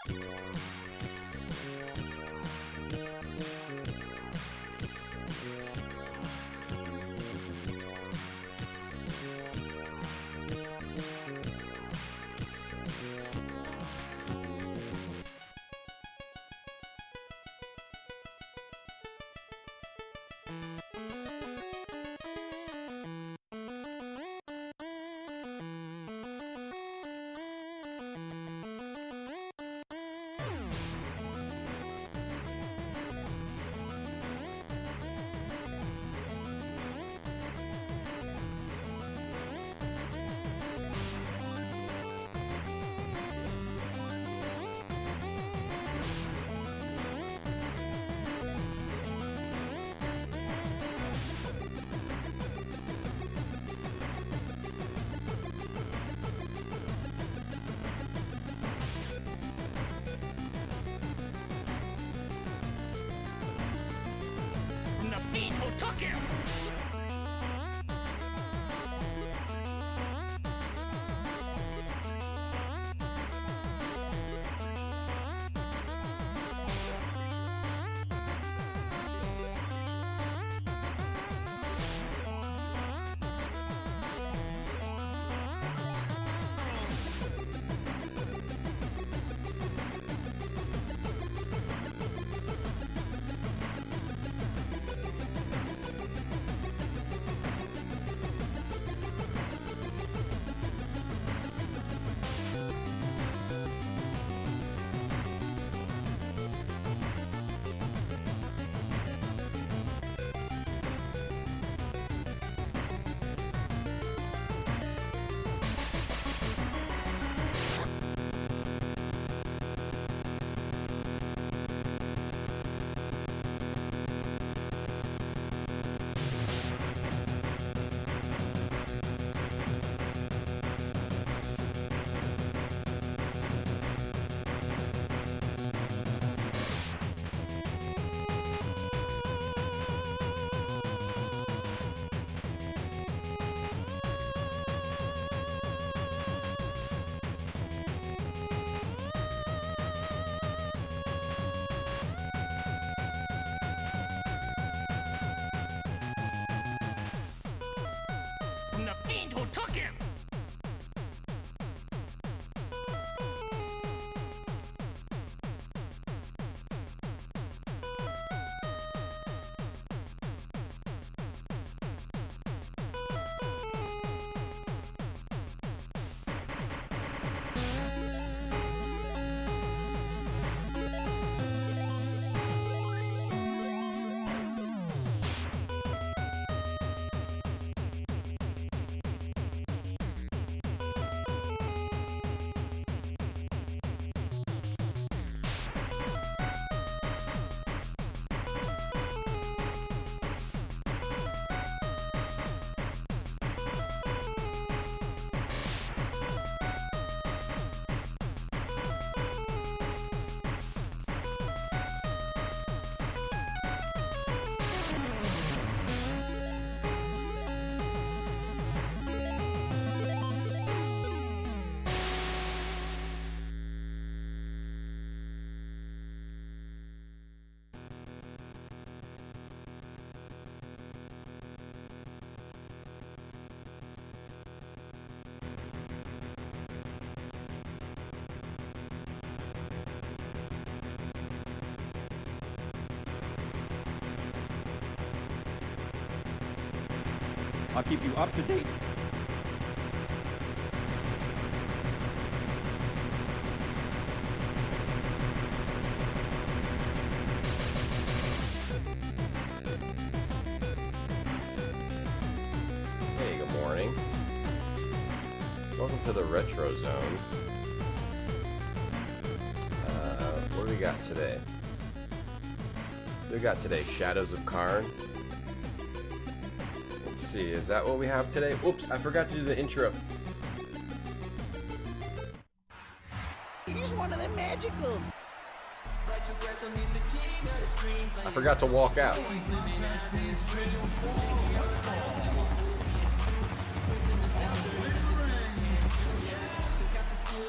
Took him! Who took him? I'll keep you up to date. Hey, good morning. Welcome to the Retro Zone. What do we got today? We got today Shadows of Cairn. Let's see, is that what we have today? Oops, I forgot to do the intro. He's one of the magicals. I forgot to walk out.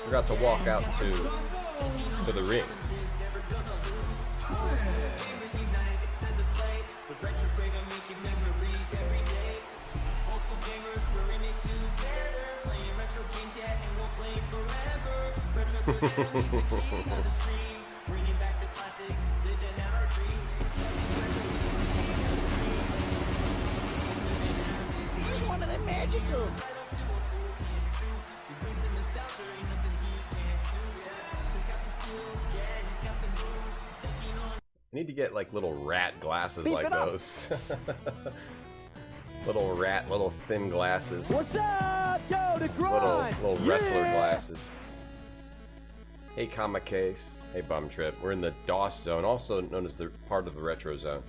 Forgot to walk out too. to the ring. He's one of them magicals. I need to get like little rat glasses like those. little thin glasses. What's up? Yo, the grind! Little wrestler glasses. Hey, Comma Case. Hey, Bum Trip. We're in the DOS zone, also known as the part of the retro zone.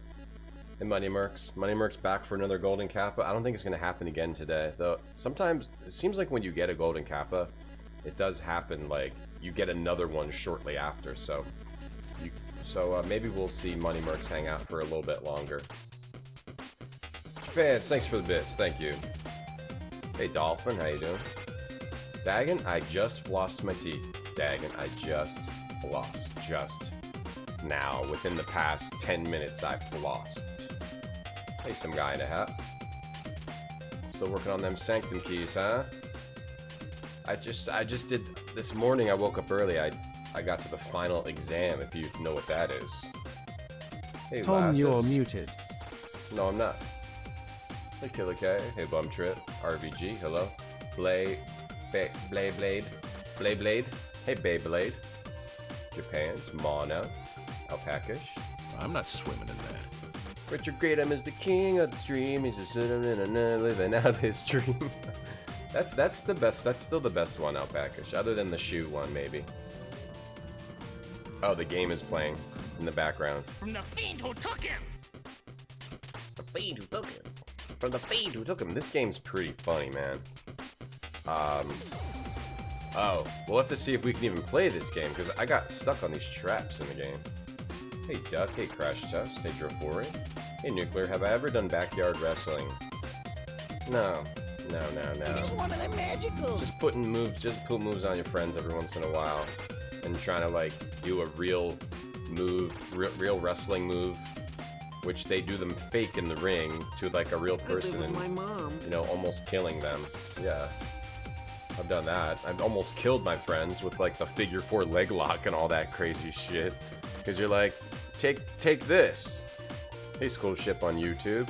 Hey, Money Mercs. Money Mercs back for another golden kappa. I don't think it's going to happen again today, though. Sometimes it seems like when you get a golden kappa, it does happen. Like you get another one shortly after. So maybe we'll see Money Mercs hang out for a little bit longer. Fans, thanks for the bits. Thank you. Hey, Dolphin. How you doing? Dagon, I just flossed my teeth. Dagon, I just flossed. Just now, within the past 10 minutes, I flossed. Hey, some guy in a hat. Still working on them sanctum keys, huh? I just did this morning. I woke up early. I got to the final exam. If you know what that is. Hey, Tom, Lasses. you're muted. No, I'm not. Hey, Killer K. Hey, Bum Trip. RVG. Hello. Blade. Hey, Beyblade. Japan's Mono. Alpacash. I'm not swimming in that. Richard Greatham is the king of the stream. He's just living out his dream. That's the best. That's still the best one, Alpacash. Other than the shoe one, maybe. Oh, the game is playing in the background. From the fiend who took him! The fiend who took him. From the fiend who took him. This game's pretty funny, man. Oh, we'll have to see if we can even play this game, because I got stuck on these traps in the game. Hey, Duck. Hey, Crash Test. Hey, Drofori. Hey, Nuclear. Have I ever done backyard wrestling? No. He's one of them magicals. Just put moves on your friends every once in a while. And trying to, like, do a real move, real wrestling move, which they do them fake in the ring to, like, a real person and, my mom. you know, almost killing them. Yeah. I've done that. I've almost killed my friends with like the figure 4 leg lock and all that crazy shit. Because you're like, take this. Hey, School Ship on YouTube.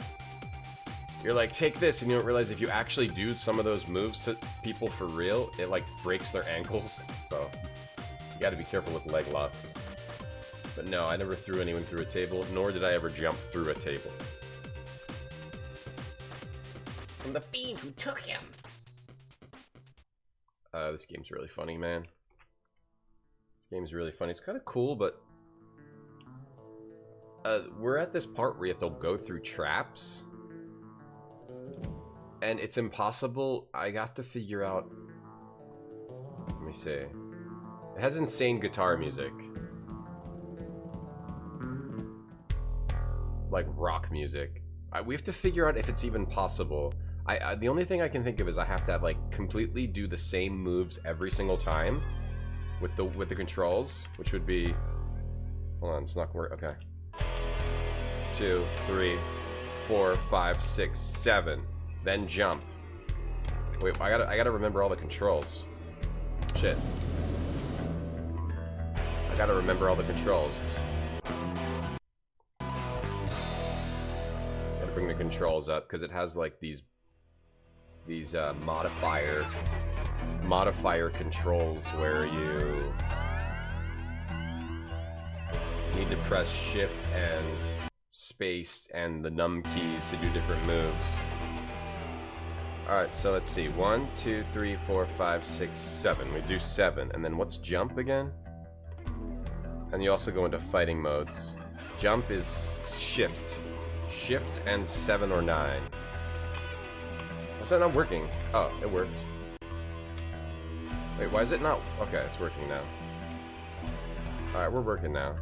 You're like, take this, and you don't realize if you actually do some of those moves to people for real, it like breaks their ankles. So you gotta be careful with leg locks. But no, I never threw anyone through a table, nor did I ever jump through a table. From the fiend who took him. This game's really funny, man. This game's really funny. It's kind of cool, but we're at this part where you have to go through traps, and it's impossible. I have to figure out. Let me see. It has insane guitar music, like rock music. We have to figure out if it's even possible. The only thing I can think of is I have to like completely do the same moves every single time with the controls, which would be, hold on, it's not gonna work. Okay, 2, 3, 4, 5, 6, 7, then jump. Wait, I gotta remember all the controls. Shit, I gotta remember all the controls. Gotta bring the controls up because it has like these modifier controls where you need to press shift and space and the num keys to do different moves. Alright, so let's see. 1, 2, 3, 4, 5, 6, 7. We do 7. And then what's jump again? And you also go into fighting modes. Jump is shift. Shift and 7 or 9. Is that not working? Oh, it worked. Wait, why is it not? Okay, it's working now. Alright, we're working now.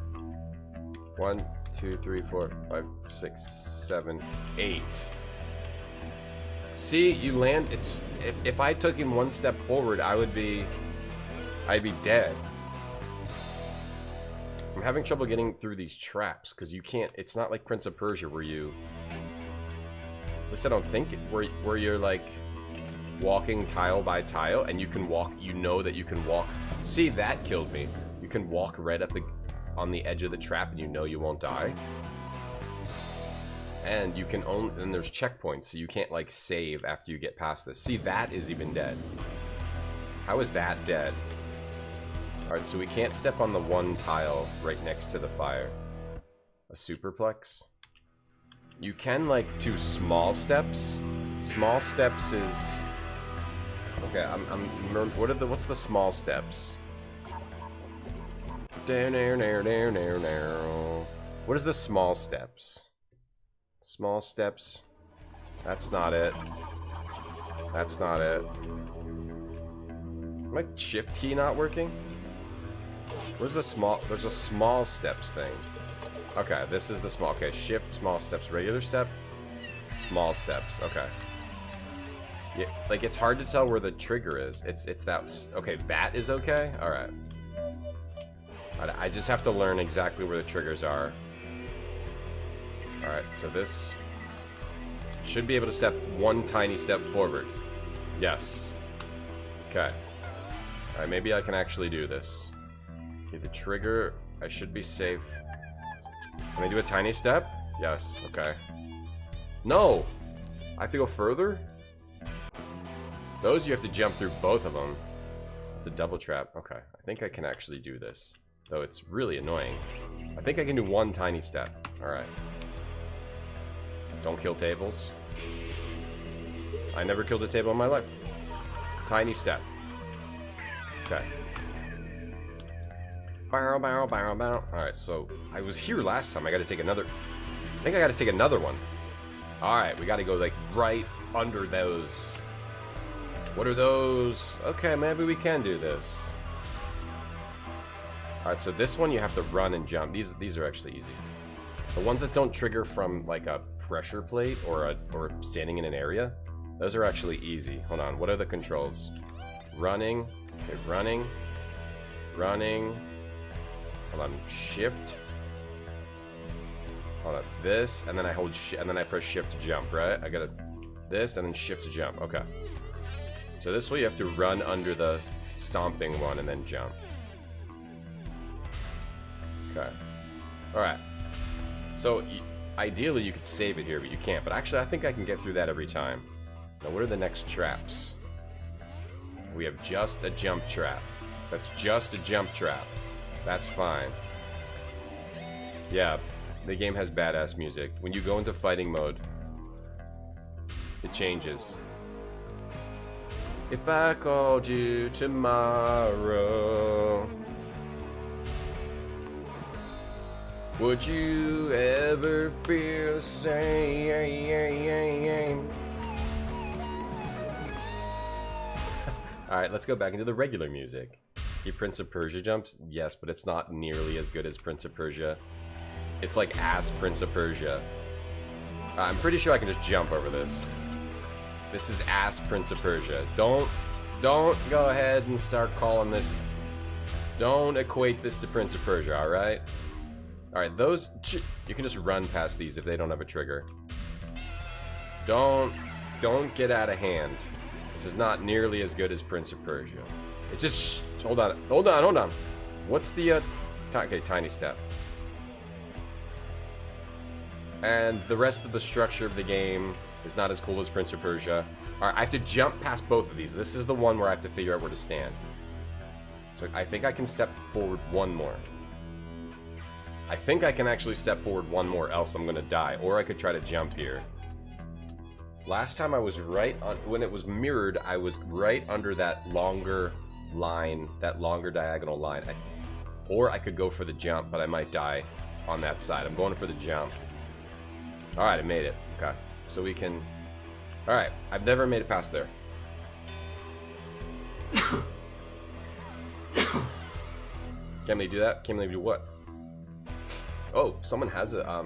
1, 2, 3, 4, 5, 6, 7, 8. See, you land. It's if I took him one step forward, I'd be dead. I'm having trouble getting through these traps because you can't. It's not like Prince of Persia where you. At least I don't think where you're like walking tile by tile and you can walk. You know that you can walk. See, that killed me. You can walk right up on the edge of the trap and you know you won't die. And you can only. And there's checkpoints, so you can't like save after you get past this. See, that is even dead. How is that dead? Alright, so we can't step on the one tile right next to the fire. A superplex? You can, like, do small steps. Small steps is... Okay, what's the small steps? What is the small steps? Small steps. That's not it. That's not it. My shift key not working? Where's the small... There's a small steps thing. Okay, this is the small... Okay, shift, small steps, regular step, small steps. Okay. Yeah, like, it's hard to tell where the trigger is. It's that... Okay, that is okay? Alright. I just have to learn exactly where the triggers are. Alright, so this... Should be able to step one tiny step forward. Yes. Okay. Alright, maybe I can actually do this. Okay, the trigger, I should be safe. Can I do a tiny step? Yes, okay. No! I have to go further? Those you have to jump through both of them. It's a double trap. Okay, I think I can actually do this. Though it's really annoying. I think I can do one tiny step. Alright. Don't kill tables. I never killed a table in my life. Tiny step. Okay. Barrel, barrel, barrel, barrel. Alright, so I was here last time. I gotta take another... I think I gotta take another one. Alright, we gotta go, like, right under those. What are those? Okay, maybe we can do this. Alright, so this one you have to run and jump. These are actually easy. The ones that don't trigger from, like, a pressure plate or standing in an area, those are actually easy. Hold on, what are the controls? Running. Okay, running. Running. Hold on, shift. Hold on, this, and then I hold and then I press shift to jump, right? I gotta this and then shift to jump. Okay. So this way you have to run under the stomping one and then jump. Okay. Alright. So ideally you could save it here, but you can't. But actually I think I can get through that every time. Now what are the next traps? We have just a jump trap. That's just a jump trap. That's fine. Yeah, the game has badass music. When you go into fighting mode, it changes. If I called you tomorrow, would you ever feel the same? Alright, let's go back into the regular music. The Prince of Persia jumps? Yes, but it's not nearly as good as Prince of Persia. It's like ass Prince of Persia. I'm pretty sure I can just jump over this. This is ass Prince of Persia. Don't go ahead and start calling this... Don't equate this to Prince of Persia, alright? Alright, those... You can just run past these if they don't have a trigger. Don't get out of hand. This is not nearly as good as Prince of Persia. It just... Hold on. What's the... Okay, tiny step. And the rest of the structure of the game is not as cool as Prince of Persia. Alright, I have to jump past both of these. This is the one where I have to figure out where to stand. So I think I can step forward one more. I think I can actually step forward one more, else I'm gonna die. Or I could try to jump here. Last time I was right on... When it was mirrored, I was right under that longer line, that longer diagonal line. Or I could go for the jump, but I might die on that side. I'm going for the jump. Alright, I made it. Okay. So we can... Alright, I've never made it past there. Can we do that? Can we do what? Oh, someone has a...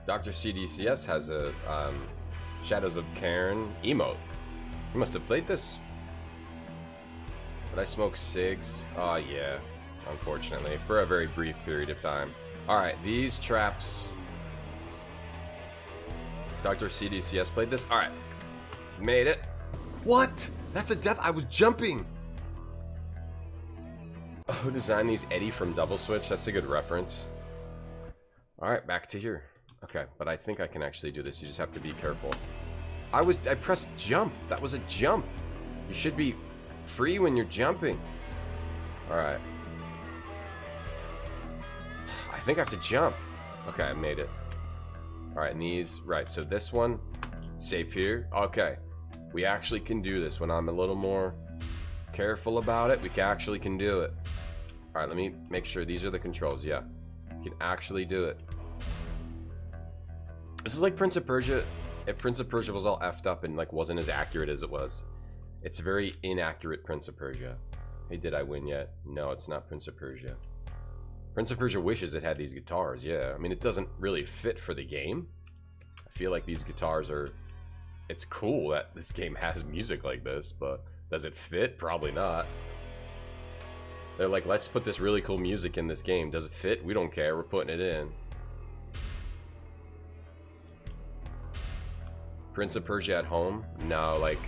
Dr. CDCS has a Shadows of Cairn emote. You must have played this. Did I smoke cigs? Oh, yeah. unfortunately, for a very brief period of time. Alright, these traps... Dr. CDCS played this? Alright. Made it. What? That's a death. I was jumping. Who designed these? Eddie from Double Switch. That's a good reference. Alright, back to here. Okay, but I think I can actually do this. You just have to be careful. I pressed jump. That was a jump. You should be free when you're jumping. Alright. I think I have to jump. Okay, I made it. Alright, and these... Right, so this one... Safe here. Okay. We actually can do this. When I'm a little more careful about it, we actually can do it. Alright, let me make sure these are the controls. Yeah. We can actually do it. This is like Prince of Persia. If Prince of Persia was all effed up and like wasn't as accurate as it was. It's a very inaccurate Prince of Persia. Hey, did I win yet? No, it's not Prince of Persia. Prince of Persia wishes it had these guitars, yeah. I mean, it doesn't really fit for the game. I feel like these guitars are... It's cool that this game has music like this, but does it fit? Probably not. They're like, let's put this really cool music in this game. Does it fit? We don't care. We're putting it in. Prince of Persia at home? No, like...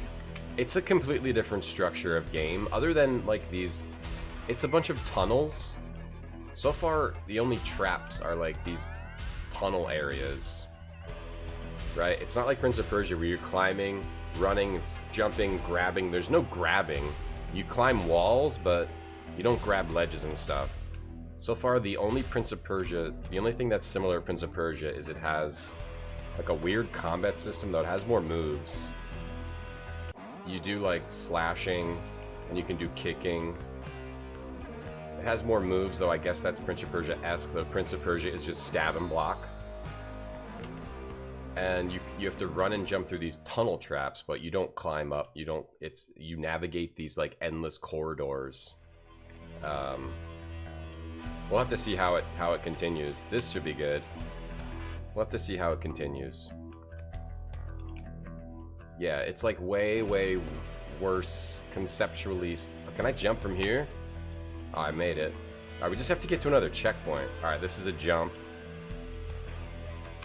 It's a completely different structure of game. Other than, like, these... It's a bunch of tunnels. So far, the only traps are, like, these tunnel areas. Right? It's not like Prince of Persia where you're climbing, running, jumping, grabbing. There's no grabbing. You climb walls, but you don't grab ledges and stuff. So far, the only Prince of Persia... The only thing that's similar to Prince of Persia is it has, like, a weird combat system, though. It has more moves. You do like slashing, and you can do kicking. It has more moves, though I guess that's Prince of Persia-esque, though Prince of Persia is just stab and block. And you have to run and jump through these tunnel traps, but you don't climb up. You navigate these like endless corridors. We'll have to see how it continues. This should be good. We'll have to see how it continues. Yeah, it's like way, way worse conceptually. Can I jump from here? Oh, I made it. Alright, we just have to get to another checkpoint. Alright, this is a jump.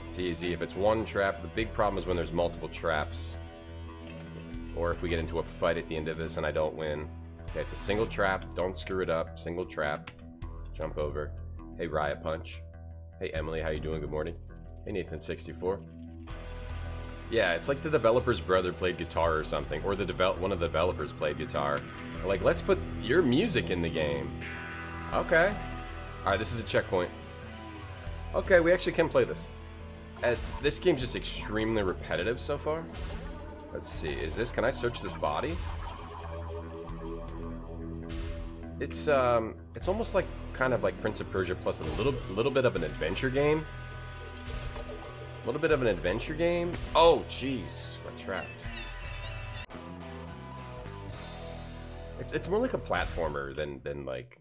It's easy. If it's one trap, the big problem is when there's multiple traps. Or if we get into a fight at the end of this and I don't win. Okay, it's a single trap. Don't screw it up. Single trap. Jump over. Hey, Riot Punch. Hey, Emily, how you doing? Good morning. Hey, Nathan64. Yeah, it's like the developer's brother played guitar or something, or one of the developers played guitar. They're like, let's put your music in the game. Okay. Alright, this is a checkpoint. Okay, we actually can play this. This game's just extremely repetitive so far. Let's see, can I search this body? It's almost like, kind of like Prince of Persia plus a little bit of an adventure game. A little bit of an adventure game. Oh, jeez. We're trapped. It's more like a platformer than like...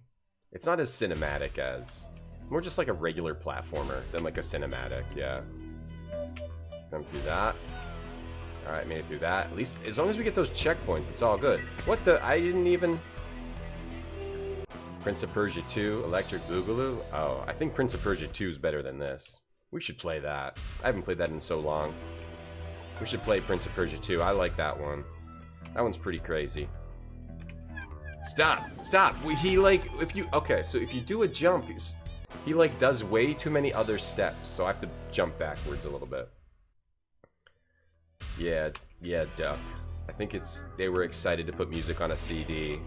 It's not as cinematic as... More just like a regular platformer than like a cinematic, yeah. Come through that. Alright, made it through that. At least, as long as we get those checkpoints, it's all good. What the... I didn't even... Prince of Persia 2, Electric Boogaloo? Oh, I think Prince of Persia 2 is better than this. We should play that. I haven't played that in so long. We should play Prince of Persia 2. I like that one. That one's pretty crazy. Stop! Stop! He like, okay, so if you do a jump, he like does way too many other steps, so I have to jump backwards a little bit. Yeah, Duck. I think they were excited to put music on a CD.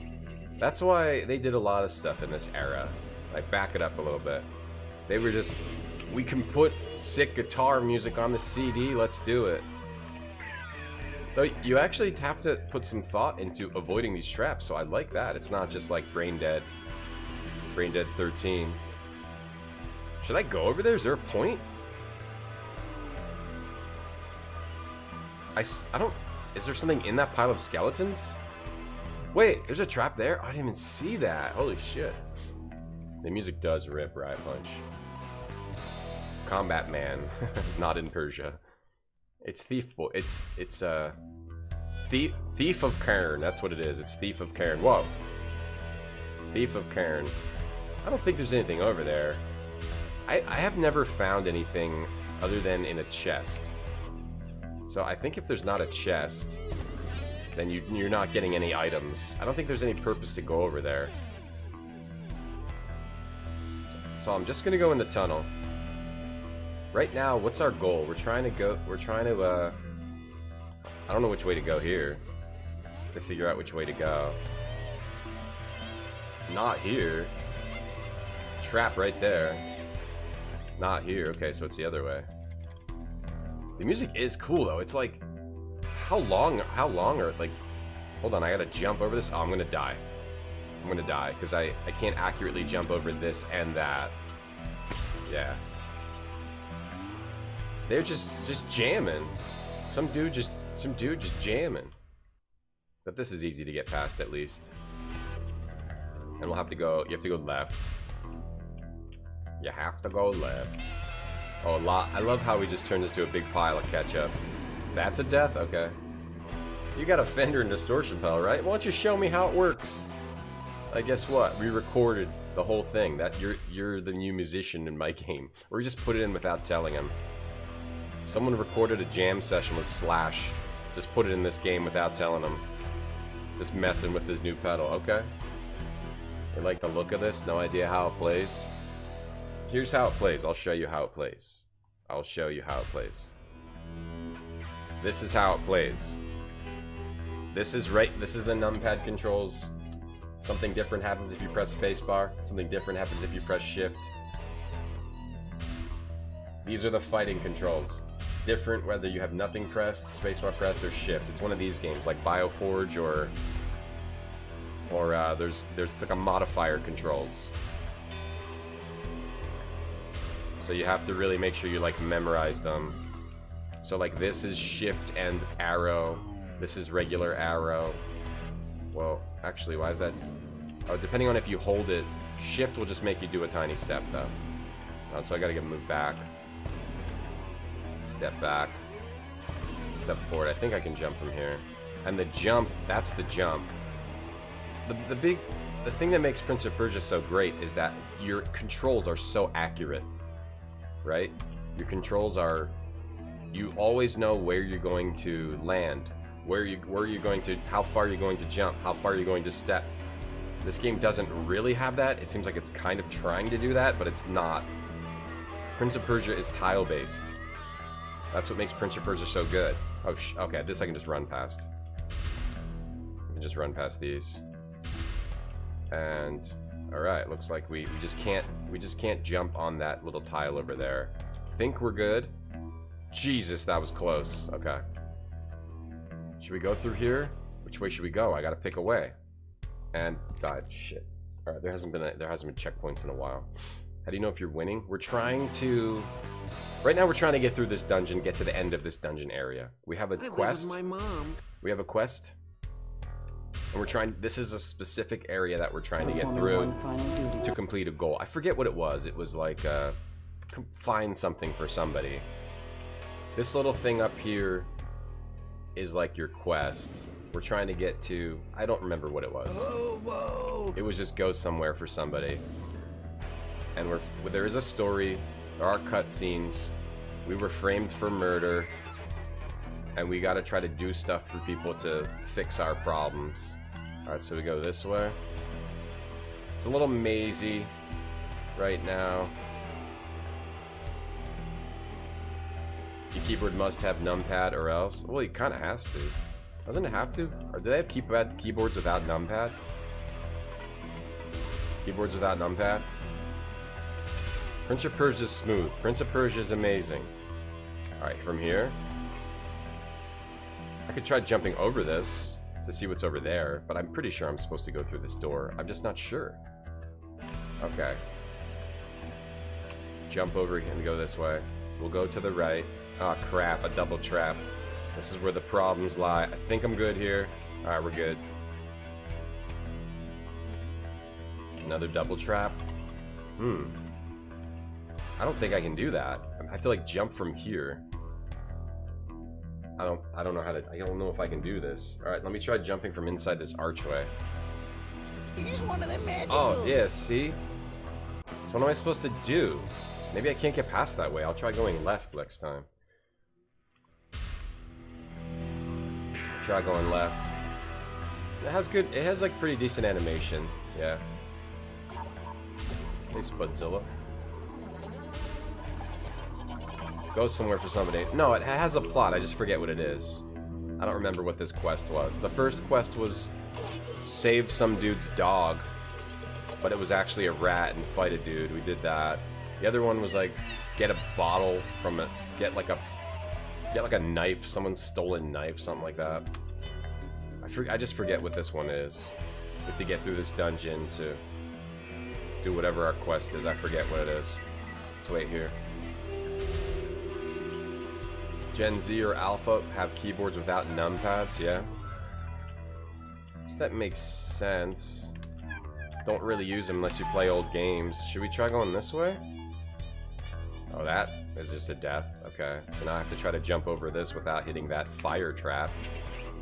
That's why they did a lot of stuff in this era. Like, back it up a little bit. They were just... We can put sick guitar music on the CD, let's do it. Though you actually have to put some thought into avoiding these traps, so I like that. It's not just like Brain Dead 13. Should I go over there? Is there a point? I don't... Is there something in that pile of skeletons? Wait, there's a trap there? I didn't even see that. Holy shit. The music does rip, Riot Punch. Combat Man, not in Persia. It's Thief Boy. It's Thief of Cairn. That's what it is. It's Thief of Cairn. Whoa. Thief of Cairn. I don't think there's anything over there. I have never found anything other than in a chest. So I think if there's not a chest, then you're not getting any items. I don't think there's any purpose to go over there. So I'm just gonna go in the tunnel. Right now, what's our goal? We're trying to I don't know which way to go here. To figure out which way to go. Not here. Trap right there. Not here. Okay, so it's the other way. The music is cool though. It's like, how long are, like, hold on, I gotta jump over this. Oh, I'm gonna die. I'm gonna die because I can't accurately jump over this and that. Yeah. They're just jamming. Some dude just jamming. But this is easy to get past at least. And we'll have to go, you have to go left. You have to go left. Oh, I love how we just turned this to a big pile of ketchup. That's a death? Okay. You got a fender and distortion pedal, right? Why don't you show me how it works? Guess what? We recorded the whole thing. That you're the new musician in my game. Or we just put it in without telling him. Someone recorded a jam session with Slash. Just put it in this game without telling him. Just messing with his new pedal. Okay. You like the look of this? No idea how it plays? Here's how it plays. I'll show you how it plays. I'll show you how it plays. This is how it plays. This is the numpad controls. Something different happens if you press spacebar. Something different happens if you press shift. These are the fighting controls. Different whether you have nothing pressed, spacebar pressed, or shift. It's one of these games like Bioforge or there's it's like a modifier controls. So you have to really make sure you like memorize them. So like this is shift and arrow. This is regular arrow. Well, actually, why is that? Oh, depending on if you hold it, shift will just make you do a tiny step though. So I gotta get moved back. Step back. Step forward. I think I can jump from here. And the jump, that's the jump. The thing that makes Prince of Persia so great is that your controls are so accurate. Right? Your controls are, you always know where you're going to land, where you're going to, how far you're going to jump, how far you're going to step. This game doesn't really have that. It seems like it's kind of trying to do that, but it's not. Prince of Persia is tile based. That's what makes Prince of Persia so good. Oh, okay, this I can just run past. I can just run past these. And alright, looks like we just can't jump on that little tile over there. Think we're good. Jesus, that was close. Okay. Should we go through here? Which way should we go? I gotta pick a way. And died. Shit. Alright, there hasn't been checkpoints in a while. How do you know if you're winning? We're trying to, right now we're trying to get through this dungeon, get to the end of this dungeon area. We have a quest. My mom. We have a quest. And we're trying, this is a specific area that we're trying to get through to complete a goal. I forget what it was. It was like, find something for somebody. This little thing up here is like your quest. We're trying to get to, I don't remember what it was. Oh, whoa. It was just go somewhere for somebody. And there is a story, there are cutscenes. We were framed for murder. And we gotta try to do stuff for people to fix our problems. Alright, so we go this way. It's a little mazy right now. Your keyboard must have numpad or else. Well, it kinda has to. Doesn't it have to? Or do they have keyboards without numpad? Keyboards without numpad? Prince of Persia is smooth. Prince of Persia is amazing. Alright, from here. I could try jumping over this to see what's over there, but I'm pretty sure I'm supposed to go through this door. I'm just not sure. Okay. Jump over and go this way. We'll go to the right. Oh crap, a double trap. This is where the problems lie. I think I'm good here. Alright, we're good. Another double trap. I don't think I can do that. I have to like jump from here. I don't know how to, I don't know if I can do this. Alright, let me try jumping from inside this archway. He's one of them magicals. Oh, yeah, see? So what am I supposed to do? Maybe I can't get past that way. I'll try going left next time. Try going left. It has like pretty decent animation. Yeah. Hey, Spudzilla. Go somewhere for somebody. No, it has a plot. I just forget what it is. I don't remember what this quest was. The first quest was save some dude's dog, but it was actually a rat and fight a dude. We did that. The other one was like get a bottle from a get like a knife, someone's stolen knife, something like that. I just forget what this one is. We have to get through this dungeon to do whatever our quest is. I forget what it is. Let's wait here. Gen Z or Alpha have keyboards without numpads, yeah? So that makes sense. Don't really use them unless you play old games. Should we try going this way? Oh, that is just a death. Okay, so now I have to try to jump over this without hitting that fire trap.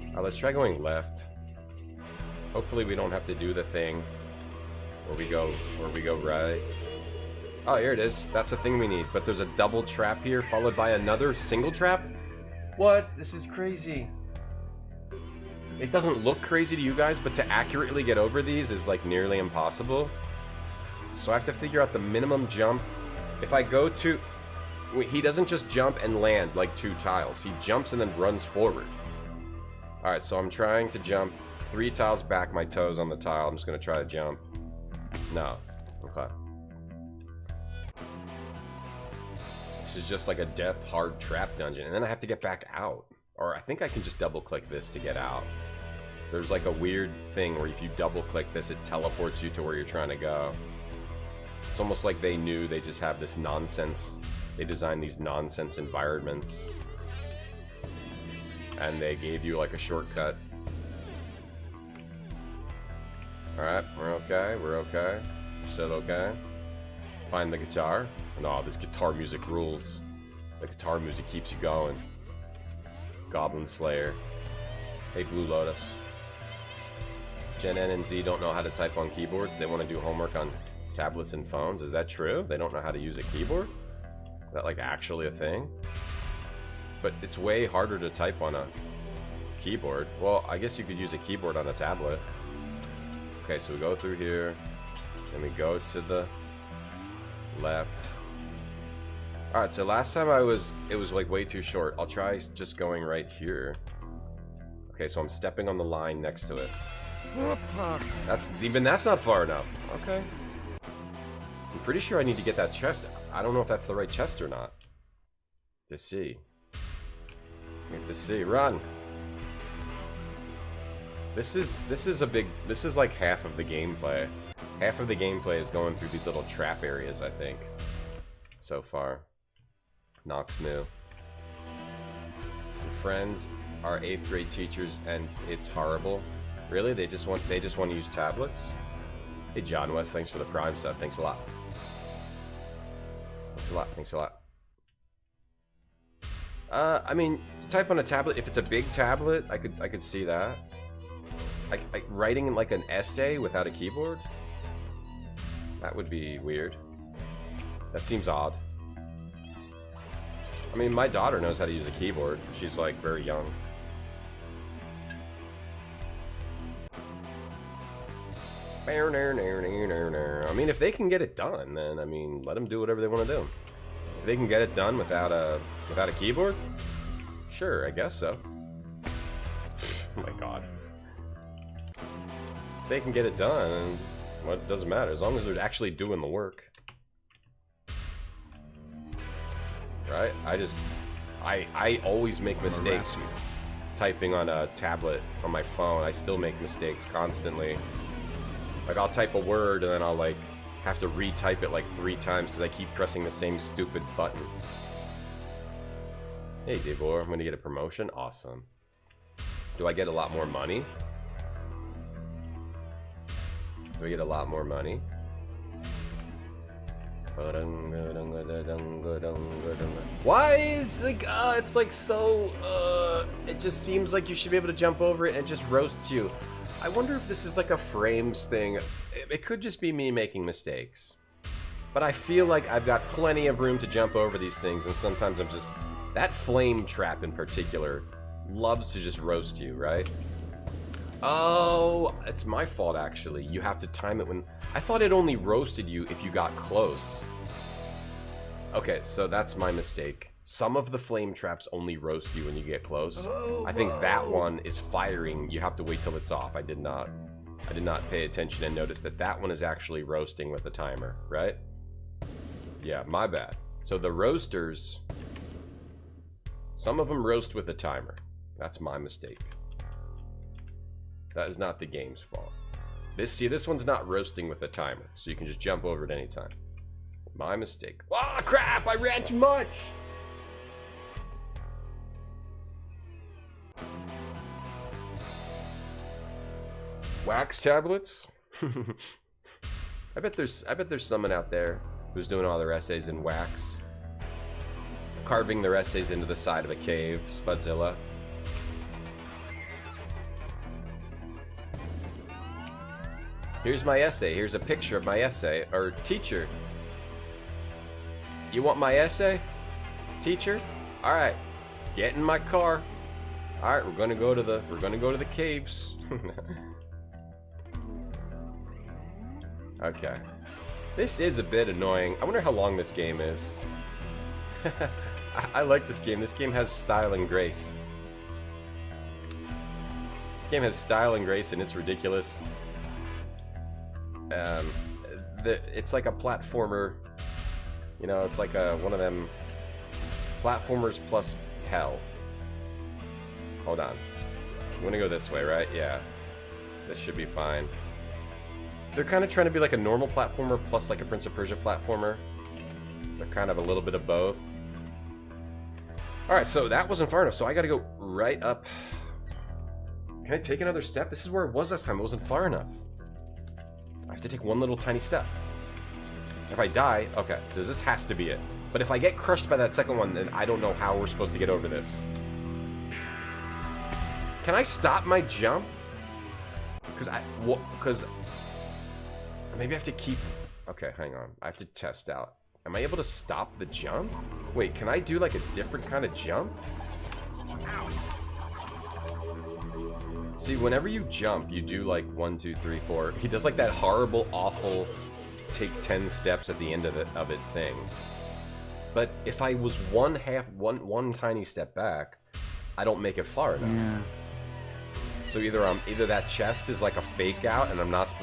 Alright, let's try going left. Hopefully we don't have to do the thing where we go right. Oh, here it is. That's the thing we need. But there's a double trap here, followed by another single trap? What? This is crazy. It doesn't look crazy to you guys, but to accurately get over these is like nearly impossible. So I have to figure out the minimum jump. If I go to... Wait, he doesn't just jump and land like 2 tiles. He jumps and then runs forward. Alright, so I'm trying to jump 3 tiles back, my toes on the tile. I'm just going to try to jump. No. Okay. This is just like a death hard trap dungeon. And then I have to get back out. Or I think I can just double click this to get out. There's like a weird thing where if you double click this, it teleports you to where you're trying to go. It's almost like they knew they just have this nonsense. They designed these nonsense environments. And they gave you like a shortcut. Alright, we're okay, we're okay. We're still okay. Find the guitar. No, this guitar music rules. The guitar music keeps you going. Goblin Slayer. Hey, Blue Lotus. Gen N and Z don't know how to type on keyboards. They want to do homework on tablets and phones. Is that true? They don't know how to use a keyboard? Is that like actually a thing? But it's way harder to type on a keyboard. Well, I guess you could use a keyboard on a tablet. Okay, so we go through here. Then we go to the left. Alright, so last time it was like way too short. I'll try just going right here. Okay, so I'm stepping on the line next to it. That's not far enough. Okay. I'm pretty sure I need to get that chest. I don't know if that's the right chest or not. To see. We have to see. Run! This is like half of the gameplay. Half of the gameplay is going through these little trap areas, I think. So far. Nox Moo. Your friends are 8th grade teachers and it's horrible. Really? They just want to use tablets? Hey John West, thanks for the Prime sub. Thanks a lot. Thanks a lot. Thanks a lot. I mean, type on a tablet. If it's a big tablet, I could see that. Like writing like an essay without a keyboard? That would be weird. That seems odd. I mean, my daughter knows how to use a keyboard. She's like very young. I mean, if they can get it done, then I mean, let them do whatever they want to do. If they can get it done without a keyboard, sure, I guess so. Oh my god. If they can get it done, well, it doesn't matter as long as they're actually doing the work. Right? I always make mistakes typing on a tablet on my phone. I still make mistakes constantly. Like I'll type a word and then I'll like have to retype it like 3 times because I keep pressing the same stupid button. Hey Devor, I'm gonna get a promotion. Awesome. Do I get a lot more money? Do I get a lot more money? Why is like it's like so it just seems like you should be able to jump over it and it just roasts you. I wonder if this is like a frames thing. It could just be me making mistakes. But I feel like I've got plenty of room to jump over these things, and sometimes I'm just... That flame trap in particular loves to just roast you, right? Oh, it's my fault, actually. You have to time it when... I thought it only roasted you if you got close. Okay, so that's my mistake. Some of the flame traps only roast you when you get close. I think that one is firing. You have to wait till it's off. I did not pay attention and notice that that one is actually roasting with the timer, right? Yeah, my bad. So the roasters, some of them roast with a timer. That's my mistake. That is not the game's fault. This one's not roasting with a timer, so you can just jump over at any time. My mistake. Ah, oh, crap! I ran too much! Wax tablets? I bet there's someone out there who's doing all their essays in wax. Carving their essays into the side of a cave, Spudzilla. Here's my essay. Here's a picture of my essay. Or, teacher. You want my essay? Teacher? Alright. Get in my car. Alright, we're gonna go to the caves. Okay. This is a bit annoying. I wonder how long this game is. I like this game. This game has style and grace. This game has style and grace, and it's ridiculous. It's like a platformer. You know, it's like one of them platformers plus hell. Hold on. I'm gonna go this way, right? Yeah. This should be fine. They're kind of trying to be like a normal platformer plus like a Prince of Persia platformer. They're kind of a little bit of both. Alright, so that wasn't far enough, so I gotta go right up. Can I take another step? This is where it was last time. It wasn't far enough. I have to take one little tiny step. If I die, okay, this has to be it. But if I get crushed by that second one, then I don't know how we're supposed to get over this. Can I stop my jump? Because maybe I have to keep... Okay, hang on. I have to test out. Am I able to stop the jump? Wait, can I do like a different kind of jump? See, whenever you jump, you do like 1, 2, 3, 4. He does like that horrible, awful take 10 steps at the end of it thing. But if I was one tiny step back, I don't make it far enough. Yeah. So either that chest is like a fake out and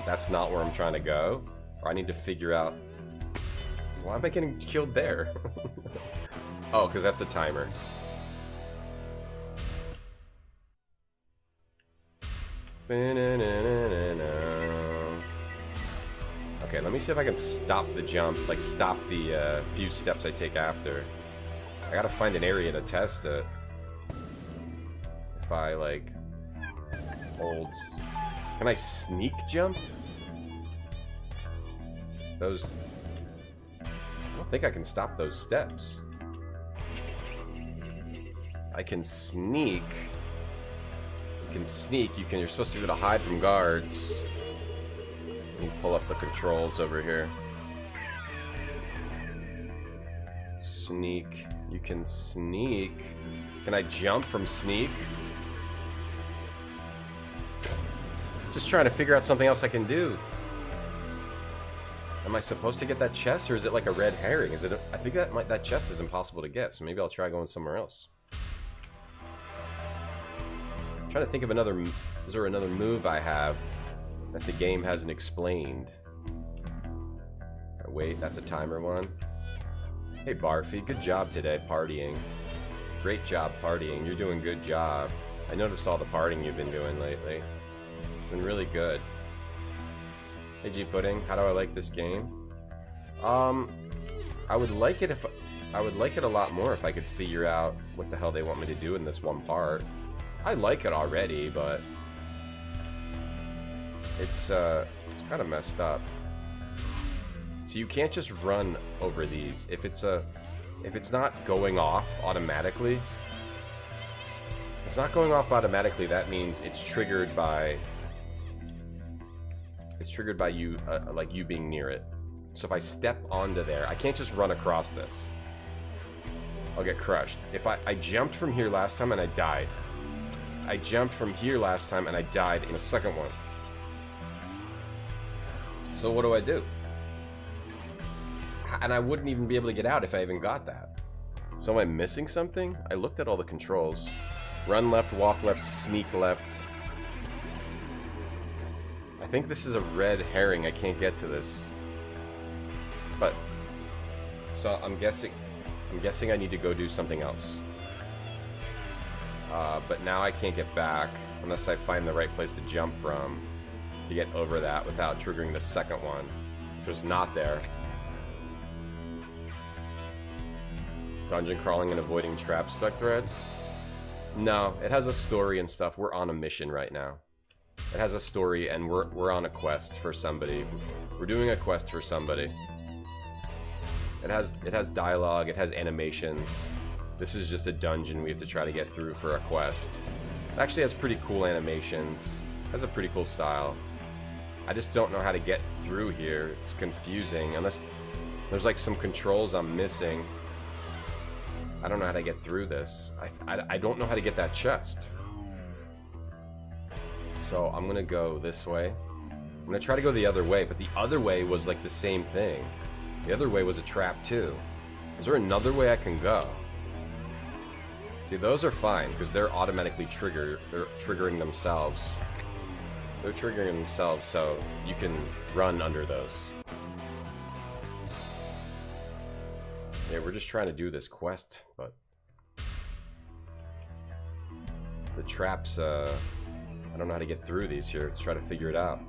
that's not where I'm trying to go, or I need to figure out why am I getting killed there? Oh, because that's a timer. Okay, let me see if I can stop the jump, like stop the few steps I take after. I gotta find an area to test it. If I like hold, can I sneak jump? Those, I don't think I can stop those steps. I can sneak. You can sneak. You're supposed to be able to hide from guards. Let me pull up the controls over here. Sneak. You can sneak. Can I jump from sneak? Just trying to figure out something else I can do. Am I supposed to get that chest, or is it like a red herring? Is it? I think that chest is impossible to get, so maybe I'll try going somewhere else. I'm trying to think of another. Is there another move I have that the game hasn't explained? Oh, wait, that's a timer one. Hey Barfy, good job today partying. Great job partying. You're doing good job. I noticed all the partying you've been doing lately. It's been really good. Hey G Pudding, how do I like this game? I would like it a lot more if I could figure out what the hell they want me to do in this one part. I like it already, but it's kind of messed up. So you can't just run over these. If it's not going off automatically, that means it's triggered by you, like you being near it. So if I step onto there, I can't just run across this. I'll get crushed. If I jumped from here last time and I died. I jumped from here last time and I died in a second one. So what do I do? And I wouldn't even be able to get out if I even got that. So am I missing something? I looked at all the controls. Run left, walk left, sneak left. I think this is a red herring. I can't get to this. But so I'm guessing I need to go do something else. But now I can't get back unless I find the right place to jump from to get over that without triggering the second one, which was not there. Dungeon crawling and avoiding trap stuck thread? No, it has a story and stuff. We're on a mission right now. It has a story and we're on a quest for somebody. We're doing a quest for somebody. It has dialogue, it has animations. This is just a dungeon we have to try to get through for a quest. It actually has pretty cool animations. It has a pretty cool style. I just don't know how to get through here. It's confusing unless there's like some controls I'm missing. I don't know how to get through this. I don't know how to get that chest. So I'm gonna go this way. I'm gonna try to go the other way, but the other way was like the same thing. The other way was a trap too. Is there another way I can go? See, those are fine because they're automatically triggered. They're triggering themselves. They're triggering themselves, so you can run under those. Yeah, we're just trying to do this quest, but the traps, I don't know how to get through these here. Let's try to figure it out.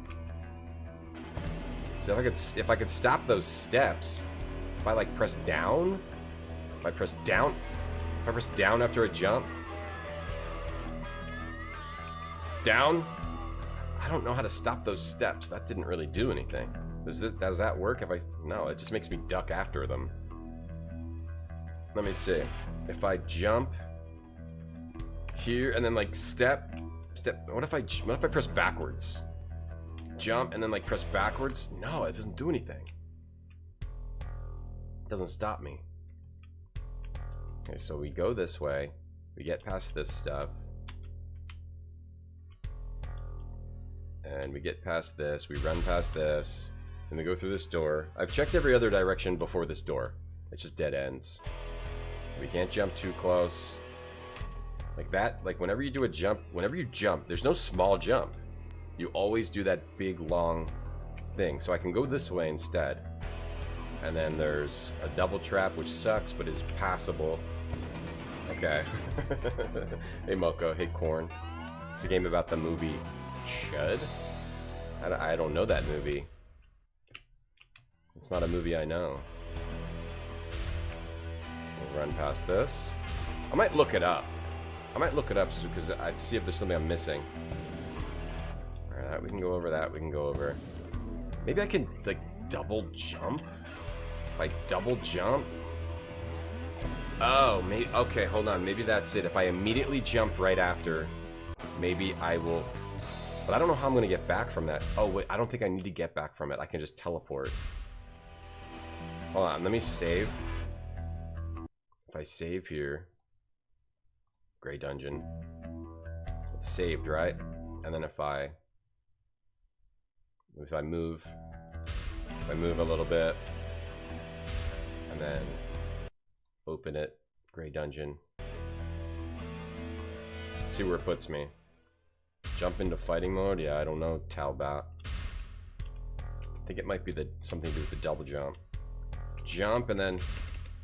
So if I could stop those steps, if I like press down, if I press down after a jump, down. I don't know how to stop those steps. That didn't really do anything. Does that work? No, it just makes me duck after them. Let me see. If I jump here and then like step. What if I press backwards? Jump and then like press backwards? No, it doesn't do anything. It doesn't stop me. Okay, so we go this way. We get past this stuff. And we get past this. We run past this. And we go through this door. I've checked every other direction before this door. It's just dead ends. We can't jump too close. Like that, like whenever you do a jump, whenever you jump, there's no small jump. You always do that big, long thing. So I can go this way instead. And then there's a double trap, which sucks, but is passable. Okay. Hey, Moko. Hey, Corn. It's a game about the movie Chud? I don't know that movie. It's not a movie I know. We'll run past this. I might look it up. Because I'd see if there's something I'm missing. Alright, we can go over that. We can go over. Maybe I can, like, double jump? If I double jump? Oh, maybe. Okay, hold on. Maybe that's it. If I immediately jump right after, maybe I will. But I don't know how I'm going to get back from that. Oh, wait. I don't think I need to get back from it. I can just teleport. Hold on. Let me save. If I save here. Gray dungeon. It's saved, right? And then if I move a little bit and then open it, gray dungeon. Let's see where it puts me. Jump into fighting mode? Yeah, I don't know, Talbot. I think it might be something to do with the double jump. Jump and then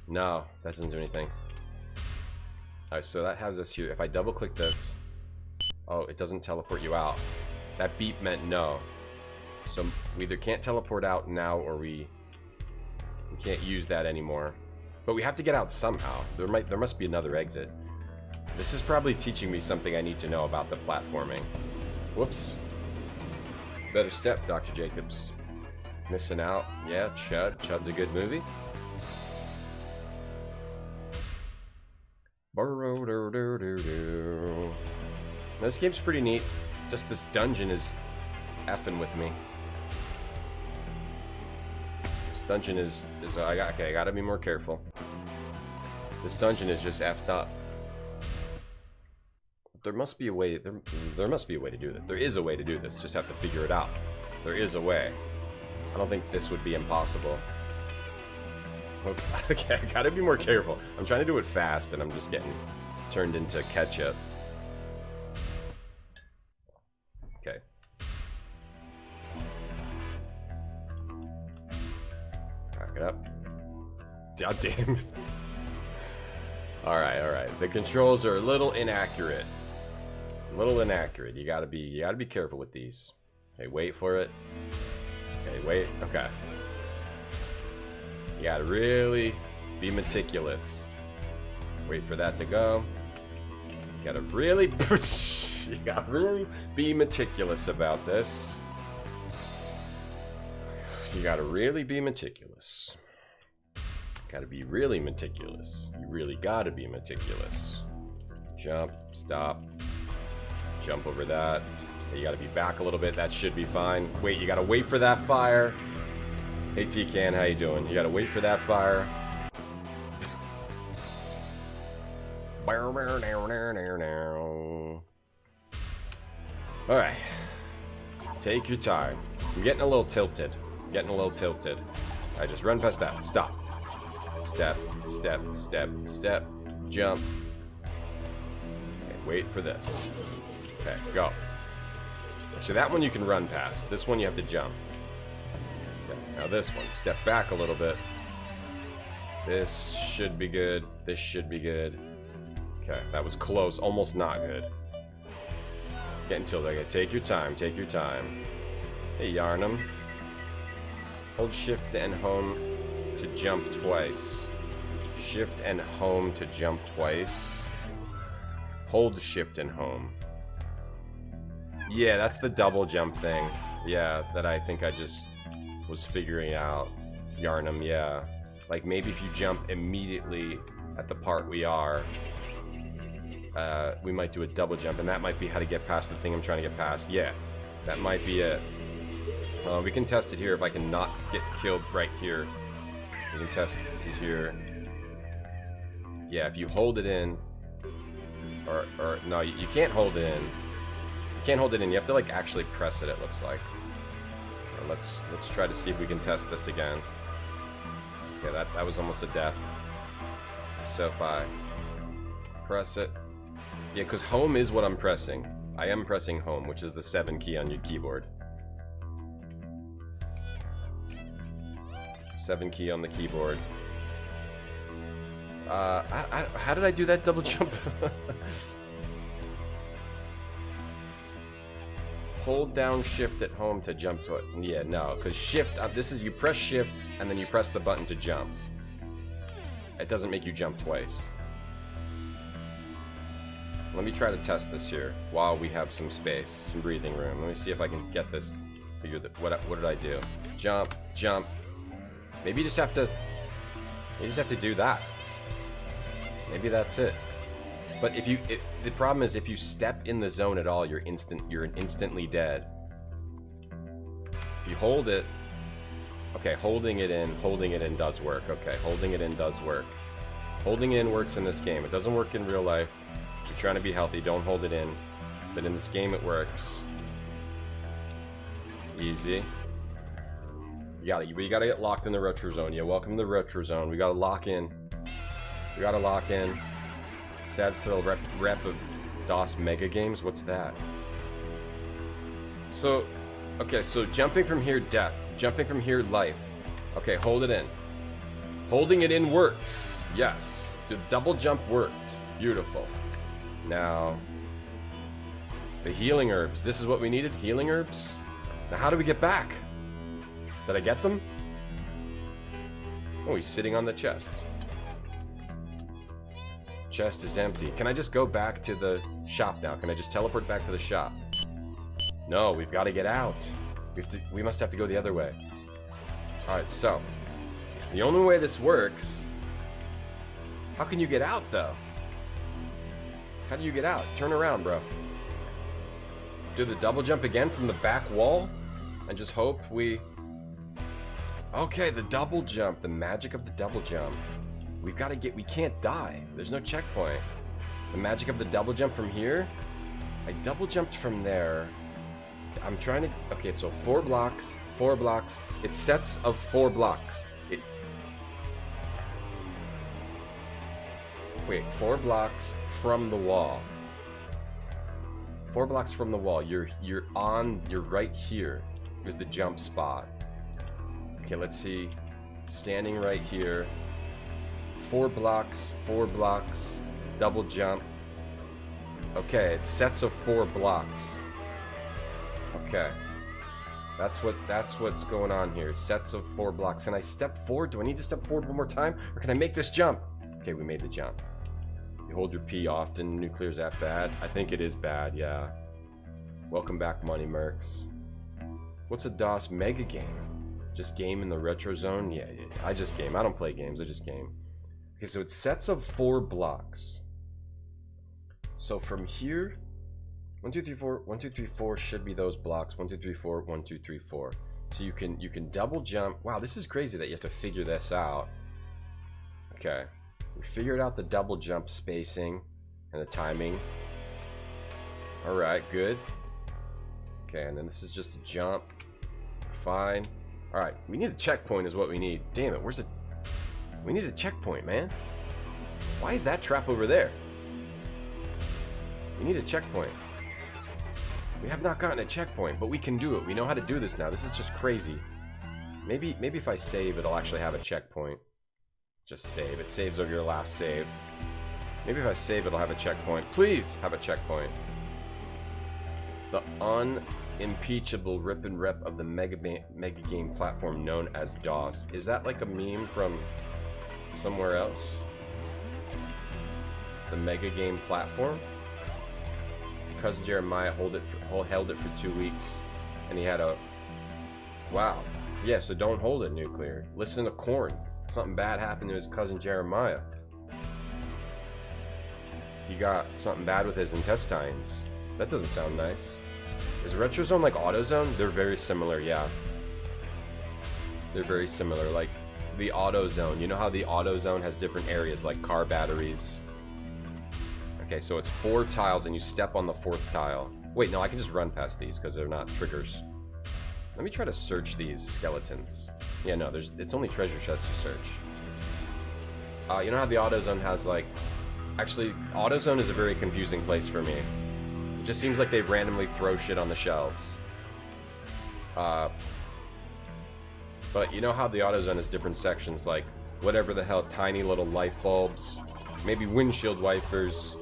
no, that doesn't do anything. Alright, so that has us here. If I double click this, oh, it doesn't teleport you out. That beep meant no. So we either can't teleport out now or we can't use that anymore. But we have to get out somehow. There must be another exit. This is probably teaching me something I need to know about the platforming. Whoops. Better step, Dr. Jacobs. Missing out. Yeah, Chud. Chud's a good movie. This game's pretty neat. Just this dungeon is effing with me. This dungeon is okay, I gotta be more careful. This dungeon is just effed up. There must be a way, there must be a way to do this. There is a way to do this, just have to figure it out. There is a way. I don't think this would be impossible. Oops, okay, I gotta be more careful. I'm trying to do it fast and I'm just getting turned into ketchup. Okay. Back it up. God damn. Alright. The controls are a little inaccurate. A little inaccurate. You gotta be careful with these. Okay, wait for it. Okay, wait. Okay. You gotta really be meticulous. Wait for that to go. You gotta really be meticulous about this. You gotta really be meticulous. Gotta be really meticulous. You really gotta be meticulous. Jump, stop, jump over that. You gotta be back a little bit. That should be fine. Wait, you gotta wait for that fire. Hey T-Can, how you doing? You gotta wait for that fire. Alright. Take your time. I'm getting a little tilted. Alright, just run past that. Stop. Step, step, step, step. Jump. Okay, wait for this. Okay, go. So that one you can run past. This one you have to jump. Okay, now this one. Step back a little bit. This should be good. This should be good. Okay, that was close. Almost not good. Getting tilted. Okay, take your time. Take your time. Hey, Yarnum. Hold shift and home to jump twice. Shift and home to jump twice. Hold shift and home. Yeah, that's the double jump thing. Yeah, that I think I just was figuring out. Yarnum, yeah. Like maybe if you jump immediately at the part we are, we might do a double jump, and that might be how to get past the thing I'm trying to get past. Yeah, that might be it. We can test it here if I can not get killed right here. We can test this here. Yeah, if you hold it in, or no, you can't hold it in. You can't hold it in. You have to like actually press it. It looks like. Let's try to see if we can test this again. Okay, that was almost a death. So if I press it, yeah, because home is what I'm pressing. I am pressing home, which is the 7 key on your keyboard. 7 key on the keyboard. How did I do that double jump? Hold down shift at home to jump to it. Yeah, no, because shift, this is you press shift and then you press the button to jump. It doesn't make you jump twice. Let me try to test this here while we have some space, some breathing room. Let me see if I can get this. Figure that. What did I do? Jump, jump. Maybe you just have to. You just have to do that. Maybe that's it. But if you, the problem is if you step in the zone at all, you're instantly dead. If you hold it, okay, holding it in does work. Okay, holding it in does work. Holding it in works in this game. It doesn't work in real life. If you're trying to be healthy, don't hold it in. But in this game, it works. Easy. We gotta get locked in the retro zone. Yeah, welcome to the retro zone. We gotta lock in. We gotta lock in. This adds to the rep of DOS Mega Games. What's that? So, okay, so jumping from here, death. Jumping from here, life. Okay, hold it in. Holding it in works. Yes. The double jump worked. Beautiful. Now, the healing herbs. This is what we needed? Healing herbs? Now, how do we get back? Did I get them? Oh, he's sitting on the chest. Chest is empty. Can I just go back to the shop now? Can I just teleport back to the shop? No, we've got to get out. We must have to go the other way. Alright, so. The only way this works... How can you get out, though? How do you get out? Turn around, bro. Do the double jump again from the back wall? And just hope we... Okay, the double jump. The magic of the double jump. We can't die. There's no checkpoint. The magic of the double jump from here. I double jumped from there. I'm trying to... Okay, so 4 blocks. 4 blocks. It's sets of 4 blocks. Wait, 4 blocks from the wall. 4 blocks from the wall. You're right here. Here's the jump spot. Okay, let's see. Standing right here. 4 blocks, 4 blocks, double jump. Okay, it's sets of 4 blocks. Okay. That's what's going on here. Sets of 4 blocks. Can I step forward? Do I need to step forward one more time? Or can I make this jump? Okay, we made the jump. You hold your P often. Nuclear's that bad? I think it is bad, yeah. Welcome back, Money Mercs. What's a DOS mega game? Just game in the retro zone? Yeah. I just game. I don't play games, I just game. Okay, so it's sets of 4 blocks. So from here, 1, 2, 3, 4, 1, 2, 3, 4 should be those blocks. 1, 2, 3, 4, 1, 2, 3, 4. So you can double jump. Wow, this is crazy that you have to figure this out. Okay, we figured out the double jump spacing and the timing. All right, good. Okay, and then this is just a jump. Fine. All right, we need a checkpoint is what we need. Damn it, where's the... We need a checkpoint, man. Why is that trap over there? We need a checkpoint. We have not gotten a checkpoint, but we can do it. We know how to do this now. This is just crazy. Maybe if I save, it'll actually have a checkpoint. Just save. It saves over your last save. Maybe if I save, it'll have a checkpoint. Please have a checkpoint. The unimpeachable rip and rep of the mega game platform known as DOS. Is that like a meme from somewhere else? The mega game platform? Cousin Jeremiah held it for 2 weeks, and he had a... Wow. Yeah, so don't hold it, Nuclear. Listen to Cairn. Something bad happened to his cousin Jeremiah. He got something bad with his intestines. That doesn't sound nice. Is Retrozone like AutoZone? They're very similar, yeah. They're very similar. Like the AutoZone. You know how the AutoZone has different areas, like car batteries. Okay, so it's 4 tiles, and you step on the 4th tile. Wait, no, I can just run past these because they're not triggers. Let me try to search these skeletons. Yeah, no, it's only treasure chests to search. You know how the AutoZone has like... Actually, AutoZone is a very confusing place for me. It just seems like they randomly throw shit on the shelves. But you know how the AutoZone has different sections, like whatever the hell, tiny little light bulbs, maybe windshield wipers.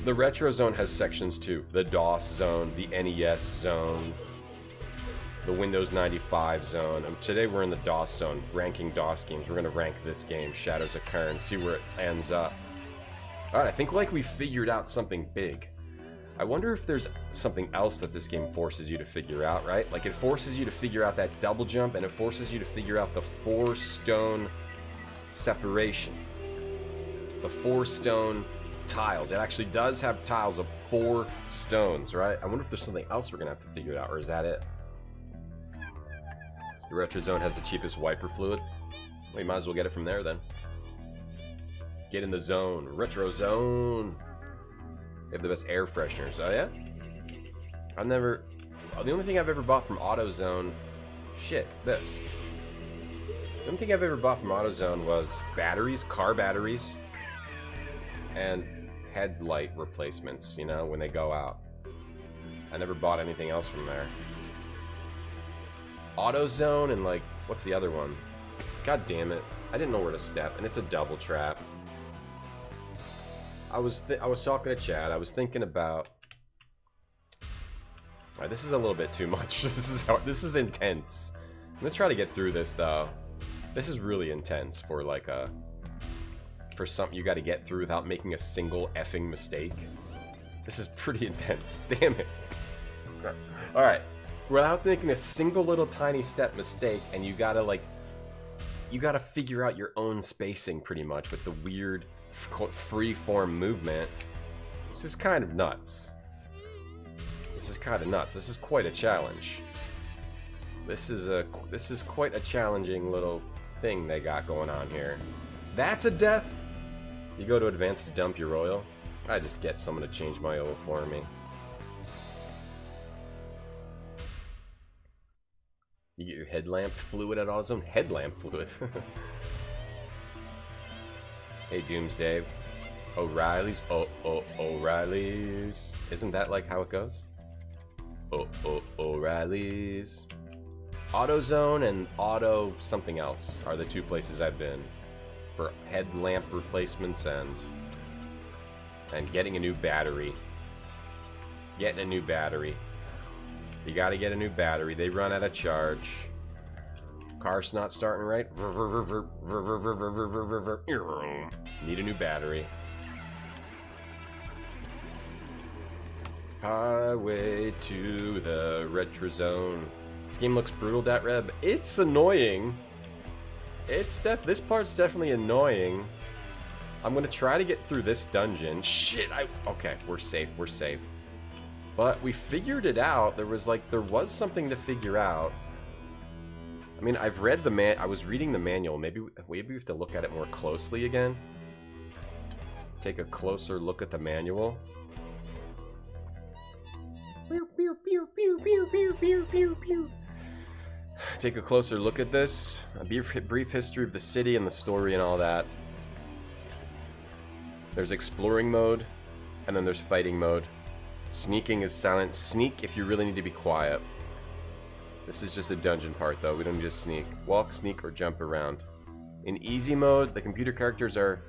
The Retro Zone has sections too. The DOS Zone, the NES Zone, the Windows 95 Zone. Today we're in the DOS Zone, ranking DOS games. We're gonna rank this game, Shadows of Cairn, see where it ends up. Alright, I think like we figured out something big. I wonder if there's something else that this game forces you to figure out, right? Like it forces you to figure out that double jump, and it forces you to figure out the 4 stone separation. The 4 stone tiles. It actually does have tiles of 4 stones, right? I wonder if there's something else we're gonna have to figure it out, or is that it? The Retro Zone has the cheapest wiper fluid. Well, you might as well get it from there then. Get in the zone. Retro Zone. They have the best air fresheners. Oh yeah? I've never... The only thing I've ever bought from AutoZone... Shit, this. The only thing I've ever bought from AutoZone was batteries, car batteries, and headlight replacements, you know, when they go out. I never bought anything else from there. AutoZone and like, what's the other one? God damn it. I didn't know where to step, and it's a double trap. I was talking to Chad. I was thinking about... Alright, this is a little bit too much. This is intense. I'm gonna try to get through this though. This is really intense for like a... For something you gotta get through without making a single effing mistake. This is pretty intense. Damn it. Alright. Without making a single little tiny step mistake, and you gotta like... You gotta figure out your own spacing pretty much with the weird free-form movement. This is kind of nuts. This is kind of nuts. This is quite a challenge. This is quite a challenging little thing they got going on here. That's a death. You go to advance to dump your oil. I just get someone to change my oil for me. You get your headlamp fluid at AutoZone? Headlamp fluid. Hey, Doomsday. O'Reilly's. O'Reilly's. Isn't that like how it goes? O'Reilly's. AutoZone and Auto something else are the two places I've been for headlamp replacements and getting a new battery. Getting a new battery. You gotta get a new battery. They run out of charge. Car's not starting right. Need a new battery. Highway to the retro zone. This game looks brutal, DatReb. It's annoying. This part's definitely annoying. I'm gonna try to get through this dungeon. Shit, okay, we're safe, we're safe. But we figured it out. There was something to figure out. I mean, I've read I was reading the manual. Maybe we have to look at it more closely again. Take a closer look at the manual. Take a closer look at this. A brief history of the city and the story and all that. There's exploring mode, and then there's fighting mode. Sneaking is silent. Sneak if you really need to be quiet. This is just a dungeon part, though. We don't need to sneak. Walk, sneak, or jump around. In easy mode, the computer characters are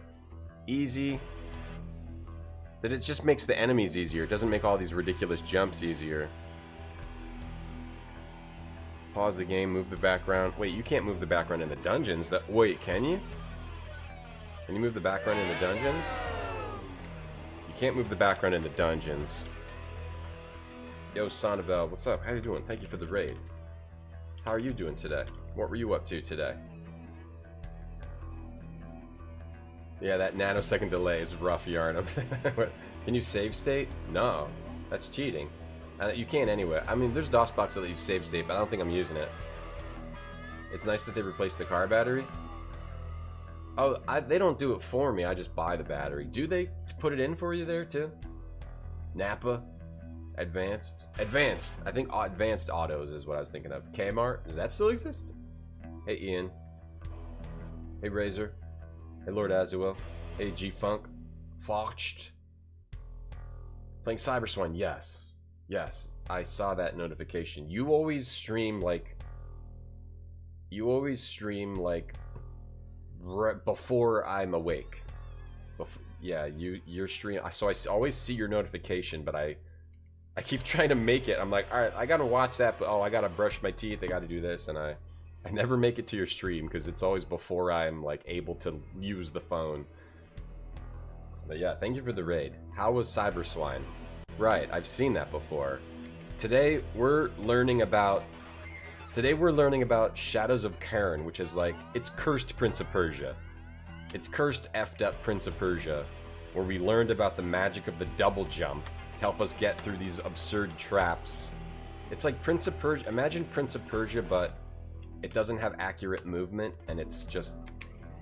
easy. That it just makes the enemies easier. It doesn't make all these ridiculous jumps easier. Pause the game, move the background. Wait, you can't move the background in the dungeons. Wait, can you? Can you move the background in the dungeons? You can't move the background in the dungeons. Yo, Sonabel, what's up? How you doing? Thank you for the raid. How are you doing today? What were you up to today? Yeah, that nanosecond delay is rough, Yarn. Can you save state? No. That's cheating. You can anyway. I mean, there's DOSBox that let you save state, but I don't think I'm using it. It's nice that they replaced the car battery. Oh, they don't do it for me. I just buy the battery. Do they put it in for you there, too? Napa? Advanced? Advanced. I think Advanced Autos is what I was thinking of. Kmart? Does that still exist? Hey, Ian. Hey, Razor. Hey, Lord Azuel. Hey, G-Funk. Fotched. Playing Cyberswine? Yes. Yes. I saw that notification. You always stream, like... before I'm awake. Yeah, your stream... So I always see your notification, but I keep trying to make it. I'm like, alright, I gotta watch that, but oh, I gotta brush my teeth, I gotta do this, and I never make it to your stream, because it's always before I'm, like, able to use the phone. But yeah, thank you for the raid. How was Cyberswine? Right, I've seen that before. Today, we're learning about Shadows of Cairn, which is like, it's cursed Prince of Persia. It's cursed effed up Prince of Persia, where we learned about the magic of the double jump to help us get through these absurd traps. It's like Prince of Persia. Imagine Prince of Persia, but it doesn't have accurate movement, and it's just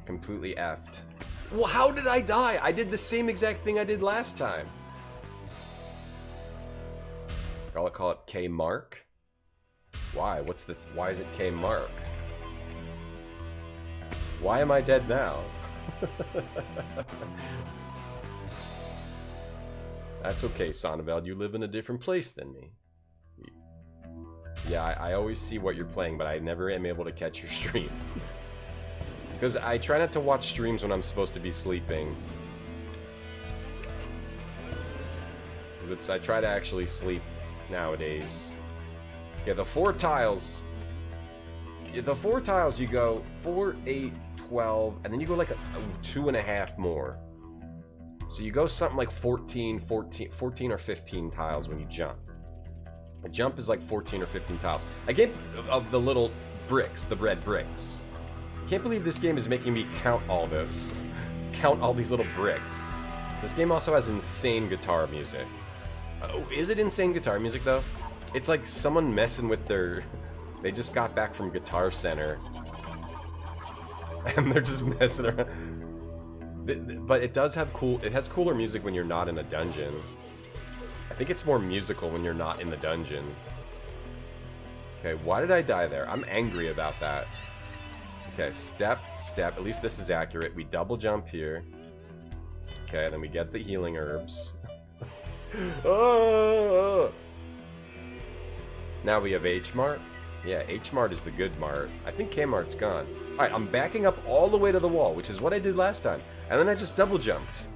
completely effed. Well, how did I die? I did the same exact thing I did last time. Call it K Mark. Why? Why is it K Mark? Why am I dead now? That's okay, Sonneveld. You live in a different place than me. Yeah, I always see what you're playing, but I never am able to catch your stream. Because I try not to watch streams when I'm supposed to be sleeping. Because I try to actually sleep nowadays. Yeah, the 4 tiles. Yeah, the 4 tiles, you go 4, 8, 12, and then you go like a 2.5 more. So you go something like 14 or 15 tiles when you jump. A jump is like 14 or 15 tiles. I can't, of the little bricks, the red bricks. I can't believe this game is making me count all this. Count all these little bricks. This game also has insane guitar music. Oh, is it insane guitar music though? It's like someone messing with their They just got back from Guitar Center. And they're just messing around. But it does have it has cooler music when you're not in a dungeon. I think it's more musical when you're not in the dungeon. Okay, why did I die there? I'm angry about that. Okay, step. At least this is accurate. We double jump here. Okay, then we get the healing herbs. Oh! Now we have H-Mart. Yeah, H-Mart is the good Mart. I think K-Mart's gone. Alright, I'm backing up all the way to the wall, which is what I did last time. And then I just double jumped.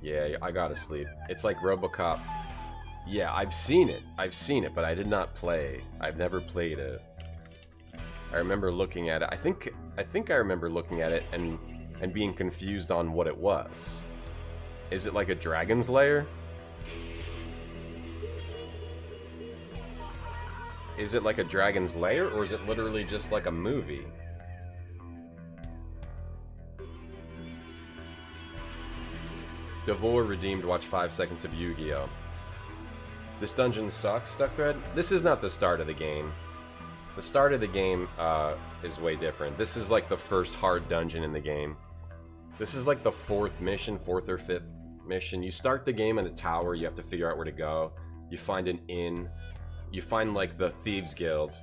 Yeah, I gotta sleep. It's like RoboCop. Yeah, I've seen it, but I did not play. I've never played it. I remember looking at it. I think I remember looking at it and being confused on what it was. Is it like a dragon's lair? Is it like a dragon's lair, or is it literally just like a movie? Devore redeemed, watch 5 seconds of Yu-Gi-Oh! This dungeon sucks, Stuckred? This is not the start of the game. The start of the game is way different. This is like the first hard dungeon in the game. This is like the 4th or 5th mission. You start the game in a tower, you have to figure out where to go. You find an inn. You find like the Thieves Guild.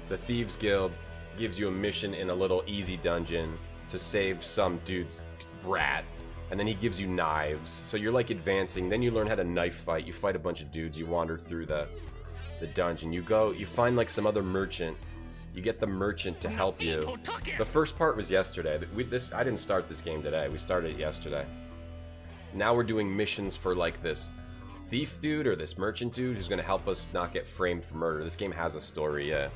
The Thieves Guild gives you a mission in a little easy dungeon to save some dude's rat. And then he gives you knives. So you're like advancing. Then you learn how to knife fight. You fight a bunch of dudes. You wander through the dungeon. You find like some other merchant. You get the merchant to help you. The first part was yesterday. I didn't start this game today. We started it yesterday. Now we're doing missions for like this thief dude or this merchant dude who's going to help us not get framed for murder. This game has a story, yeah.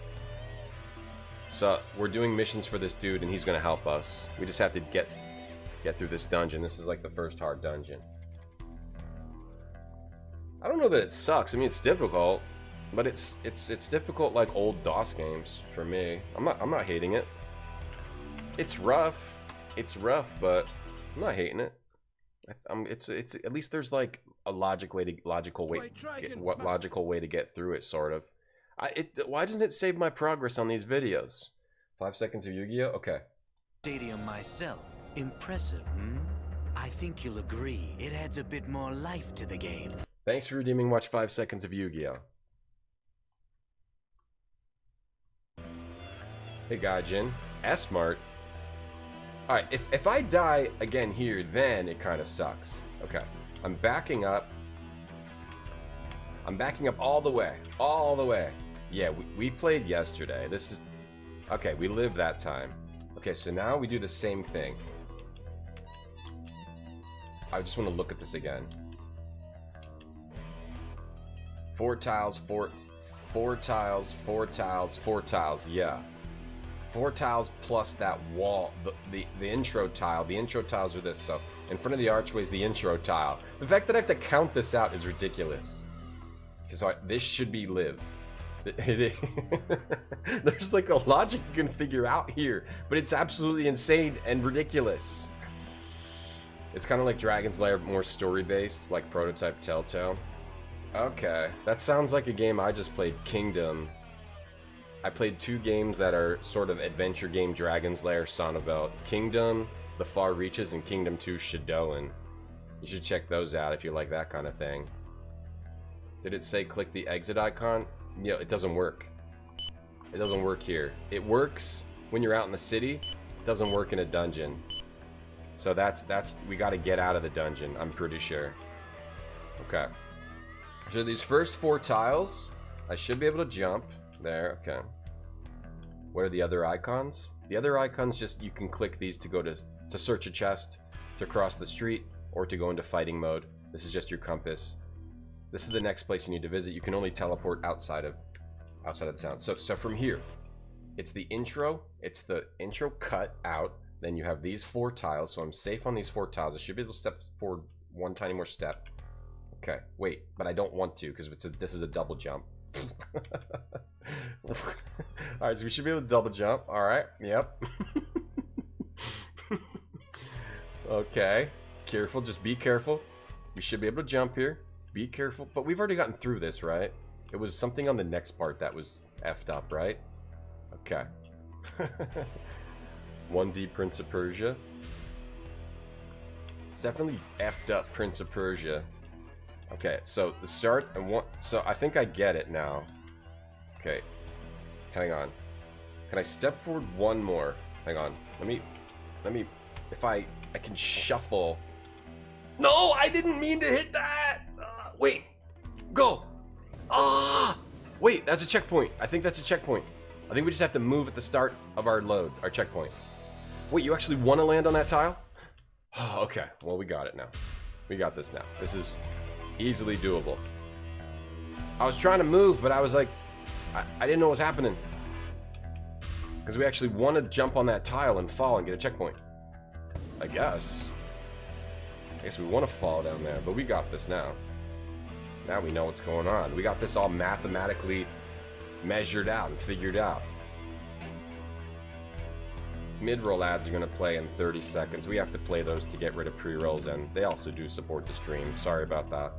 So we're doing missions for this dude and he's going to help us. We just have to get through this dungeon. This is like the first hard dungeon. I don't know that it sucks. I mean, it's difficult, but it's difficult like old DOS games for me. I'm not hating it. It's rough. It's rough, but I'm not hating it. It's at least there's like a logical way to get through it, sort of. Why doesn't it save my progress on these videos? 5 seconds of Yu-Gi-Oh? Okay. Stadium myself. Impressive, hmm? I think you'll agree. It adds a bit more life to the game. Thanks for redeeming. Watch 5 seconds of Yu-Gi-Oh. Hey, Gaijin. S-Mart. Alright, if I die again here, then it kind of sucks. Okay. I'm backing up. I'm backing up all the way. All the way. Yeah, we played yesterday. This is... Okay, we lived that time. Okay, so now we do the same thing. I just want to look at this again. 4 tiles, 4 tiles, 4 tiles, 4 tiles, yeah. 4 tiles plus that wall, the intro tile. The intro tiles are this, so in front of the archway is the intro tile. The fact that I have to count this out is ridiculous. So this should be live. There's like a logic you can figure out here, but it's absolutely insane and ridiculous. It's kind of like Dragon's Lair, more story-based, like Prototype Telltale. Okay, that sounds like a game I just played, Kingdom. I played 2 games that are sort of adventure game Dragon's Lair son about. Kingdom, The Far Reaches, and Kingdom 2 Shadowin. You should check those out if you like that kind of thing. Did it say click the exit icon? Yeah, it doesn't work. It doesn't work here. It works when you're out in the city. It doesn't work in a dungeon. So we got to get out of the dungeon, I'm pretty sure. Okay. So these first 4 tiles, I should be able to jump. There, okay. What are the other icons? The other icons, just you can click these to go to search a chest, to cross the street, or to go into fighting mode. This is just your compass. This is the next place you need to visit. You can only teleport outside of the town. So from here, it's the intro cut out. Then you have these 4 tiles, so I'm safe on these 4 tiles. I should be able to step forward 1 tiny more step. Okay, wait, but I don't want to because this is a double jump. Alright, so we should be able to double jump. Alright, yep. Okay, careful, just be careful. We should be able to jump here. Be careful, but we've already gotten through this, right? It was something on the next part that was effed up, right? Okay. 1D Prince of Persia. It's definitely effed up Prince of Persia. Okay, so the start and one. So I think I get it now. Okay, hang on. Can I step forward one more? Hang on. Let me. If I can shuffle. No, I didn't mean to hit that. Wait, go. Ah, wait, that's a checkpoint. I think that's a checkpoint. I think we just have to move at the start of our load, our checkpoint. Wait, you actually want to land on that tile? Oh, okay, well, we got it now. We got this now. This is easily doable. I was trying to move, but I was like, I didn't know what was happening. Because we actually want to jump on that tile and fall and get a checkpoint. I guess we want to fall down there, but we got this now. Now we know what's going on. We got this all mathematically measured out and figured out. Mid-roll ads are going to play in 30 seconds. We have to play those to get rid of pre-rolls, and they also do support the stream. Sorry about that.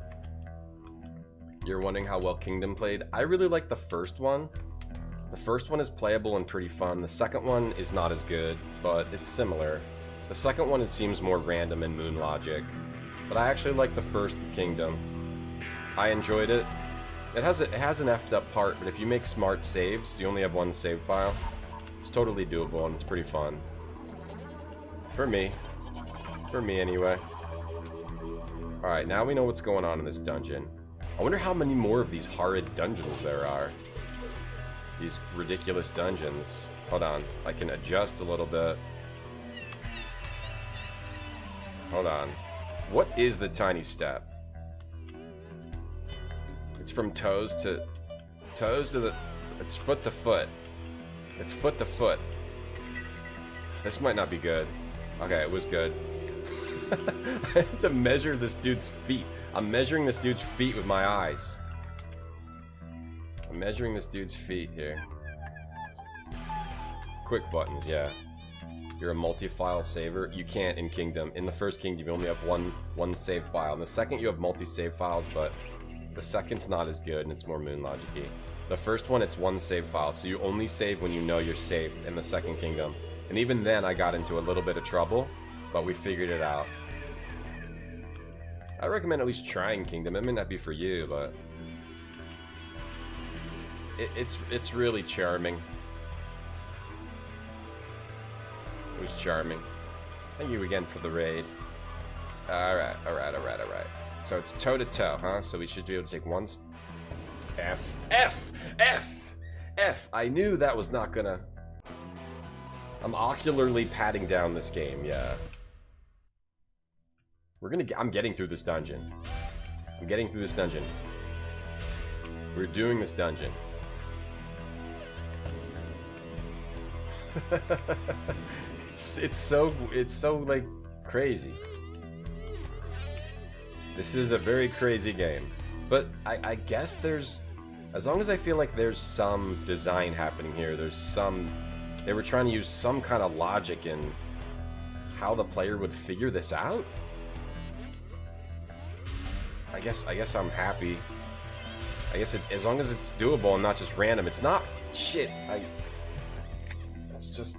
You're wondering how well Kingdom played? I really like the first one. The first one is playable and pretty fun. The second one is not as good, but it's similar. The second one, it seems more random and moon logic. But I actually like the first Kingdom. I enjoyed it. It has an effed up part, but if you make smart saves, you only have one save file. It's totally doable and it's pretty fun. For me. For me, anyway. Alright, now we know what's going on in this dungeon. I wonder how many more of these horrid dungeons there are. These ridiculous dungeons. Hold on. I can adjust a little bit. Hold on. What is the tiny step? It's from toes to the... It's foot to foot. It's foot to foot. This might not be good. Okay, it was good. I have to measure this dude's feet. I'm measuring this dude's feet with my eyes. I'm measuring this dude's feet here. Quick buttons, yeah. You're a multi-file saver. You can't in Kingdom. In the first Kingdom, you only have one save file. In the second, you have multi-save files, but the second's not as good and it's more moon logic-y. The first one, it's one save file, so you only save when you know you're safe in the second Kingdom. And even then, I got into a little bit of trouble, but we figured it out. I recommend at least trying Kingdom. It may not be for you, but it's really charming. It was charming. Thank you again for the raid. Alright. So it's toe to toe, huh? So we should be able to take one... F. I knew that was not gonna... I'm ocularly patting down this game, yeah. I'm getting through this dungeon. We're doing this dungeon. It's so like crazy. This is a very crazy game. But I guess there's, as long as I feel like there's some design happening here, they were trying to use some kind of logic in how the player would figure this out. I guess I'm happy. I guess as long as it's doable and not just random. It's not shit. It's just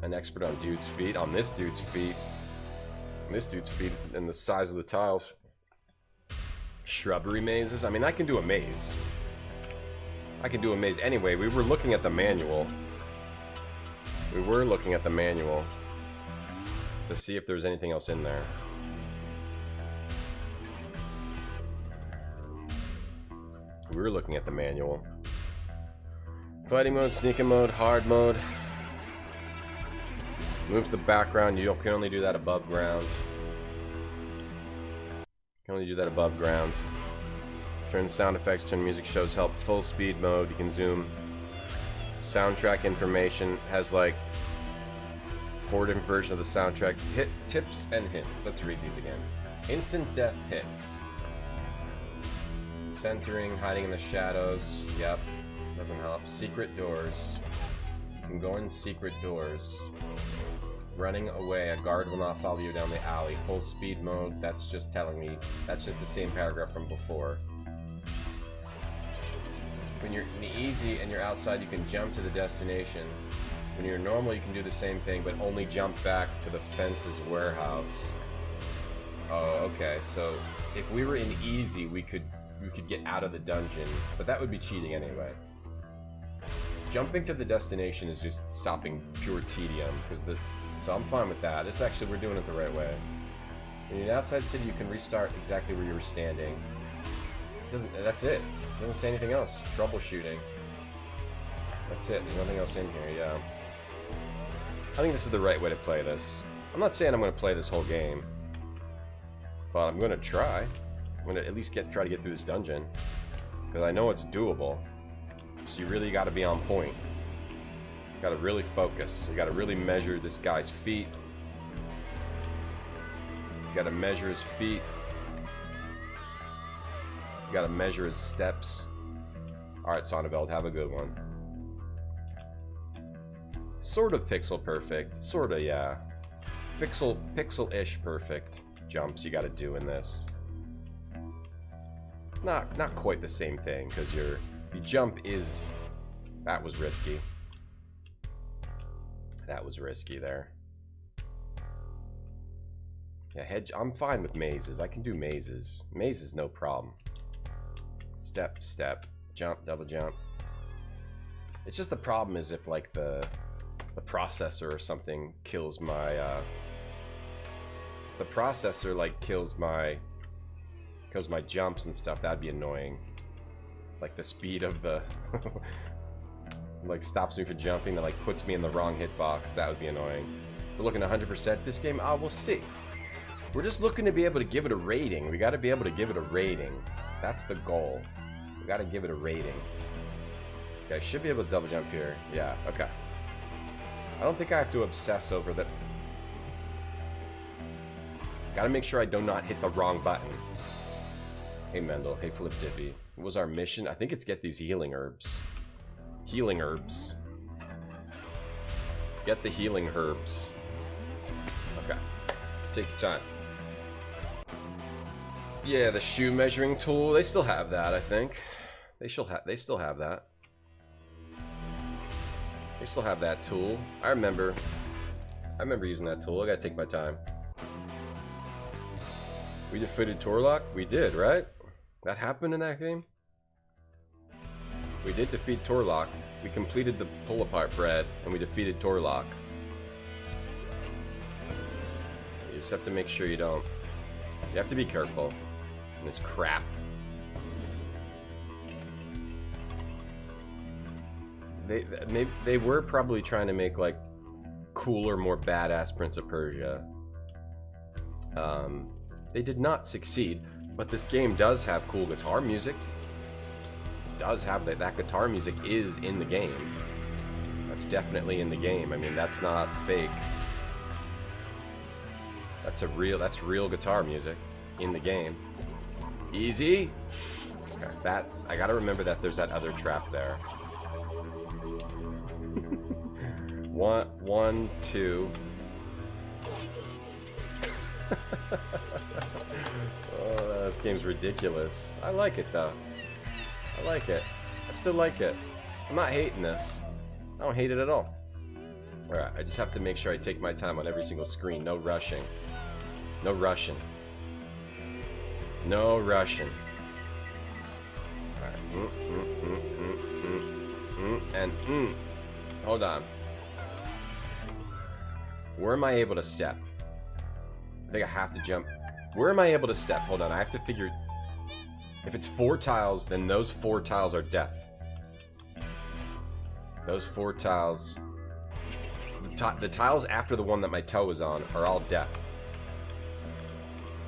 an expert on dude's feet. On this dude's feet. And the size of the tiles. Shrubbery mazes. I mean, I can do a maze. Anyway, we were looking at the manual. To see if there's anything else in there. We were looking at the manual. Fighting mode, sneaking mode, hard mode. Moves the background. You can only do that above ground. Turn sound effects, turn music shows help. Full speed mode. You can zoom. Soundtrack information has like 4 different versions of the soundtrack. Hit tips and hints. Let's read these again. Instant death hits. Centering, hiding in the shadows. Yep. Doesn't help. Secret doors. You can go in secret doors. Running away, a guard will not follow you down the alley. Full speed mode, that's just telling me, that's just the same paragraph from before. When you're in the easy and you're outside, you can jump to the destination. When you're normal, you can do the same thing, but only jump back to the fence's warehouse. Oh, okay, so if we were in easy, we could get out of the dungeon, but that would be cheating anyway. Jumping to the destination is just stopping pure tedium, so I'm fine with that. This actually, we're doing it the right way. In an outside city, you can restart exactly where you were standing. That's it. It doesn't say anything else. Troubleshooting. That's it. There's nothing else in here, yeah. I think this is the right way to play this. I'm not saying I'm going to play this whole game, but I'm going to try. I'm going to at least try to get through this dungeon, because I know it's doable. So you really got to be on point. You got to really focus. You got to really measure this guy's feet. You got to measure his feet. You got to measure his steps. All right, Sonneveld, have a good one. Sort of pixel perfect. Sort of, yeah. Pixel-ish perfect jumps you got to do in this. Not quite the same thing, because the jump is... That was risky. That was risky there. Yeah, I'm fine with mazes. I can do mazes. Mazes, no problem. Step, step, jump, double jump. It's just the problem is if like the processor or something kills my if the processor like kills my jumps and stuff, that'd be annoying. Like the speed of the like stops me from jumping, that like puts me in the wrong hitbox, that would be annoying. We're looking 100% this game. We'll see. We're just looking to be able to give it a rating. We got to be able to give it a rating. That's the goal. We got to give it a rating. Okay, I should be able to double jump here. Yeah, okay. I don't think I have to obsess over that. Got to make sure I do not hit the wrong button. Hey Mendel, hey Flip Dippy. What was our mission? I think it's get these healing herbs. Healing herbs. Get the healing herbs. Okay. Take your time. Yeah, the shoe measuring tool. They still have that, I think. They still have that. They still have that tool. I remember using that tool. I gotta take my time. We defeated Torlock? We did, right? That happened in that game? We did defeat Torlock. We completed the pull-apart bread, and we defeated Torlock. You just have to make sure you don't... You have to be careful in this crap. They were probably trying to make, like, cooler, more badass Prince of Persia. They did not succeed, but this game does have cool guitar music. It does have that guitar music is in the game. That's definitely in the game. I mean, that's not fake. That's real guitar music in the game. Easy. Okay, I gotta remember that there's that other trap there. 1, 2. Oh, this game's ridiculous. I like it though. I like it. I still like it. I'm not hating this. I don't hate it at all. Alright, I just have to make sure I take my time on every single screen. No rushing. No rushing. No rushing. Alright. And hold on. Where am I able to step? I think I have to jump. Where am I able to step? Hold on, I have to figure... If it's 4 tiles, then those 4 tiles are death. Those 4 tiles... The tiles after the one that my toe is on are all death.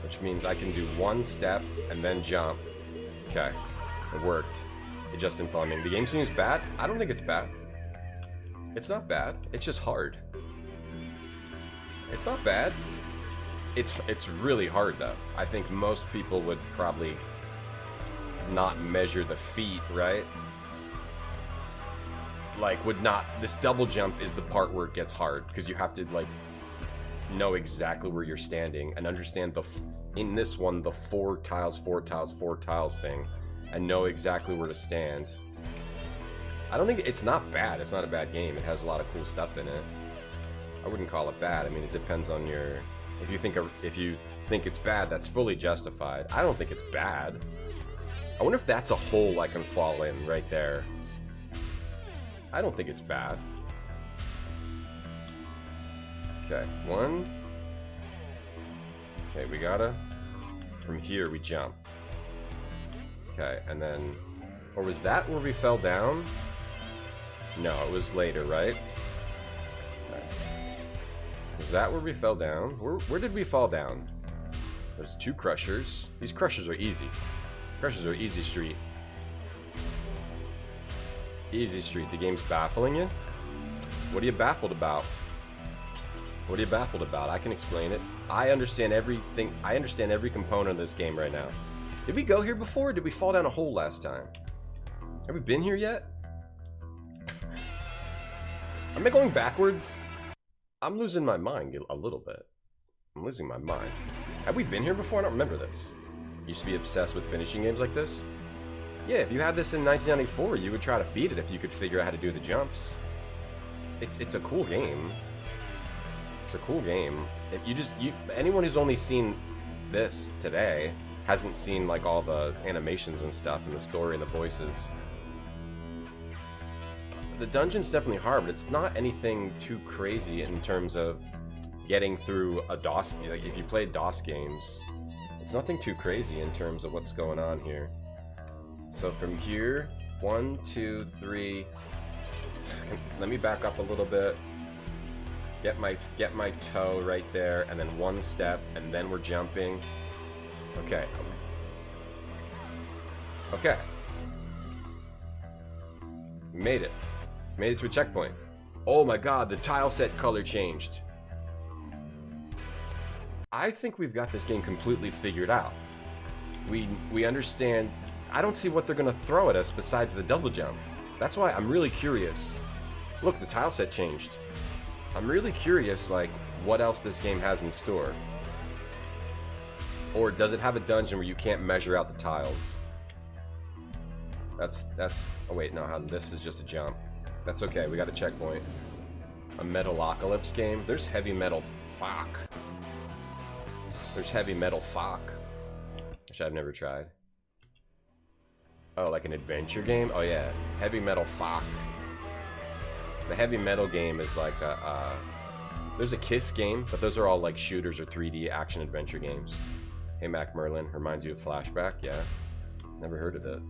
Which means I can do 1 step and then jump. Okay, it worked. It just informed me. The game seems bad? I don't think it's bad. It's not bad. It's just hard. It's not bad. It's really hard though. I think most people would probably not measure the feet, right? Like would not. This double jump is the part where it gets hard because you have to like know exactly where you're standing and understand in this one, the 4 tiles, 4 tiles, 4 tiles thing, and know exactly where to stand. I don't think it's not bad. It's not a bad game. It has a lot of cool stuff in it. I wouldn't call it bad. I mean, it depends on your... If you think it's bad, that's fully justified. I don't think it's bad. I wonder if that's a hole I can fall in right there. I don't think it's bad. Okay, 1. Okay, we gotta... From here, we jump. Okay, and then... Or was that where we fell down? No, it was later, right? Okay. Was that where we fell down? Where did we fall down? There's 2 crushers. These crushers are easy. Crushers are easy street. Easy street. The game's baffling you? What are you baffled about? What are you baffled about? I can explain it. I understand everything. I understand every component of this game right now. Did we go here before, or did we fall down a hole last time? Have we been here yet? Am I going backwards? I'm losing my mind a little bit. I'm losing my mind. Have we been here before? I don't remember this. Used to be obsessed with finishing games like this. Yeah, if you had this in 1994, you would try to beat it if you could figure out how to do the jumps. It's a cool game. It's a cool game. If anyone who's only seen this today hasn't seen like all the animations and stuff and the story and the voices. The dungeon's definitely hard, but it's not anything too crazy in terms of getting through a DOS. Like if you played DOS games, it's nothing too crazy in terms of what's going on here. So from here, 1, 2, 3. Let me back up a little bit. Get my toe right there, and then 1 step, and then we're jumping. Okay. Okay. Made it. Made it to a checkpoint. Oh my god, the tile set color changed. I think we've got this game completely figured out. We understand. I don't see what they're gonna throw at us besides the double jump. That's why I'm really curious. Look, the tile set changed. I'm really curious, like, what else this game has in store. Or does it have a dungeon where you can't measure out the tiles? That's. Oh wait, no. This is just a jump. That's okay. We got a checkpoint. A Metalocalypse game. There's heavy metal. Fuck. There's heavy metal. Fuck. Which I've never tried. Oh, like an adventure game? Oh yeah, heavy metal. Fuck. The heavy metal game is like a. There's a Kiss game, but those are all like shooters or 3D action adventure games. Hey Mac Merlin, reminds you of Flashback? Yeah. Never heard of it.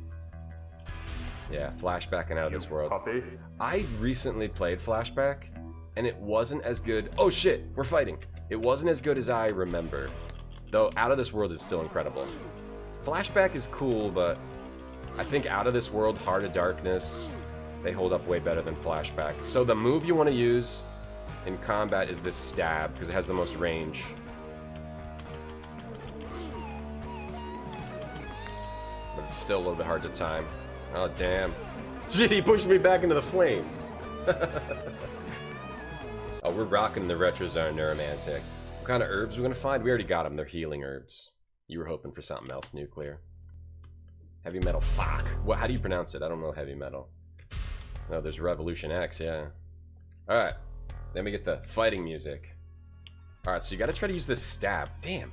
Yeah, Flashback and Out of This World. Puppy. I recently played Flashback, and it wasn't as good. Oh shit, we're fighting. It wasn't as good as I remember. Though Out of This World is still incredible. Flashback is cool, but I think Out of This World, Heart of Darkness, they hold up way better than Flashback. So the move you want to use in combat is this stab, because it has the most range. But it's still a little bit hard to time. Oh, damn. Shit, he pushed me back into the flames. Oh, we're rocking the Retro Zone Neuromantic. What kind of herbs are we going to find? We already got them. They're healing herbs. You were hoping for something else, Nuclear. Heavy metal. Fuck. What? How do you pronounce it? I don't know heavy metal. No, there's Revolution X, yeah. Alright. Then we get the fighting music. Alright, so you gotta try to use this stab. Damn.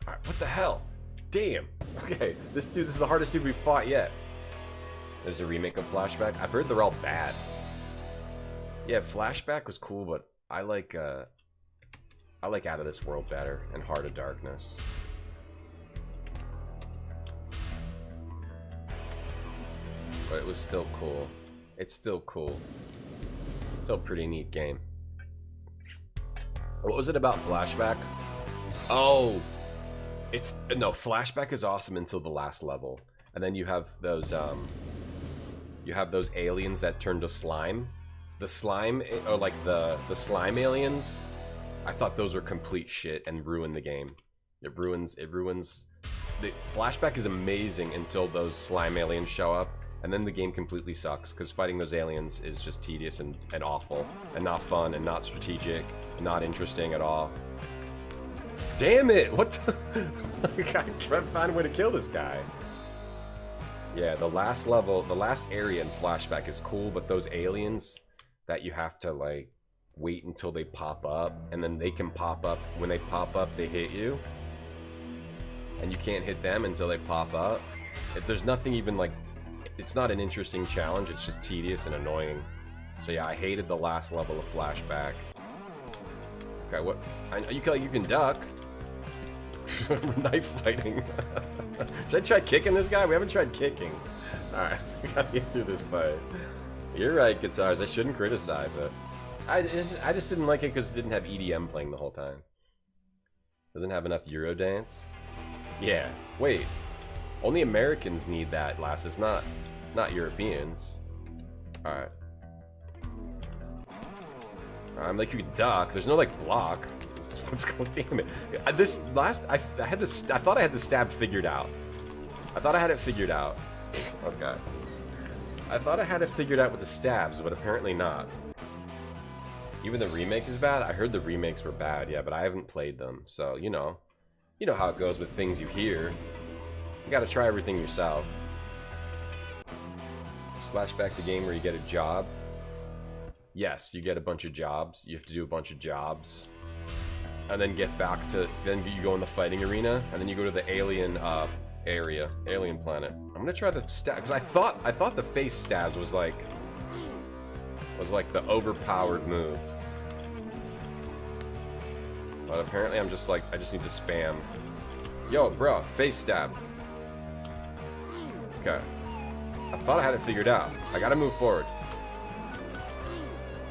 Alright, what the hell? Damn. Okay, this is the hardest dude we've fought yet. There's a remake of Flashback. I've heard they're all bad. Yeah, Flashback was cool, but I like Out of This World better, and Heart of Darkness. But it was still cool. It's still cool. Still a pretty neat game. What was it about Flashback? Oh! No, Flashback is awesome until the last level. And then you have those aliens that turn to slime. The slime, or like the slime aliens, I thought those were complete shit and ruined the game. It ruins. The Flashback is amazing until those slime aliens show up, and then the game completely sucks, because fighting those aliens is just tedious and awful, and not fun, and not strategic, not interesting at all. Damn it! What the... I'm trying to find a way to kill this guy. Yeah, the last level, the last area in Flashback is cool, but those aliens that you have to, like, wait until they pop up, and then they can pop up. When they pop up, they hit you. And you can't hit them until they pop up. There's nothing even, like... It's not an interesting challenge, it's just tedious and annoying. So yeah, I hated the last level of Flashback. Okay, what? You can duck. We're knife fighting. Should I try kicking this guy? We haven't tried kicking. Alright, we gotta get through this fight. You're right, Guitars. I shouldn't criticize it. I just didn't like it because it didn't have EDM playing the whole time. Doesn't have enough Eurodance. Yeah. Wait. Only Americans need that, lasses, not Europeans. Alright. I'm like, you can duck. There's no, like, block. What's going on? Damn it. This last... I thought I had the stab figured out. I thought I had it figured out. Okay. I thought I had it figured out with the stabs, but apparently not. Even the remake is bad? I heard the remakes were bad, yeah, but I haven't played them. So, you know how it goes with things you hear. You gotta try everything yourself. Flashback the game where you get a job. Yes, you get a bunch of jobs. You have to do a bunch of jobs. And then get back to... Then you go in the fighting arena, and then you go to the alien area. Alien planet. I'm gonna try the stab... Because I thought the face stabs was like the overpowered move. But apparently I'm just like... I just need to spam. Yo, bro, face stab. Okay. I thought I had it figured out. I gotta move forward.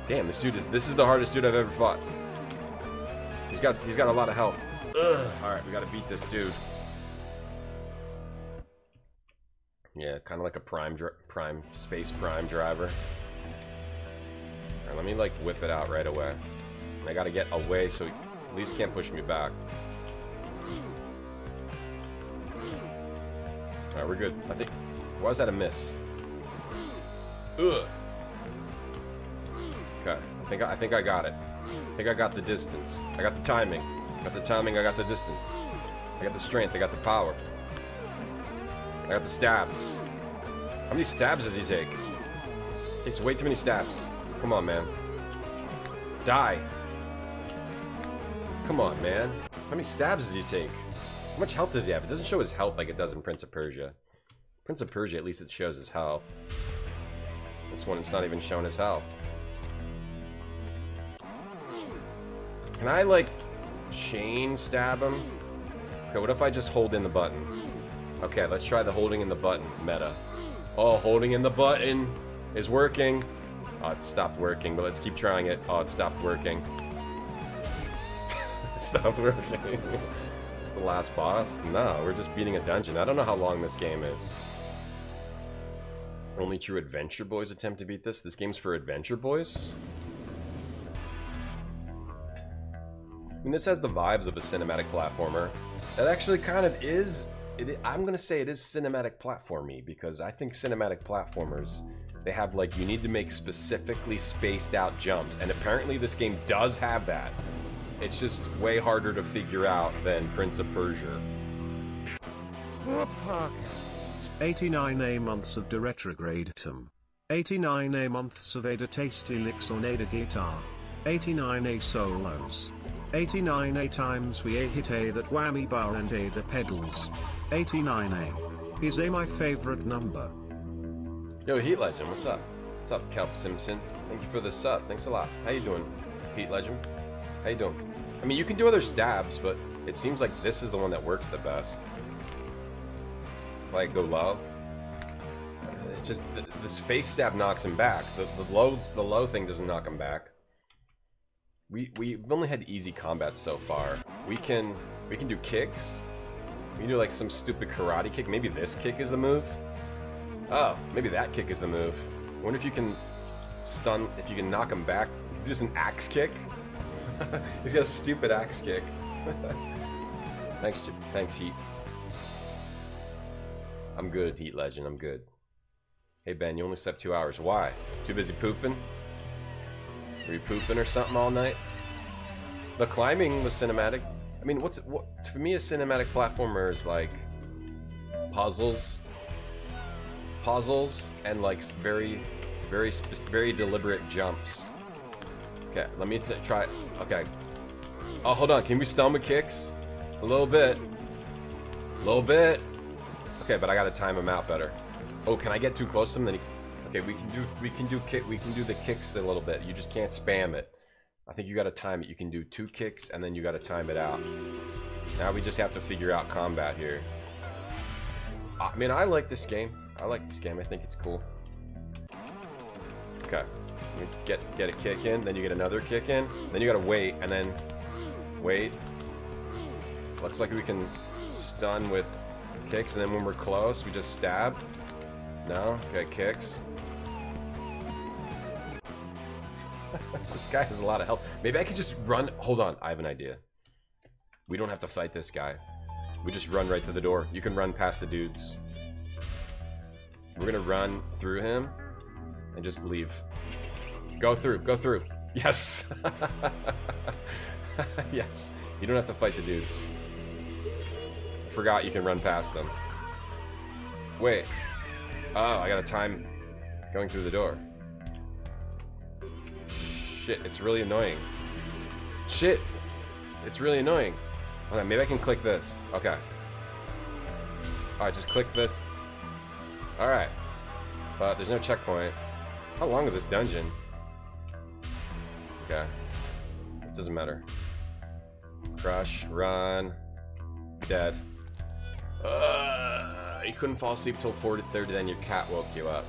Damn, this is the hardest dude I've ever fought. He's got a lot of health. Ugh. All right, we gotta beat this dude. Yeah, kind of like a space prime driver. All right, let me like whip it out right away. I gotta get away so he at least can't push me back. All right, we're good. I think. Why was that a miss? Ugh. Okay, I think I got it. I think I got the distance. I got the timing. I got the timing, I got the distance. I got the strength, I got the power. I got the stabs. How many stabs does he take? Takes way too many stabs. Come on, man. Die. Come on, man. How many stabs does he take? How much health does he have? It doesn't show his health like it does in Prince of Persia. Prince of Persia, at least it shows his health. This one, it's not even showing his health. Can I, like, chain stab him? Okay, what if I just hold in the button? Okay, let's try the holding in the button meta. Oh, holding in the button is working. Oh, it stopped working, but let's keep trying it. Oh, it stopped working. It stopped working. It's the last boss? No, we're just beating a dungeon. I don't know how long this game is. Only true adventure boys attempt to beat this? This game's for adventure boys? I mean, this has the vibes of a cinematic platformer. That actually kind of is... I'm gonna say it is cinematic platformy, because I think cinematic platformers, they have, like, you need to make specifically spaced out jumps, and apparently this game does have that. It's just way harder to figure out than Prince of Persia. 89 months of the retrograde-tum. 89 months of Ada tasty licks on Ada guitar. 89 solos. 89 times we hit a that whammy bar and Ada pedals. 89 is my favorite number. Yo, Heat Legend, what's up? What's up, Kelp Simpson? Thank you for the sub. Thanks a lot. How you doing, Heat Legend? How you doing? I mean, you can do other stabs, but it seems like this is the one that works the best. Like, go low. It's just, this face stab knocks him back. The low thing doesn't knock him back. We've only had easy combat so far. We can do kicks. We can do like some stupid karate kick. Maybe this kick is the move. Oh, maybe that kick is the move. I wonder if you can stun, if you can knock him back. He's just an axe kick. He's got a stupid axe kick. Thanks, Heat. I'm good, Heat Legend. I'm good. Hey Ben, you only slept 2 hours. Why? Too busy pooping? Were you pooping or something all night? The climbing was cinematic. I mean, what for me a cinematic platformer is like puzzles, and like very deliberate jumps. Okay, let me try. Okay. Oh, hold on. Can we stun with kicks? A little bit. Okay, but I gotta time him out better. Oh, can I get too close to him? Then okay, we can do the kicks a little bit. You just can't spam it. I think you gotta time it. You can do 2 kicks and then you gotta time it out. Now we just have to figure out combat here. I mean, I like this game. I think it's cool. Okay. Get a kick in, then you get another kick in, then you gotta wait, and then wait. Looks like we can stun with kicks, and then when we're close, we just stab. No? Okay, kicks. This guy has a lot of health. Maybe I could just run. Hold on, I have an idea. We don't have to fight this guy. We just run right to the door. You can run past the dudes. We're gonna run through him and just leave. Go through. Yes. Yes. You don't have to fight the dudes. I forgot you can run past them. Wait. Oh, I gotta time going through the door. Shit, it's really annoying. Shit. It's really annoying. Okay, maybe I can click this. Okay. Alright, just click this. Alright. But there's no checkpoint. How long is this dungeon? Okay. It doesn't matter. Crush, run. Dead. You couldn't fall asleep till 4:30, then your cat woke you up.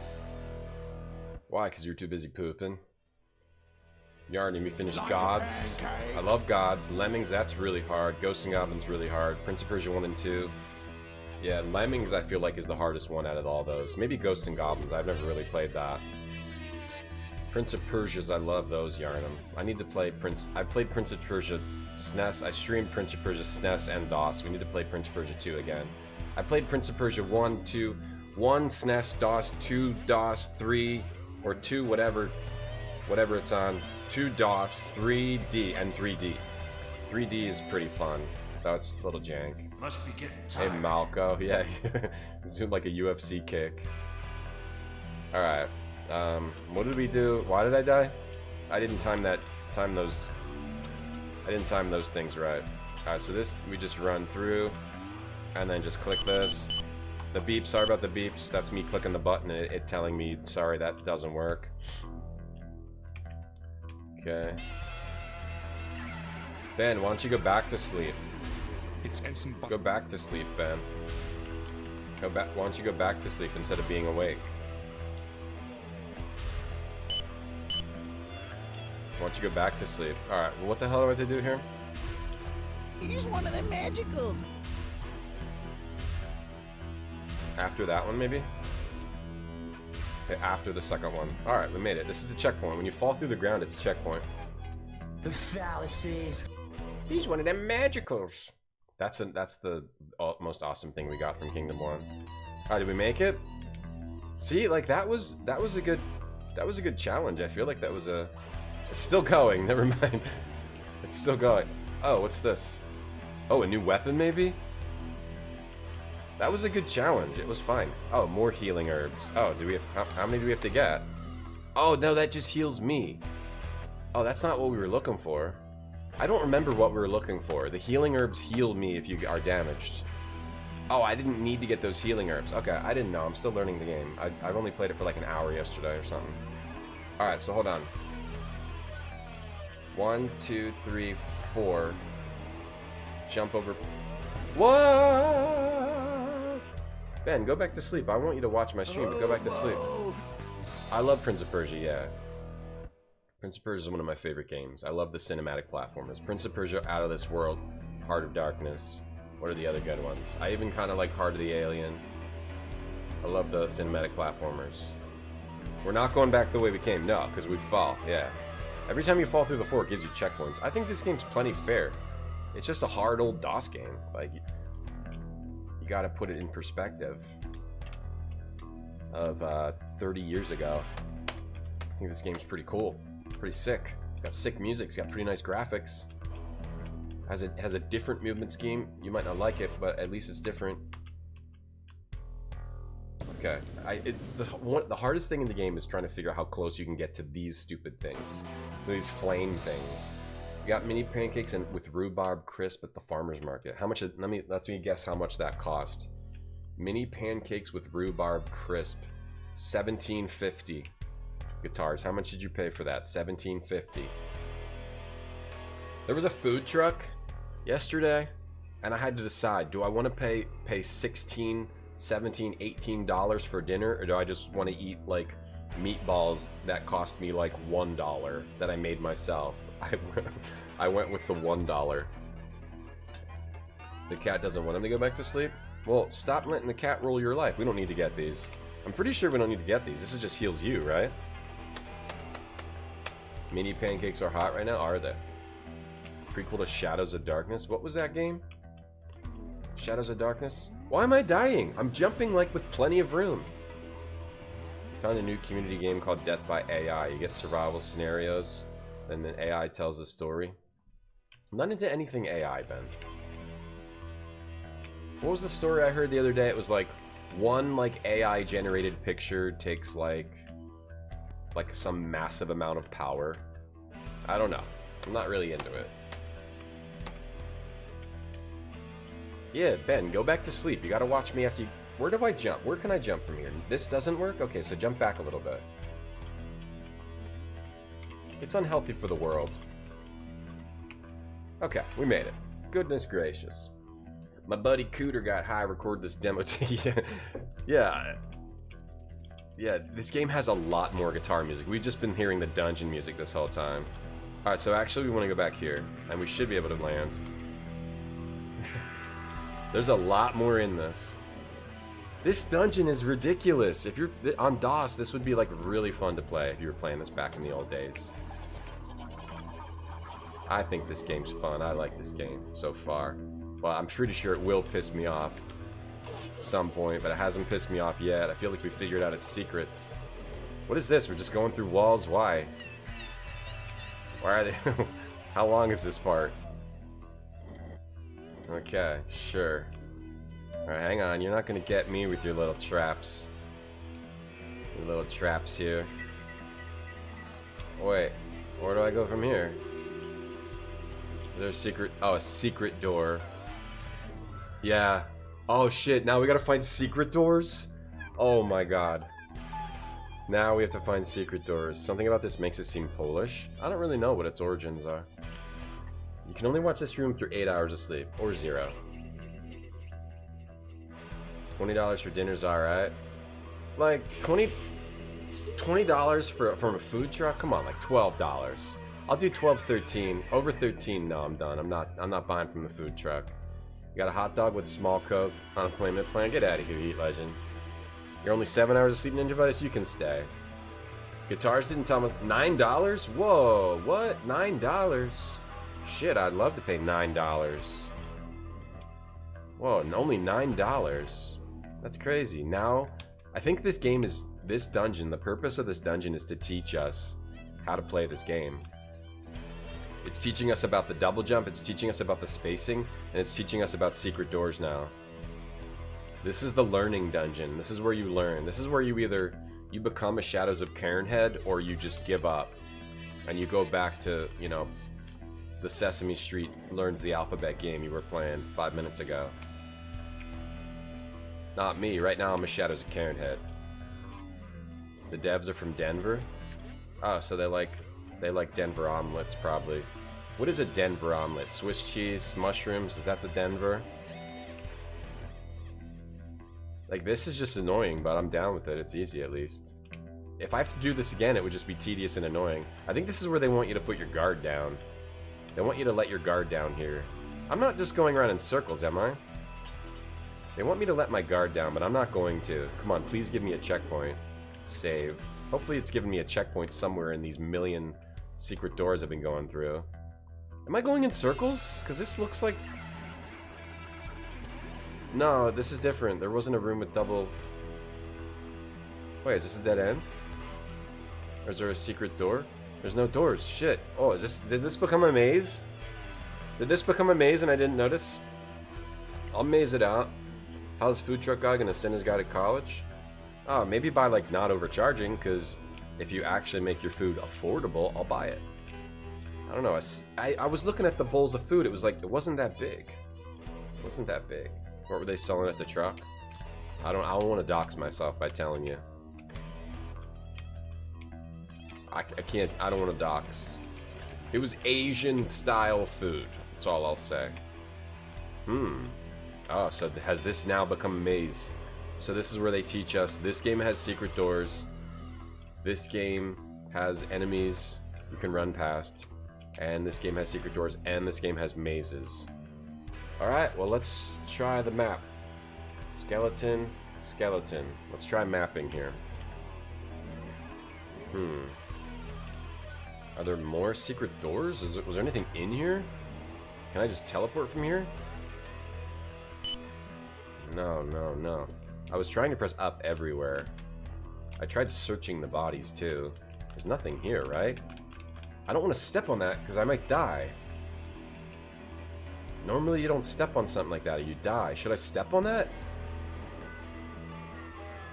Why? Because you're too busy pooping. Yarn, you finish Gods. I love Gods. Lemmings, that's really hard. Ghosts and Goblins, really hard. Prince of Persia 1 and 2. Yeah, Lemmings I feel like is the hardest one out of all those. Maybe Ghosts and Goblins, I've never really played that. Prince of Persia's, I love those, Yarnum. I need to play Prince... I played Prince of Persia SNES. I streamed Prince of Persia SNES and DOS. We need to play Prince of Persia 2 again. I played Prince of Persia 1, 2... 1 SNES, DOS, 2 DOS, 3... or 2 whatever it's on. 2 DOS, 3D, and 3D. 3D is pretty fun. Though it's a little jank. Must be getting tired. Hey, Malco. Yeah, he's doing like a UFC kick. Alright. What did we do? Why did I die? I didn't time those things right. Alright, so this, we just run through, and then just click this. The beeps, sorry about the beeps. That's me clicking the button and it telling me, sorry, that doesn't work. Okay. Ben, why don't you go back to sleep? Go back to sleep, Ben. Why don't you go back to sleep instead of being awake? Why don't you go back to sleep? Alright, well, what the hell do I have to do here? He's one of the magicals. After that one, maybe? Okay, after the second one. Alright, we made it. This is a checkpoint. When you fall through the ground, it's a checkpoint. The fallacies. He's one of them magicals. That's the most awesome thing we got from Kingdom 1. Alright, did we make it? See, like that was a good challenge. I feel like that was a... It's still going, never mind. It's still going. Oh, what's this? Oh, a new weapon maybe? That was a good challenge. It was fine. Oh, more healing herbs. Oh, do we have... How many do we have to get? Oh, no, that just heals me. Oh, that's not what we were looking for. I don't remember what we were looking for. The healing herbs heal me if you are damaged. Oh, I didn't need to get those healing herbs. Okay, I didn't know. I'm still learning the game. I've only played it for like an hour yesterday or something. Alright, so hold on. 1, 2, 3, 4. Jump over... What? Ben, go back to sleep. I want you to watch my stream, but go back to sleep. I love Prince of Persia, yeah. Prince of Persia is one of my favorite games. I love the cinematic platformers. Prince of Persia, Out of This World, Heart of Darkness. What are the other good ones? I even kind of like Heart of the Alien. I love the cinematic platformers. We're not going back the way we came. No, because we fall. Yeah. Every time you fall through the floor, it gives you checkpoints. I think this game's plenty fair. It's just a hard old DOS game. Like, you gotta put it in perspective of 30 years ago. I think this game's pretty cool. Pretty sick. It's got sick music. It's got pretty nice graphics. Has a different movement scheme. You might not like it, but at least it's different. Okay. The hardest thing in the game is trying to figure out how close you can get to these stupid things. These flame things. You got mini pancakes and with rhubarb crisp at the farmer's market. How much? Let me guess how much that cost. Mini pancakes with rhubarb crisp, $17.50. Guitars. How much did you pay for that? $17.50. There was a food truck yesterday, and I had to decide: do I want to pay $16, $17, $18 for dinner, or do I just want to eat like meatballs that cost me like $1 that I made myself? I went with the $1. The cat doesn't want him to go back to sleep? Well, stop letting the cat rule your life. We don't need to get these. I'm pretty sure we don't need to get these. This is just heals you, right? Mini pancakes are hot right now, are they? Prequel to Shadows of Darkness. What was that game? Shadows of Darkness? Why am I dying? I'm jumping like with plenty of room. You found a new community game called Death by AI. You get survival scenarios, and then AI tells the story. I'm not into anything AI, Ben. What was the story I heard the other day? It was like one like AI generated picture takes like some massive amount of power. I don't know. I'm not really into it. Yeah, Ben, go back to sleep. You gotta watch me after you... Where do I jump? Where can I jump from here? This doesn't work? Okay, so jump back a little bit. It's unhealthy for the world. Okay, we made it. Goodness gracious. My buddy Cooter got high, record this demo. Yeah, this game has a lot more guitar music. We've just been hearing the dungeon music this whole time. Alright, so actually we want to go back here, and we should be able to land. There's a lot more in this. This dungeon is ridiculous. If you're on DOS, this would be like really fun to play if you were playing this back in the old days. I think this game's fun. I like this game so far. Well, I'm pretty sure it will piss me off at some point, but it hasn't pissed me off yet. I feel like we figured out its secrets. What is this? We're just going through walls? Why? Why are they... How long is this part? Okay, sure. Alright, hang on. You're not gonna get me with your little traps. Your little traps here. Wait, where do I go from here? Is there a secret? Oh, a secret door. Yeah. Oh shit, now we gotta find secret doors? Oh my god. Now we have to find secret doors. Something about this makes it seem Polish. I don't really know what its origins are. You can only watch this room through 8 hours of sleep. Or 0. $20 for dinner's alright. Like, $20 from a food truck? Come on, like $12. I'll do 12, 13. Over 13, no, I'm done. I'm not buying from the food truck. You got a hot dog with small Coke, unemployment plan? Get out of here, Heat Legend. You're only 7 hours of sleep, Ninja Vice? You can stay. Guitars didn't tell us... $9? Whoa, what? $9? Shit, I'd love to pay $9. Whoa, and only $9. That's crazy. Now, I think this game is... This dungeon, the purpose of this dungeon is to teach us how to play this game. It's teaching us about the double jump, it's teaching us about the spacing, and it's teaching us about secret doors now. This is the learning dungeon. This is where you learn. This is where you either... You become a Shadows of Cairn head, or you just give up. And you go back to, you know... the Sesame Street learns the alphabet game you were playing 5 minutes ago. Not me. Right now I'm a Shadows of Cairn head. The devs are from Denver? Oh, so they like Denver omelets, probably. What is a Denver omelet? Swiss cheese, mushrooms? Is that the Denver? Like, this is just annoying, but I'm down with it. It's easy, at least. If I have to do this again, it would just be tedious and annoying. I think this is where they want you to put your guard down. They want you to let your guard down here. I'm not just going around in circles, am I? They want me to let my guard down, but I'm not going to. Come on, please give me a checkpoint. Save. Hopefully it's giving me a checkpoint somewhere in these million secret doors I've been going through. Am I going in circles? Because this looks like... No, this is different. There wasn't a room with double... Wait, is this a dead end? Or is there a secret door? There's no doors. Shit. Oh, is this... Did this become a maze? Did this become a maze and I didn't notice? I'll maze it out. How's Food Truck Guy gonna send his guy to college? Oh, maybe by like not overcharging, because if you actually make your food affordable, I'll buy it. I don't know. I was looking at the bowls of food. It was like, it wasn't that big. It wasn't that big. What were they selling at the truck? I don't want to dox myself by telling you. I can't. I don't want to dox. It was Asian style food. That's all I'll say. Oh, so has this now become a maze? So this is where they teach us. This game has secret doors. This game has enemies you can run past. And this game has secret doors. And this game has mazes. Alright, well let's try the map. Skeleton, skeleton. Let's try mapping here. Are there more secret doors? Was there anything in here? Can I just teleport from here? No, no, no. I was trying to press up everywhere. I tried searching the bodies too. There's nothing here, right? I don't want to step on that because I might die. Normally you don't step on something like that or you die. Should I step on that?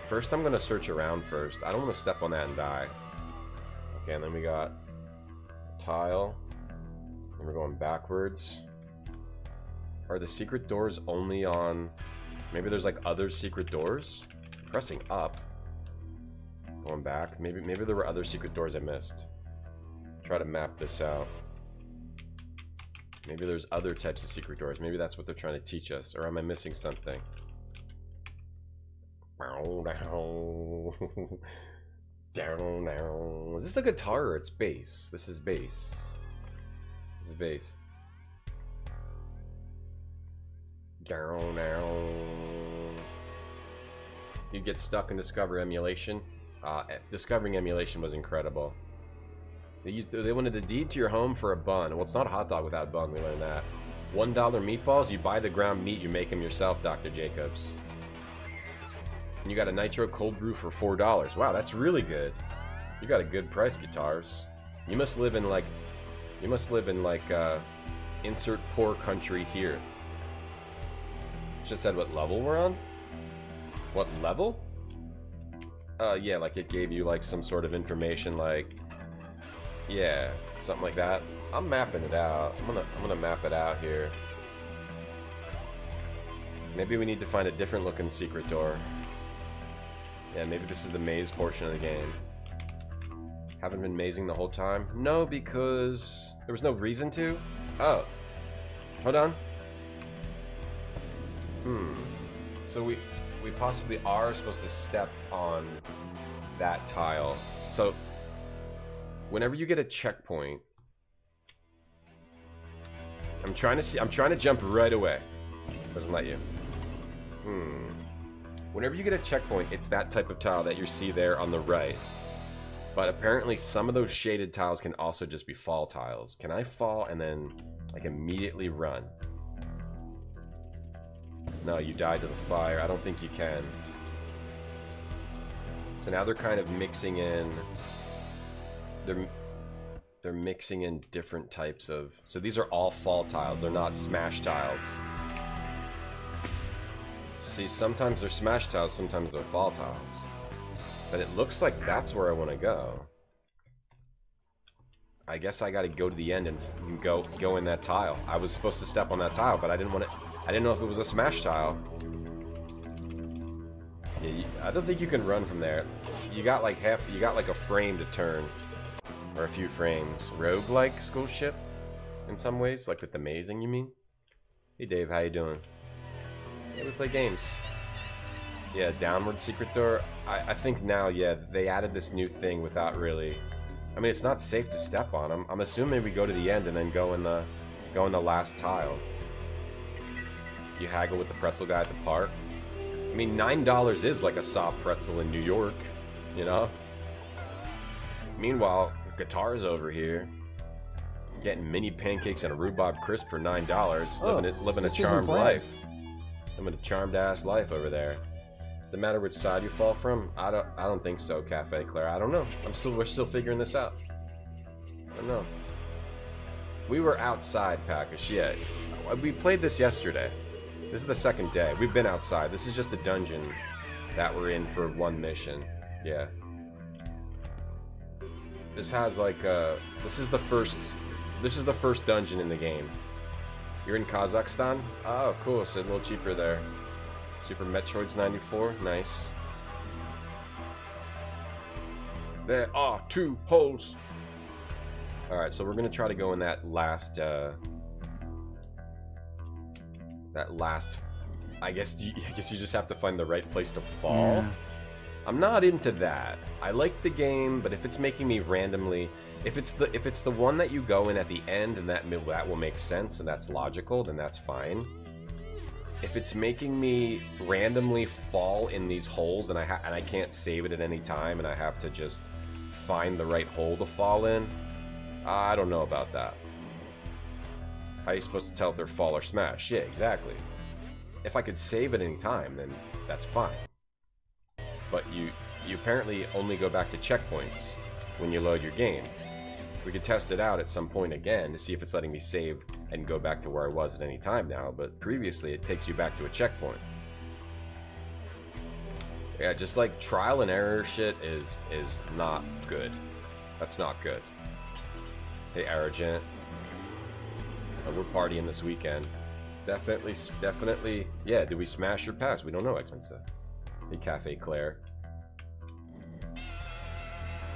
First I'm going to search around first. I don't want to step on that and die. Okay, and then we got a tile. And we're going backwards. Are the secret doors only on... Maybe there's like other secret doors? Pressing up. Going back. Maybe there were other secret doors I missed. Try to map this out. Maybe there's other types of secret doors. Maybe that's what they're trying to teach us. Or am I missing something? Down, down. Is this the guitar or it's bass? This is bass. This is bass. Down, down. You get stuck in Discover Emulation. Discovering Emulation was incredible. They wanted the deed to your home for a bun. Well, it's not a hot dog without a bun. We learned that. $1 meatballs. You buy the ground meat. You make them yourself, Dr. Jacobs. And you got a nitro cold brew for $4. Wow, that's really good. You got a good price, guitars. You must live in like insert poor country here. Just said what level we're on? What level? Yeah, like it gave you like some sort of information, like, yeah, something like that. I'm mapping it out. I'm gonna map it out here. Maybe we need to find a different looking secret door. Yeah, maybe this is the maze portion of the game. Haven't been mazing the whole time? No, because there was no reason to. Oh, hold on. So we possibly are supposed to step on that tile. So whenever you get a checkpoint, I'm trying to jump right away. Doesn't let you. Whenever you get a checkpoint, it's that type of tile that you see there on the right. But apparently some of those shaded tiles can also just be fall tiles. Can I fall and then like immediately run? No, you died to the fire. I don't think you can. So now they're kind of mixing in. They're mixing in different types of. So these are all fall tiles. They're not smash tiles. See, sometimes they're smash tiles, sometimes they're fall tiles. But it looks like that's where I want to go. I guess I got to go to the end and go in that tile. I was supposed to step on that tile, but I didn't want it. I didn't know if it was a smash tile. Yeah, I don't think you can run from there. You got like a frame to turn, or a few frames. Roguelike school ship, in some ways, like with the mazing. You mean? Hey Dave, how you doing? Yeah, we play games. Yeah, downward secret door. I think now, yeah, they added this new thing without really. I mean, it's not safe to step on them. I'm assuming we go to the end and then go in the last tile. You haggle with the pretzel guy at the park. I mean, $9 is like a soft pretzel in New York, you know? Meanwhile, guitar's over here. Getting mini pancakes and a rhubarb crisp for $9. Living a charmed life. Living a charmed ass life over there. The matter which side you fall from? I don't think so, Cafe Claire. I don't know. We're still figuring this out. I don't know. We were outside, Packish. Yeah. We played this yesterday. This is the second day. We've been outside. This is just a dungeon that we're in for one mission. Yeah. This has like this is the first dungeon in the game. You're in Kazakhstan? Oh, cool. So a little cheaper there. Super Metroid's 94. Nice. There are 2 holes. Alright, so we're gonna try to go in that last I guess you just have to find the right place to fall. Yeah. I'm not into that. I like the game, but if it's making me randomly, if it's the one that you go in at the end and that will make sense and that's logical, then that's fine. If it's making me randomly fall in these holes and I can't save it at any time and I have to just find the right hole to fall in, I don't know about that. How are you supposed to tell if they're fall or smash? Yeah, exactly. If I could save at any time, then that's fine. But you apparently only go back to checkpoints when you load your game. We could test it out at some point again to see if it's letting me save and go back to where I was at any time now, but previously it takes you back to a checkpoint. Yeah, just like trial and error shit is not good. That's not good. Hey, Arrogant. Oh, we're partying this weekend. Definitely. Yeah, did we smash or pass? We don't know, Expensive. Hey, Cafe Claire.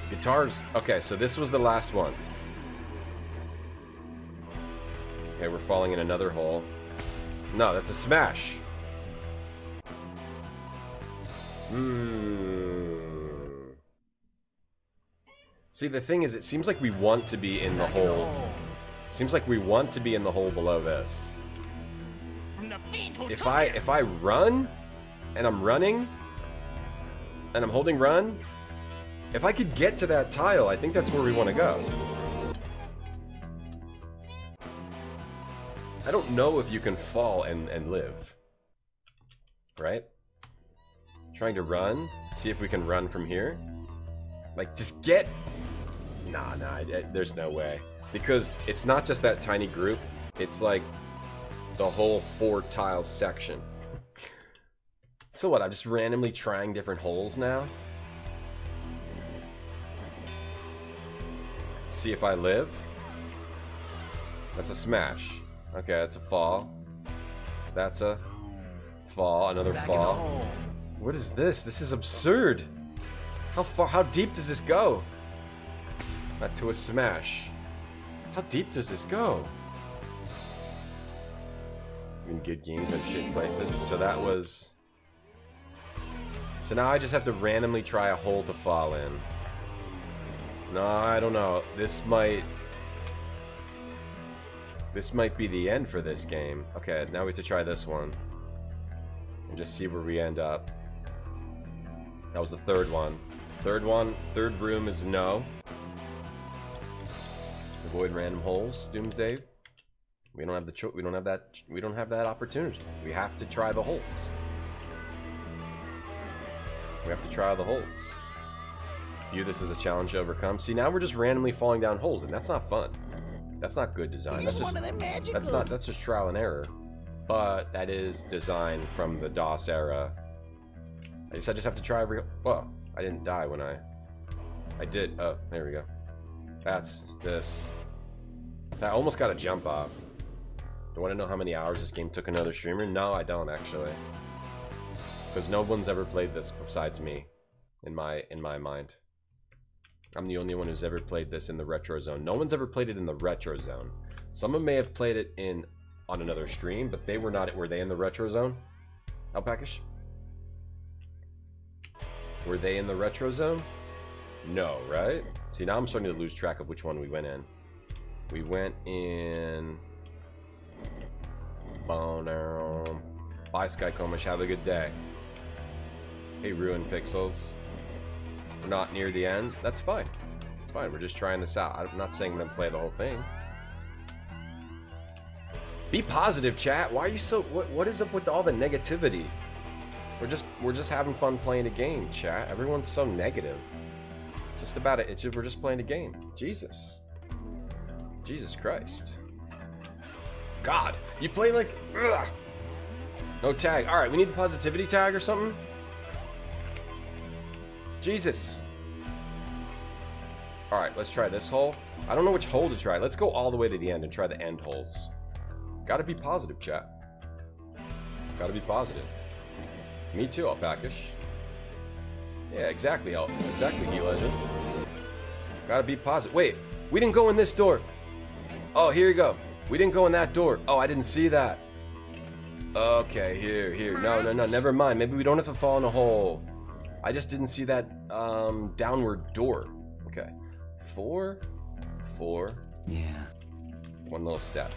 Guitars. Okay, so this was the last one. Okay, we're falling in another hole. No, that's a smash. See, the thing is, it seems like we want to be in the hole. Seems like we want to be in the hole below this. If I run, and I'm running, and I'm holding run, if I could get to that tile, I think that's where we want to go. I don't know if you can fall and live. Right? Trying to run. See if we can run from here. Like, just get... Nah, there's no way. Because it's not just that tiny group. It's like the whole 4-tile section. So what, I'm just randomly trying different holes now? See if I live. That's a smash. Okay, that's a fall. That's a fall, another fall. What is this? This is absurd. How deep does this go? Not to a smash. How deep does this go? In good games and shit places. So that was... So now I just have to randomly try a hole to fall in. No, I don't know. This might be the end for this game. Okay, now we have to try this one. And just see where we end up. That was the third one. Third room is no. Avoid random holes, Doomsday. We don't have the we don't have that opportunity. We have to try the holes. We have to try the holes. View this as a challenge to overcome. See, now we're just randomly falling down holes, and that's not fun. That's not good design. That's just trial and error. But that is design from the DOS era. I guess I just have to try every... Whoa, I didn't die when I did. Oh, there we go. That's this. I almost got a jump off. Do you want to know how many hours this game took another streamer? No, I don't actually. Because no one's ever played this besides me. In my mind. I'm the only one who's ever played this in the retro zone. No one's ever played it in the retro zone. Someone may have played it on another stream, but they were not. Were they in the retro zone? Alpacish? Were they in the retro zone? No, right? See, now I'm starting to lose track of which one we went in. We went in... Bono. Bye, Skycomish. Have a good day. Hey, Ruined Pixels. We're not near the end. That's fine. It's fine. We're just trying this out. I'm not saying I'm going to play the whole thing. Be positive, chat. Why are you so... What is up with all the negativity? We're just having fun playing a game, chat. Everyone's so negative. Just about it. We're just playing a game. Jesus. Jesus Christ. God, you play like... Ugh. No tag. Alright, we need the positivity tag or something? Jesus. Alright, let's try this hole. I don't know which hole to try. Let's go all the way to the end and try the end holes. Gotta be positive, chat. Gotta be positive. Me too, Alpacish. Yeah, exactly, exactly, Legend. Gotta be positive. Wait, we didn't go in this door. Oh, here you go. We didn't go in that door. Oh, I didn't see that. Okay, here. No, never mind. Maybe we don't have to fall in a hole. I just didn't see that downward door. Okay. 4. Yeah. One little step.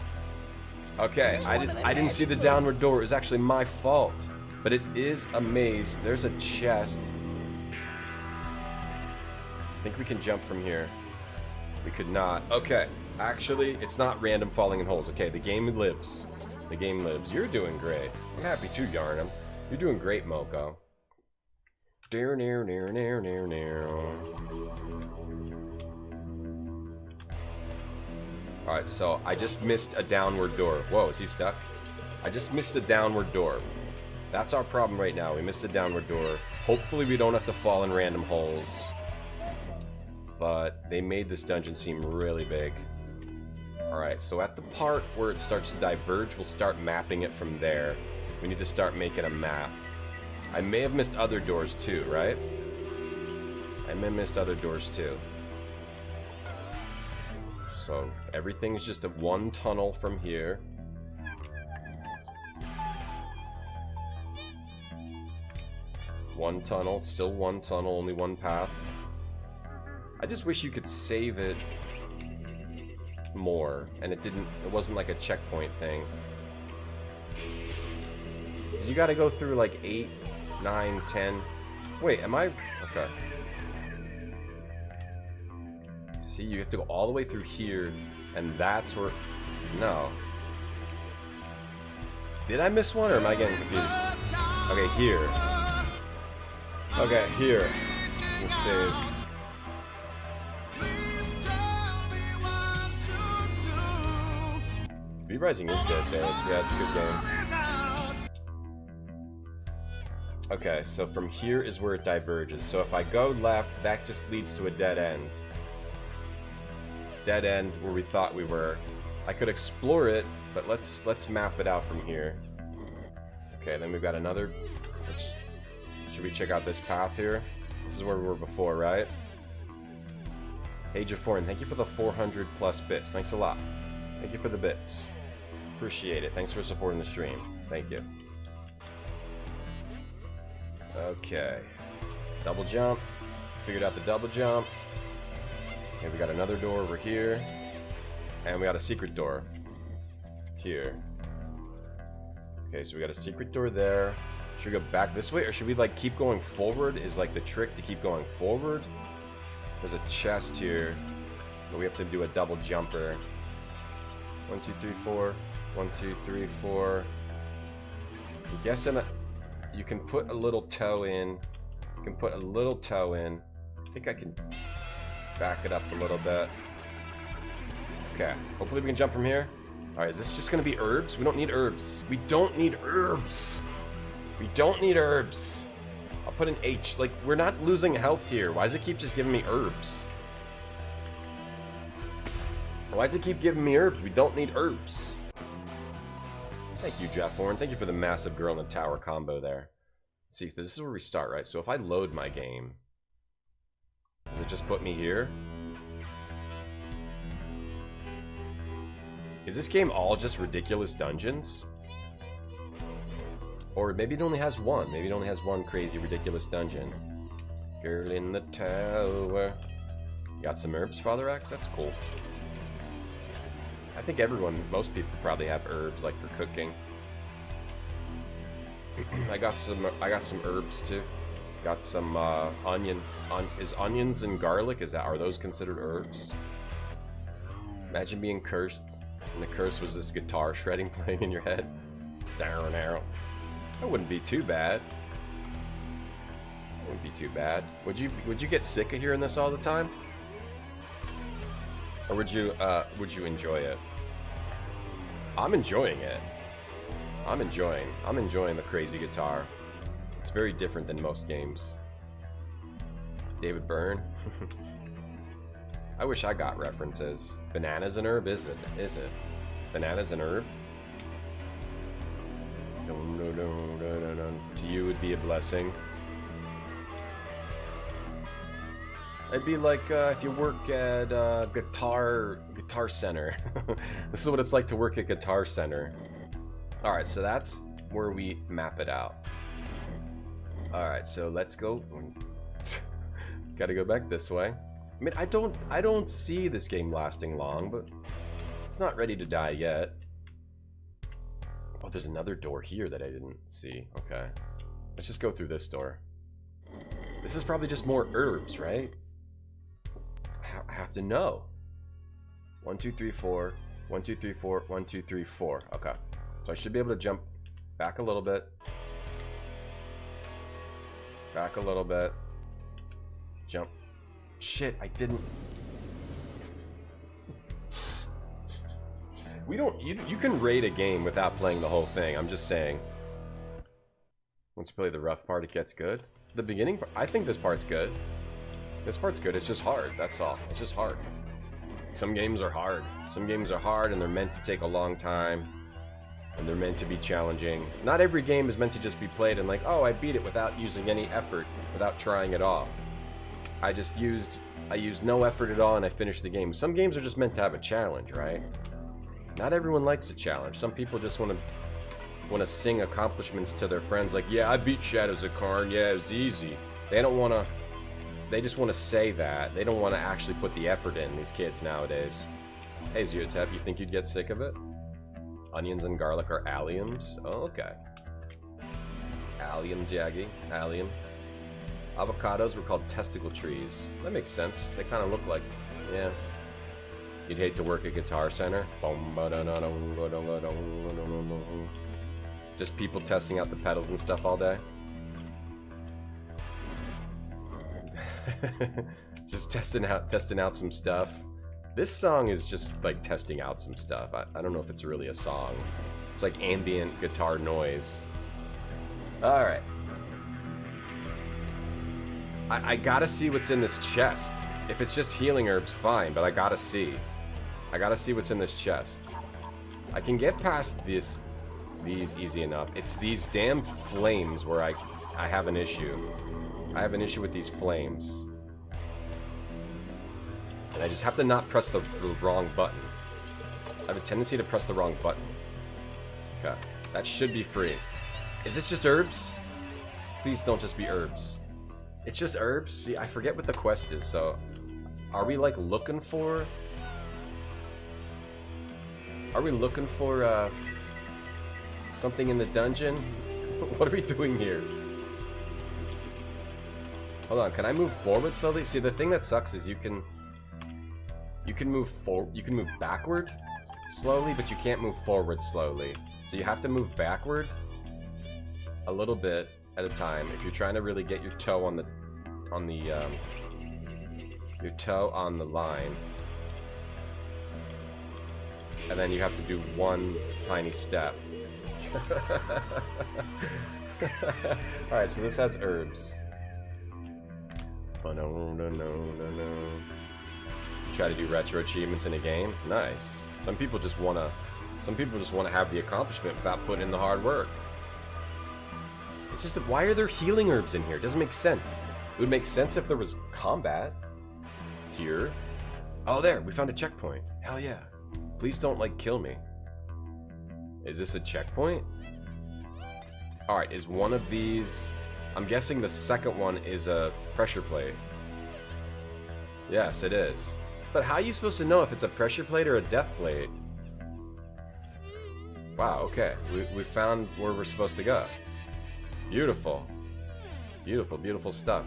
Okay, I didn't see the downward door. It was actually my fault. But it is a maze. There's a chest. I think we can jump from here. We could not. Okay. Actually, it's not random falling in holes. Okay, the game lives. The game lives. You're doing great. I'm happy too, Yarnum. You're doing great, Moko. Alright, so I just missed a downward door. Whoa, is he stuck? I just missed a downward door. That's our problem right now. We missed a downward door. Hopefully we don't have to fall in random holes. But they made this dungeon seem really big. Alright, so at the part where it starts to diverge, we'll start mapping it from there. We need to start making a map. I may have missed other doors too, right? I may have missed other doors too. So everything's just a one tunnel from here. One tunnel, still one tunnel, only one path. I just wish you could save it more, and it wasn't like a checkpoint thing. You gotta go through like 8, 9, 10. Wait, am I? Okay. See, you have to go all the way through here, and that's where... No. Did I miss one, or am I getting confused? Okay, here. Okay, here. Let's see. V-Rising is good, man. Yeah, it's a good game. Okay, so from here is where it diverges. So if I go left, that just leads to a dead end. Dead end where we thought we were. I could explore it, but let's map it out from here. Okay, then we've got another... Should we check out this path here? This is where we were before, right? Age of Foreign, thank you for the 400 plus bits. Thanks a lot. Thank you for the bits. Appreciate it. Thanks for supporting the stream. Thank you. Okay. Double jump. Figured out the double jump. Okay, we got another door over here. And we got a secret door. Here. Okay, so we got a secret door there. Should we go back this way, or should we like keep going forward? Is like the trick to keep going forward? There's a chest here, but we have to do a double jumper. 1, 2, 3, 4. 1, 2, 3, 4. I'm guessing you can put a little toe in. You can put a little toe in. I think I can back it up a little bit. Okay. Hopefully we can jump from here. Alright, is this just going to be herbs? We don't need herbs. We don't need herbs. We don't need herbs. I'll put an H. Like, we're not losing health here. Why does it keep just giving me herbs? Why does it keep giving me herbs? We don't need herbs. Thank you, Jeff Horn. Thank you for the massive girl in the tower combo there. Let's see, this is where we start, right? So if I load my game, does it just put me here? Is this game all just ridiculous dungeons? Or maybe it only has one. Maybe it only has one crazy, ridiculous dungeon. Girl in the tower. Got some herbs, Father Axe? That's cool. I think most people probably have herbs, like for cooking. I got some herbs too. Got some onion. Is onions and garlic? Are those considered herbs? Imagine being cursed, and the curse was this guitar shredding playing in your head. Down, arrow. That wouldn't be too bad. Wouldn't be too bad. Would you get sick of hearing this all the time? Or would you enjoy it? I'm enjoying it. I'm enjoying the crazy guitar. It's very different than most games. David Byrne. I wish I got references. Bananas and herb, is it? Is it? Bananas and herb? To you would be a blessing. It'd be like if you work at Guitar Center. This is what it's like to work at Guitar Center. Alright, so that's where we map it out. Alright, so let's go. Gotta go back this way. I mean, I don't see this game lasting long, but it's not ready to die yet. Oh, there's another door here that I didn't see. Okay. Let's just go through this door. This is probably just more herbs, right? I have to know. 1, 2, 3, 4. 1, 2, 3, 4. 1, 2, 3, 4. Okay. So I should be able to jump back a little bit. Back a little bit. Jump. Shit, I didn't. We don't. You can rate a game without playing the whole thing. I'm just saying. Once you play the rough part, it gets good. The beginning part, I think this part's good. This part's good. It's just hard. That's all. It's just hard. Some games are hard. Some games are hard and they're meant to take a long time. And they're meant to be challenging. Not every game is meant to just be played and like, oh, I beat it without using any effort, without trying at all. I used no effort at all and I finished the game. Some games are just meant to have a challenge, right? Not everyone likes a challenge. Some people just want to sing accomplishments to their friends like, yeah, I beat Shadows of Cairn, yeah, it was easy. They just want to say that. They don't want to actually put the effort in, these kids nowadays. Hey, Zeotep, you think you'd get sick of it? Onions and garlic are alliums? Oh, okay. Alliums, Yagi. Allium. Avocados were called testicle trees. That makes sense. They kind of look like, yeah. You'd hate to work at Guitar Center. Just people testing out the pedals and stuff all day. Just testing out some stuff. This song is just like testing out some stuff. I don't know if it's really a song. It's like ambient guitar noise. Alright. I gotta see what's in this chest. If it's just healing herbs, fine, but I gotta see. I gotta see what's in this chest. I can get past these easy enough. It's these damn flames where I have an issue. I have an issue with these flames. And I just have to not press the wrong button. I have a tendency to press the wrong button. Okay. That should be free. Is this just herbs? Please don't just be herbs. It's just herbs? See, I forget what the quest is, so... Are we, like, looking for... Are we looking for, something in the dungeon? What are we doing here? Hold on, can I move forward slowly? See, the thing that sucks is you can move backward slowly, but you can't move forward slowly. So you have to move backward a little bit at a time if you're trying to really get your toe on the line. And then you have to do one tiny step. Alright, so this has herbs. Try to do retro achievements in a game. Nice. Some people just wanna have the accomplishment without putting in the hard work. It's just why are there healing herbs in here? It doesn't make sense. It would make sense if there was combat here. Oh, there, we found a checkpoint. Hell yeah. Please don't, like, kill me. Is this a checkpoint? Alright, is one of these... I'm guessing the second one is a pressure plate. Yes, it is. But how are you supposed to know if it's a pressure plate or a death plate? Wow, okay. We found where we're supposed to go. Beautiful. Beautiful, beautiful stuff.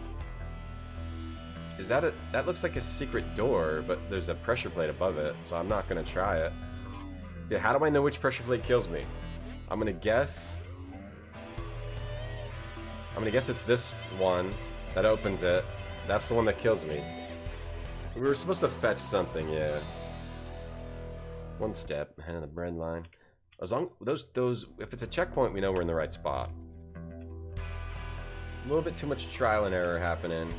Is that a... That looks like a secret door, but there's a pressure plate above it, so I'm not gonna try it. Yeah, how do I know which pressure plate kills me? I'm gonna guess it's this one that opens it. That's the one that kills me. We were supposed to fetch something, yeah. One step ahead of the bread line. As long those if it's a checkpoint, we know we're in the right spot. A little bit too much trial and error happening.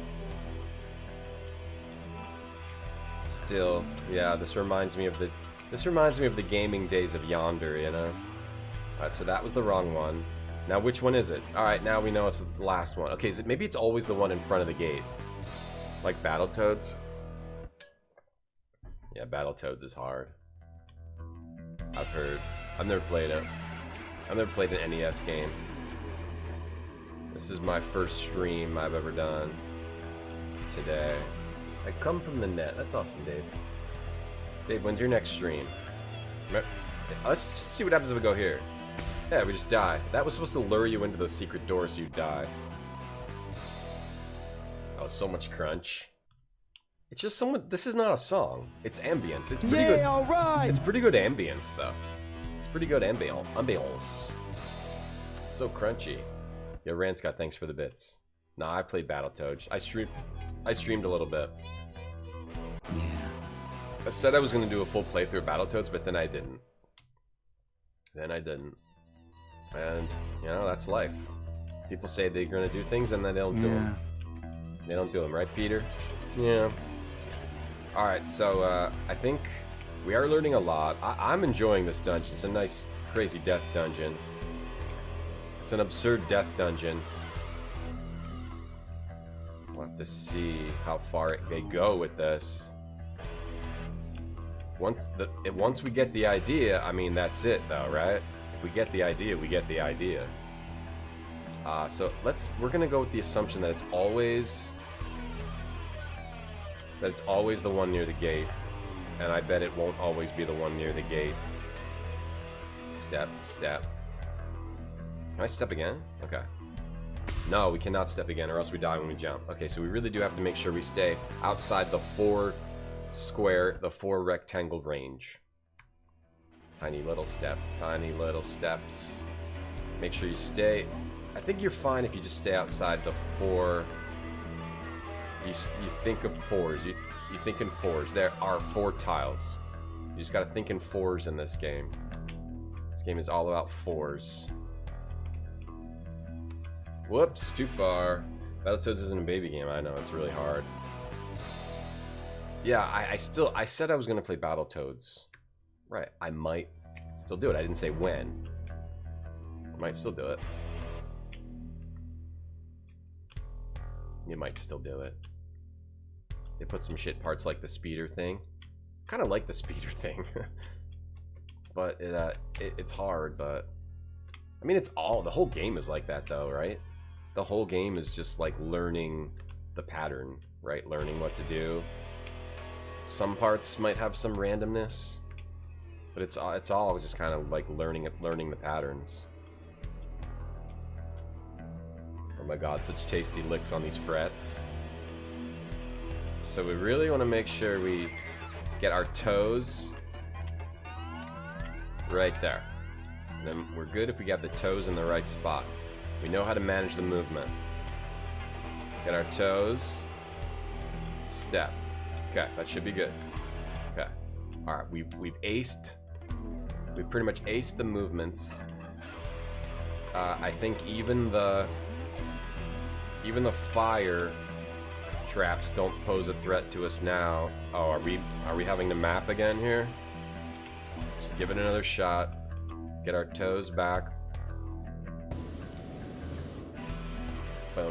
Still, yeah, this reminds me of the gaming days of Yonder, you know. Alright, so that was the wrong one. Now which one is it? Alright, now we know it's the last one. Okay, maybe it's always the one in front of the gate. Like Battletoads? Yeah, Battletoads is hard. I've heard. I've never played it. I've never played an NES game. This is my first stream I've ever done today. I come from the net. That's awesome, Dave. Dave, when's your next stream? Let's just see what happens if we go here. Yeah, we just die. That was supposed to lure you into those secret doors so you die. Oh, so much crunch. It's just someone. This is not a song. It's ambience. It's pretty good. All right. It's pretty good ambience, though. It's pretty good ambience. It's so crunchy. Yo, Ranscott, thanks for the bits. Nah, I played Battletoads. I streamed a little bit. Yeah. I said I was gonna do a full playthrough of Battletoads, but then I didn't. And you know, that's life. People say they're gonna do things and then they don't do them. They don't do them, right, Peter? Yeah. Alright, so I think we are learning a lot. I'm enjoying this dungeon. It's a nice, crazy death dungeon. It's an absurd death dungeon. We'll have to see how far they go with this. Once we get the idea, I mean, that's it, though, right? If we get the idea, we get the idea. So we're gonna go with the assumption that it's always the one near the gate, and I bet it won't always be the one near the gate. Step. Can I step again? Okay. No, we cannot step again, or else we die when we jump. Okay, so we really do have to make sure we stay outside the 4 rectangle range. Tiny little step, tiny little steps. Make sure you stay. I think you're fine if you just stay outside the 4. You think of 4s. You think in 4s. There are 4 tiles. You just gotta think in 4s in this game. This game is all about 4s. Whoops, too far. Battletoads isn't a baby game. I know, it's really hard. Yeah, I said I was gonna play Battletoads. Right, I might still do it. I didn't say when. I might still do it. You might still do it. They put some shit parts like the speeder thing. Kind of like the speeder thing. But it's hard, but... I mean, the whole game is like that, though, right? The whole game is just, like, learning the pattern, right? Learning what to do. Some parts might have some randomness. But it's all just kind of, like, learning the patterns. Oh my god, such tasty licks on these frets. So we really want to make sure we get our toes right there. And then we're good if we got the toes in the right spot. We know how to manage the movement. Get our toes. Step. Okay, that should be good. Okay. Alright, we've aced. We've pretty much aced the movements. I think even the fire traps don't pose a threat to us now. Oh, are we having to map again here? So give it another shot. Get our toes back. The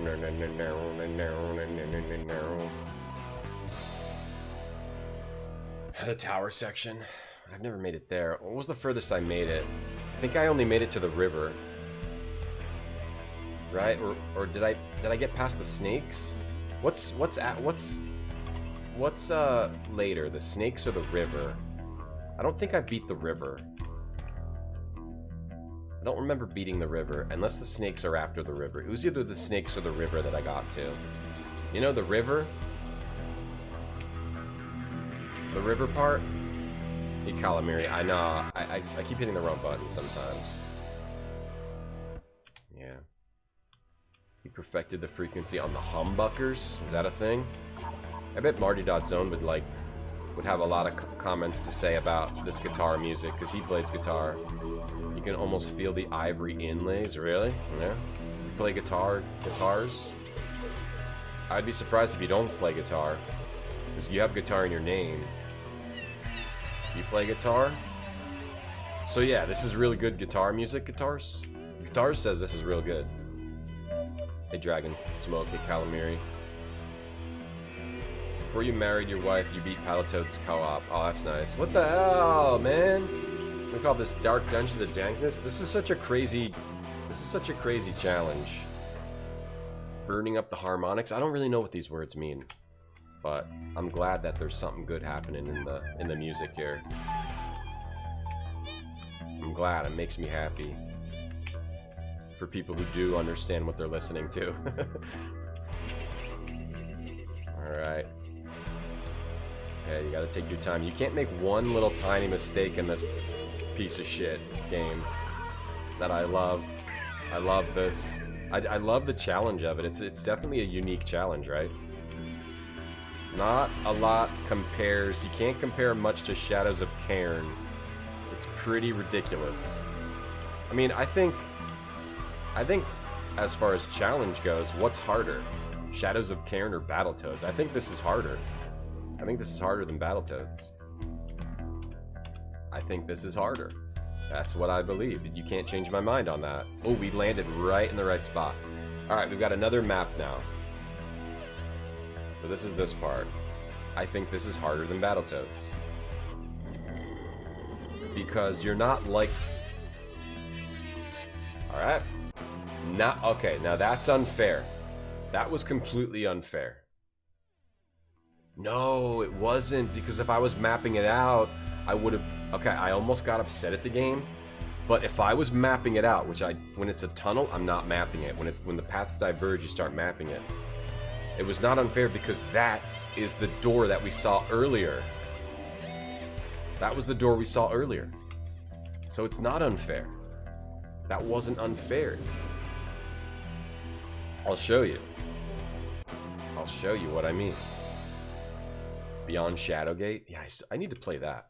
tower section. I've never made it there. What was the furthest I made it? I think I only made it to the river. Right? Or did I get past the snakes? What's later, the snakes or the river? I don't think I beat the river. I don't remember beating the river, unless the snakes are after the river. It was either the snakes or the river that I got to. You know, the river? The river part? Hey, Calamari, I know, I keep hitting the wrong button sometimes. Yeah. He perfected the frequency on the humbuckers? Is that a thing? I bet Marty.Zone would, like, would have a lot of comments to say about this guitar music, because he plays guitar. You can almost feel the ivory inlays, really? Yeah? You play guitars? I'd be surprised if you don't play guitar, because you have guitar in your name. You play guitar? So yeah, this is really good guitar music, Guitars. Guitars says this is real good. Hey Dragon Smoke, hey Calamari. Before you married your wife, you beat Battletoads co-op. Oh, that's nice. What the hell, man? We call this Dark Dungeons of Dankness. This is such a crazy challenge. Burning up the harmonics. I don't really know what these words mean, but I'm glad that there's something good happening in the music here. I'm glad. It makes me happy. For people who do understand what they're listening to. Alright. Okay, you gotta take your time. You can't make one little tiny mistake in this piece of shit game that I love. I love this. I love the challenge of it. It's definitely a unique challenge, right? Not a lot compares. You can't compare much to Shadows of Cairn. It's pretty ridiculous. I mean, I think as far as challenge goes, what's harder? Shadows of Cairn or Battletoads? I think this is harder. I think this is harder than Battletoads. I think this is harder. That's what I believe. You can't change my mind on that. Oh, we landed right in the right spot. Alright, we've got another map now. So this is this part. I think this is harder than Battletoads. Because you're not like... Alright. Okay, now that's unfair. That was completely unfair. No, it wasn't, because if I was mapping it out, I would have... Okay, I almost got upset at the game, but if I was mapping it out, when it's a tunnel, I'm not mapping it. When the paths diverge, you start mapping it. It was not unfair because that is the door that we saw earlier. That was the door we saw earlier. So it's not unfair. That wasn't unfair. I'll show you. I'll show you what I mean. Beyond Shadowgate? Yeah, I need to play that.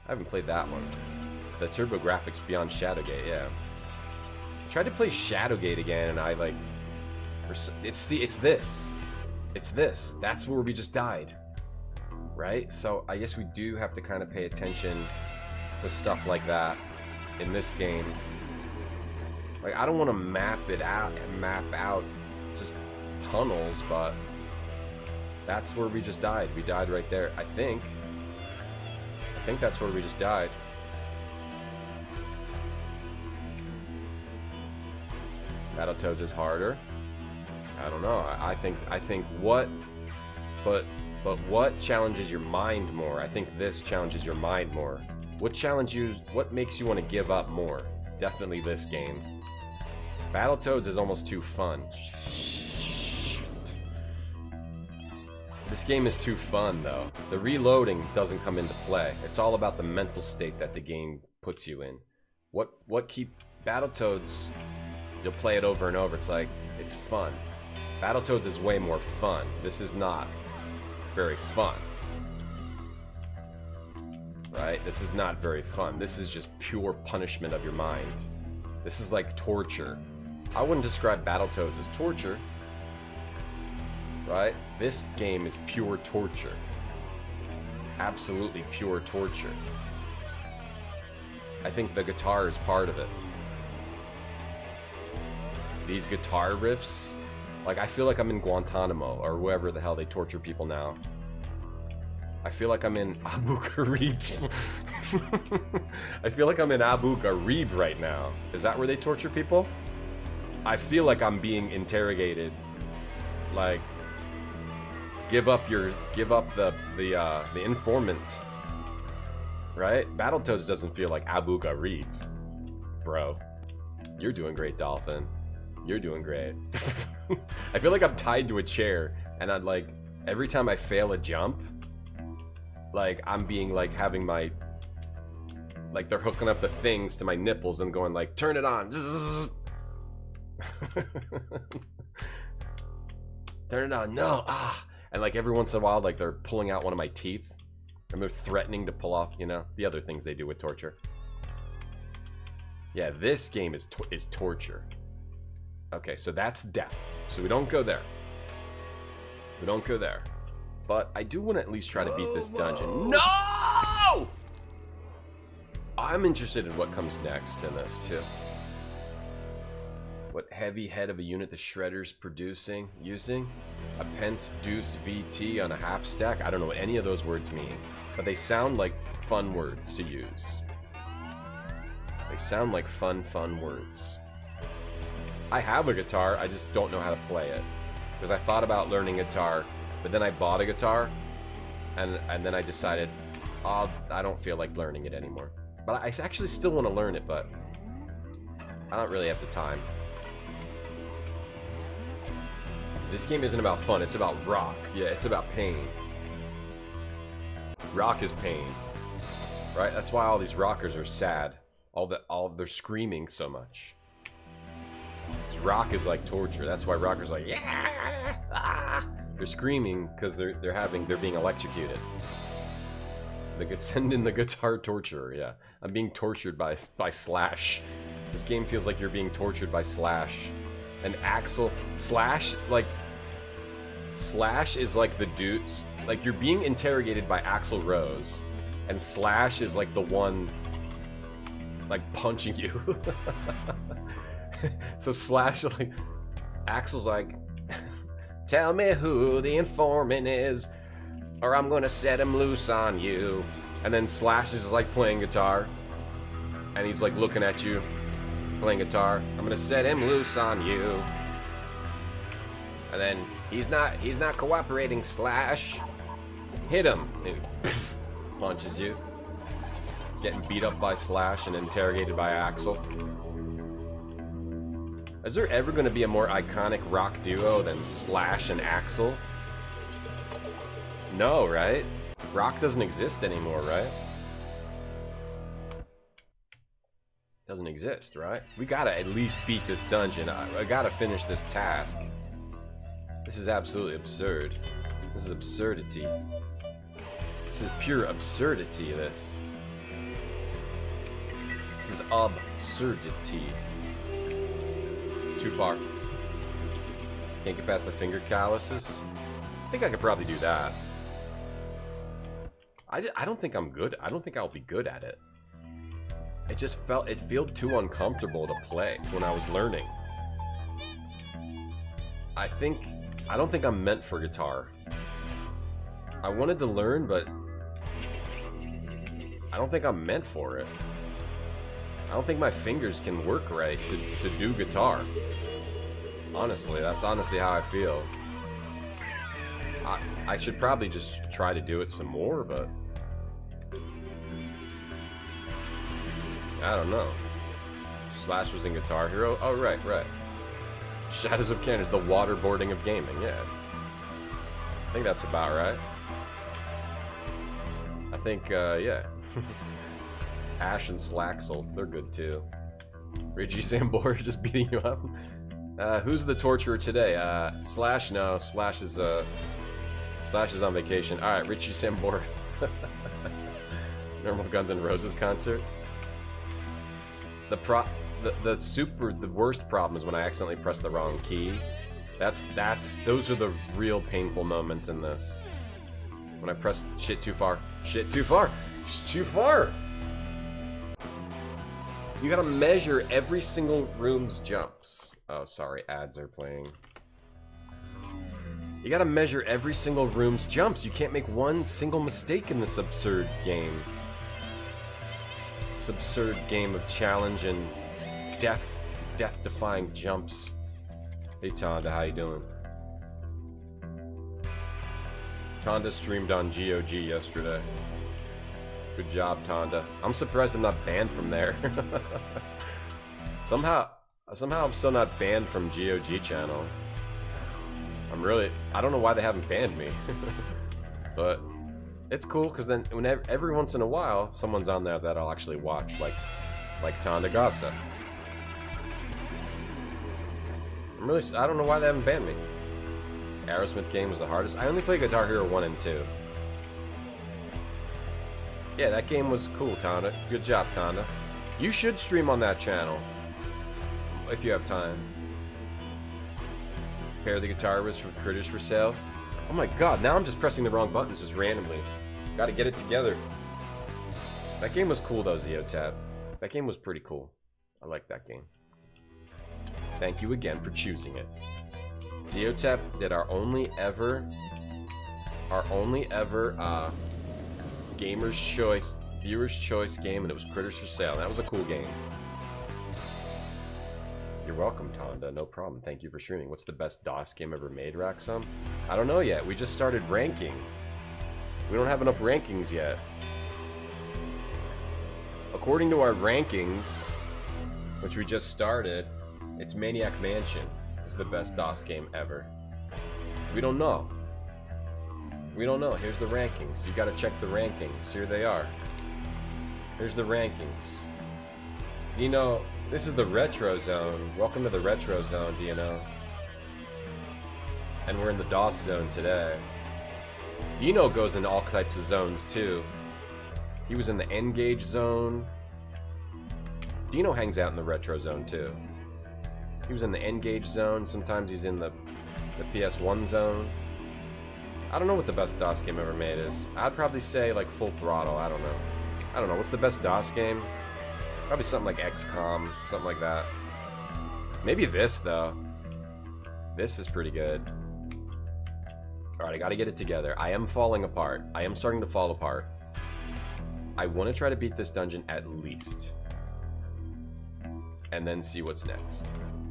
I haven't played that one. The TurboGrafx Beyond Shadowgate, yeah. I tried to play Shadowgate again, and I like... It's this. It's this. That's where we just died. Right? So I guess we do have to kind of pay attention to stuff like that in this game. Like, I don't want to map out just tunnels, but that's where we just died. We died right there, I think. I think that's where we just died. Battletoads is harder. I don't know. I think what what challenges your mind more? I think this challenges your mind more. What makes you want to give up more? Definitely this game. Battletoads is almost too fun. This game is too fun, though. The reloading doesn't come into play. It's all about the mental state that the game puts you in. What keep Battletoads? You'll play it over and over. It's like, it's fun. Battletoads is way more fun. This is not very fun. Right? This is not very fun. This is just pure punishment of your mind. This is like torture. I wouldn't describe Battletoads as torture. Right? This game is pure torture. Absolutely pure torture. I think the guitar is part of it. These guitar riffs, like, I feel like I'm in Guantanamo or wherever the hell they torture people now. I feel like I'm in Abu Ghraib. I feel like I'm in Abu Ghraib right now. Is that where they torture people? I feel like I'm being interrogated. Like, give up the informant. Right? Battletoads doesn't feel like Abu Ghraib. Bro. You're doing great, Dolphin. You're doing great. I feel like I'm tied to a chair, and I'm like, every time I fail a jump, like, I'm being like, having my, like, they're hooking up the things to my nipples and going like, turn it on. Turn it on. No. Ah. And like every once in a while, like, they're pulling out one of my teeth And they're threatening to pull off, you know, the other things they do with torture. Yeah, this game is torture. Okay, so that's death. So we don't go there. We don't go there. But I do want to at least try to beat this dungeon. No! I'm interested in what comes next in this, too. What heavy head of a unit the Shredder's using? A pence deuce VT on a half stack? I don't know what any of those words mean. But they sound like fun words to use. They sound like fun words. I have a guitar, I just don't know how to play it. Because I thought about learning guitar, but then I bought a guitar, and then I decided, oh, I don't feel like learning it anymore. But I actually still want to learn it, but I don't really have the time. This game isn't about fun, it's about rock. Yeah, it's about pain. Rock is pain. Right? That's why all these rockers are sad. They're screaming so much. Rock is like torture. That's why rockers are like, yeah, ah. They're screaming because they're being electrocuted. They could send in the guitar torturer. Yeah, I'm being tortured by Slash. This game feels like you're being tortured by Slash. And Axel Slash is like the dudes. Like you're being interrogated by Axl Rose, and Slash is like the one like punching you. So Slash, like, Axel's like, tell me who the informant is, or I'm gonna set him loose on you. And then Slash is like playing guitar, and he's like looking at you, playing guitar. I'm gonna set him loose on you. And then he's not cooperating, Slash. Hit him. And he punches you. Getting beat up by Slash and interrogated by Axel. Is there ever going to be a more iconic rock duo than Slash and Axl? No, right? Rock doesn't exist anymore, right? Doesn't exist, right? We gotta at least beat this dungeon. I gotta finish this task. This is absolutely absurd. This is absurdity. This is pure absurdity, this. This is absurdity. Too far. Can't get past the finger calluses. I think I could probably do that. I don't think I'm good. I don't think I'll be good at it. It just felt too uncomfortable to play when I was learning. I don't think I'm meant for guitar. I wanted to learn, but I don't think I'm meant for it. I don't think my fingers can work right to do guitar. Honestly, that's honestly how I feel. I should probably just try to do it some more, but I don't know. Slash was in Guitar Hero. Oh, right. Shadows of Cairn is the waterboarding of gaming, yeah. I think that's about right. I think, yeah. Ash and Slaxel, they're good too. Reggie Sambor just beating you up. Who's the torturer today? Slash? No, Slash is on vacation. Alright, Richie Sambor. Normal Guns N' Roses concert. The worst problem is when I accidentally press the wrong key. Those are the real painful moments in this. When I press shit too far. Shit too far! Too far! You gotta measure every single room's jumps. Oh, sorry, ads are playing. You gotta measure every single room's jumps. You can't make one single mistake in this absurd game. This absurd game of challenge and death-defying jumps. Hey, Tonda, how you doing? Tonda streamed on GOG yesterday. Good job, Tonda. I'm surprised I'm not banned from there. Somehow I'm still not banned from GOG channel. I don't know why they haven't banned me. But it's cool, because then every once in a while, someone's on there that I'll actually watch, like Tonda Gasa. I don't know why they haven't banned me. Aerosmith game was the hardest. I only play Guitar Hero 1 and 2. Yeah, that game was cool, Tonda. Good job, Tonda. You should stream on that channel. If you have time. Pair the guitar riffs from Critters for sale. Oh my god, now I'm just pressing the wrong buttons just randomly. Gotta get it together. That game was cool though, Zeotap. That game was pretty cool. I like that game. Thank you again for choosing it. Zeotap did our only ever Gamer's Choice, Viewer's Choice game, and it was Critters for Sale. And that was a cool game. You're welcome, Tonda. No problem. Thank you for streaming. What's the best DOS game ever made, Raxum? I don't know yet. We just started ranking. We don't have enough rankings yet. According to our rankings, which we just started, it's Maniac Mansion is the best DOS game ever. We don't know. We don't know. Here's the rankings. You gotta check the rankings. Here they are. Here's the rankings. Dino, this is the Retro Zone. Welcome to the Retro Zone, Dino. And we're in the DOS zone today. Dino goes into all types of zones too. He was in the N-Gage zone. Dino hangs out in the Retro Zone too. He was in the N-Gage zone. Sometimes he's in the PS1 zone. I don't know what the best DOS game ever made is. I'd probably say like Full Throttle. I don't know. I don't know. What's the best DOS game? Probably something like XCOM, something like that. Maybe this though. This is pretty good. Alright, I gotta get it together. I am falling apart. I am starting to fall apart. I want to try to beat this dungeon at least. And then see what's next.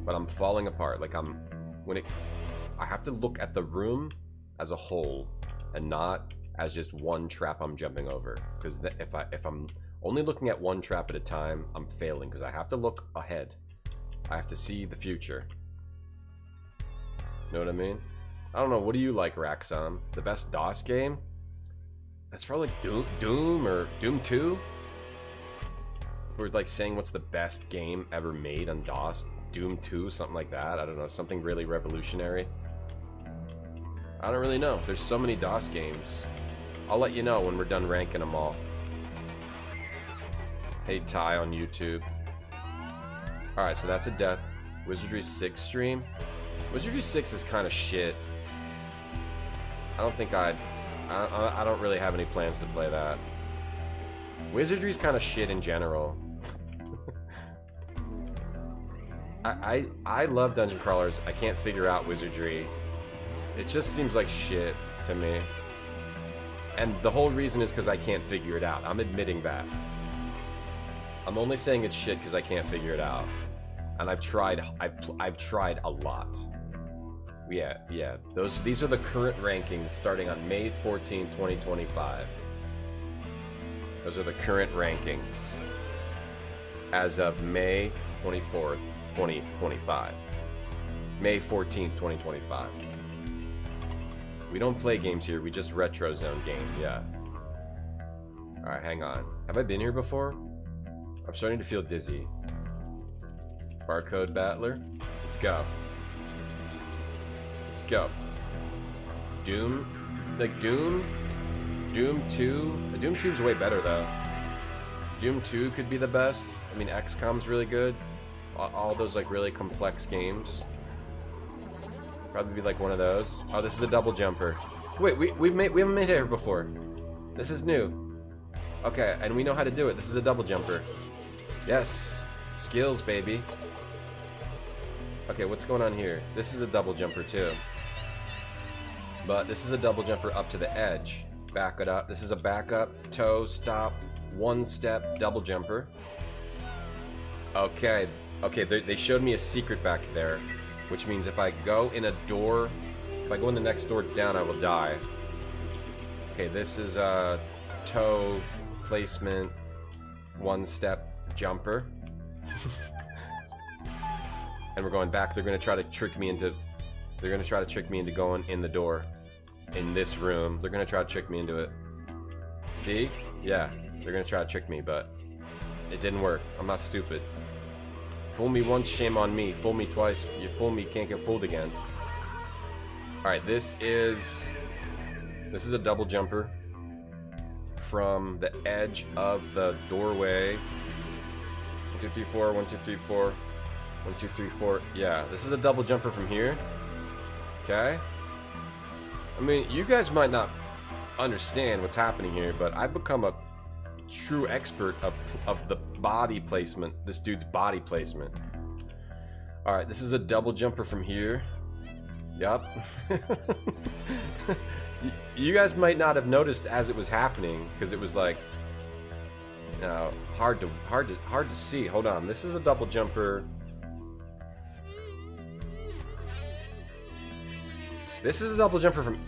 But I'm falling apart. Like I have to look at the room as a whole and not as just one trap I'm jumping over. Because if I'm only looking at one trap at a time, I'm failing because I have to look ahead. I have to see the future. Know what I mean? I don't know. What do you like, Raxam? The best DOS game? That's probably Doom or Doom 2? We're like saying what's the best game ever made on DOS? Doom 2, something like that. I don't know. Something really revolutionary. I don't really know. There's so many DOS games. I'll let you know when we're done ranking them all. Hey Ty on YouTube. Alright, so that's a death. Wizardry 6 stream. Wizardry 6 is kind of shit. I don't think I don't really have any plans to play that. Wizardry's kind of shit in general. I love dungeon crawlers. I can't figure out Wizardry. It just seems like shit to me. And the whole reason is because I can't figure it out. I'm admitting that. I'm only saying it's shit because I can't figure it out. And I've tried a lot. Yeah. These are the current rankings starting on May 14, 2025. Those are the current rankings as of May 24th, 2025. May 14th, 2025. We don't play games here, we just Retro Zone game, yeah. Alright, hang on. Have I been here before? I'm starting to feel dizzy. Barcode Battler? Let's go. Let's go. Doom? Like Doom? Doom 2? Doom 2 is way better though. Doom 2 could be the best. I mean, XCOM's really good. All those like really complex games. Probably be like one of those. Oh, this is a double jumper. Wait, we haven't made it here before. This is new. Okay, and we know how to do it. This is a double jumper. Yes, skills, baby. Okay, what's going on here? This is a double jumper too. But this is a double jumper up to the edge. Back it up. This is a backup, toe, stop, one step, double jumper. Okay, they showed me a secret back there. Which means if I go in a door, if I go in the next door down, I will die. Okay, this is a toe placement, one step jumper. And we're going back. They're gonna try to trick me into going in the door. In this room. They're gonna try to trick me into it. See? Yeah. They're gonna try to trick me, but it didn't work. I'm not stupid. Fool me once, shame on me. Fool me twice, you fool me, can't get fooled again. Alright, this is a double jumper from the edge of the doorway. 1, 2, 3, 4. 1, 2, 3, 4. 1, 2, 3, 4. Yeah, this is a double jumper from here. Okay. I mean, you guys might not understand what's happening here, but I've become a true expert of the body placement. This dude's body placement. All right, this is a double jumper from here. Yup. You guys might not have noticed as it was happening because it was like, you know, hard to see. Hold on, this is a double jumper. This is a double jumper from.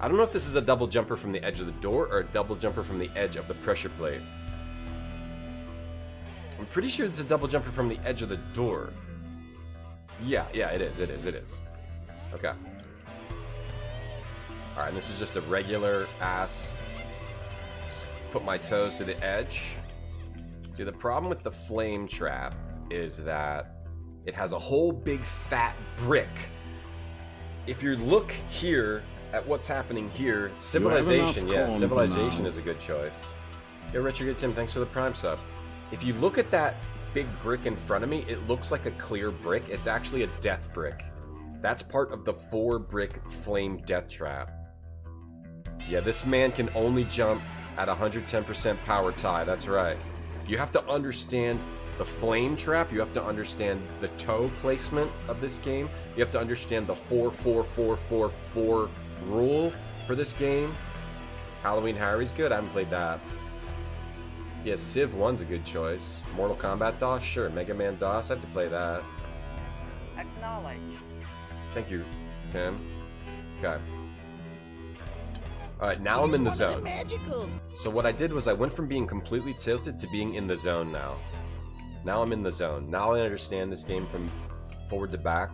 I don't know if this is a double jumper from the edge of the door or a double jumper from the edge of the pressure plate. I'm pretty sure it's a double jumper from the edge of the door. Yeah, it is. Okay. Alright, and this is just a regular ass. Just put my toes to the edge. Dude, the problem with the flame trap is that it has a whole big fat brick. If you look here at what's happening here, civilization, yeah, civilization is a good choice. Yeah, Richard Tim, thanks for the Prime sub. If you look at that big brick in front of me, it looks like a clear brick. It's actually a death brick. That's part of the 4-brick flame death trap. Yeah, this man can only jump at 110% power tie. That's right. You have to understand the flame trap. You have to understand the toe placement of this game. You have to understand the 4-4-4-4-4 rule for this game. Halloween Harry's good. I haven't played that. Yeah, Civ 1's a good choice. Mortal Kombat DOS? Sure. Mega Man DOS? I have to play that. Acknowledge. Thank you, Tim. Okay. Alright, now I'm in the zone. So what I did was I went from being completely tilted to being in the zone now. Now I'm in the zone. Now I understand this game from forward to back.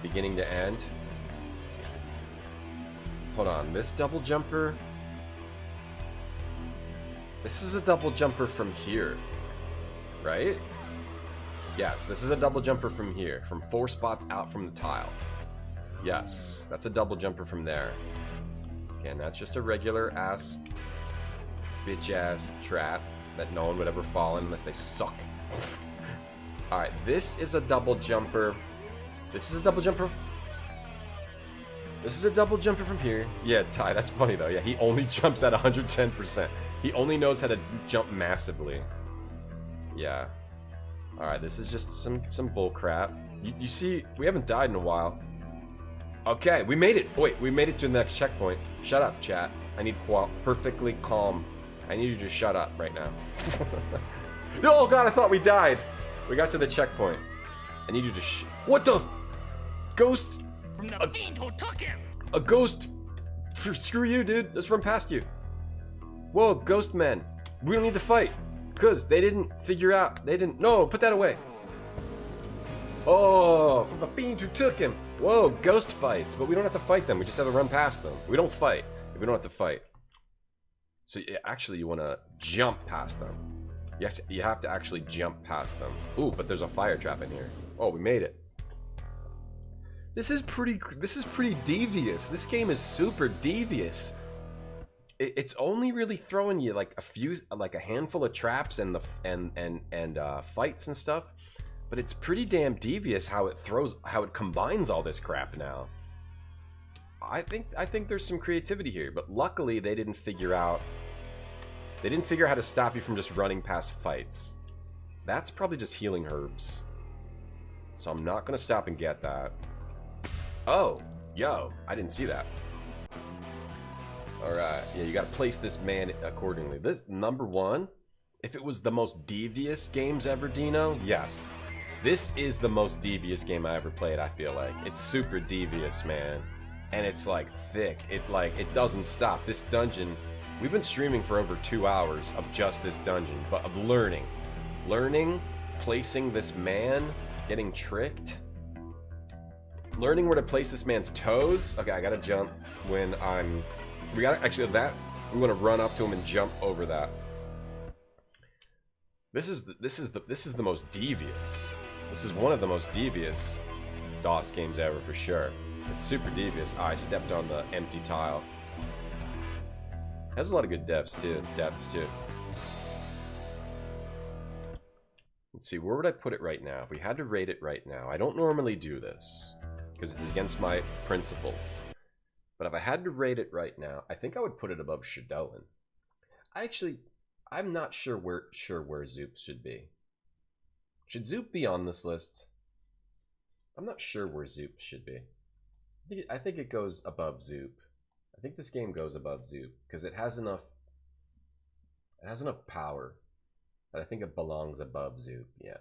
Beginning to end. Hold on, this double jumper... This is a double jumper from here. Right? Yes, this is a double jumper from here. From 4 spots out from the tile. Yes, that's a double jumper from there. Okay, and that's just a regular ass, bitch ass trap that no one would ever fall in unless they suck. Alright, this is a double jumper. This is a double jumper. This is a double jumper from here. Yeah, Ty, that's funny though. Yeah, he only jumps at 110%. He only knows how to jump massively. Yeah. Alright, this is just some bull crap. You see, we haven't died in a while. Okay, we made it. Wait, we made it to the next checkpoint. Shut up, chat. I need perfectly calm. I need you to shut up right now. Oh god, I thought we died. We got to the checkpoint. I need you to what the? Ghost? From the fiend who took him. A ghost? Screw you, dude. Let's run past you. Whoa, ghost men. We don't need to fight. Because they didn't figure out. They didn't. No, put that away. Oh, from the fiend who took him. Whoa, ghost fights. But we don't have to fight them. We just have to run past them. We don't fight if we don't have to fight. So actually, you want to jump past them. You have to actually jump past them. Ooh, but there's a fire trap in here. Oh, we made it. This is pretty devious. This game is super devious. It's only really throwing you like a handful of traps and fights and stuff, but it's pretty damn devious how it combines all this crap now. I think there's some creativity here, but luckily they didn't figure out how to stop you from just running past fights. That's probably just healing herbs. So I'm not gonna stop and get that. Oh, yo, I didn't see that. Alright, yeah, you gotta place this man accordingly. This, number one, if it was the most devious games ever, Dino, yes. This is the most devious game I ever played, I feel like. It's super devious, man. And it's like thick. It doesn't stop. This dungeon, we've been streaming for over 2 hours of just this dungeon, but of learning. Learning, placing this man, getting tricked. Learning where to place this man's toes. Okay, I gotta jump when I'm... We gotta, actually, that, I'm gonna run up to him and jump over that. This is the most devious. This is one of the most devious DOS games ever, for sure. It's super devious. I stepped on the empty tile. Has a lot of good deaths too. Let's see, where would I put it right now? If we had to rate it right now, I don't normally do this because it's against my principles. But if I had to rate it right now, I think I would put it above Shadowin. I'm not sure where Zoop should be. Should Zoop be on this list? I'm not sure where Zoop should be. I think it goes above Zoop. I think this game goes above Zoop because it has enough power that I think it belongs above Zoop. Yeah.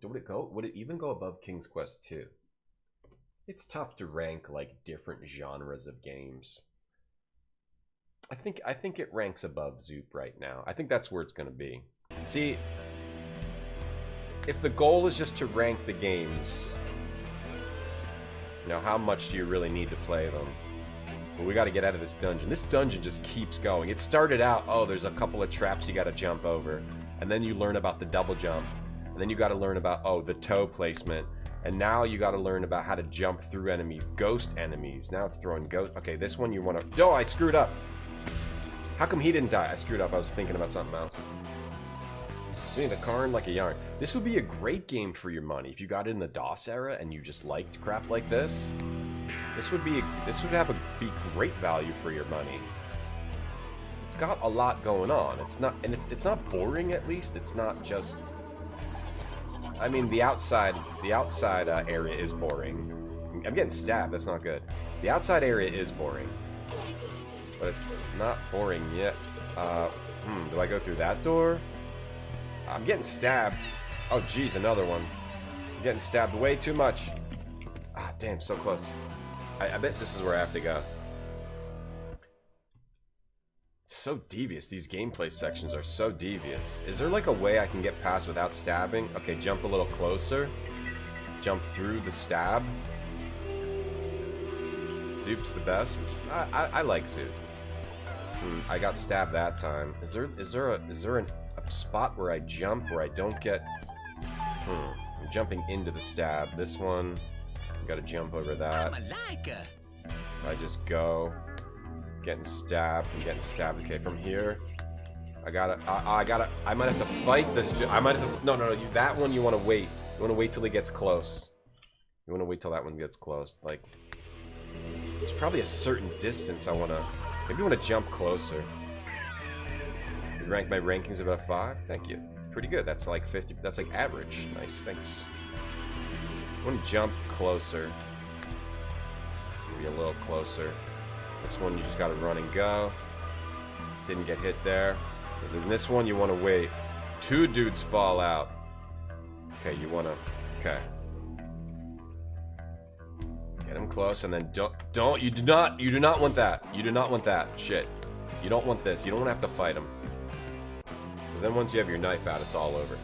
Would it go? Would it even go above King's Quest 2? It's tough to rank like different genres of games. I think it ranks above Zoop right now. I think that's where it's going to be. See, if the goal is just to rank the games, you know, how much do you really need to play them? Well, we got to get out of this dungeon. This dungeon just keeps going. It started out, oh, there's a couple of traps you got to jump over. And then you learn about the double jump. And then you got to learn about, oh, the toe placement. And now you got to learn about how to jump through enemies. Ghost enemies. Now it's throwing ghost. Okay, this one you want to... Oh, I screwed up. How come he didn't die? I screwed up. I was thinking about something else. Doing the Cairn like a yarn. This would be a great game for your money if you got it in the DOS era and you just liked crap like this. This would be great value for your money. It's got a lot going on. It's not boring. At least it's not just. I mean, the outside area is boring. I'm getting stabbed. That's not good. The outside area is boring, but it's not boring yet. Do I go through that door? I'm getting stabbed. Oh, geez, another one. I'm getting stabbed way too much. Ah, damn, so close. I bet this is where I have to go. It's so devious. These gameplay sections are so devious. Is there like a way I can get past without stabbing? Okay, jump a little closer. Jump through the stab. Zoop's the best. I like Zoop. I got stabbed that time. Is there a spot where I jump where I don't get... I'm jumping into the stab. This one, I gotta jump over that. I just go. Getting stabbed. I'm getting stabbed. Okay, from here, I might have to fight this. I might have to... No, that one you want to wait. You want to wait till he gets close. You want to wait till that one gets close. Like, there's probably a certain distance I want to... Maybe you want to jump closer. You rank my rankings about 5? Thank you. Pretty good. That's like 50. That's like average. Nice. Thanks. I want to jump closer. Maybe a little closer. This one you just got to run and go. Didn't get hit there. In this one you want to wait. 2 dudes fall out. Okay, you want to... Okay. Get him close and then you do not want that. You do not want that. Shit. You don't want this. You don't want to have to fight him. Because then once you have your knife out, it's all over.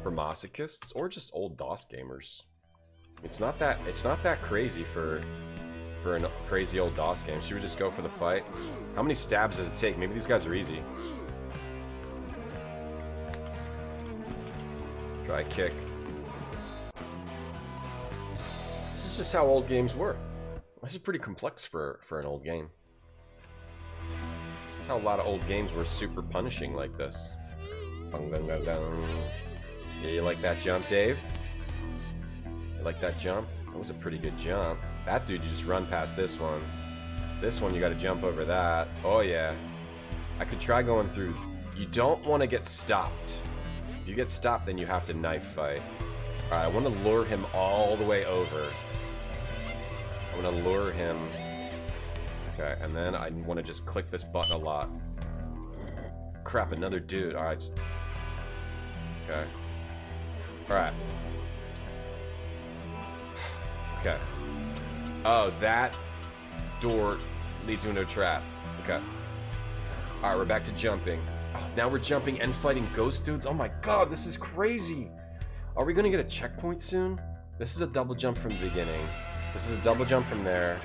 For masochists or just old DOS gamers. It's not that crazy for a crazy old DOS game. Should we just go for the fight? How many stabs does it take? Maybe these guys are easy. Try kick. This is just how old games were. This is pretty complex for an old game. That's how a lot of old games were super punishing like this. Bung, bung, bung, bung. Yeah, you like that jump, Dave? You like that jump? That was a pretty good jump. That dude, you just run past this one. This one, you gotta jump over that. Oh, yeah. I could try going through. You don't want to get stopped. If you get stopped, then you have to knife fight. Alright, I want to lure him all the way over. I want to lure him. Okay, and then I want to just click this button a lot. Crap, another dude. Alright. Okay. Alright. Okay. Oh, that door leads you into a trap. Okay. Alright, we're back to jumping. Oh, now we're jumping and fighting ghost dudes? Oh my god, this is crazy! Are we gonna get a checkpoint soon? This is a double jump from the beginning. This is a double jump from there.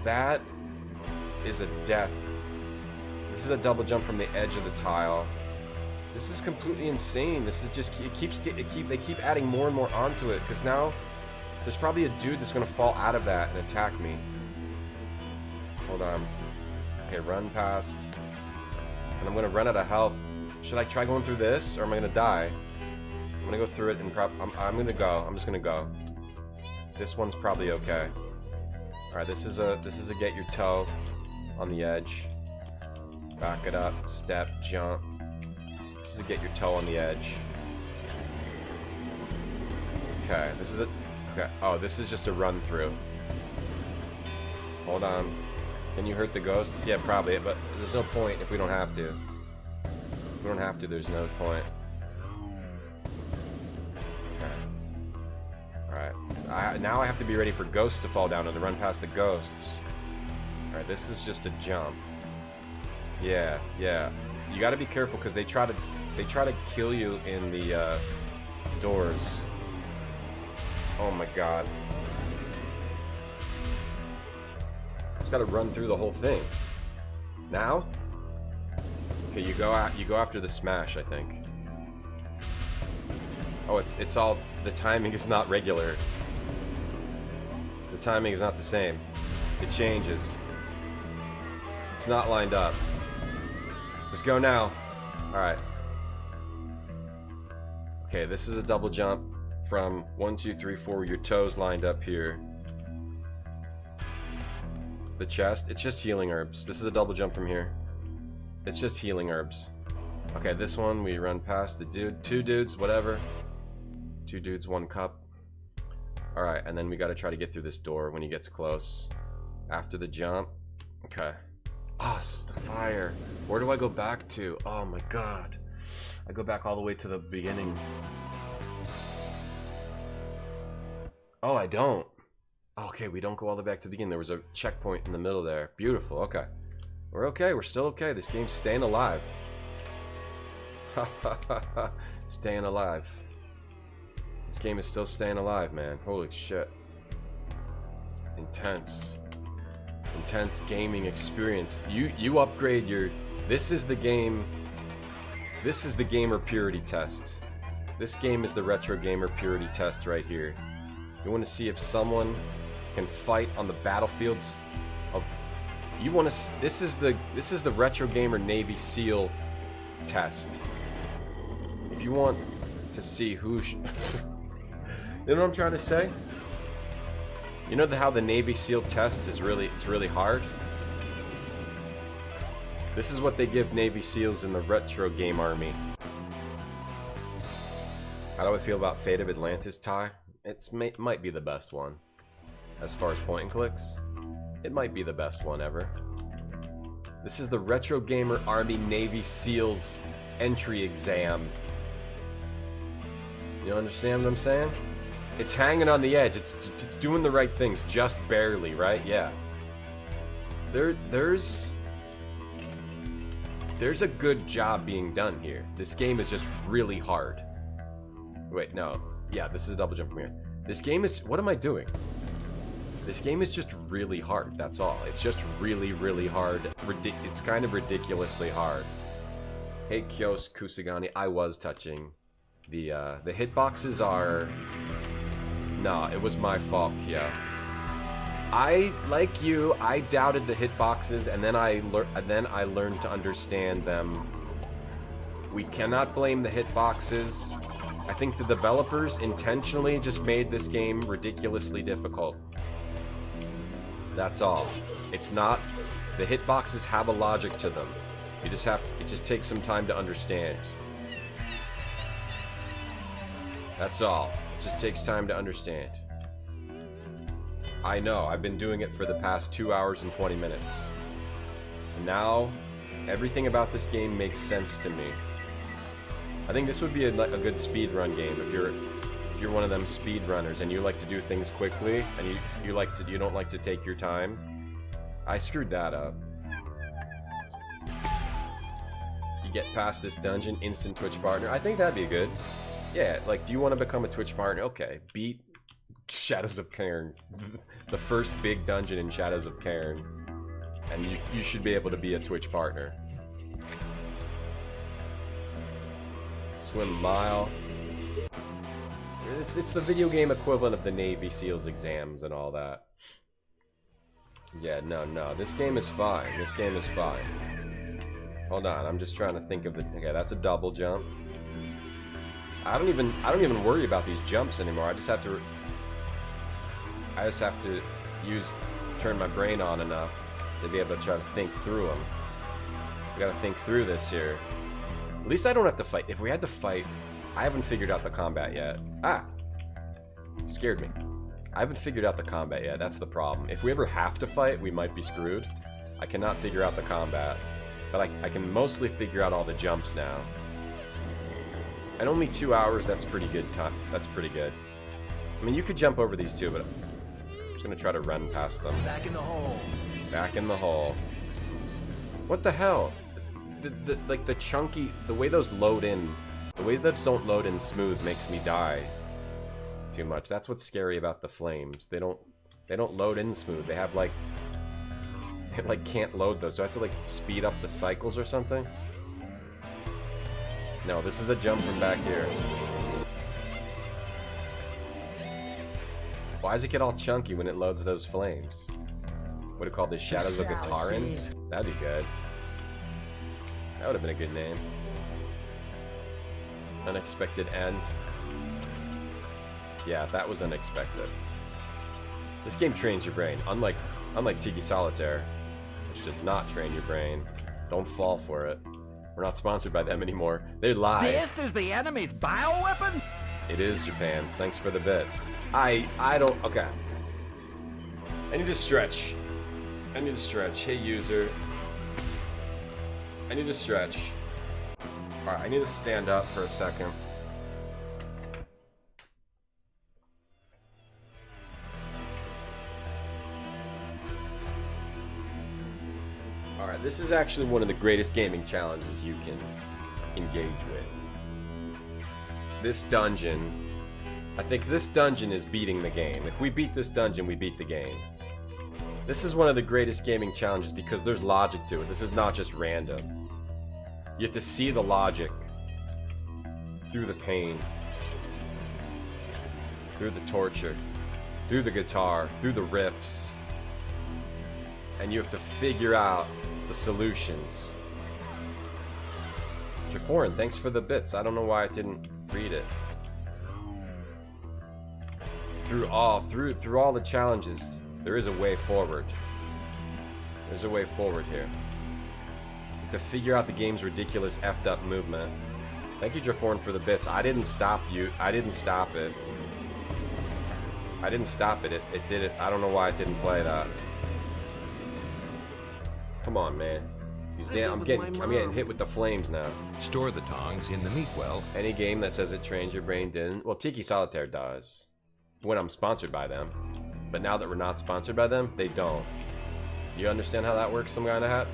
That is a death. This is a double jump from the edge of the tile. This is completely insane. This is just... They keep adding more and more onto it, because now there's probably a dude that's gonna fall out of that and attack me. Hold on. Okay, run past. And I'm gonna run out of health. Should I try going through this, or am I gonna die? I'm gonna go through it and I'm gonna go. I'm just gonna go. This one's probably okay. All right, this is a get your toe on the edge. Back it up, step, jump. This is a get your toe on the edge. Okay, this is a okay. Oh, this is just a run through. Hold on. Can you hurt the ghosts? Yeah, probably, but there's no point if we don't have to. If we don't have to, there's no point. Alright. Now I have to be ready for ghosts to fall down and to run past the ghosts. Alright, this is just a jump. Yeah, yeah. You gotta be careful because they try to kill you in the doors. Oh my god. Just gotta run through the whole thing. Now? Okay, you go after the smash, I think. Oh, it's all, the timing is not regular. The timing is not the same. It changes. It's not lined up. Just go now. Alright. Okay, this is a double jump from 1, 2, 3, 4, your toes lined up here. The chest, it's just healing herbs. This is a double jump from here. It's just healing herbs. Okay, this one, we run past the dude. 2 dudes, whatever. 2 dudes, 1 cup. Alright, and then we gotta try to get through this door when he gets close. After the jump. Okay. Oh, it's the fire. Where do I go back to? Oh my god. I go back all the way to the beginning. Oh, I don't. Okay, we don't go all the way back to the beginning. There was a checkpoint in the middle there. Beautiful, okay. We're okay, we're still okay. This game's staying alive. Staying alive. This game is still staying alive, man. Holy shit. Intense. Intense gaming experience. You upgrade your... This is the game... This is the gamer purity test. This game is the retro gamer purity test right here. You want to see if someone can fight on the battlefields of... You want to... This is the retro gamer Navy SEAL test. If you want to see who... You know what I'm trying to say? You know how the Navy SEAL test is it's really hard? This is what they give Navy SEALs in the retro game army. How do I feel about Fate of Atlantis, Ty? It might be the best one. As far as point and clicks, it might be the best one ever. This is the Retro Gamer Army Navy SEALs entry exam. You understand what I'm saying? It's hanging on the edge. It's doing the right things, just barely, right? Yeah. There's a good job being done here. This game is just really hard. Wait, no. Yeah, this is a double jump from here. This game is... What am I doing? This game is just really hard, that's all. It's just really, really hard. It's kind of ridiculously hard. Hey, Kyos Kusagani, I was touching. The hitboxes are... Nah, it was my fault, Kia. Like you, I doubted the hitboxes, and then I learned to understand them. We cannot blame the hitboxes. I think the developers intentionally just made this game ridiculously difficult. That's all. It's not... The hitboxes have a logic to them. You just have to... It just takes some time to understand. That's all. It just takes time to understand. I know, I've been doing it for the past 2 hours and 20 minutes. And now, everything about this game makes sense to me. I think this would be a good speedrun game if you're one of them speedrunners and you like to do things quickly and you don't like to take your time. I screwed that up. You get past this dungeon, instant Twitch partner. I think that'd be good. Yeah, like, do you want to become a Twitch partner? Okay, beat Shadows of Cairn. The first big dungeon in Shadows of Cairn. And you should be able to be a Twitch partner. Swim a mile. It's the video game equivalent of the Navy SEALs exams and all that. Yeah, no. This game is fine. This game is fine. Hold on, I'm just trying to think of the... Okay, that's a double jump. I don't even worry about these jumps anymore. I just have to turn my brain on enough to be able to try to think through them. We gotta think through this here. At least I don't have to fight. If we had to fight, I haven't figured out the combat yet. Ah! It scared me. I haven't figured out the combat yet. That's the problem. If we ever have to fight, we might be screwed. I cannot figure out the combat. But I can mostly figure out all the jumps now. And only 2 hours, that's pretty good time. That's pretty good. I mean, you could jump over these two, but I'm just gonna try to run past them. Back in the hole. Back in the hole. What the hell? Like the chunky, the way those load in, the way those don't load in smooth makes me die too much. That's what's scary about the flames. They don't load in smooth. They have like, it like can't load those. So I have to like speed up the cycles or something. No, this is a jump from back here. Why does it get all chunky when it loads those flames? What do you call this? Shadows of Cairn? That'd be good. That would have been a good name. Unexpected end. Yeah, that was unexpected. This game trains your brain. Unlike Tiki Solitaire, which does not train your brain. Don't fall for it. We're not sponsored by them anymore. They lied. This is the enemy's bioweapon? It is Japan's. Thanks for the bits. I don't... Okay. I need to stretch. I need to stretch. Hey, user. I need to stretch. Alright, I need to stand up for a second. Alright, this is actually one of the greatest gaming challenges you can engage with. This dungeon, I think this dungeon is beating the game. If we beat this dungeon, we beat the game. This is one of the greatest gaming challenges because there's logic to it. This is not just random. You have to see the logic through the pain, through the torture, through the guitar, through the riffs. And you have to figure out the solutions. Jaforin, thanks for the bits. I don't know why I didn't read it. Through all the challenges, there is a way forward. There's a way forward here. To figure out the game's ridiculous effed up movement. Thank you, Jaforin, for the bits. I didn't stop you. I didn't stop it. I didn't stop it. It did it. I don't know why it didn't play that. Come on, man. These damn, I'm getting hit with the flames now. Store the tongs in the meat well. Any game that says it trains your brain didn't. Well, Tiki Solitaire does. When I'm sponsored by them. But now that we're not sponsored by them, they don't. You understand how that works, some guy in a hat?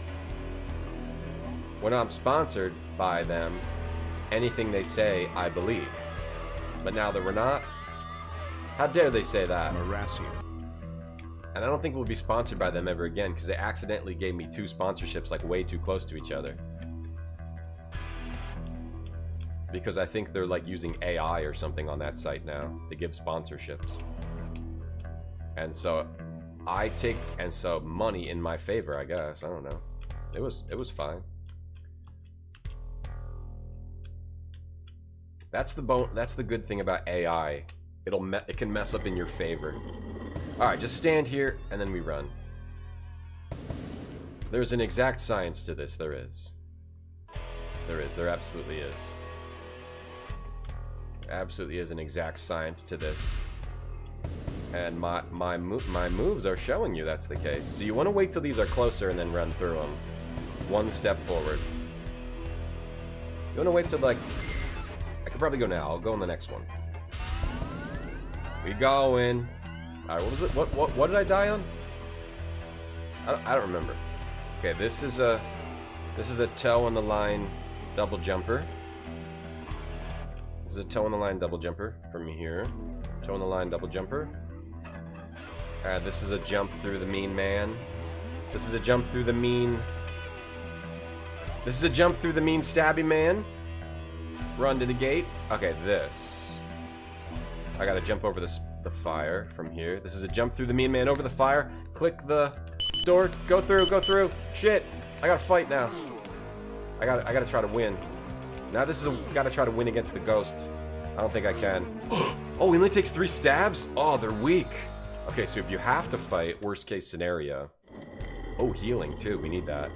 When I'm sponsored by them, anything they say, I believe. But now that we're not, how dare they say that? Harass you. And I don't think we'll be sponsored by them ever again because they accidentally gave me 2 sponsorships like way too close to each other. Because I think they're like using AI or something on that site now to give sponsorships. And so money in my favor, I guess. I don't know. It was fine. That's the good thing about AI. It can mess up in your favor. Alright, just stand here, and then we run. There's an exact science to this, there is. There absolutely is. There absolutely is an exact science to this. And my moves are showing you that's the case. So you want to wait till these are closer and then run through them. 1 step forward. You want to wait till like... I could probably go now, I'll go on the next one. We going. Alright, what was it? What did I die on? I don't remember. Okay, this is a toe on the line double jumper. This is a toe on the line double jumper from here. Toe on the line double jumper. This is a jump through the mean man. This is a jump through the mean. This is a jump through the mean stabby man. Run to the gate. Okay, this. I gotta jump over the fire from here. This is a jump through the mean man over the fire. Click the Door, go through, go through. Shit, I gotta fight now. I gotta try to win. Now this is gotta try to win against the ghost. I don't think I can. Oh, he only takes 3 stabs? Oh, they're weak. Okay, so if you have to fight, worst case scenario. Oh, healing too, we need that.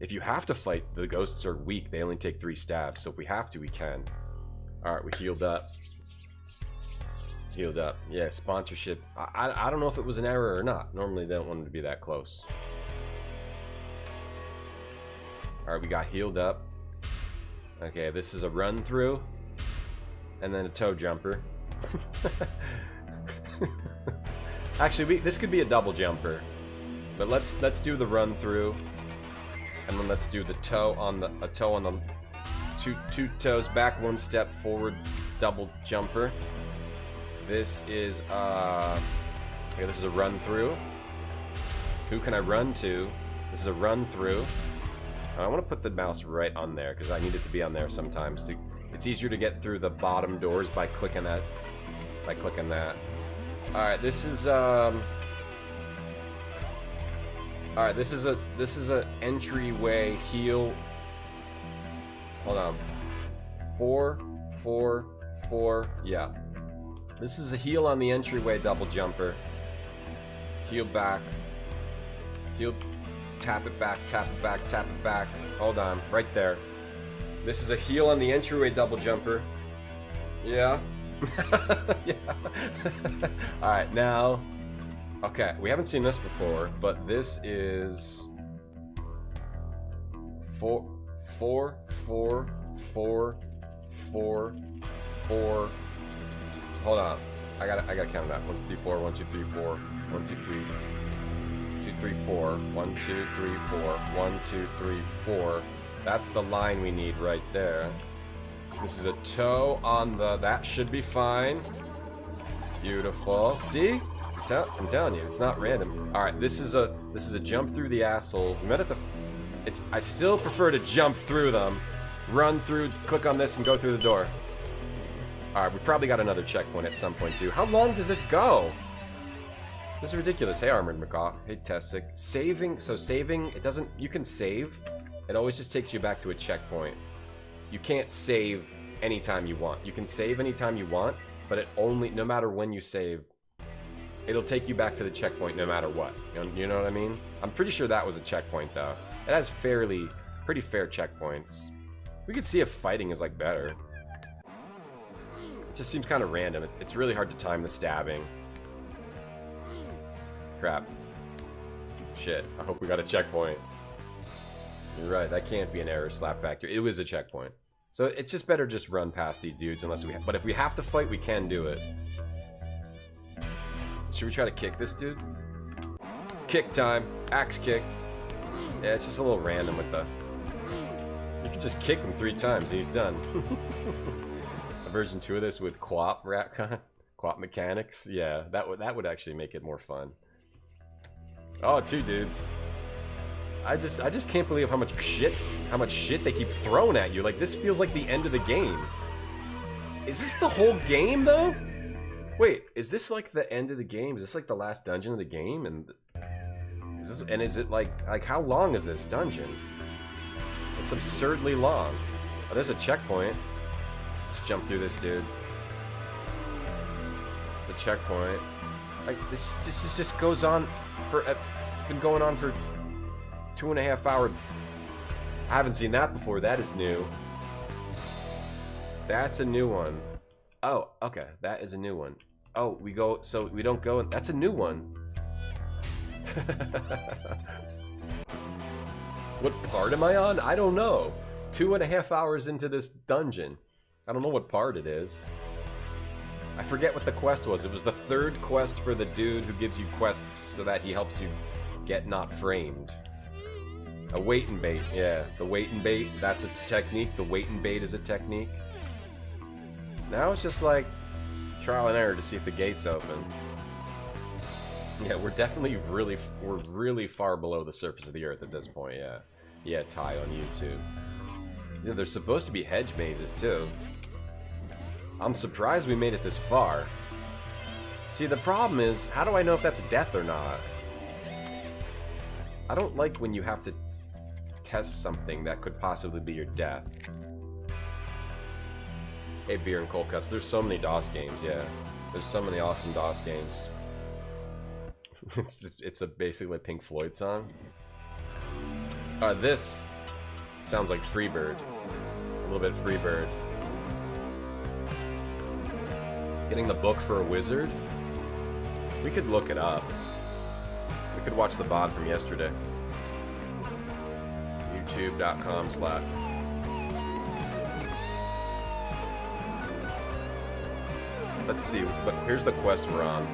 If you have to fight, the ghosts are weak. They only take 3 stabs, so if we have to, we can. Alright, we healed up. Healed up. Yeah, sponsorship. I don't know if it was an error or not. Normally they don't want them to be that close. Alright, we got healed up. Okay, this is a run through. And then a toe jumper. Actually, this could be a double jumper. But let's do the run through. And then let's do the toe on the two toes back, 1 step forward, double jumper. This is okay, this is a run through. Who can I run to? This is a run through. I want to put the mouse right on there because I need it to be on there sometimes. It's easier to get through the bottom doors by clicking that. All right, this is all right, this is a entryway heal. Hold on. 4, 4, 4. Yeah. This is a heal on the entryway double jumper. Heal back. Heal. Tap it back, tap it back, tap it back. Hold on, right there. This is a heal on the entryway double jumper. Yeah. Yeah. Alright, now. Okay, we haven't seen this before, but this is 4, 4, 4, 4, 4, 4. Hold on. I gotta count that. 1, 2, 3, 4, 1, 2, 3, 4, 1, 2, 3, 2, 3, 4, 1, 2, 3, 4, 1, 2, 3, 4. That's the line we need right there. This is a toe on the. That should be fine. Beautiful. See? I'm telling you, it's not random. All right, this is a jump through the asshole. We might have to. I still prefer to jump through them, run through, click on this, and go through the door. All right, we probably got another checkpoint at some point too. How long does this go? This is ridiculous. Hey, Armored Macaw. Hey, Tessic. Saving. So saving. It doesn't. You can save. It always just takes you back to a checkpoint. You can't save anytime you want. You can save anytime you want, but it only. No matter when you save, it'll take you back to the checkpoint no matter what. You know what I mean? I'm pretty sure that was a checkpoint though. It has pretty fair checkpoints. We could see if fighting is like better. It just seems kind of random. It's really hard to time the stabbing. Crap. Shit. I hope we got a checkpoint. You're right. That can't be an error slap factor. It was a checkpoint. So it's just better just run past these dudes unless we. But if we have to fight, we can do it. Should we try to kick this dude? Kick time. Axe kick. Yeah, it's just a little random with the. You could just kick him 3 times and he's done. A version 2 of this with Quap Quap mechanics. Yeah, that would actually make it more fun. Oh, 2 dudes. I just can't believe how much shit they keep throwing at you. Like, this feels like the end of the game. Is this the whole game though? Wait, is this like the end of the game? Is this like the last dungeon of the game? And is it like how long is this dungeon? It's absurdly long. Oh, there's a checkpoint. Let's jump through this dude. It's a checkpoint. Like this just goes on for. It's been going on for 2.5 hours. I haven't seen that before. That is new. That's a new one. Oh, okay. That is a new one. Oh, we go. So we don't go. That's a new one. What part am I on? I don't know. 2.5 hours into this dungeon. I don't know what part it is. I forget what the quest was. It was the 3rd quest for the dude who gives you quests so that he helps you get not framed. A wait and bait. Yeah, the wait and bait. That's a technique. The wait and bait is a technique. Now it's just like trial and error to see if the gate's open. Yeah, we're definitely really far below the surface of the earth at this point. Yeah. Yeah, Ty on YouTube. Yeah, there's supposed to be hedge mazes too. I'm surprised we made it this far. See, the problem is, how do I know if that's death or not? I don't like when you have to test something that could possibly be your death. Hey, Beer and Cold Cuts. There's so many DOS games, yeah. There's so many awesome DOS games. It's basically a Pink Floyd song. This sounds like Freebird. A little bit Freebird. Getting the book for a wizard? We could look it up. We could watch the VOD from yesterday. YouTube.com/. Let's see. But here's the quest we're on.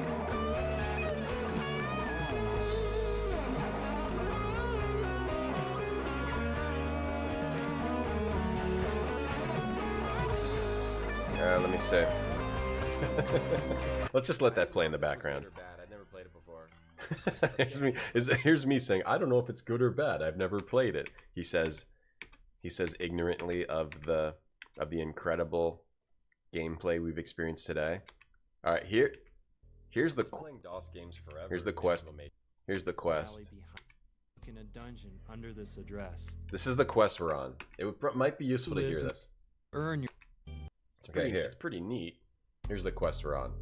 Let me see. Let's just let that play in the background. I've never played it before. here's me saying, I don't know if it's good or bad. I've never played it. He says ignorantly of the incredible gameplay we've experienced today. All right, here's the DOS games forever. Here's the quest. Here's the quest. In a dungeon under this address. This is the quest we're on. Might be useful to hear this. Earn your. It's pretty neat. Here's the quest we're on.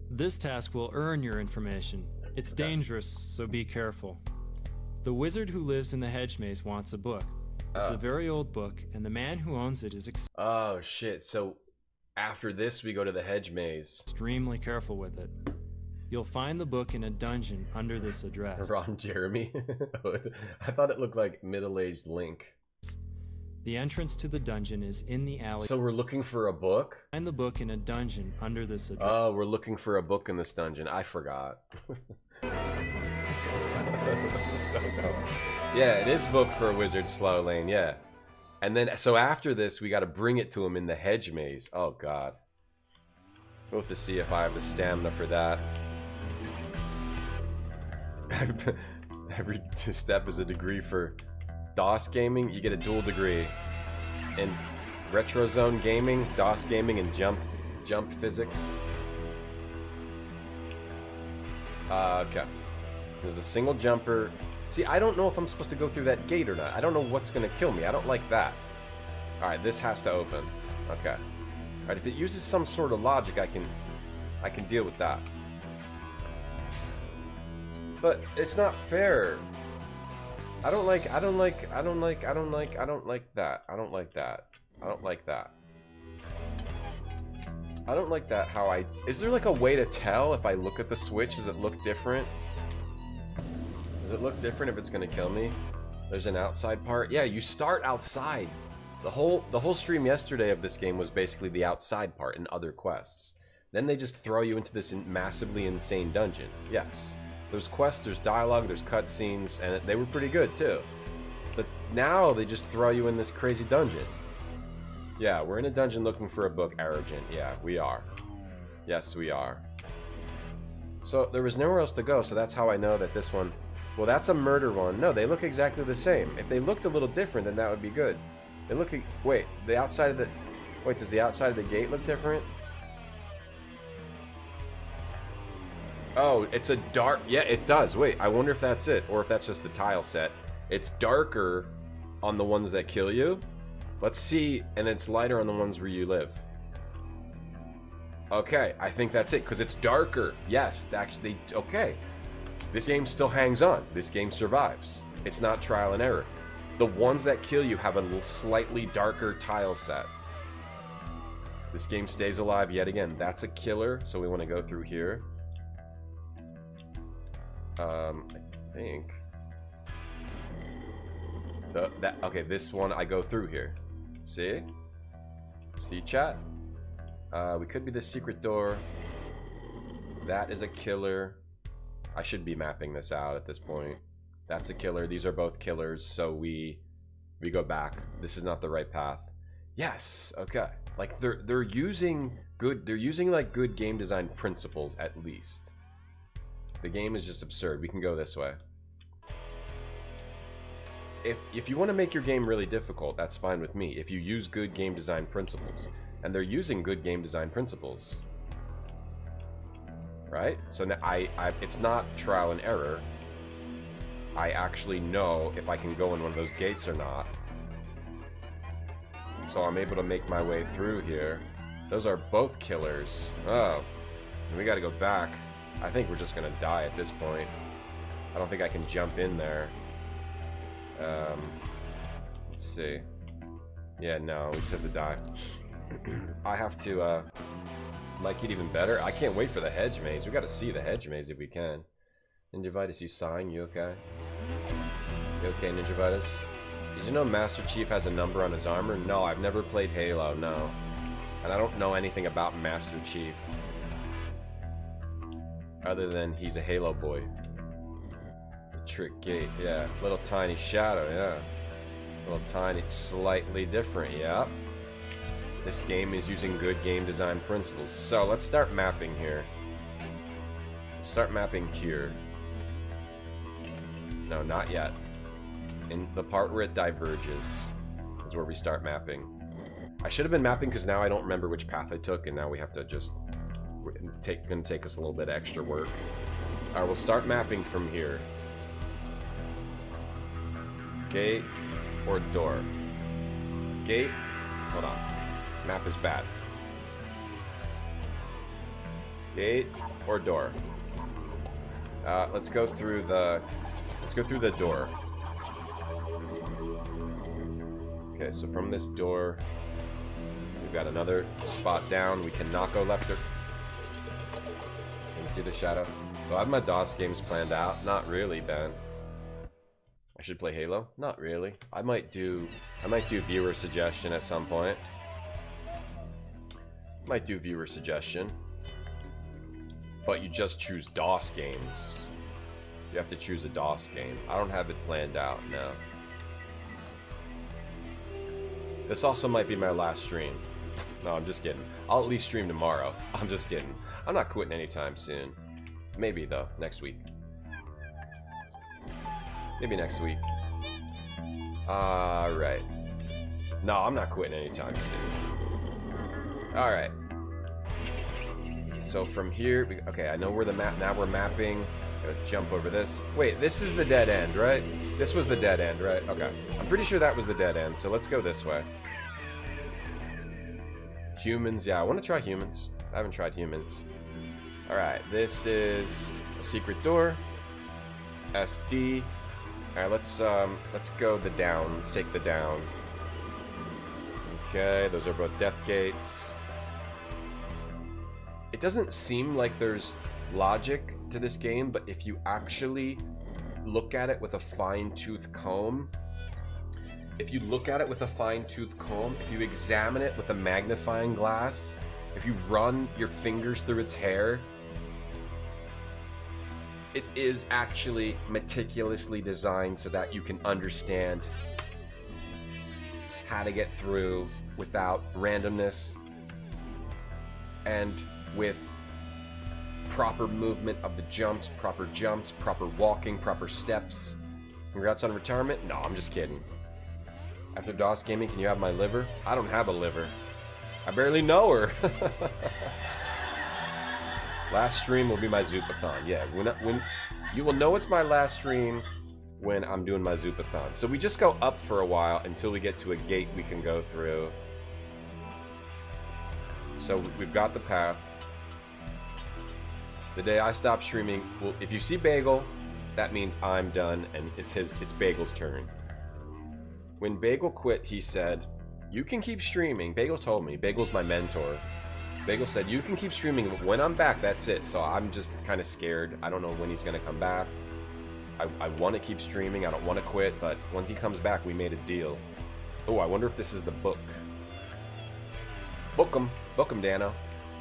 This task will earn your information. It's dangerous, so be careful. The wizard who lives in the hedge maze wants a book. It's a very old book, and the man who owns it is oh shit! So after this, we go to the hedge maze. Extremely careful with it. You'll find the book in a dungeon under this address. Ron Jeremy. I thought it looked like middle-aged Link. The entrance to the dungeon is in the alley. So we're looking for a book? Find the book in a dungeon under this address. Oh, we're looking for a book in this dungeon. I forgot. This is so dumb. Yeah, it is book for a wizard, Slow Lane, yeah. And then, so after this, we gotta bring it to him in the hedge maze. Oh, God. We'll have to see if I have the stamina for that. Every step is a degree for DOS gaming. You get a dual degree in retro zone gaming, DOS gaming, and jump physics. Okay. There's a single jumper. See, I don't know if I'm supposed to go through that gate or not. I don't know what's gonna kill me. I don't like that. All right, this has to open. Okay. All right, if it uses some sort of logic, I can deal with that. But it's not fair. I don't like that. I don't like that how is there like a way to tell if I look at the switch? Does it look different? Does it look different if it's gonna kill me? There's an outside part. Yeah, you start outside. The whole stream yesterday of this game was basically the outside part and other quests. Then they just throw you into this massively insane dungeon. Yes. There's quests, there's dialogue, there's cutscenes, and they were pretty good too. But now they just throw you in this crazy dungeon. Yeah, we're in a dungeon looking for a book, Arrogant. Yeah, we are. Yes, we are. So there was nowhere else to go, so that's how I know that this one... Well, that's a murder one. No, they look exactly the same. If they looked a little different, then that would be good. They look... Wait, the outside of the... Wait, does the outside of the gate look different? Oh, it's a dark... Yeah, it does. Wait, I wonder if that's it, or if that's just the tile set. It's darker on the ones that kill you. Let's see, and it's lighter on the ones where you live. Okay, I think that's it, because it's darker. Yes, actually, okay. This game still hangs on. This game survives. It's not trial and error. The ones that kill you have a little slightly darker tile set. This game stays alive yet again. That's a killer, so we want to go through here. I think... Okay, this one I go through here. See? See, chat? We could be the secret door. That is a killer. I should be mapping this out at this point. That's a killer. These are both killers, so we go back. This is not the right path. Yes. Okay. Like they're using like good game design principles at least. The game is just absurd. We can go this way. If you want to make your game really difficult, that's fine with me. If you use good game design principles. And they're using good game design principles. Right? So now it's not trial and error. I actually know if I can go in one of those gates or not. So I'm able to make my way through here. Those are both killers. Oh, we gotta go back. I think we're just gonna die at this point. I don't think I can jump in there. Let's see. Yeah, no, we just have to die. I have to make it even better. I can't wait for the hedge maze. We gotta see the hedge maze if we can. Ninjavitus, you sighing? You okay? You okay, Ninjavitus? Did you know Master Chief has a number on his armor? No, I've never played Halo, no. And I don't know anything about Master Chief. Other than he's a Halo boy. Trick gate, yeah. Little tiny shadow, yeah. Little tiny, slightly different, yeah. This game is using good game design principles. So let's start mapping here. Start mapping here. No, not yet. In the part where it diverges is where we start mapping. I should have been mapping because now I don't remember which path I took, and now we have to just gonna take us a little bit of extra work. Alright, we'll start mapping from here. Gate or door? Gate? Hold on. Map is bad. Gate or door? Let's go through the door. Okay, so from this door, we've got another spot down. We cannot go left or... Can you see the shadow? Do I have my DOS games planned out? Not really, Ben. I should play Halo? Not really. I might do viewer suggestion at some point. Might do viewer suggestion. But you just choose DOS games. You have to choose a DOS game. I don't have it planned out, no. This also might be my last stream. No, I'm just kidding. I'll at least stream tomorrow. I'm just kidding. I'm not quitting anytime soon. Maybe, though, next week. Maybe next week. Alright. No, I'm not quitting anytime soon. Alright. So from here, okay, I know where the map, now we're mapping. Gotta jump over this. Wait, this is the dead end, right? This was the dead end, right? Okay. I'm pretty sure that was the dead end, so let's go this way. Humans, yeah, I want to try humans. I haven't tried humans. Alright, this is a secret door. SD. Alright, let's go the down. Let's take the down. Okay, those are both death gates. It doesn't seem like there's logic to this game, but if you actually look at it with a fine-tooth comb, if you examine it with a magnifying glass, if you run your fingers through its hair, it is actually meticulously designed so that you can understand how to get through without randomness and with proper movement of the jumps, proper walking, proper steps. Congrats on retirement? No, I'm just kidding. After DOS Gaming, can you have my liver? I don't have a liver. I barely know her. Last stream will be my Zoopathon. Yeah, when you will know it's my last stream when I'm doing my Zoopathon. So we just go up for a while until we get to a gate we can go through. So we've got the path. The day I stop streaming, well, if you see Bagel, that means I'm done and it's Bagel's turn. When Bagel quit, he said, "You can keep streaming." Bagel told me. Bagel's my mentor. Bagel said, "You can keep streaming, but when I'm back, that's it." So I'm just kind of scared. I don't know when he's going to come back. I want to keep streaming. I don't want to quit, but once he comes back, we made a deal. Oh, I wonder if this is the book. Book 'em, Dano.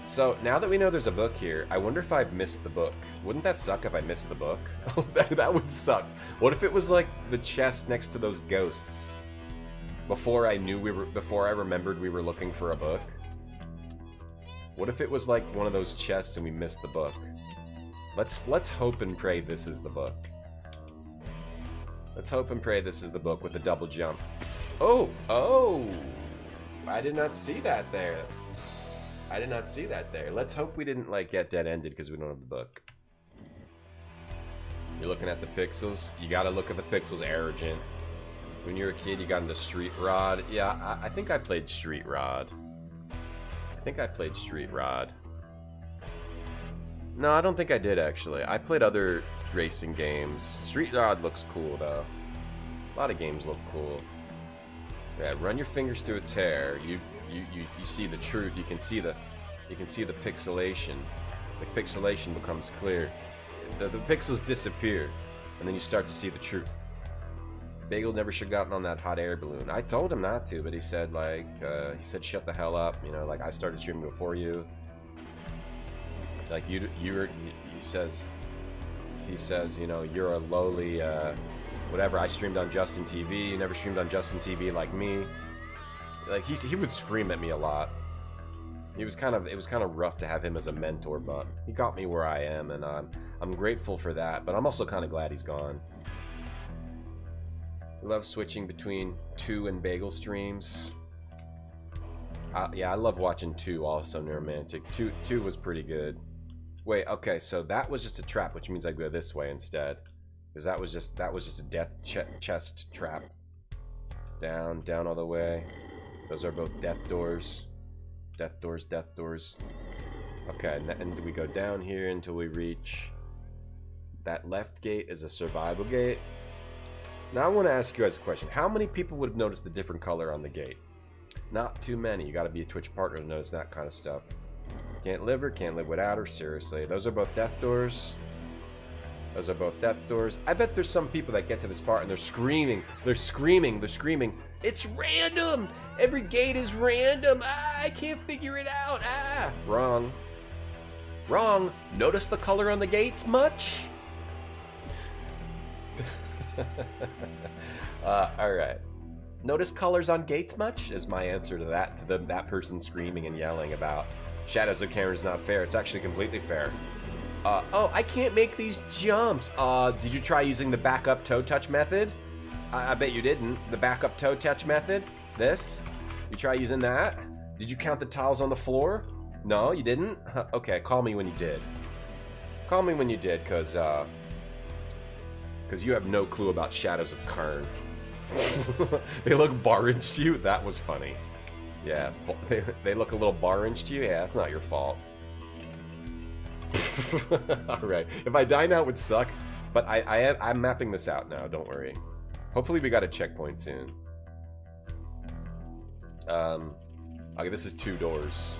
So now that we know there's a book here, I wonder if I've missed the book. Wouldn't that suck if I missed the book? That would suck. What if it was like the chest next to those ghosts? Before I remembered we were looking for a book. What if it was like one of those chests and we missed the book? Let's hope and pray this is the book. Let's hope and pray this is the book with a double jump. Oh! I did not see that there. Let's hope we didn't like get dead-ended because we don't have the book. You're looking at the pixels. You gotta look at the pixels, arrogant. When you're a kid, you got into Street Rod. Yeah, I think I played Street Rod. No, I don't think I did, actually. I played other racing games. Street Rod looks cool, though. A lot of games look cool. Yeah, run your fingers through its hair. You see the truth. You can see the pixelation. The pixelation becomes clear. The pixels disappear, and then you start to see the truth. Bagel never should have gotten on that hot air balloon. I told him not to, but he said, like, shut the hell up. You know, like, I started streaming before you. Like, he says, you know, you're a lowly, whatever. I streamed on Justin TV. You never streamed on Justin TV like me. Like, he would scream at me a lot. It was kind of rough to have him as a mentor, but he got me where I am, and I'm grateful for that. But I'm also kind of glad he's gone. I love switching between 2 and Bagel streams. Yeah, I love watching 2 also Neuromantic. 2 was pretty good. Wait, okay, so that was just a trap, which means I go this way instead. Because that was just a death chest trap. Down all the way. Those are both death doors. Death doors. Okay, and we go down here until we reach... That left gate is a survival gate. Now I want to ask you guys a question. How many people would have noticed the different color on the gate? Not too many. You got to be a Twitch partner to notice that kind of stuff. Can't live without her, seriously. Those are both death doors. I bet there's some people that get to this part and they're screaming. It's random! Every gate is random! Ah, I can't figure it out! Ah! Wrong. Notice the color on the gates much? Alright. Notice colors on gates much? Is my answer to that, that person screaming and yelling about Shadows of Cairn is not fair. It's actually completely fair. Oh, I can't make these jumps. Did you try using the backup toe touch method? I bet you didn't. The backup toe touch method? This? You try using that? Did you count the tiles on the floor? No, you didn't? Okay, call me when you did. Cause you have no clue about Shadows of Cairn. They look orange to you? That was funny. Yeah, they look a little orange to you? Yeah, that's not your fault. Alright, if I die now it would suck, but I'm mapping this out now, don't worry. Hopefully we got a checkpoint soon. Okay, this is 2 doors.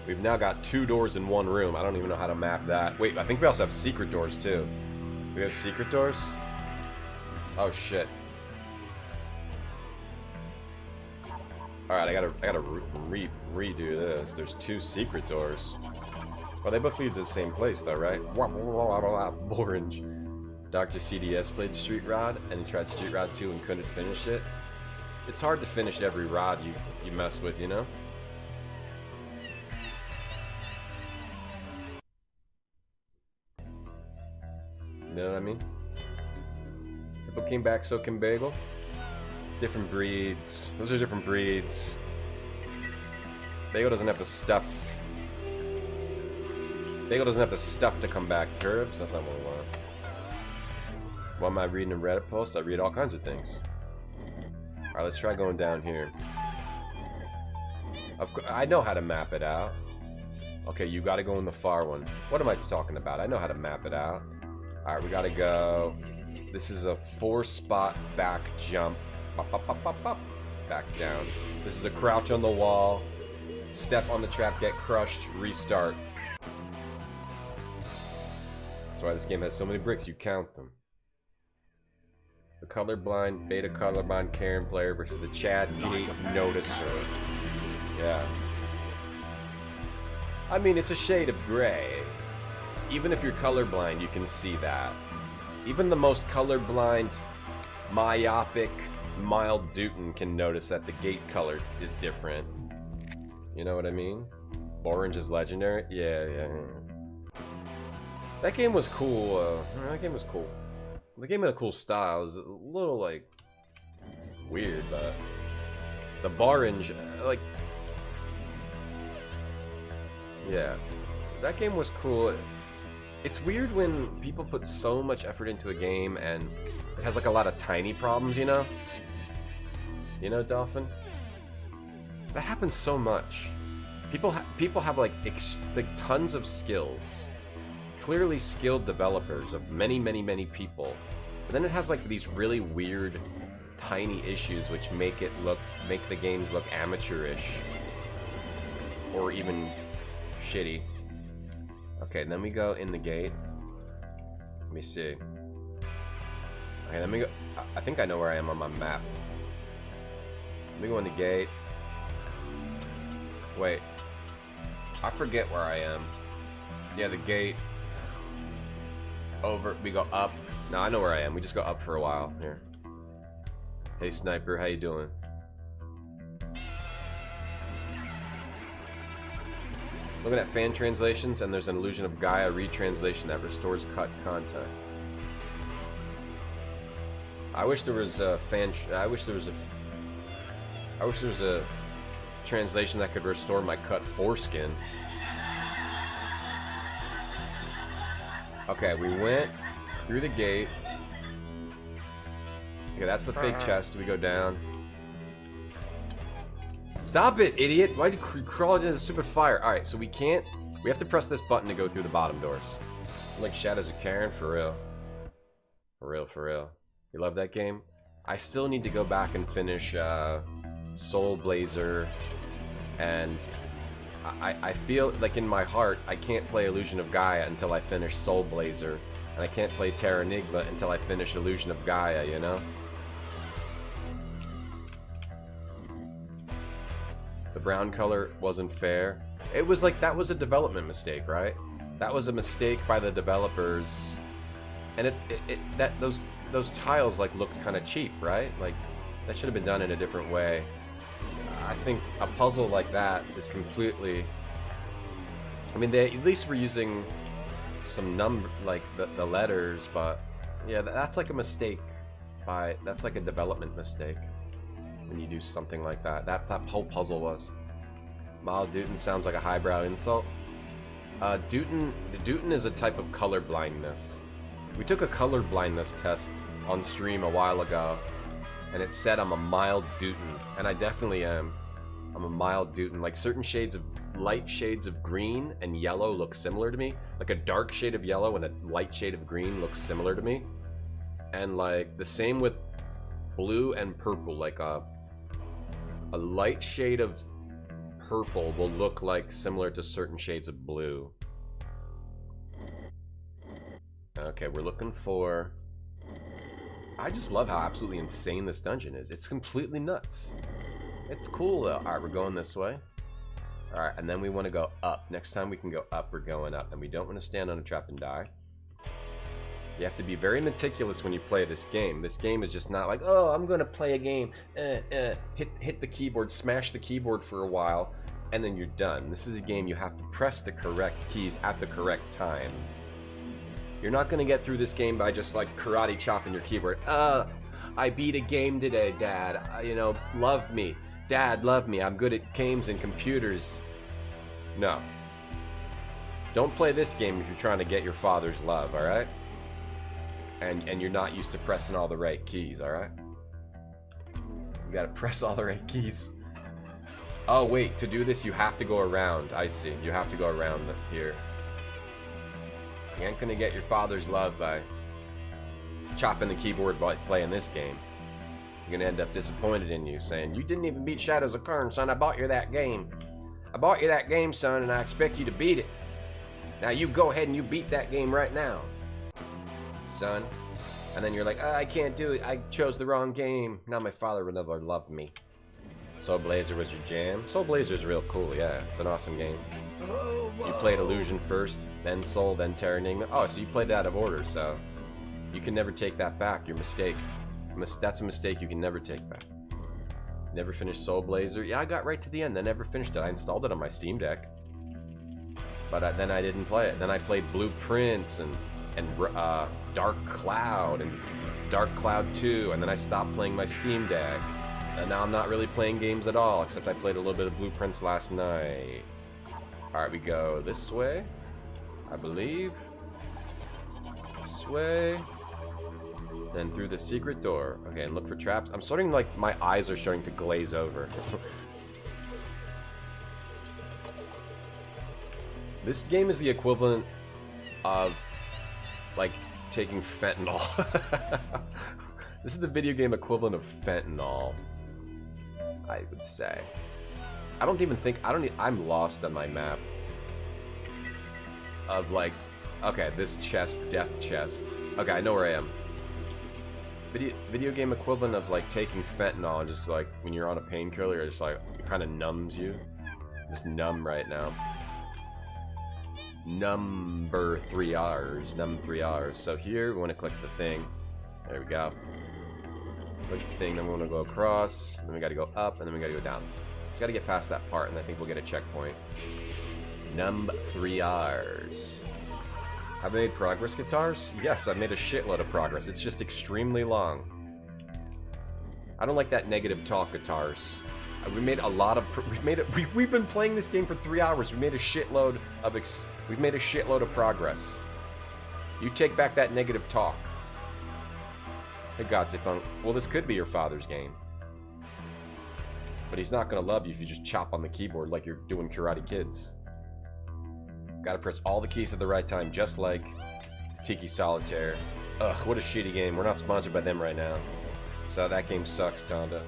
We've now got 2 doors in 1 room. I don't even know how to map that. Wait, I think we also have secret doors too. We have secret doors? Oh shit. Alright, I gotta redo this. There's 2 secret doors. Well, they both lead to the same place though, right? Orange. Dr. CDS played Street Rod, and he tried Street Rod 2 and couldn't finish it. It's hard to finish every rod you mess with, you know? You know what I mean? People came back, so can Bagel. Different breeds. Those are different breeds. Bagel doesn't have the stuff. Bagel doesn't have the stuff to come back. Curbs? That's not what I want. What am I reading in Reddit posts? I read all kinds of things. Alright, let's try going down here. Of course, I know how to map it out. Okay, you gotta go in the far one. What am I talking about? I know how to map it out. Alright, we gotta go. This is a 4-spot back jump. Pop, pop, pop, pop, pop. Back down. This is a crouch on the wall. Step on the trap, get crushed, restart. That's why this game has so many bricks, you count them. The colorblind, beta colorblind Cairn player versus the Chad Gate noticer. Yeah. I mean, it's a shade of gray. Even if you're colorblind, you can see that. Even the most colorblind, myopic, mild Dutton can notice that the gate color is different. You know what I mean? Orange is legendary? Yeah. That game was cool. The game had a cool style. It was a little, like, weird, but... The orange, like... Yeah. That game was cool. It's weird when people put so much effort into a game and it has like a lot of tiny problems, you know? You know, Dolphin? That happens so much. People have like tons of skills. Clearly skilled developers of many people. But then it has like these really weird tiny issues which make the games look amateurish. Or even shitty. Okay, and then we go in the gate. Let me see. Okay, let me go. I think I know where I am on my map. Let me go in the gate. Wait. I forget where I am. Yeah, the gate. Over. We go up. No, I know where I am. We just go up for a while. Here. Hey, Sniper. How you doing? Looking at fan translations, and there's an Illusion of Gaia retranslation that restores cut content. I wish there was a I wish there was a translation that could restore my cut foreskin. Okay, we went through the gate. Okay, that's the fake chest. We go down. Stop it, idiot! Why'd you crawl into the stupid fire? Alright, so we have to press this button to go through the bottom doors. Like Shadows of Cairn, for real. For real. You love that game? I still need to go back and finish Soul Blazer, and I feel like in my heart I can't play Illusion of Gaia until I finish Soul Blazer, and I can't play Terra Enigma until I finish Illusion of Gaia, you know? The brown color wasn't fair. It was like, that was a development mistake, right? That was a mistake by the developers, and those tiles like looked kind of cheap, right? Like that should have been done in a different way. I think a puzzle like that is completely. I mean, they at least were using some like the letters, but yeah, that's like a mistake. That's like a development mistake. When you do something like that. That whole puzzle was. Mild Dootin sounds like a highbrow insult. Dootin is a type of color blindness. We took a color blindness test on stream a while ago, and it said I'm a mild Dootin, and I definitely am. I'm a mild Dootin. Like certain light shades of green and yellow look similar to me. Like a dark shade of yellow and a light shade of green looks similar to me. And like the same with blue and purple. Like a light shade of purple will look like similar to certain shades of blue. Okay, we're looking for... I just love how absolutely insane this dungeon is. It's completely nuts. It's cool though. Alright, we're going this way. Alright, and then we want to go up. Next time we can go up, we're going up. And we don't want to stand on a trap and die. You have to be very meticulous when you play this game. This game is just not like, oh, I'm going to play a game. Hit the keyboard, smash the keyboard for a while, and then you're done. This is a game you have to press the correct keys at the correct time. You're not going to get through this game by just like karate chopping your keyboard. I beat a game today, Dad. You know, love me. Dad, love me. I'm good at games and computers. No. Don't play this game if you're trying to get your father's love, alright? And you're not used to pressing all the right keys, alright? You gotta press all the right keys. Oh, wait. To do this, you have to go around. I see. You have to go around here. You ain't gonna get your father's love by chopping the keyboard by playing this game. You're gonna end up disappointed in you, saying, you didn't even beat Shadows of Cairn, son. I bought you that game. I bought you that game, son, and I expect you to beat it. Now you go ahead and you beat that game right now, son. And then you're like, I can't do it. I chose the wrong game. Now my father would never love me. Soul Blazer was your jam? Soul Blazer's real cool, yeah. It's an awesome game. You played Illusion first, then Soul, then Terra Enigma. Oh, so you played it out of order, so you can never take that back. Your mistake. That's a mistake you can never take back. Never finished Soul Blazer. Yeah, I got right to the end. I never finished it. I installed it on my Steam Deck. But then I didn't play it. Then I played Blueprints and Dark Cloud and Dark Cloud 2. And then I stopped playing my Steam Deck. And now I'm not really playing games at all, except I played a little bit of Blueprints last night. Alright, we go this way, I believe. this way. Then through the secret door. Okay, and look for traps. I'm starting, like, my eyes are starting to glaze over. This game is the equivalent of, like, taking fentanyl. This is the video game equivalent of fentanyl, I would say. I don't even think, I'm lost on my map. Of, like, okay, this chest, death chest. Okay, I know where I am. Video game equivalent of, like, taking fentanyl and just, like, when you're on a painkiller, it's like, it kind of numbs you. Just numb right now. Number 3 R's. Numb 3 R's. So here, we want to click the thing. There we go. Click the thing, then we want to go across. Then we got to go up, and then we got to go down. Just got to get past that part, and I think we'll get a checkpoint. Numb 3 R's. Have I made progress, guitars? Yes, I've made a shitload of progress. It's just extremely long. I don't like that negative talk, guitars. We made a lot of. We've been playing this game for 3 hours. We made a shitload of progress. You take back that negative talk. Hey, Godzifunk. Well, this could be your father's game, but he's not gonna love you if you just chop on the keyboard like you're doing Karate Kids. Gotta press all the keys at the right time, just like Tiki Solitaire. Ugh, what a shitty game. We're not sponsored by them right now. So that game sucks, Tonda.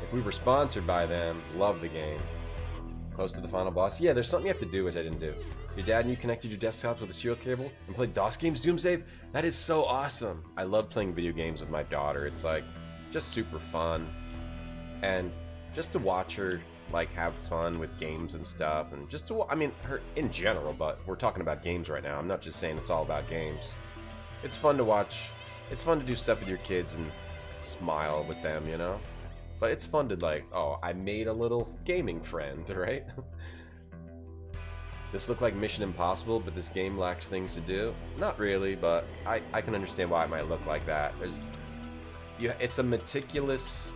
If we were sponsored by them, love the game. Close to the final boss. Yeah, there's something you have to do, which I didn't do. Your dad and you connected your desktops with a serial cable and played DOS games Doom Save? That is so awesome. I love playing video games with my daughter. It's like, just super fun. And just to watch her like have fun with games and stuff, and just to, I mean, her in general, but we're talking about games right now. I'm not just saying it's all about games. It's fun to watch. It's fun to do stuff with your kids and smile with them, you know? But it's fun to, like, oh, I made a little gaming friend, right? This looked like Mission Impossible, but this game lacks things to do. Not really, but I can understand why it might look like that. It's a meticulous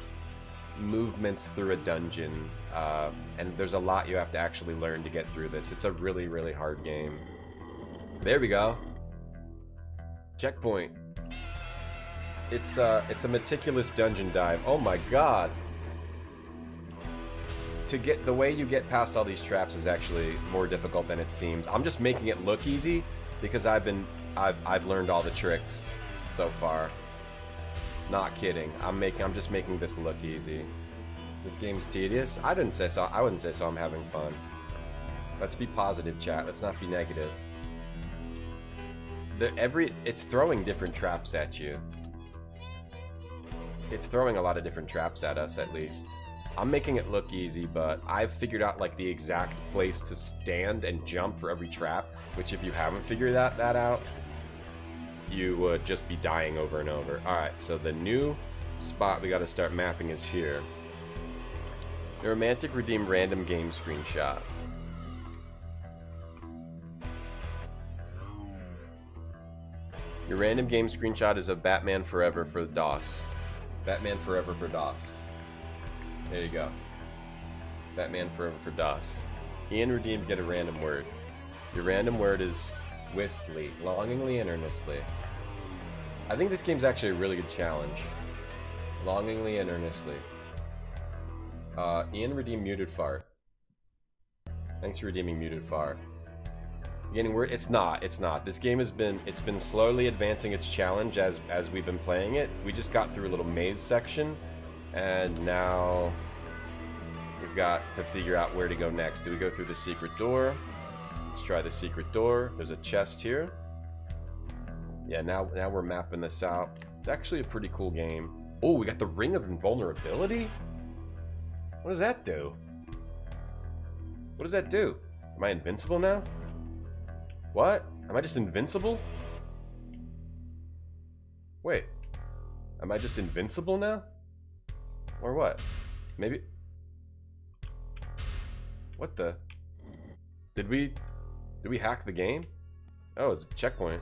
movements through a dungeon, and there's a lot you have to actually learn to get through this. It's a really, really hard game. There we go. Checkpoint. It's a meticulous dungeon dive. Oh my god. To get the way you get past all these traps is actually more difficult than it seems. I'm just making it look easy because I've learned all the tricks so far. Not kidding. I'm just making this look easy. This game's tedious. I wouldn't say so. I'm having fun. Let's be positive, chat. Let's not be negative. It's throwing different traps at you. It's throwing a lot of different traps at us, at least. I'm making it look easy, but I've figured out like the exact place to stand and jump for every trap, which if you haven't figured that out, you would just be dying over and over. Alright, so the new spot we gotta start mapping is here. The Romantic Redeem Random Game Screenshot. Your random game screenshot is of Batman Forever for DOS. Batman Forever for DOS. There you go. Batman Forever for DOS. Ian redeemed, get a random word. Your random word is wistly, longingly and earnestly. I think this game's actually a really good challenge. Longingly and earnestly. Ian redeemed muted fart. Thanks for redeeming muted fart. Getting word? It's not. This game it's been slowly advancing its challenge as we've been playing it. We just got through a little maze section, and now we've got to figure out where to go next. Do we go through the secret door? Let's try the secret door. There's a chest here. Yeah, now we're mapping this out. It's actually a pretty cool game. Oh, we got the Ring of Invulnerability? What does that do? What does that do? Am I invincible now? What? Am I just invincible? Wait. Am I just invincible now? Or what? Maybe... What the... Did we hack the game? Oh, it's a checkpoint.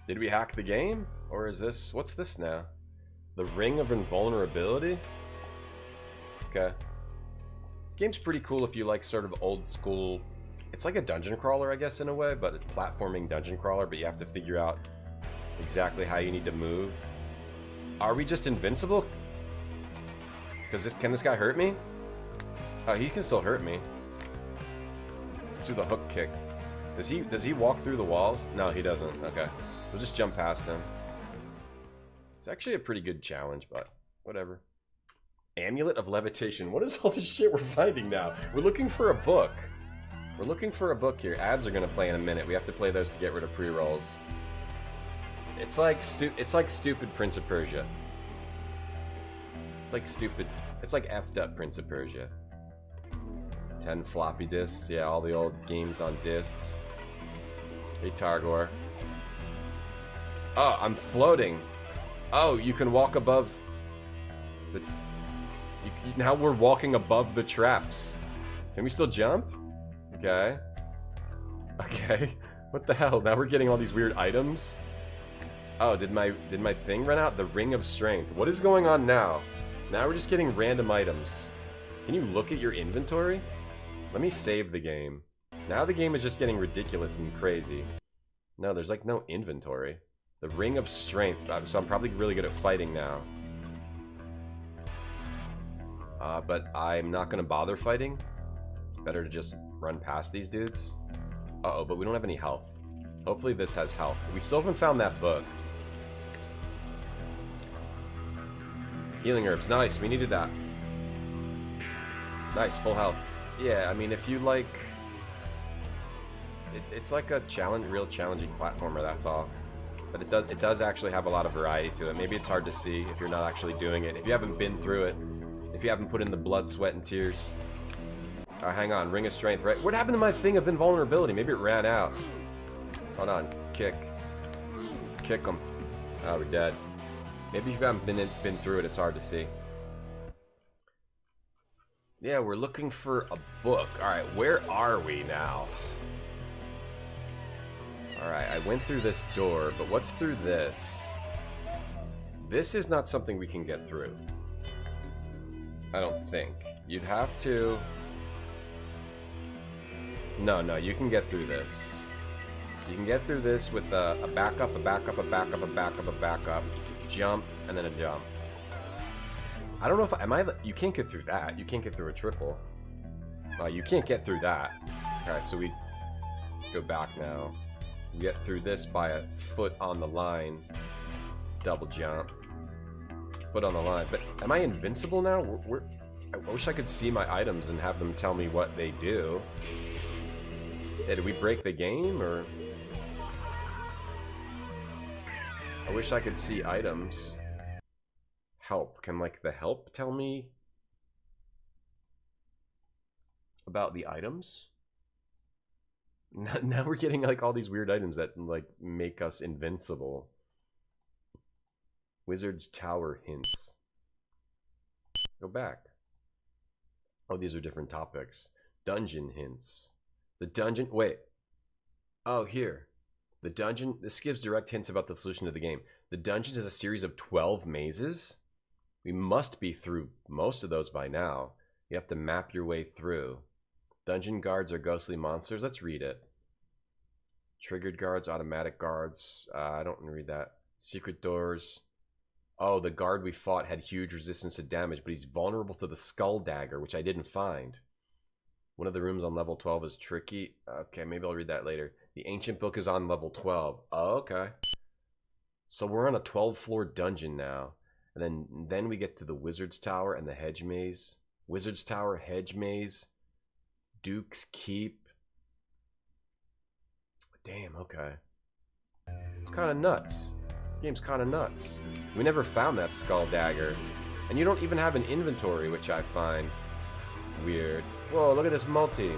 Did we hack the game? Or is this... What's this now? The Ring of Invulnerability? Okay. This game's pretty cool if you like sort of old school It's like a dungeon crawler, I guess, in a way, but a platforming dungeon crawler, but you have to figure out exactly how you need to move. Are we just invincible? Can this guy hurt me? Oh, he can still hurt me. Let's do the hook kick. Does he walk through the walls? No, he doesn't. Okay. We'll just jump past him. It's actually a pretty good challenge, but whatever. Amulet of Levitation. What is all this shit we're finding now? We're looking for a book. We're looking for a book here. Ads are gonna play in a minute. We have to play those to get rid of pre-rolls. It's like stupid Prince of Persia. It's like stupid. It's like effed up Prince of Persia. 10 floppy disks. Yeah, all the old games on discs. Hey, Targor. Oh, I'm floating. Oh, you can walk above the... now we're walking above the traps. Can we still jump? Okay. Okay. What the hell? Now we're getting all these weird items. Oh, did my thing run out? The Ring of Strength. What is going on now? Now we're just getting random items. Can you look at your inventory? Let me save the game. Now the game is just getting ridiculous and crazy. No, there's like no inventory. The Ring of Strength. So I'm probably really good at fighting now. But I'm not going to bother fighting. It's better to just run past these dudes. Uh-oh, but we don't have any health. Hopefully this has health. We still haven't found that book. Healing herbs. Nice, we needed that. Nice, full health. Yeah, I mean, if you like... It's like a real challenging platformer, that's all. But it does actually have a lot of variety to it. Maybe it's hard to see if you're not actually doing it. If you haven't been through it. If you haven't put in the blood, sweat, and tears. Hang on, Ring of Strength, right? What happened to my thing of invulnerability? Maybe it ran out. Hold on, kick. Kick him. Oh, we're dead. Maybe if you haven't been through it, it's hard to see. Yeah, we're looking for a book. Alright, where are we now? Alright, I went through this door, but what's through this? This is not something we can get through. I don't think. You'd have to... No, you can get through this. You can get through this with a backup, a backup, a backup, a backup, a backup, jump, and then a jump. I don't know if you can't get through that. You can't get through a triple. You can't get through that. Alright, so we go back now. We get through this by a foot on the line. Double jump. Foot on the line. But am I invincible now? I wish I could see my items and have them tell me what they do. Yeah, did we break the game, or... I wish I could see items. Help. Can, like, the help tell me about the items? Now we're getting, like, all these weird items that, like, make us invincible. Wizard's Tower hints. Go back. Oh, these are different topics. Dungeon hints. The dungeon... Wait. Oh, here. The dungeon... This gives direct hints about the solution to the game. The dungeon is a series of 12 mazes. We must be through most of those by now. You have to map your way through. Dungeon guards are ghostly monsters. Let's read it. Triggered guards, automatic guards. I don't want to read that. Secret doors. Oh, the guard we fought had huge resistance to damage, but he's vulnerable to the skull dagger, which I didn't find. One of the rooms on level 12 is tricky. Okay, maybe I'll read that later. The ancient book is on level 12. Oh, okay. So we're on a 12-floor dungeon now. And then we get to the Wizard's Tower and the Hedge Maze. Wizard's Tower, Hedge Maze, Duke's Keep. Damn, okay. It's kind of nuts. This game's kind of nuts. We never found that skull dagger. And you don't even have an inventory, which I find weird. Whoa, look at this multi.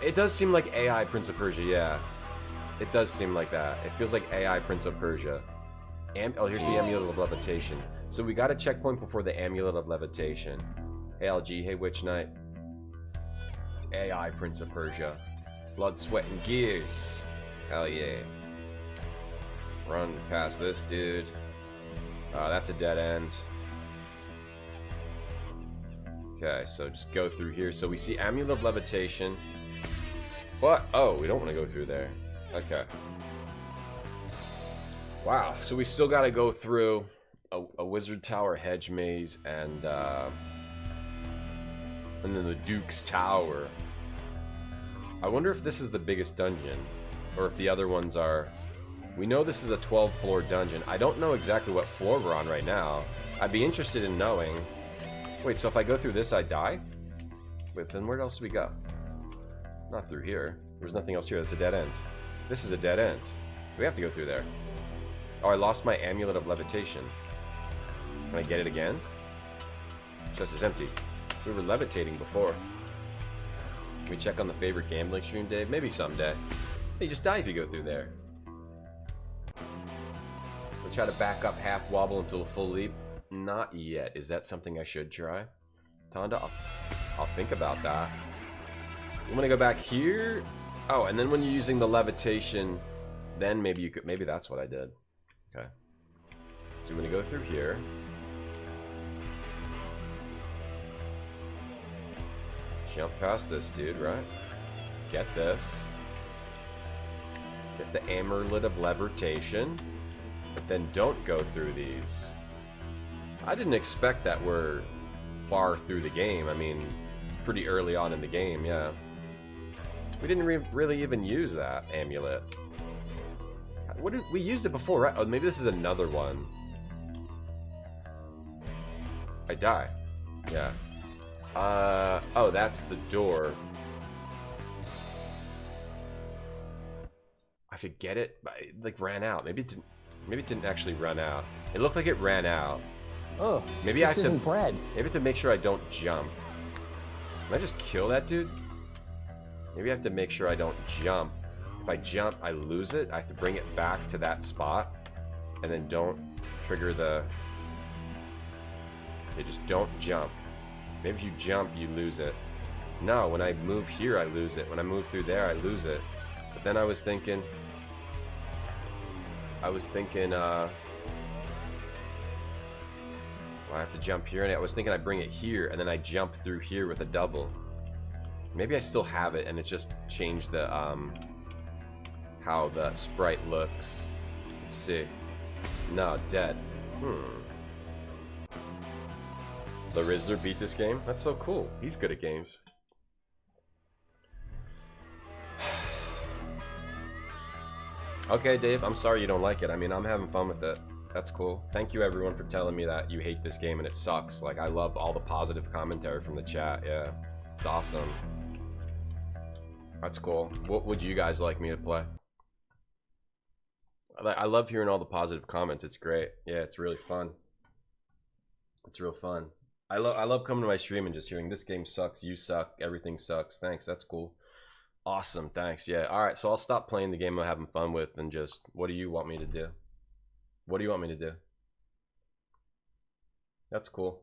It does seem like AI Prince of Persia, yeah. It does seem like that. It feels like AI Prince of Persia. Oh, here's the Amulet of Levitation. So we got a checkpoint before the Amulet of Levitation. Hey, LG. Hey, Witch Knight. It's AI Prince of Persia. Blood, sweat, and gears. Hell yeah. Run past this dude. That's a dead end. Okay, so just go through here. So we see Amulet of Levitation. What? Oh, we don't want to go through there. Okay. Wow. So we still got to go through a wizard tower, hedge maze, and then the Duke's Tower. I wonder if this is the biggest dungeon, or if the other ones are. We know this is a 12-floor dungeon. I don't know exactly what floor we're on right now. I'd be interested in knowing. Wait, so if I go through this, I die? Wait, then where else do we go? Not through here. There's nothing else here. That's a dead end. This is a dead end. We have to go through there. Oh, I lost my amulet of levitation. Can I get it again? Chest is empty. We were levitating before. Can we check on the favorite gambling stream, Dave? Maybe someday. Hey, just die if you go through there. We'll try to back up, half wobble until a full leap. Not yet. Is that something I should try? Tonda, I'll think about that. I'm gonna go back here. Oh, and then when you're using the levitation, then maybe you could. Maybe that's what I did. Okay. So I'm gonna go through here. Jump past this dude, right? Get this. Get the amulet of levitation. But then don't go through these. I didn't expect that we're far through the game. I mean, it's pretty early on in the game, yeah. We didn't really even use that amulet. What did we used it before, right? Oh, maybe this is another one. I die. Yeah. Oh, that's the door. I have to get it. It like ran out. Maybe it didn't actually run out. It looked like it ran out. Oh, maybe this I have isn't to. bread. Maybe to make sure I don't jump. Can I just kill that dude? Maybe I have to make sure I don't jump. If I jump, I lose it. I have to bring it back to that spot, and then don't trigger the. You just don't jump. Maybe if you jump, you lose it. No, when I move here, I lose it. When I move through there, I lose it. But then I was thinking, well, I have to jump here, and I was thinking I bring it here, and then I jump through here with a double. Maybe I still have it, and it just changed the, how the sprite looks. Let's see. No, dead. The Rizzler beat this game? That's so cool. He's good at games. Okay, Dave, I'm sorry you don't like it. I mean, I'm having fun with it. That's cool. Thank you, everyone, for telling me that you hate this game and it sucks. Like, I love all the positive commentary from the chat. Yeah, it's awesome. That's cool. What would you guys like me to play? I love hearing all the positive comments. It's great. Yeah, it's really fun. It's real fun. I love coming to my stream and just hearing this game sucks, you suck, everything sucks. Thanks, that's cool. Awesome, thanks. Yeah, alright, so I'll stop playing the game I'm having fun with and just, what do you want me to do? What do you want me to do? That's cool.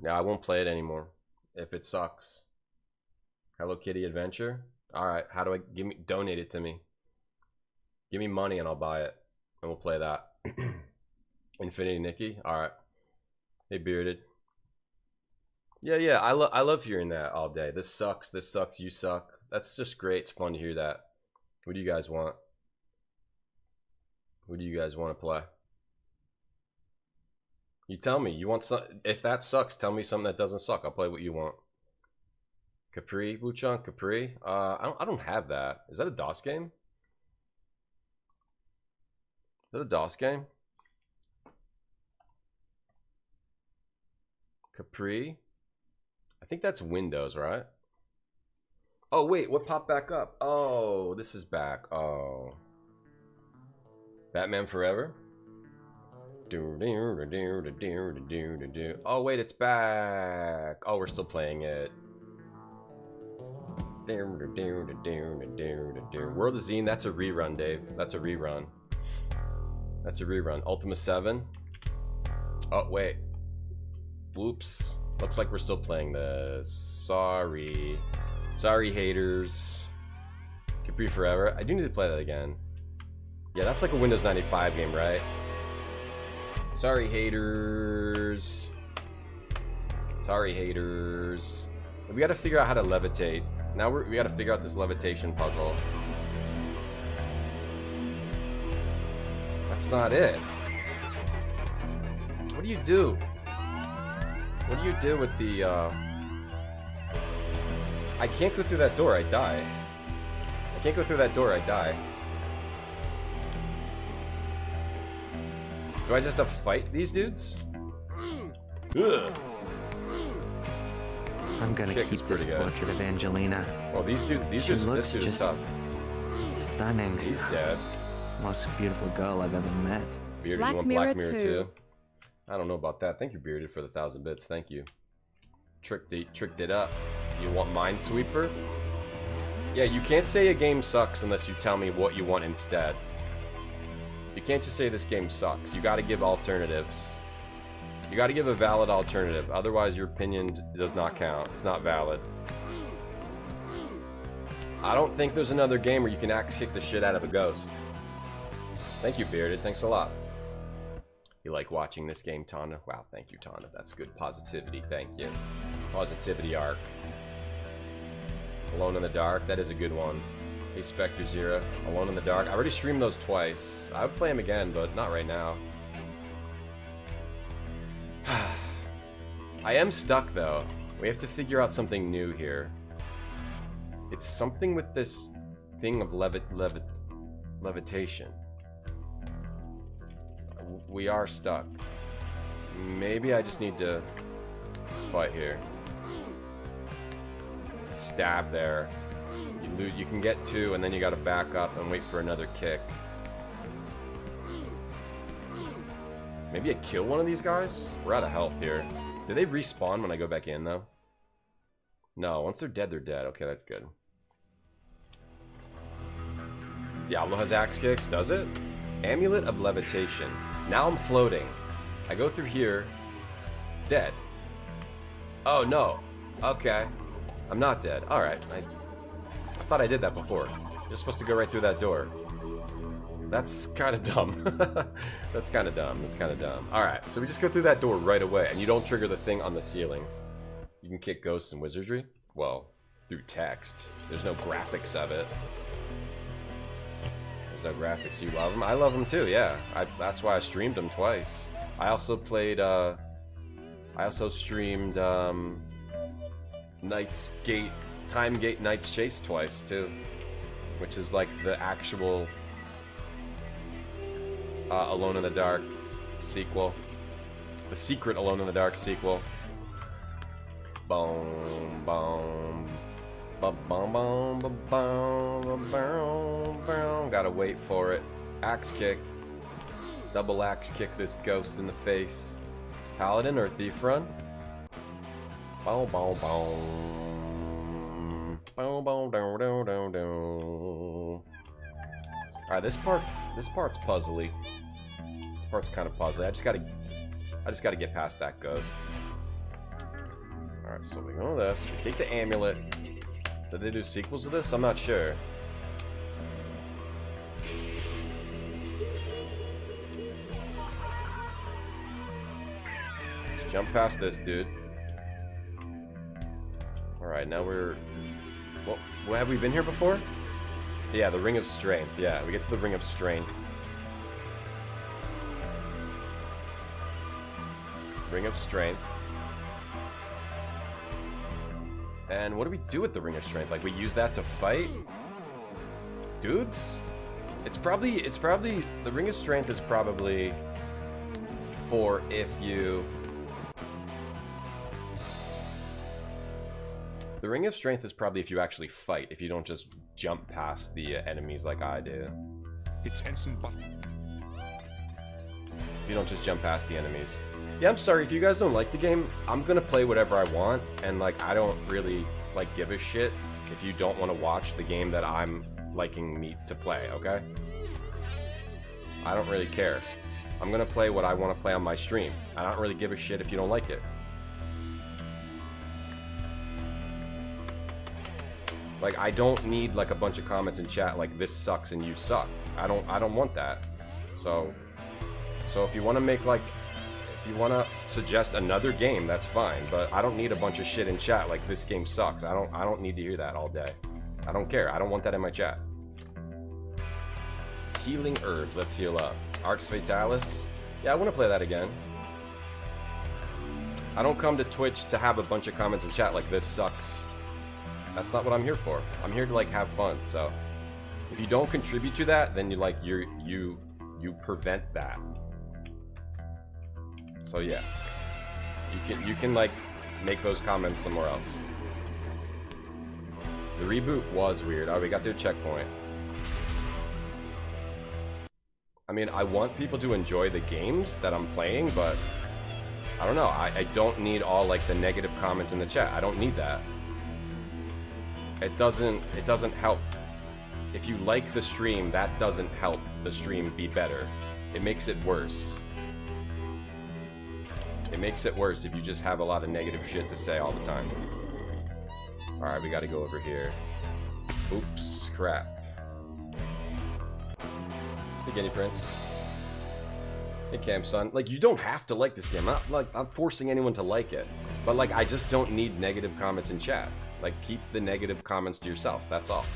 Yeah, I won't play it anymore if it sucks. Hello Kitty Adventure? Alright, how do I donate it to me? Give me money and I'll buy it. And we'll play that. Infinity Nikki? Alright. Hey Bearded. Yeah, I love hearing that all day. This sucks, you suck. That's just great. It's fun to hear that. What do you guys want? What do you guys want to play? You tell me. You want some? If that sucks, tell me something that doesn't suck. I'll play what you want. Capri, Wuchon, Capri. I don't have that. Is that a DOS game? Is that a DOS game? Capri. I think that's Windows, right? Oh wait, what popped back up? Oh, this is back. Oh. Batman Forever? Oh wait, it's back. Oh, we're still playing it. World of Zine, that's a rerun, Dave. That's a rerun. That's a rerun. Ultima 7. Oh, wait. Whoops. Looks like we're still playing this. Sorry. Sorry, haters. Capri Forever. I do need to play that again. Yeah, that's like a Windows 95 game, right? Sorry, haters. Sorry, haters. We gotta figure out how to levitate. Now we gotta figure out this levitation puzzle. That's not it. What do you do? What do you do with the, I can't go through that door, I die. I can't go through that door, I die. Do I just have to fight these dudes? Ugh. I'm gonna Kick keep is this pretty good. portrait of Angelina. Oh, these dudes, She this looks dude is just tough. stunning. He's dead. Most beautiful girl I've ever met. Bearded, Black you want Mirror Black Mirror 2. too? I don't know about that. Thank you, Bearded, for the 1,000 bits. Thank you. Tricked it up. You want Minesweeper? Yeah, you can't say a game sucks unless you tell me what you want instead. You can't just say this game sucks. You gotta give alternatives. You gotta give a valid alternative. Otherwise, your opinion does not count. It's not valid. I don't think there's another game where you can axe kick the shit out of a ghost. Thank you, Bearded. Thanks a lot. You like watching this game, Tonda? Wow, thank you, Tonda. That's good positivity. Thank you. Positivity arc. Alone in the Dark. That is a good one. Hey, Spectre Zero. Alone in the Dark. I already streamed those twice. I would play them again, but not right now. I am stuck, though. We have to figure out something new here. It's something with this thing of levitation. We are stuck. Maybe I just need to fight here. Stab there. You can get 2, and then you gotta back up and wait for another kick. Maybe I kill one of these guys? We're out of health here. Do they respawn when I go back in, though? No, once they're dead, they're dead. Okay, that's good. Diablo has axe kicks, does it? Amulet of Levitation. Now I'm floating. I go through here. Dead. Oh, no. Okay. I'm not dead. Alright. I thought I did that before. You're supposed to go right through that door. That's kind of dumb. That's kind of dumb. That's kind of dumb. Alright, so we just go through that door right away, and you don't trigger the thing on the ceiling. You can kick ghosts and wizardry? Well, through text. There's no graphics of it. There's no graphics. You love them? I love them too, yeah. That's why I streamed them twice. I also played, I also streamed, Knight's Gate, Time Gate Knight's Chase twice too. Which is like the actual Alone in the Dark sequel. The secret Alone in the Dark sequel. Boom, boom. Gotta wait for it. Axe kick. Double axe kick this ghost in the face. Paladin or Thief run? Boom, boom, boom. Boom, boom, down, down, down, down. Alright, this part's puzzly. This part's kind of puzzly. I just gotta get past that ghost. Alright, so we go to this. We take the amulet. Did they do sequels to this? I'm not sure. Let's jump past this dude. Alright, now we're... Well, have we been here before? Yeah, the Ring of Strength. Yeah, we get to the Ring of Strength. Ring of Strength. And what do we do with the Ring of Strength? Like, we use that to fight? Dudes? It's probably... The Ring of Strength is probably for if you... The Ring of Strength is probably if you actually fight, if you don't just jump past the enemies like I do. It's Henson Button. If you don't just jump past the enemies. Yeah, I'm sorry, if you guys don't like the game, I'm gonna play whatever I want, and like, I don't really, like, give a shit if you don't want to watch the game that I'm liking me to play, okay? I don't really care. I'm gonna play what I want to play on my stream. I don't really give a shit if you don't like it. Like, I don't need, like, a bunch of comments in chat like, this sucks and you suck. I don't want that. So if you want to make, like... If If you want to suggest another game, that's fine, but I don't need a bunch of shit in chat like this game sucks. I don't need to hear that all day. I don't care. I don't want that in my chat. Healing herbs. Let's heal up. Arx Fatalis. Yeah, I want to play that again. I don't come to Twitch to have a bunch of comments in chat like this sucks. That's not what I'm here for. I'm here to like have fun. So if you don't contribute to that, then you prevent that. So yeah, you can like make those comments somewhere else. The reboot was weird. Oh, we got to a checkpoint. I mean, I want people to enjoy the games that I'm playing, but I don't know. I don't need all like the negative comments in the chat. I don't need that. It doesn't help. If you like the stream, that doesn't help the stream be better. It makes it worse. It makes it worse if you just have a lot of negative shit to say all the time. Alright, we gotta go over here. Oops, crap. Hey, Guinea Prince. Hey, Cam Son. Like, you don't have to like this game. I'm not forcing anyone to like it. But, like, I just don't need negative comments in chat. Like, keep the negative comments to yourself. That's all.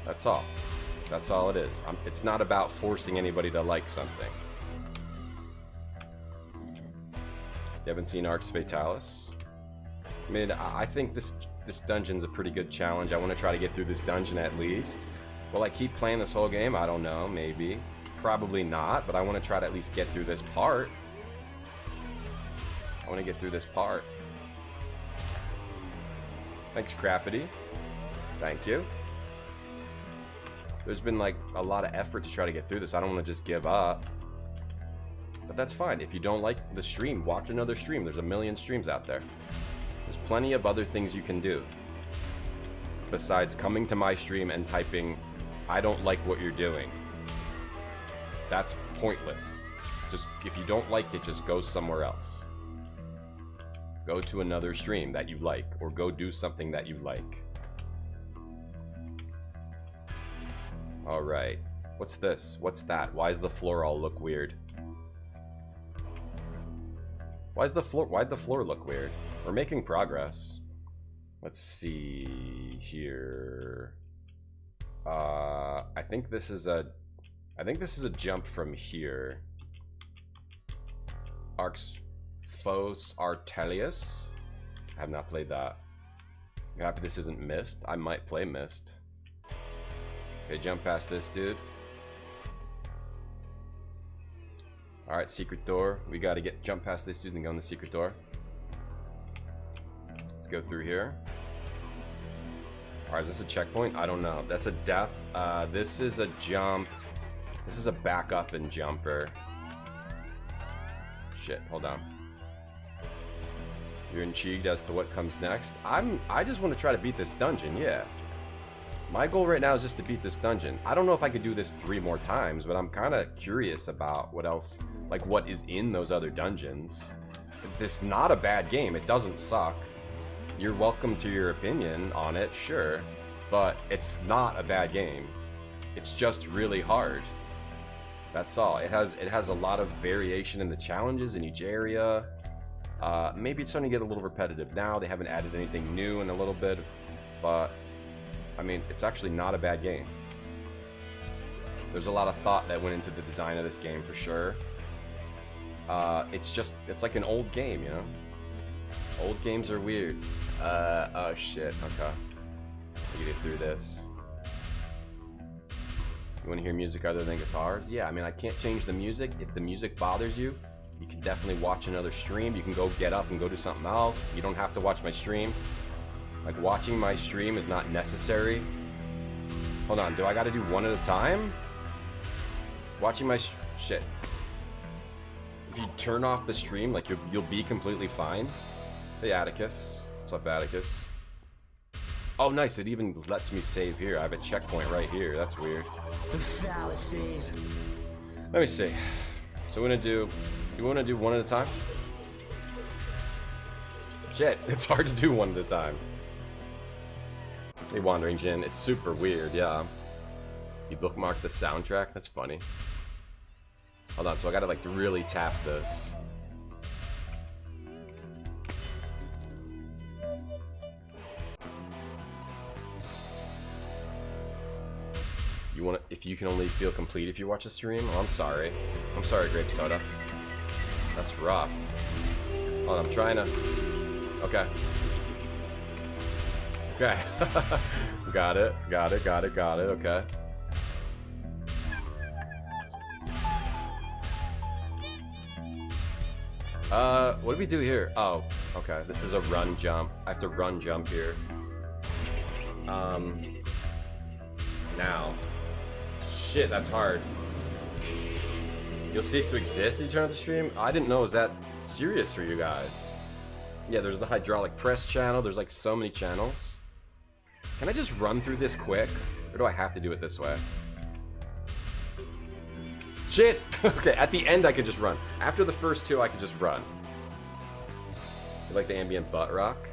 That's all. That's all it is. It's not about forcing anybody to like something. You haven't seen Arx Fatalis? I mean, I think this dungeon's a pretty good challenge. I want to try to get through this dungeon at least. Will I keep playing this whole game? I don't know. Maybe. Probably not, but I want to try to at least get through this part. I want to get through this part. Thanks, Crappity. Thank you. There's been like a lot of effort to try to get through this. I don't want to just give up. But that's fine. If you don't like the stream, watch another stream. There's a million streams out there. There's plenty of other things you can do. Besides coming to my stream and typing, I don't like what you're doing. That's pointless. Just, if you don't like it, just go somewhere else. Go to another stream that you like, or go do something that you like. Alright. What's this? What's that? Why does the floor all look weird? Why'd the floor look weird? We're making progress. Let's see here. I think this is a jump from here. Arx Phos Artelius. I have not played that. I'm happy this isn't Mist. I might play Mist. Okay, jump past this dude. Alright, secret door. We gotta jump past this dude and go in the secret door. Let's go through here. Alright, is this a checkpoint? I don't know. That's a death. This is a jump. This is a back up and jumper. Shit, hold on. You're intrigued as to what comes next? I just want to try to beat this dungeon, yeah. My goal right now is just to beat this dungeon. I don't know if I could do this 3 more times, but I'm kind of curious about what else, like what is in those other dungeons. This is not a bad game. It doesn't suck. You're welcome to your opinion on it, sure, but it's not a bad game. It's just really hard. That's all. It has a lot of variation in the challenges in each area. Maybe it's starting to get a little repetitive now. They haven't added anything new in a little bit, but I mean, it's actually not a bad game. There's a lot of thought that went into the design of this game for sure. It's like an old game, you know? Old games are weird. Oh shit, okay. We get through this. You want to hear music other than guitars? Yeah, I mean, I can't change the music. If the music bothers you, you can definitely watch another stream. You can go get up and go do something else. You don't have to watch my stream. Like, watching my stream is not necessary. Hold on, do I gotta do one at a time? Watching my shit. If you turn off the stream, like, you'll be completely fine. Hey, Atticus. What's up, Atticus? Oh, nice. It even lets me save here. I have a checkpoint right here. That's weird. The fallacies. Let me see. So you wanna do one at a time? Shit, it's hard to do one at a time. Hey, Wandering Jin. It's super weird, yeah. You bookmarked the soundtrack? That's funny. Hold on, so I gotta like really tap this. You want to, if you can only feel complete if you watch the stream? Oh, I'm sorry. I'm sorry, Grape Soda. That's rough. Hold on, I'm trying to... Okay. Okay. Got it. Okay. What do we do here? Oh, okay. This is a run jump. I have to run jump here. Now. Shit, that's hard. You'll cease to exist if you turn off the stream? I didn't know it was that serious for you guys. Yeah, there's the hydraulic press channel. There's like so many channels. Can I just run through this quick? Or do I have to do it this way? Shit! Okay, at the end I could just run. After the first two, I could just run. You like the ambient butt rock?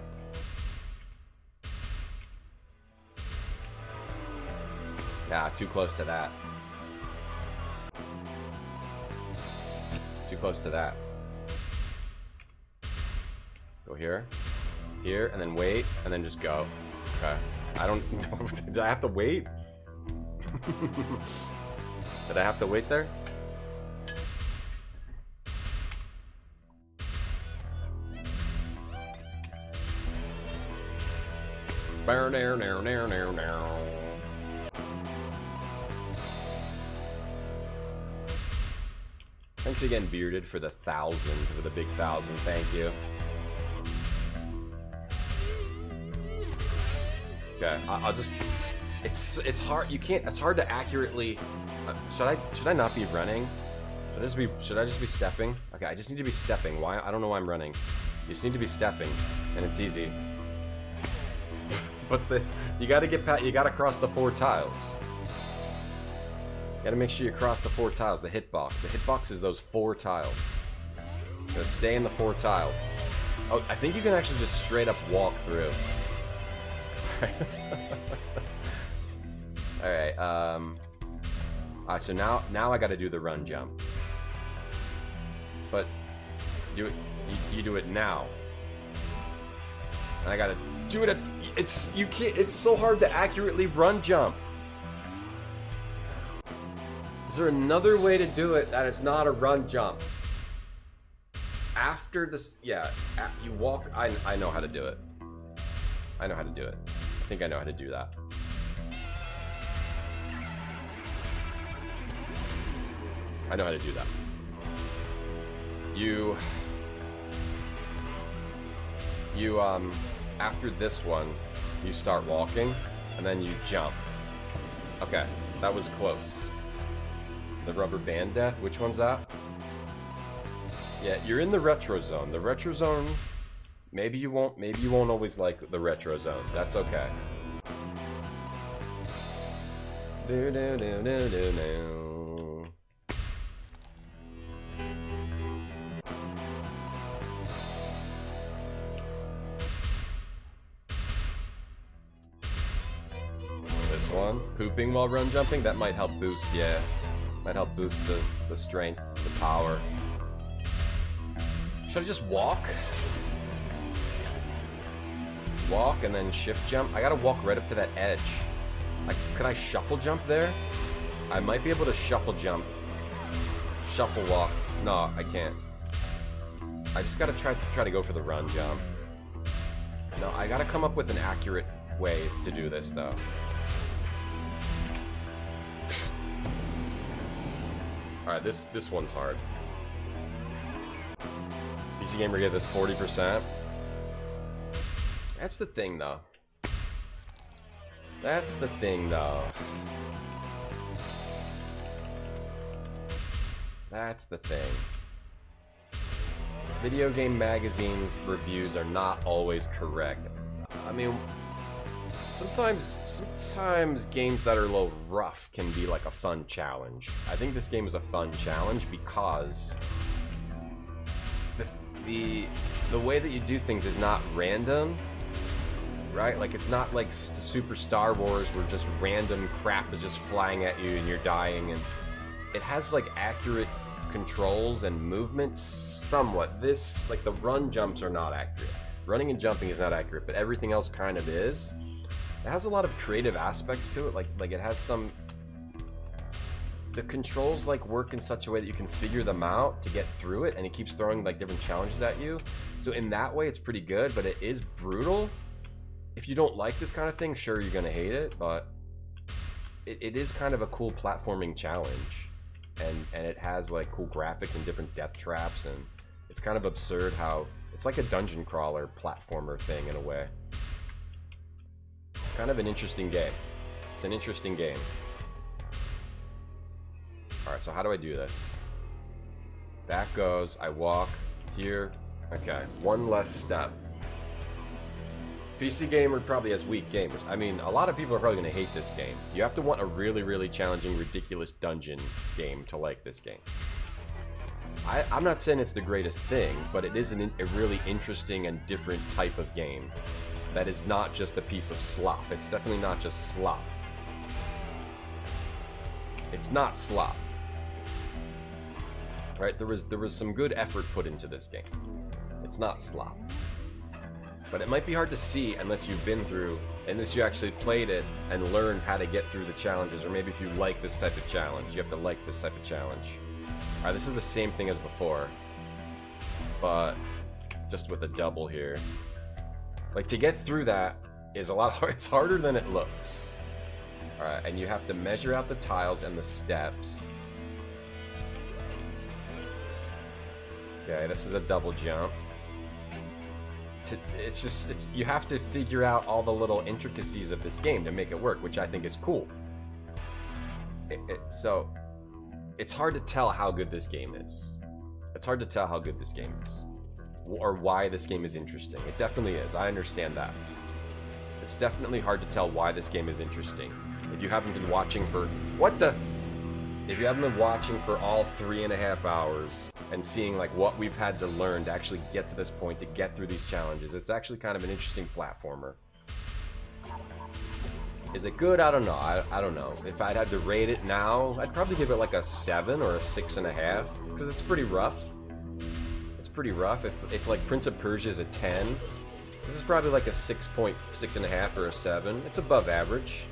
Yeah, too close to that. Too close to that. Go here. Here, and then wait, and then just go. Okay. I don't... Did I have to wait? Did I have to wait there? Thanks again, Bearded, for the 1,000, for the big 1,000. Thank you. Okay, I'll just... It's hard. You can't. It's hard to accurately. Should I not be running? Should I just be stepping? Okay, I just need to be stepping. Why? I don't know why I'm running. You just need to be stepping, and it's easy. But you got to get past. You got to cross the 4 tiles. You got to make sure you cross the 4 tiles. The hitbox. The hitbox is those 4 tiles. You gotta stay in the 4 tiles. Oh, I think you can actually just straight up walk through. Alright, alright, so now I gotta do the run jump. But you do it now. And I gotta do it you can't, it's so hard to accurately run jump. Is there another way to do it that it's not a run jump? After this, yeah, you walk, I know how to do it. I know how to do it. I think I know how to do that. I know how to do that. You after this one, you start walking, and then you jump. Okay, that was close. The rubber band death, which one's that? Yeah, you're in the retro zone. The retro zone, maybe you won't always like the retro zone. That's okay. Do do do do do do. This one, pooping while run jumping, that might help boost, yeah. Might help boost the strength, the power. Should I just walk? Walk and then shift jump? I gotta walk right up to that edge. Could I shuffle jump there? I might be able to shuffle jump. Shuffle walk. No, I can't. I just gotta try to go for the run jump. No, I gotta come up with an accurate way to do this though. Alright, this one's hard. PC Gamer gave this 40%. That's the thing though. That's the thing though. That's the thing. Video game magazines reviews are not always correct. I mean, sometimes games that are a little rough can be like a fun challenge. I think this game is a fun challenge because the way that you do things is not random, right? Like it's not like Super Star Wars where just random crap is just flying at you and you're dying, and it has like accurate controls and movement somewhat. This, like the run jumps are not accurate. Running and jumping is not accurate, but everything else kind of is. It has a lot of creative aspects to it, like it has some... The controls like work in such a way that you can figure them out to get through it, and it keeps throwing like different challenges at you. So in that way, it's pretty good, but it is brutal. If you don't like this kind of thing, sure, you're gonna hate it, but it is kind of a cool platforming challenge, and it has like cool graphics and different death traps, and it's kind of absurd how it's like a dungeon crawler platformer thing in a way. It's kind of an interesting game. It's an interesting game. Alright, so how do I do this? Back goes, I walk here. Okay, one less step. PC gamer probably has weak gamers. I mean, a lot of people are probably going to hate this game. You have to want a really, really challenging, ridiculous dungeon game to like this game. I'm not saying it's the greatest thing, but it is a really interesting and different type of game that is not just a piece of slop. It's definitely not just slop. It's not slop. Right? There was some good effort put into this game. It's not slop. But it might be hard to see unless you've been through, unless you actually played it and learned how to get through the challenges, or maybe if you like this type of challenge. You have to like this type of challenge. Alright, this is the same thing as before, but just with a double here. Like, to get through that is a lot hard. It's harder than it looks. Alright, and you have to measure out the tiles and the steps. Okay, this is a double jump. It's you have to figure out all the little intricacies of this game to make it work, which I think is cool. So it's hard to tell how good this game is. It's hard to tell how good this game is, or why this game is interesting. It definitely is. I understand that. It's definitely hard to tell why this game is interesting. If you haven't been watching for if you haven't been watching for all 3.5 hours and seeing like what we've had to learn to actually get to this point, to get through these challenges, it's actually kind of an interesting platformer. Is it good? I don't know. I don't know. If I'd had to rate it now, I'd probably give it like a 7 or a 6.5, because it's pretty rough. It's pretty rough. If like Prince of Persia is a 10, this is probably like a 6.5 or a 7. It's above average.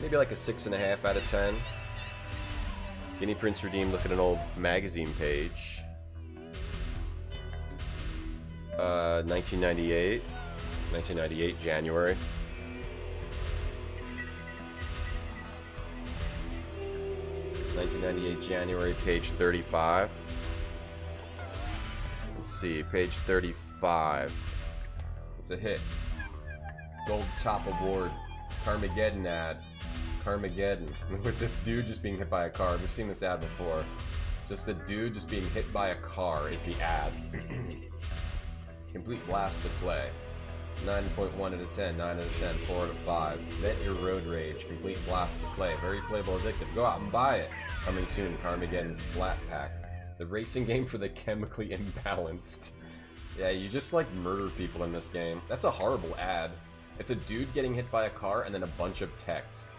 Maybe like a 6.5 out of 10. Guinea Prince redeemed. Look at an old magazine page. 1998. 1998, January. January, page 35. Let's see, page 35. It's a hit. Gold Top Award. Carmageddon ad. Carmageddon. With this dude just being hit by a car. We've seen this ad before. Just a dude just being hit by a car is the ad. Complete blast to play. 9.1 out of 10, 9 out of 10, 4 out of 5. Vent your road rage. Complete blast to play. Very playable, addictive. Go out and buy it. Coming soon, Carmageddon Splat Pack. The racing game for the chemically imbalanced. Yeah, you just like murder people in this game. That's a horrible ad. It's a dude getting hit by a car and then a bunch of text.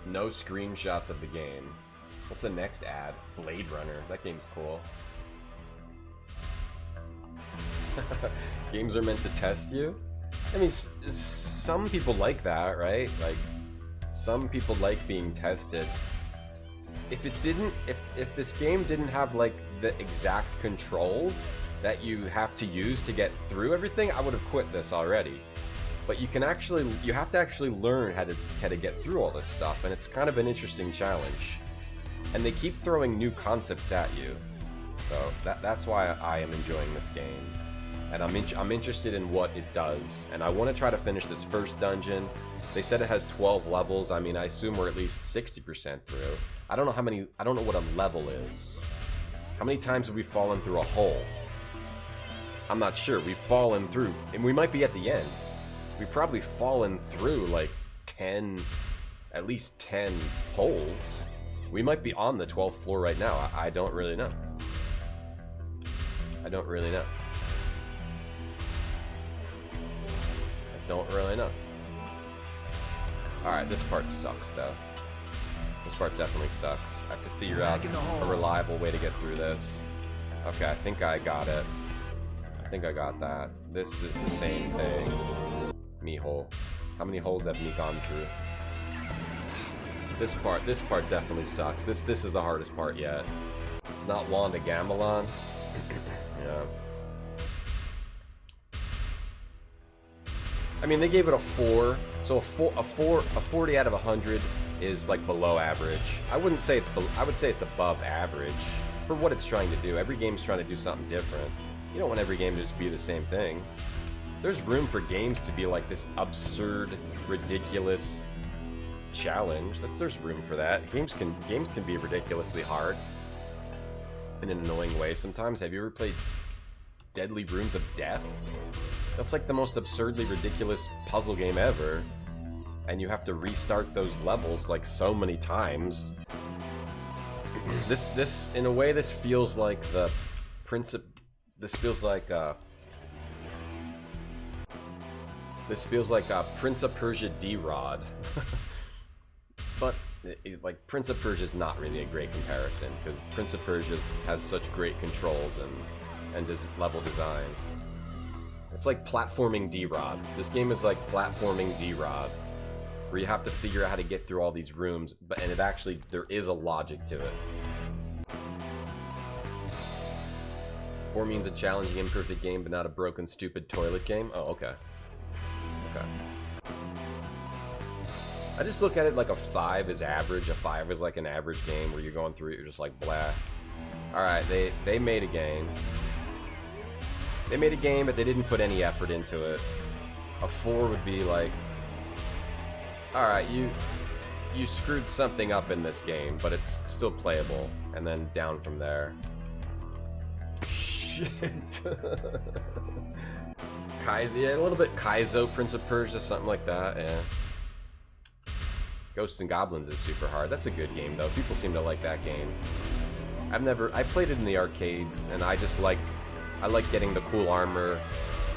No screenshots of the game. What's the next ad? Blade Runner. That game's cool. Games are meant to test you? I mean, some people like that, right? Like, some people like being tested. If it didn't, if this game didn't have like the exact controls that you have to use to get through everything, I would have quit this already. But you have to actually learn how to get through all this stuff, and it's kind of an interesting challenge. And they keep throwing new concepts at you, so that's why I am enjoying this game. And I'm interested in what it does, and I want to try to finish this first dungeon. They said it has 12 levels. I mean, I assume we're at least 60% through. I don't know what a level is. How many times have we fallen through a hole? I'm not sure. We've fallen through, and we might be at the end. We've probably fallen through like at least 10 holes. We might be on the 12th floor right now. I don't really know. I don't really know. Alright, this part sucks though. This part definitely sucks. I have to figure out a reliable way to get through this. Okay, I think I got it. I think I got that. This is the same thing. Me hole. How many holes have me gone through? This part definitely sucks. This is the hardest part yet. It's not Wanda Gamelon. Yeah. I mean, they gave it a 4, so a 40 out of 100 is like below average. I wouldn't say it's I would say it's above average for what it's trying to do. Every game's trying to do something different. You don't want every game to just be the same thing. There's room for games to be like this absurd, ridiculous challenge. There's room for that. Games can be ridiculously hard in an annoying way sometimes. Have you ever played Deadly Rooms of Death? That's like the most absurdly ridiculous puzzle game ever, and you have to restart those levels like so many times. This in a way, this feels like the This feels like Prince of Persia D-Rod. But like Prince of Persia is not really a great comparison because Prince of Persia has such great controls and level design. It's like platforming D-Rod. This game is like platforming D-Rod, where you have to figure out how to get through all these rooms, and there is a logic to it. 4 means a challenging, imperfect game, but not a broken, stupid toilet game. Oh, okay. Okay. I just look at it like a 5 is average. A 5 is like an average game where you're going through it, you're just like, blah. Alright, they made a game. They made a game, but they didn't put any effort into it. A 4 would be like, alright, you screwed something up in this game, but it's still playable. And then down from there. Shit. Kaizo, yeah, a little bit Kaizo, Prince of Persia, something like that, yeah. Ghosts and Goblins is super hard. That's a good game, though. People seem to like that game. I played it in the arcades, and I liked getting the cool armor,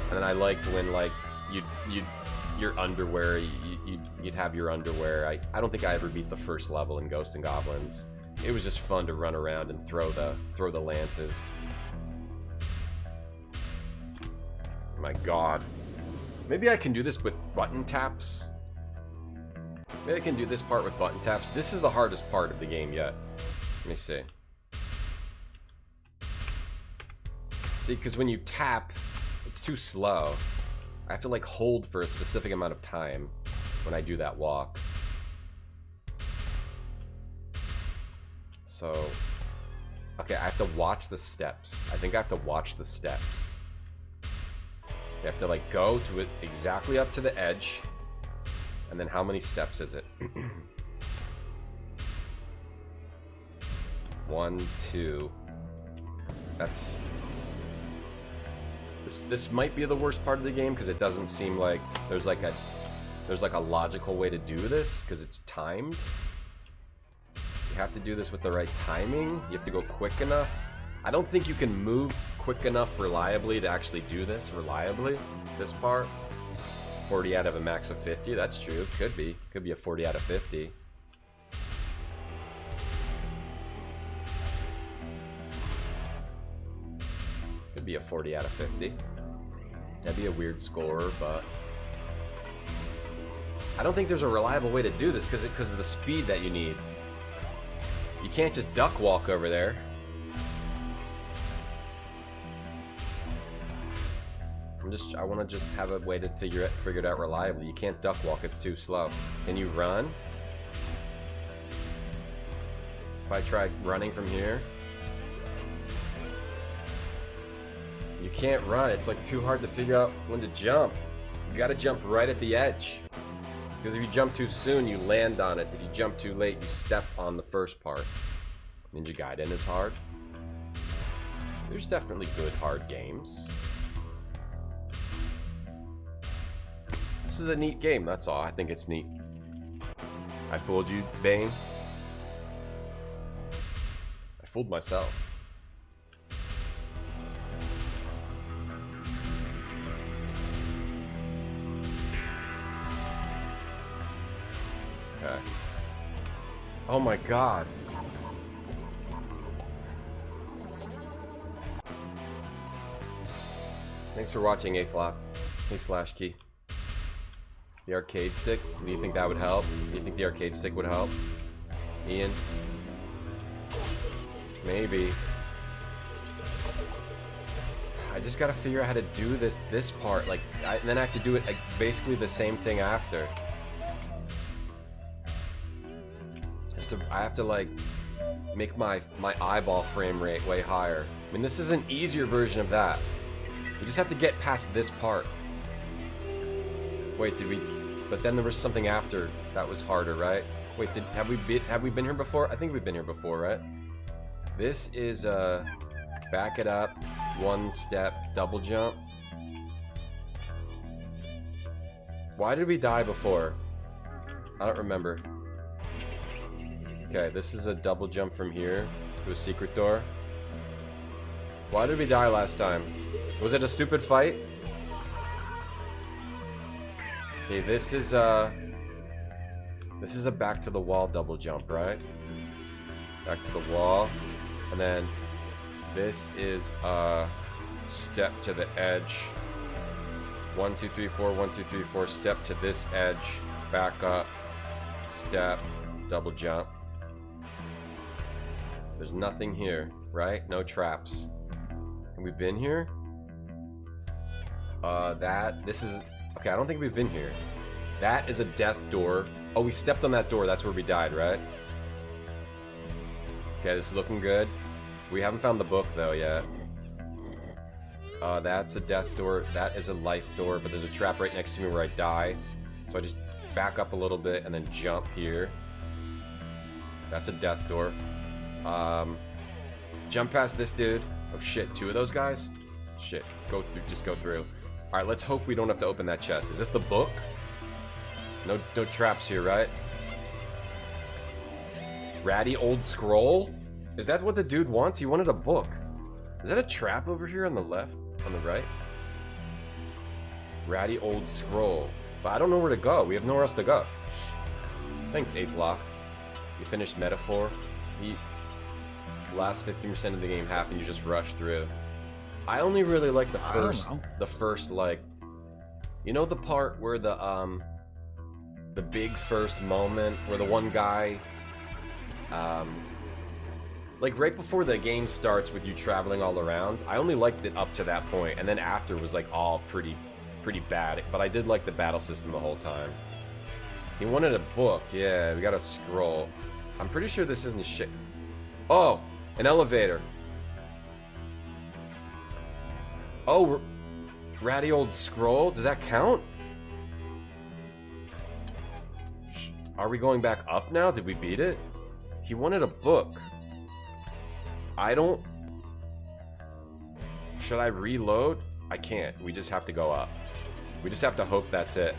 and then I liked when, like, your underwear, you'd have your underwear. I don't think I ever beat the first level in Ghosts and Goblins. It was just fun to run around and throw the lances. My god. Maybe I can do this with button taps. Maybe I can do this part with button taps. This is the hardest part of the game yet. Let me see. See, because when you tap, it's too slow. I have to like hold for a specific amount of time when I do that walk. So, okay, I have to watch the steps. I think I have to watch the steps. You have to like go to it exactly up to the edge. And then how many steps is it? 1, 2. That's... This might be the worst part of the game because it doesn't seem like there's like a logical way to do this because it's timed. You have to do this with the right timing. You have to go quick enough. I don't think you can move quick enough reliably to actually do this reliably. This part. 40 out of a max of 50. That's true. Could be. Could be a 40 out of 50. Could be a 40 out of 50. That'd be a weird score, but I don't think there's a reliable way to do this because of the speed that you need. You can't just duck walk over there. I want to just have a way to figure it out reliably. You can't duck walk, it's too slow. Can you run? If I try running from here, you can't run. It's like too hard to figure out when to jump. You gotta jump right at the edge. Because if you jump too soon, you land on it. If you jump too late, you step on the first part. Ninja Gaiden is hard. There's definitely good hard games. This is a neat game, that's all. I think it's neat. I fooled you, Bane. I fooled myself. Okay. Oh my god. Thanks for watching, Athlock. Hey, Slash Key. The arcade stick? Do you think that would help? Do you think the arcade stick would help? Ian? Maybe. I just gotta figure out how to do this part. Like, and then I have to do it like, basically the same thing after. I have to like make my eyeball frame rate way higher. I mean, this is an easier version of that. We just have to get past this part. Wait, did we? But then there was something after that was harder, right? Wait, have we been here before? I think we've been here before, right? This is back it up, one step, double jump. Why did we die before? I don't remember. Okay, this is a double jump from here to a secret door. Why did we die last time? Was it a stupid fight? Okay, this is a back to the wall double jump, right? Back to the wall. And then this is a step to the edge. 1, 2, 3, 4, 1, 2, 3, 4, step to this edge, back up, step, double jump. There's nothing here, right? No traps. Have we been here? This is... Okay, I don't think we've been here. That is a death door. Oh, we stepped on that door. That's where we died, right? Okay, this is looking good. We haven't found the book, though, yet. That's a death door. That is a life door, but there's a trap right next to me where I die. So I just back up a little bit and then jump here. That's a death door. Jump past this dude. Oh shit, 2 of those guys? Shit, go through, just go through. Alright, let's hope we don't have to open that chest. Is this the book? No traps here, right? Ratty old scroll? Is that what the dude wants? He wanted a book. Is that a trap over here on the left? On the right? Ratty old scroll. But I don't know where to go. We have nowhere else to go. Thanks, 8 block. You finished metaphor. Last 15% of the game happened, you just rush through. I only really like the first like, you know, the part where the big first moment where the one guy, like right before the game starts with you traveling all around. I only liked it up to that point, and then after was like all pretty bad. But I did like the battle system the whole time. He wanted a book. Yeah, we got a scroll. I'm pretty sure this isn't shit. Oh, an elevator. Oh, ratty old scroll. Does that count? Are we going back up now? Did we beat it? He wanted a book. I don't... Should I reload? I can't. We just have to go up. We just have to hope that's it.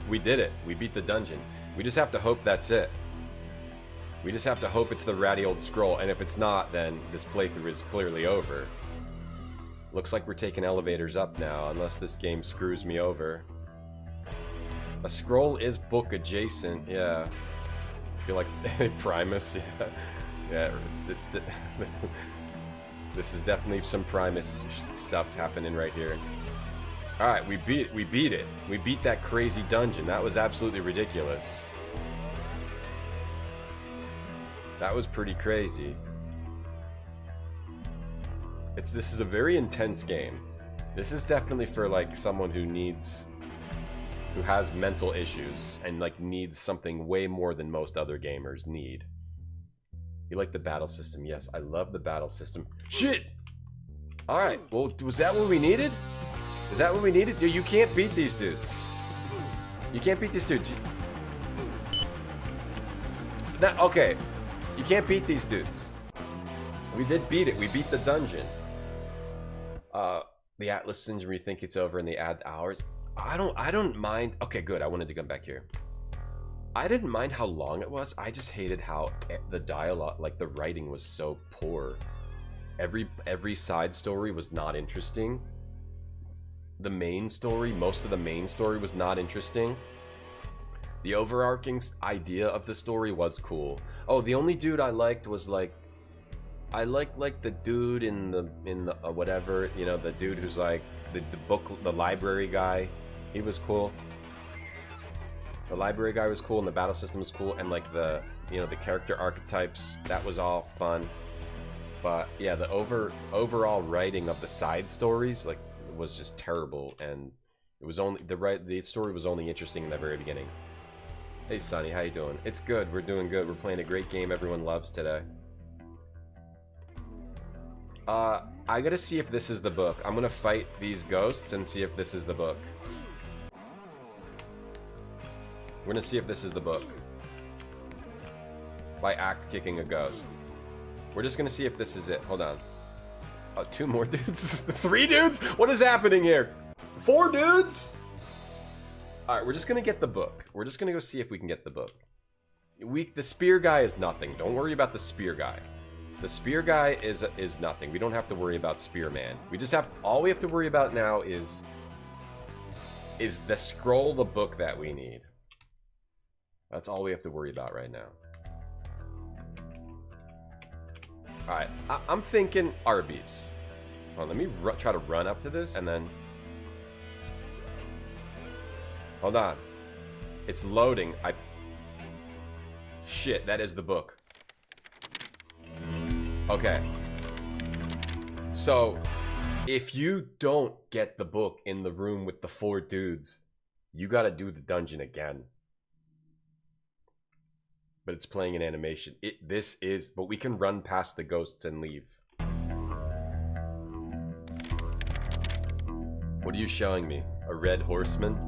We did it. We beat the dungeon. We just have to hope that's it. We just have to hope it's the ratty old scroll, and if it's not, then this playthrough is clearly over. Looks like we're taking elevators up now, unless this game screws me over. A scroll is book adjacent, yeah. I feel like Primus, yeah. Yeah, it's this is definitely some Primus stuff happening right here. Alright, we beat it. We beat that crazy dungeon. That was absolutely ridiculous. That was pretty crazy. This is a very intense game. This is definitely for like someone who has mental issues and like needs something way more than most other gamers need. You like the battle system? Yes, I love the battle system. Shit! Alright, well, was that what we needed? Is that what we needed? You can't beat these dudes. You can't beat these dudes. Okay. You can't beat these dudes. We did beat it. We beat the dungeon. The Atlas sends me think it's over and they add hours. I don't mind. Okay, good. I wanted to come back here. I didn't mind how long it was. I just hated how the dialogue, like the writing was so poor. Every side story was not interesting. The main story, most of the main story was not interesting. The overarching idea of the story was cool. Oh, the only dude I liked was like, I liked the dude in the whatever, you know, the dude who's like the library guy. He was cool. The library guy was cool, and the battle system was cool, and like the, you know, the character archetypes, that was all fun. But yeah, the overall writing of the side stories like was just terrible, and it was only the story was only interesting in the very beginning. Hey Sonny, how you doing? It's good. We're doing good. We're playing a great game everyone loves today. I gotta see if this is the book. I'm gonna fight these ghosts and see if this is the book. We're gonna see if this is the book. By act kicking a ghost. We're just gonna see if this is it. Hold on. Oh, 2 more dudes? 3 dudes? What is happening here? 4 dudes? Alright, we're just gonna get the book. We're just gonna go see if we can get the book. The spear guy is nothing. Don't worry about the spear guy. The spear guy is nothing. We don't have to worry about Spearman. We just have, all we have to worry about now is the scroll, the book that we need. That's all we have to worry about right now. Alright, I'm thinking Arby's. Hold on, let me try to run up to this and then... Hold on. It's loading. Shit, that is the book. Okay. So, if you don't get the book in the room with the 4 dudes, you gotta do the dungeon again. But it's playing an animation. But we can run past the ghosts and leave. What are you showing me? A red horseman?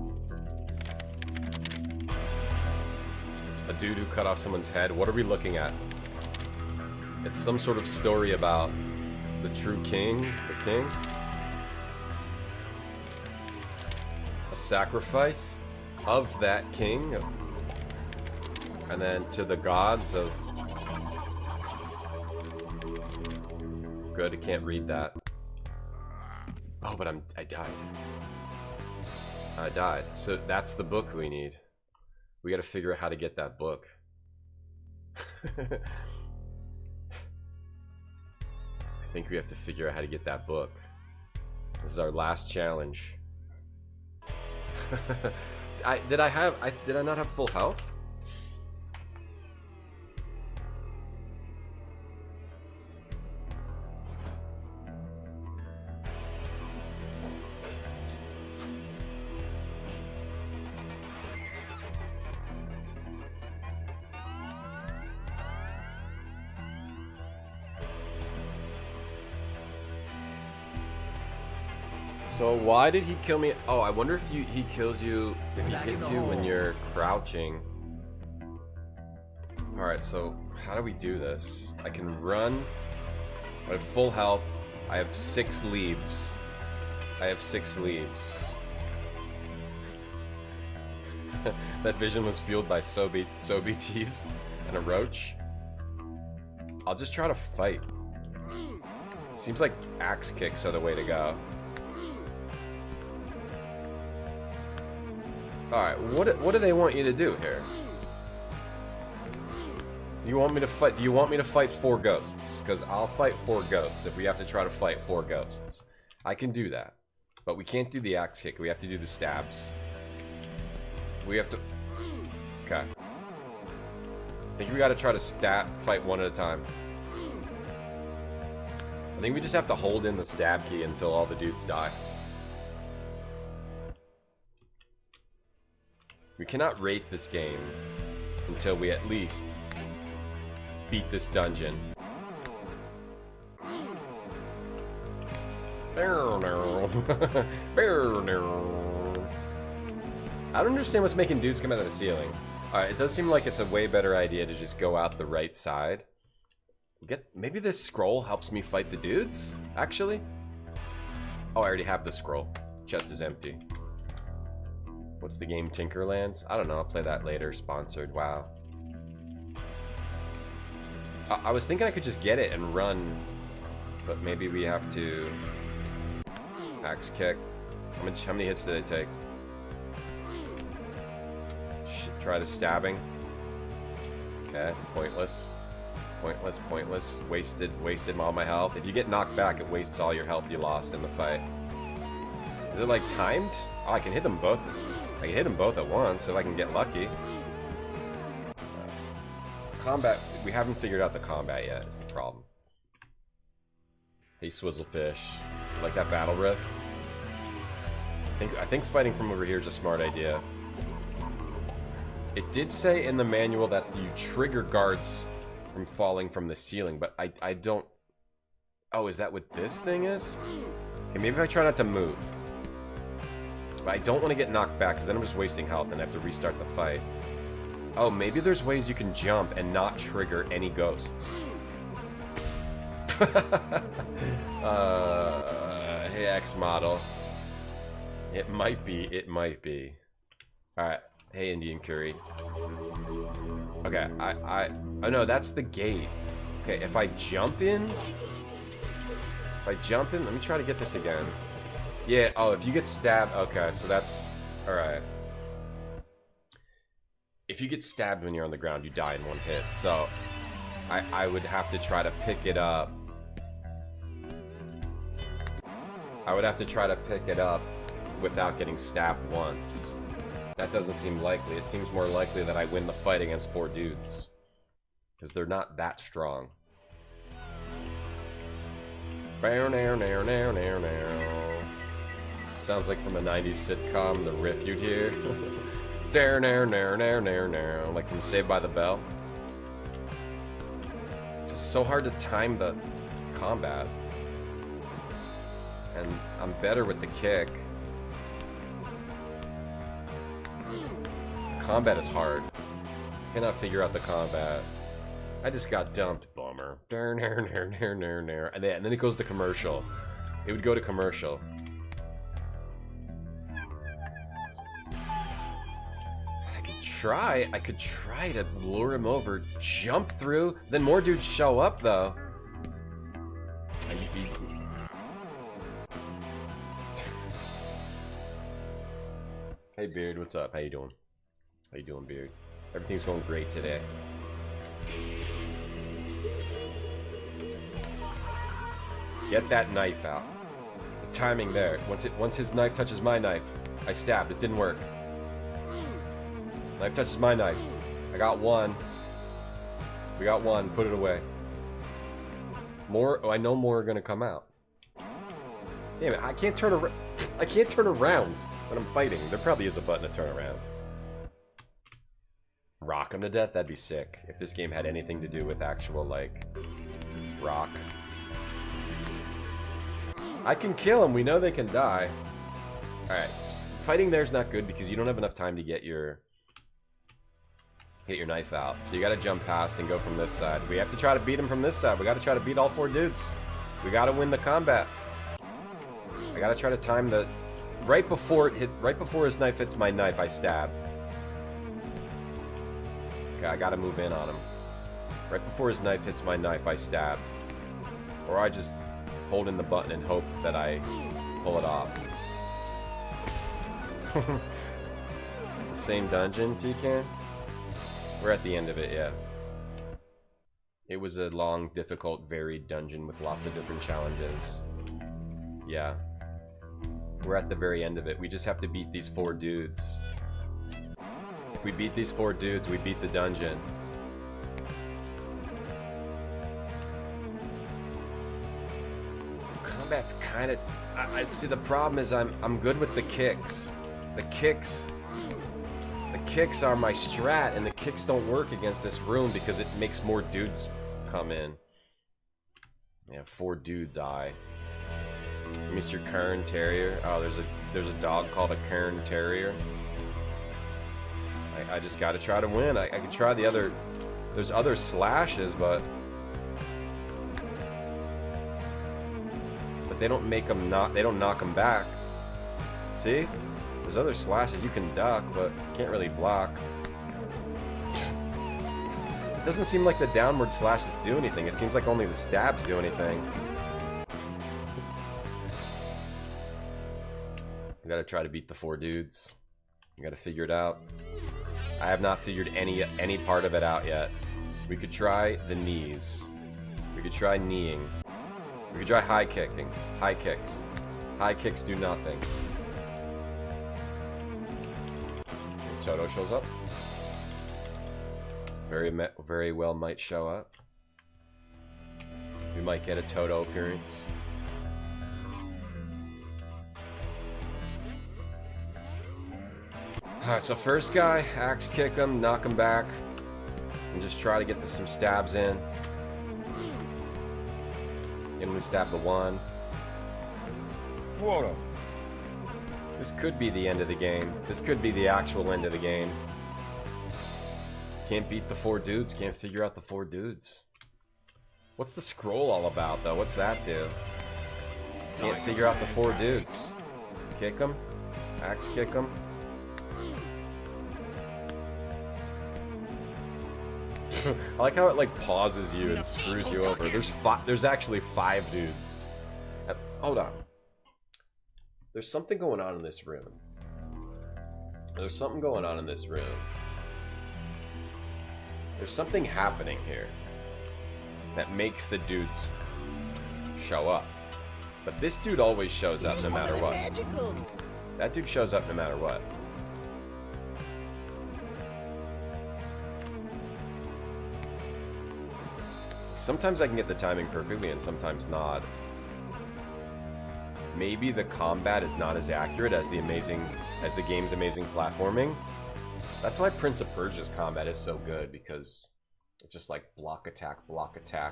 A dude who cut off someone's head? What are we looking at? It's some sort of story about the true king, the king. A sacrifice of that king. And then to the gods of... Good, I can't read that. Oh, but I died. I died. So that's the book we need. We gotta figure out how to get that book. I think we have to figure out how to get that book. This is our last challenge. Did I not have full health? So why did he kill me? Oh, I wonder if he kills you, if he hits you when you're crouching. Alright, so how do we do this? I can run. I have full health. I have 6 leaves. I have 6 leaves. That vision was fueled by Sobites and a roach. I'll just try to fight. Seems like axe kicks are the way to go. Alright, what do they want you to do here? Do you want me to fight? Do you want me to fight 4 ghosts? Because I'll fight 4 ghosts if we have to try to fight 4 ghosts. I can do that. But we can't do the axe kick. We have to do the stabs. We have to... Okay. I think we gotta try to fight one at a time. I think we just have to hold in the stab key until all the dudes die. We cannot rate this game until we at least beat this dungeon. I don't understand what's making dudes come out of the ceiling. Alright, it does seem like it's a way better idea to just go out the right side. Maybe this scroll helps me fight the dudes, actually? Oh, I already have the scroll. Chest is empty. What's the game, Tinkerlands? I don't know, I'll play that later. Sponsored, wow. I was thinking I could just get it and run, but maybe we have to axe kick. How many hits did it take? try the stabbing. Okay, pointless. Pointless. Wasted all my health. If you get knocked back, it wastes all your health you lost in the fight. Is it like timed? Oh, I can hit them both. I can hit them both at once if I can get lucky. Combat, we haven't figured out the combat yet, is the problem. Hey, Swizzlefish. You like that battle riff? I think fighting from over here is a smart idea. It did say in the manual that you trigger guards from falling from the ceiling, but I don't... Oh, is that what this thing is? Okay, maybe if I try not to move. But I don't want to get knocked back, because then I'm just wasting health and I have to restart the fight. Oh, maybe there's ways you can jump and not trigger any ghosts. Hey, X model. It might be. Alright. Hey, Indian Curry. Okay, oh no, that's the gate. Okay, if I jump in... let me try to get this again. Yeah, oh, if you get stabbed... Okay, so that's... Alright. If you get stabbed when you're on the ground, you die in one hit. So, I would have to try to pick it up. I would have to try to pick it up without getting stabbed once. That doesn't seem likely. It seems more likely that I win the fight against 4 dudes. Because they're not that strong. Sounds like from a 90s sitcom, the riff you'd hear. Like from Saved by the Bell. It's just so hard to time the combat. And I'm better with the kick. Combat is hard. Cannot figure out the combat. I just got dumped. Bummer. And then it goes to commercial. It would go to commercial. I could try to lure him over, jump through, then more dudes show up though. Hey Beard, what's up? How you doing? How you doing, Beard? Everything's going great today. Get that knife out. The timing there. Once his knife touches my knife, I stabbed. It didn't work. Knife touches my knife. I got one. We got one. Put it away. More. Oh, I know more are gonna come out. Damn it! I can't turn around. I can't turn around when I'm fighting. There probably is a button to turn around. Rock him to death. That'd be sick. If this game had anything to do with actual like rock. I can kill them. We know they can die. All right. Fighting there's not good because you don't have enough time to get your knife out. So you got to jump past and go from this side. We have to try to beat him from this side. We got to try to beat all 4 dudes. We got to win the combat. I got to try to time the right before his knife hits my knife, I stab. Okay, I got to move in on him. Right before his knife hits my knife, I stab. Or I just hold in the button and hope that I pull it off. Same dungeon, Toucan? We're at the end of it, yeah. It was a long, difficult, varied dungeon with lots of different challenges. Yeah. We're at the very end of it. We just have to beat these 4 dudes. If we beat these 4 dudes, we beat the dungeon. Combat's kind of... I see the problem is I'm good with the kicks. The kicks are my strat, and the kicks don't work against this room because it makes more dudes come in. We have 4 dudes, Mr. Cairn Terrier. Oh, there's a dog called a Cairn Terrier. I just gotta try to win. I could try the other... There's other slashes, but they don't make them not... They don't knock them back. See? There's other slashes you can duck, but can't really block. It doesn't seem like the downward slashes do anything. It seems like only the stabs do anything. We gotta try to beat the 4 dudes. We gotta figure it out. I have not figured any part of it out yet. We could try the knees. We could try kneeing. We could try high kicking. High kicks. High kicks do nothing. Toto shows up. Very well might show up. We might get a Toto appearance. Alright, so first guy, axe kick him, knock him back, and just try to get some stabs in. Get him to stab the one. Whoa. This could be the end of the game. This could be the actual end of the game. Can't beat the 4 dudes, can't figure out the 4 dudes. What's the scroll all about, though? What's that do? Can't figure out the 4 dudes. Kick him. Axe kick him. I like how it like pauses you and screws you over. There's actually 5 dudes. Hold on. There's something going on in this room. There's something going on in this room. There's something happening here that makes the dudes show up. But this dude always shows up no matter what. That dude shows up no matter what. Sometimes I can get the timing perfectly and sometimes not. Maybe the combat is not as accurate as the game's amazing platforming. That's why Prince of Persia's combat is so good, because it's just like block, attack,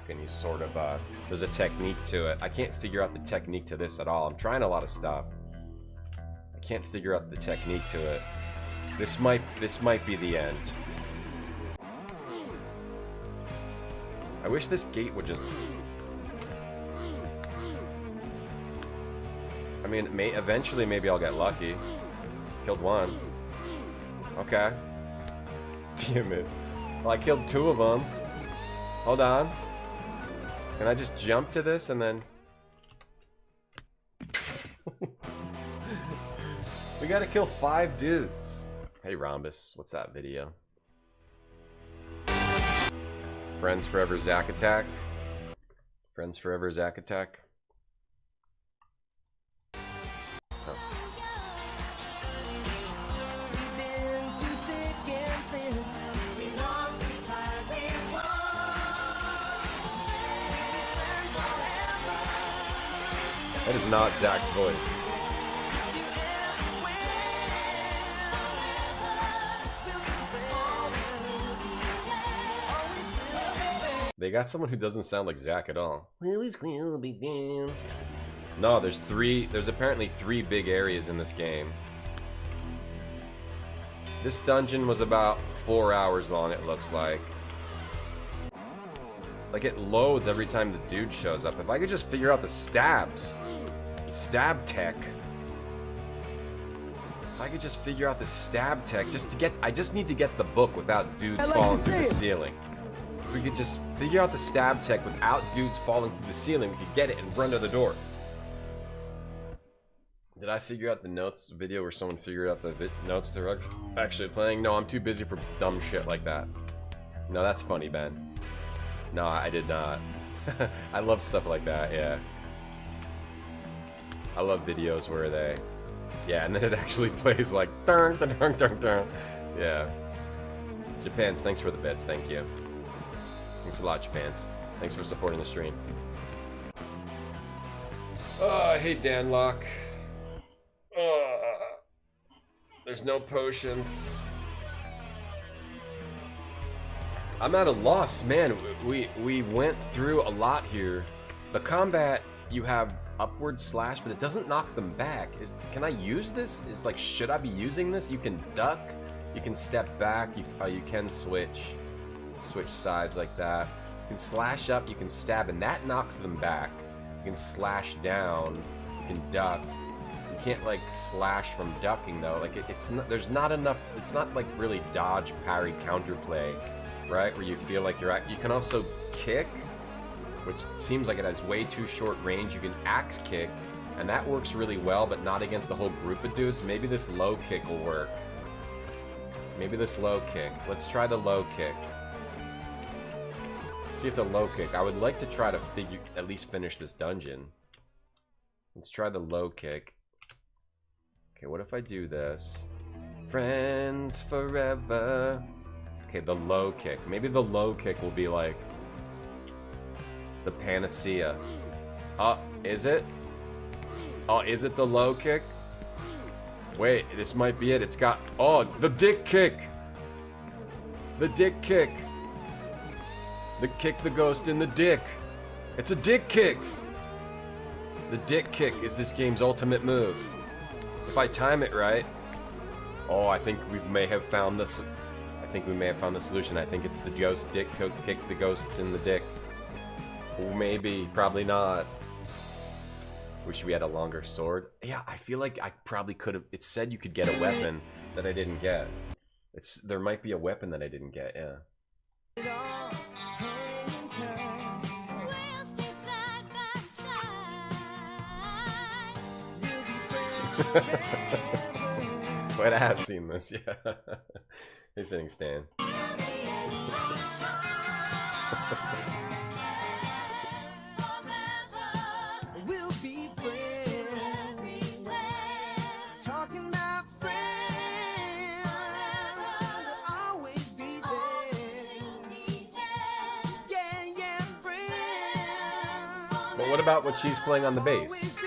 and you sort of, there's a technique to it. I can't figure out the technique to this at all. I'm trying a lot of stuff. I can't figure out the technique to it. This might be the end. I wish this gate would just... I mean, eventually maybe I'll get lucky. Killed 1. Okay. Damn it. Well, I killed 2 of them. Hold on. Can I just jump to this and then... We gotta kill 5 dudes. Hey, Rhombus. What's that video? Friends Forever Zack Attack. Friends Forever Zack Attack. Oh. That is not Zach's voice. They got someone who doesn't sound like Zach at all. No, there's apparently 3 big areas in this game. This dungeon was about 4 hours long, it looks like. Like, it loads every time the dude shows up. If I could just figure out the stabs. The stab tech. If I could just figure out the stab tech, I just need to get the book without dudes falling through the ceiling. If we could just figure out the stab tech without dudes falling through the ceiling, we could get it and run to the door. Did I figure out the notes video where someone figured out the notes they're actually playing? No, I'm too busy for dumb shit like that. No, that's funny, Ben. No, I did not. I love stuff like that, yeah. I love videos where they... Yeah, and then it actually plays like... Dun, dun, dun, dun, dun. Yeah. Japans, thanks for the bits, thank you. Thanks a lot, Japans. Thanks for supporting the stream. Oh, I hate Danlock. There's no potions. I'm at a loss, man. We went through a lot here. The combat, you have upward slash, but it doesn't knock them back. Can I use this? Should I be using this? You can duck, you can step back, you can switch sides like that. You can slash up, you can stab, and that knocks them back. You can slash down, you can duck. You can't like slash from ducking though. Like there's not enough. It's not like really dodge, parry, counterplay, right? Where you feel like you're at. You can also kick, which seems like it has way too short range. You can axe kick, and that works really well, but not against the whole group of dudes. Maybe this low kick will work. Maybe this low kick. Let's try the low kick. Let's see if the low kick. I would like to try to at least finish this dungeon. Let's try the low kick. Okay, what if I do this? Friends forever. Okay, the low kick. Maybe the low kick will be like the panacea. Is it? Oh, is it the low kick? Wait, this might be it. It's got... Oh, the dick kick! The dick kick! The kick the ghost in the dick! It's a dick kick! The dick kick is this game's ultimate move. If I time it right... Oh, I think we may have found this... I think we may have found the solution. I think it's the ghost dick kick the ghosts in the dick. Or maybe, probably not. Wish we had a longer sword. Yeah, I feel like I probably could have... It said you could get a weapon that I didn't get. There might be a weapon that I didn't get, yeah. Wait, I have seen this, yeah. He's sitting Stan. But what about what she's playing on the bass?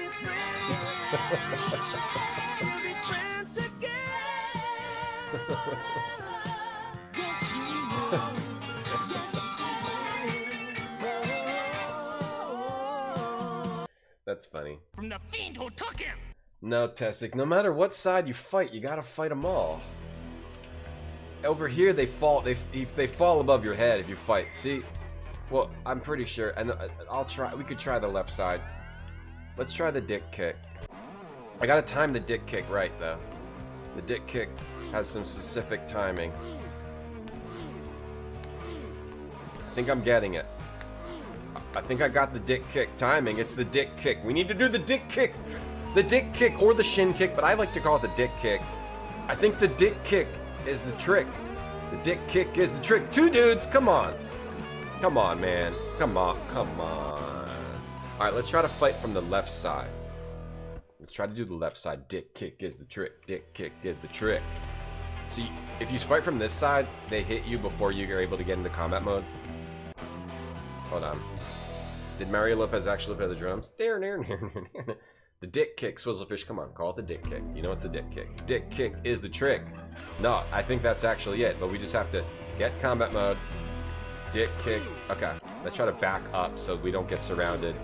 That's funny. From the fiend who took him! No, Tessic, no matter what side you fight, you gotta fight them all. Over here, they fall above your head if you fight. See? Well, I'm pretty sure, and I'll try, we could try the left side. Let's try the dick kick. I gotta time the dick kick right, though. The dick kick has some specific timing. I think I'm getting it. I think I got the dick kick timing. It's the dick kick. We need to do the dick kick. The dick kick or the shin kick, but I like to call it the dick kick. I think the dick kick is the trick. The dick kick is the trick. Two dudes, come on. Come on, man. Come on, come on. Alright, let's try to fight from the left side. Let's try to do the left side. Dick kick is the trick. Dick kick is the trick. See, if you fight from this side, they hit you before you are able to get into combat mode. Hold on. Did Mario Lopez actually play the drums? The dick kick, Swizzlefish, come on, call it the dick kick. You know it's the dick kick. Dick kick is the trick. No, I think that's actually it, but we just have to get combat mode. Dick kick. Okay, let's try to back up so we don't get surrounded.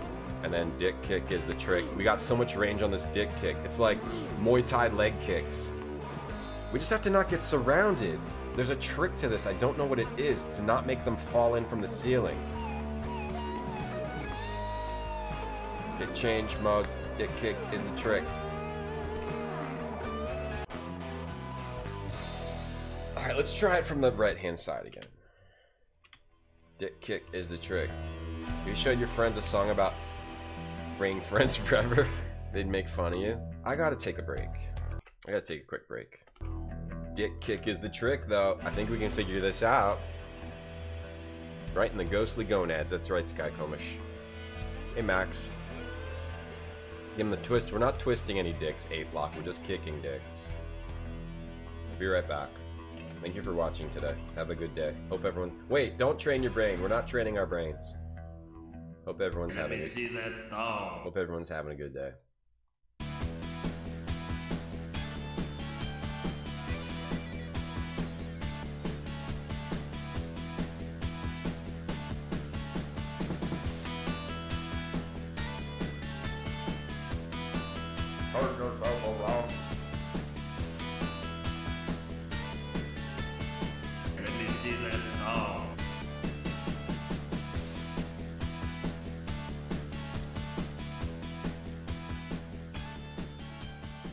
And then dick kick is the trick. We got so much range on this dick kick. It's like Muay Thai leg kicks. We just have to not get surrounded. There's a trick to this. I don't know what it is to not make them fall in from the ceiling. Hit change modes. Dick kick is the trick. Alright, let's try it from the right-hand side again. Dick kick is the trick. If you showed your friends a song about being friends forever, they'd make fun of you. I gotta take a break. I gotta take a quick break. Dick kick is the trick, though. I think we can figure this out. Right in the ghostly gonads. That's right, Sky Komish. Hey, Max. Give him the twist. We're not twisting any dicks, 8th Lock. We're just kicking dicks. I'll be right back. Thank you for watching today. Have a good day. Hope everyone... Wait, don't train your brain. We're not training our brains. Hope everyone's having Hope everyone's having a good day.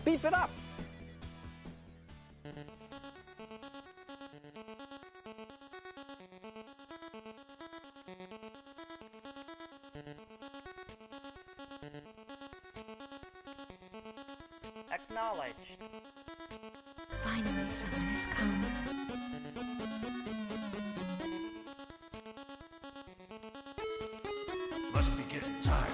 Beef it up! Acknowledged. Finally, someone has come. must be getting tired.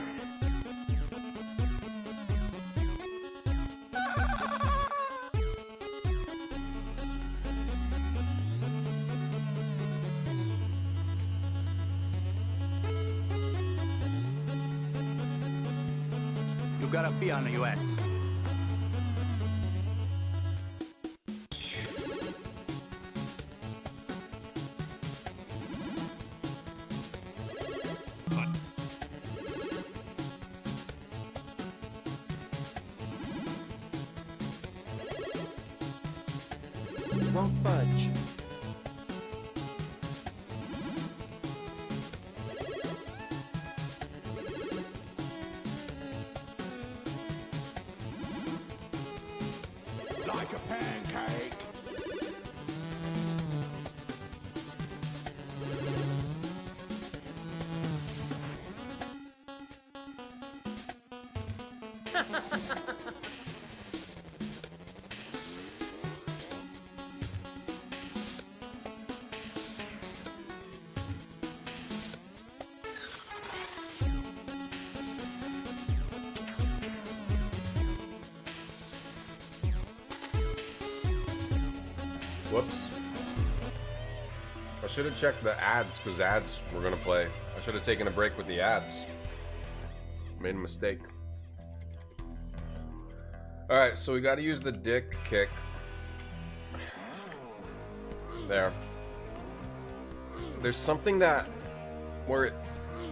You gotta be on your ass. Won't budge. Like a pancake. Whoops. I should have checked the ads, because ads were going to play. I should have taken a break with the ads. Made a mistake. Alright, so we got to use the dick kick. There. There's something that... where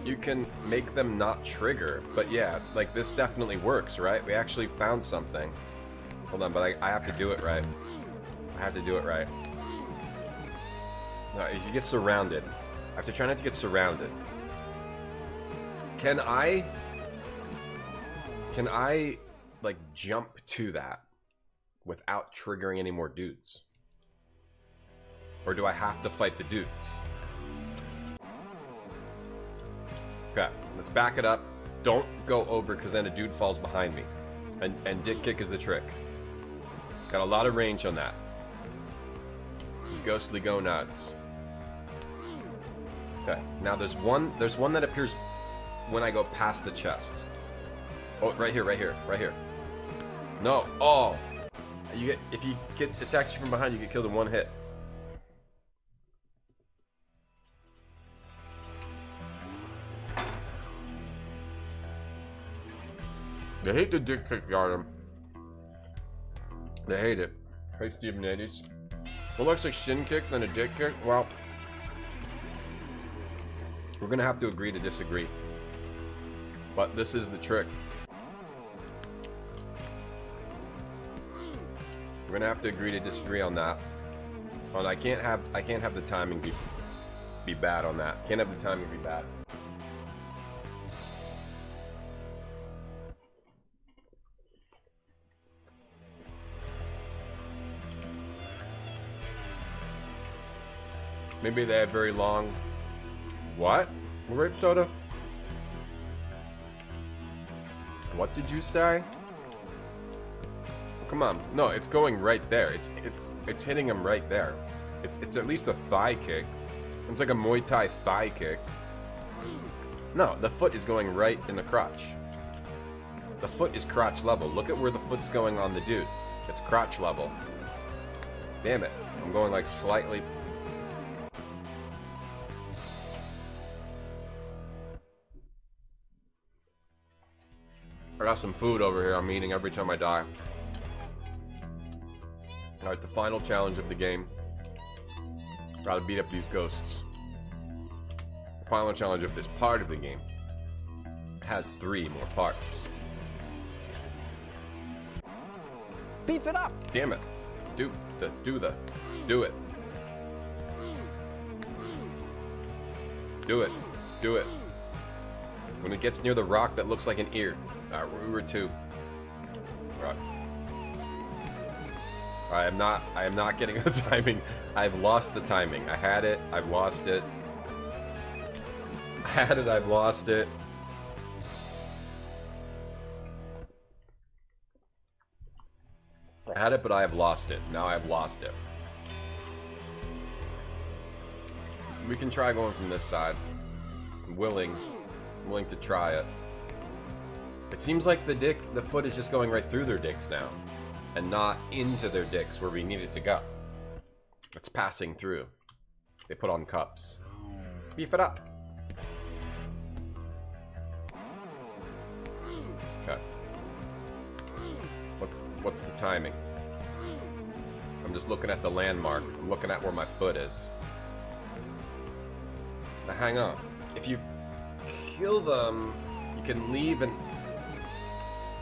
you can make them not trigger. But yeah, like this definitely works, right? We actually found something. Hold on, but I have to do it right. I have to do it right. No, if you get surrounded. I have to try not to get surrounded. Can I, like, jump to that without triggering any more dudes? Or do I have to fight the dudes? Okay, let's back it up. Don't go over, because then a dude falls behind me. And dick kick is the trick. Got a lot of range on that. Just ghostly go nuts. Okay, now there's one that appears when I go past the chest. Oh, right here, right here, right here. No, oh! If you get attacks you from behind, you get killed in one hit. They hate the dick kick guard. They hate it. Hey, Steven 80s. What looks like shin kick, then a dick kick? Well, we're gonna have to agree to disagree. But this is the trick. We're gonna have to agree to disagree on that. And I can't have the timing be bad on that. Can't have the timing be bad. Maybe they have very long... What? Grape soda? What did you say? Come on. No, it's going right there. It's hitting him right there. It's at least a thigh kick. It's like a Muay Thai thigh kick. No, the foot is going right in the crotch. The foot is crotch level. Look at where the foot's going on the dude. It's crotch level. Damn it. I'm going like slightly... I got some food over here I'm eating every time I die. Alright, the final challenge of the game. Gotta beat up these ghosts. The final challenge of this part of the game has 3 more parts. Beef it up! Damn it. Do it. Do it. Do it. When it gets near the rock that looks like an ear. Alright, we were 2. Right. I am not getting the timing. I've lost the timing. I had it, I've lost it. I had it, I've lost it. I had it, but I have lost it. Now I've lost it. We can try going from this side. I'm willing. I'm willing to try it. It seems like the foot is just going right through their dicks now. And not into their dicks where we need it to go. It's passing through. They put on cups. Beef it up. Okay. What's the timing? I'm just looking at the landmark. I'm looking at where my foot is. Now hang on. If you kill them, you can leave and...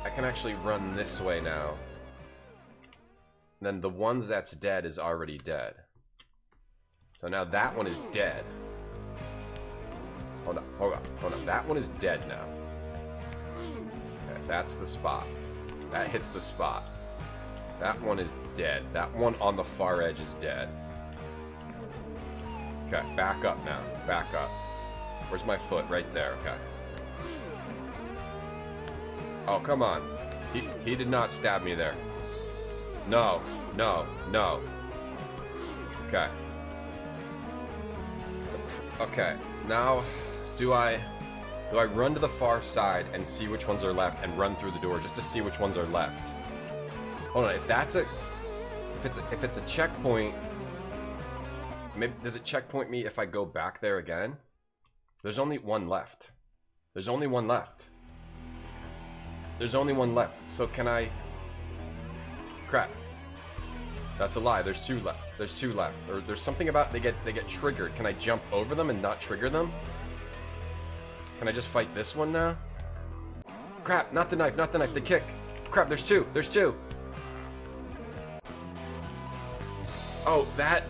I can actually run this way now. And then the ones that's dead is already dead. So now that one is dead. Hold on. That one is dead now. Okay, that's the spot. That hits the spot. That one is dead. That one on the far edge is dead. Okay, back up now. Back up. Where's my foot? Right there. Okay. Oh, come on. He did not stab me there. No. Okay. Okay. Now, do I run to the far side and see which ones are left and run through the door just to see which ones are left? Hold on. If it's a checkpoint, maybe does it checkpoint me if I go back there again? There's only one left. There's only one left. So can I... Crap. That's a lie. There's two left. Or there's something about they get triggered. Can I jump over them and not trigger them? Can I just fight this one now? Crap, not the knife, the kick. Crap, there's two. Oh, that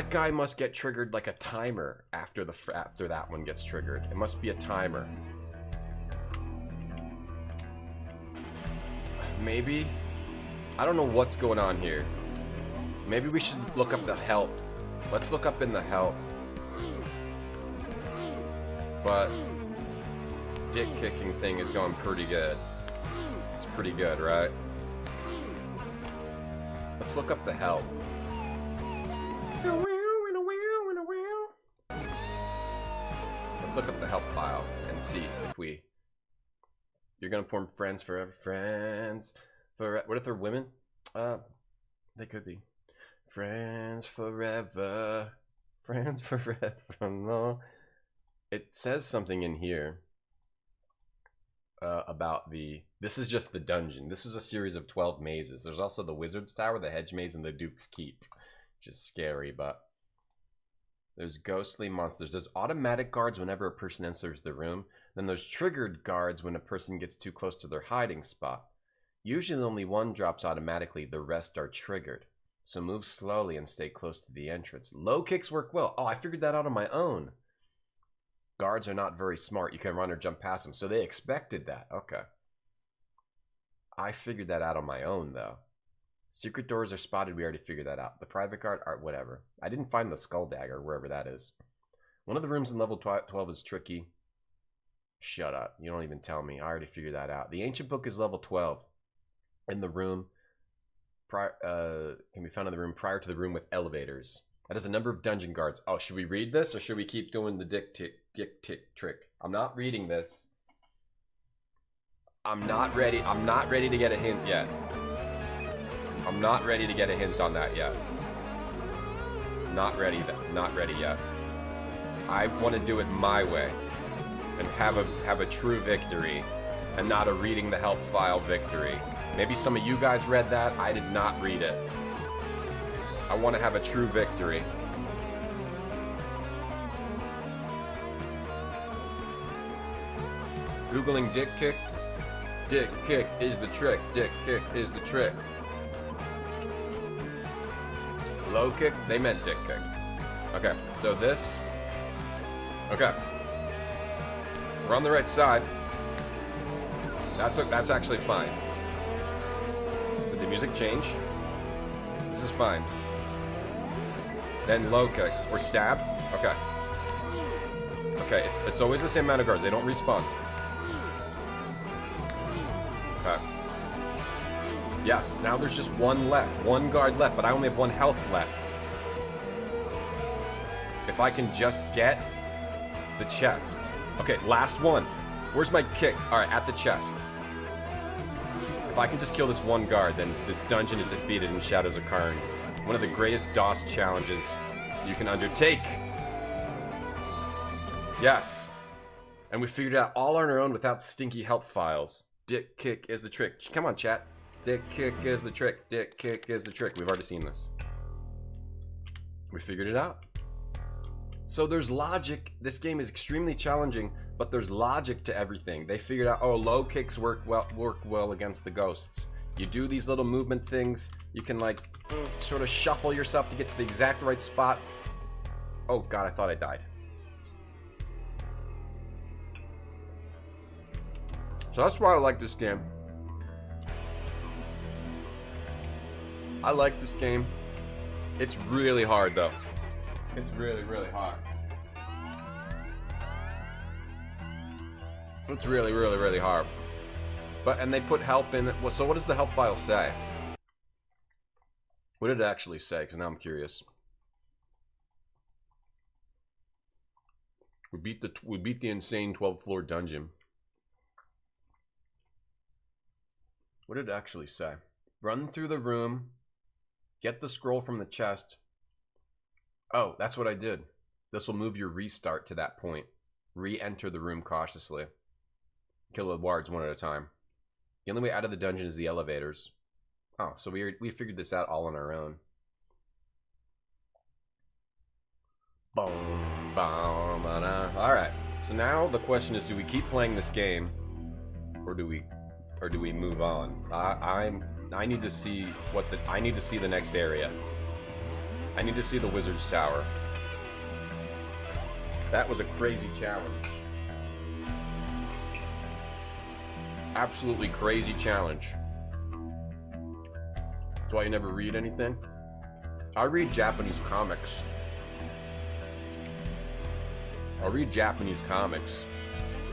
guy must get triggered like a timer after that one gets triggered. It must be a timer. Maybe. I don't know what's going on here. Maybe we should look up the help. Let's look up in the help. But dick kicking thing is going pretty good. It's pretty good, right? Let's look up the help. Let's look up the help file and see if we... You're gonna form friends forever. Friends forever. What if they're women? They could be. Friends forever. Friends forever. No. It says something in here about the... This is just the dungeon. This is a series of 12 mazes. There's also the Wizard's Tower, the Hedge Maze, and the Duke's Keep. Which is scary, but... There's ghostly monsters. There's automatic guards whenever a person enters the room. Then there's triggered guards when a person gets too close to their hiding spot. Usually only one drops automatically, the rest are triggered. So move slowly and stay close to the entrance. Low kicks work well. Oh, I figured that out on my own. Guards are not very smart. You can run or jump past them. So they expected that. Okay. I figured that out on my own, though. Secret doors are spotted. We already figured that out. The private guard, whatever. I didn't find the skull dagger, wherever that is. One of the rooms in level 12 is tricky. Shut up. You don't even tell me. I already figured that out. The ancient book is level 12. In the room, can be found in the room prior to the room with elevators. That is a number of dungeon guards. Oh, should we read this or should we keep doing the dick tick trick? I'm not reading this. I'm not ready. I'm not ready to get a hint yet. I'm not ready to get a hint on that yet. Not ready yet. I want to do it my way and have a true victory and not a reading the help file victory. Maybe some of you guys read that. I did not read it. I want to have a true victory. Googling dick kick. Dick kick is the trick. Dick kick is the trick. Low kick? They meant dick kick. Okay, so this. Okay. We're on the right side. That's actually fine. Did the music change? This is fine. Then low kick. Or stab? Okay. Okay, it's always the same amount of guards. They don't respawn. Okay. Yes, now there's just one left. One guard left, but I only have one health left. If I can just get the chest. Okay, last one. Where's my kick? Alright, at the chest. If I can just kill this one guard, then this dungeon is defeated in Shadows of Cairn. One of the greatest DOS challenges you can undertake. Yes. And we figured it out all on our own without stinky help files. Dick kick is the trick. Come on, chat. Dick kick is the trick. Dick kick is the trick. We've already seen this. We figured it out. So there's logic. This game is extremely challenging, but there's logic to everything. They figured out, oh, low kicks work well against the ghosts. You do these little movement things. You can like sort of shuffle yourself to get to the exact right spot. Oh god, I thought I died. So that's why I like this game. I like this game. It's really hard though. It's really, really hard. It's really, really, really hard. But, and they put help in it. Well, so what does the help file say? What did it actually say? Because now I'm curious. We beat the insane 12th floor dungeon. What did it actually say? Run through the room. Get the scroll from the chest. Oh, that's what I did. This will move your restart to that point. Re-enter the room cautiously. Kill the wards one at a time. The only way out of the dungeon is the elevators. Oh, so we figured this out all on our own. Boom, boom, alright. So now the question is, do we keep playing this game? Or do we move on? I need to see I need to see the next area. I need to see the Wizard's Tower. That was a crazy challenge. Absolutely crazy challenge. That's why you never read anything. I read Japanese comics. I read Japanese comics.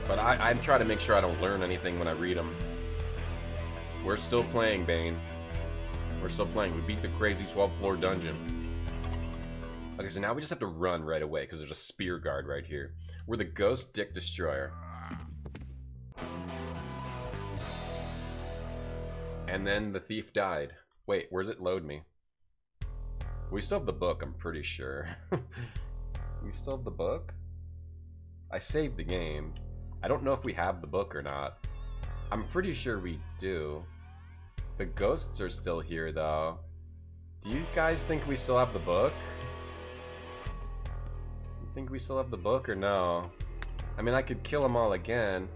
But I try to make sure I don't learn anything when I read them. We're still playing, Bane. We're still playing. We beat the crazy 12th floor dungeon. Okay, so now we just have to run right away because there's a spear guard right here. We're the Ghost Dick Destroyer. And then the thief died. Wait, where's it load me? We still have the book, I'm pretty sure. We still have the book? I saved the game. I don't know if we have the book or not. I'm pretty sure we do. The ghosts are still here, though. Do you guys think we still have the book? You think we still have the book or no? I mean, I could kill them all again.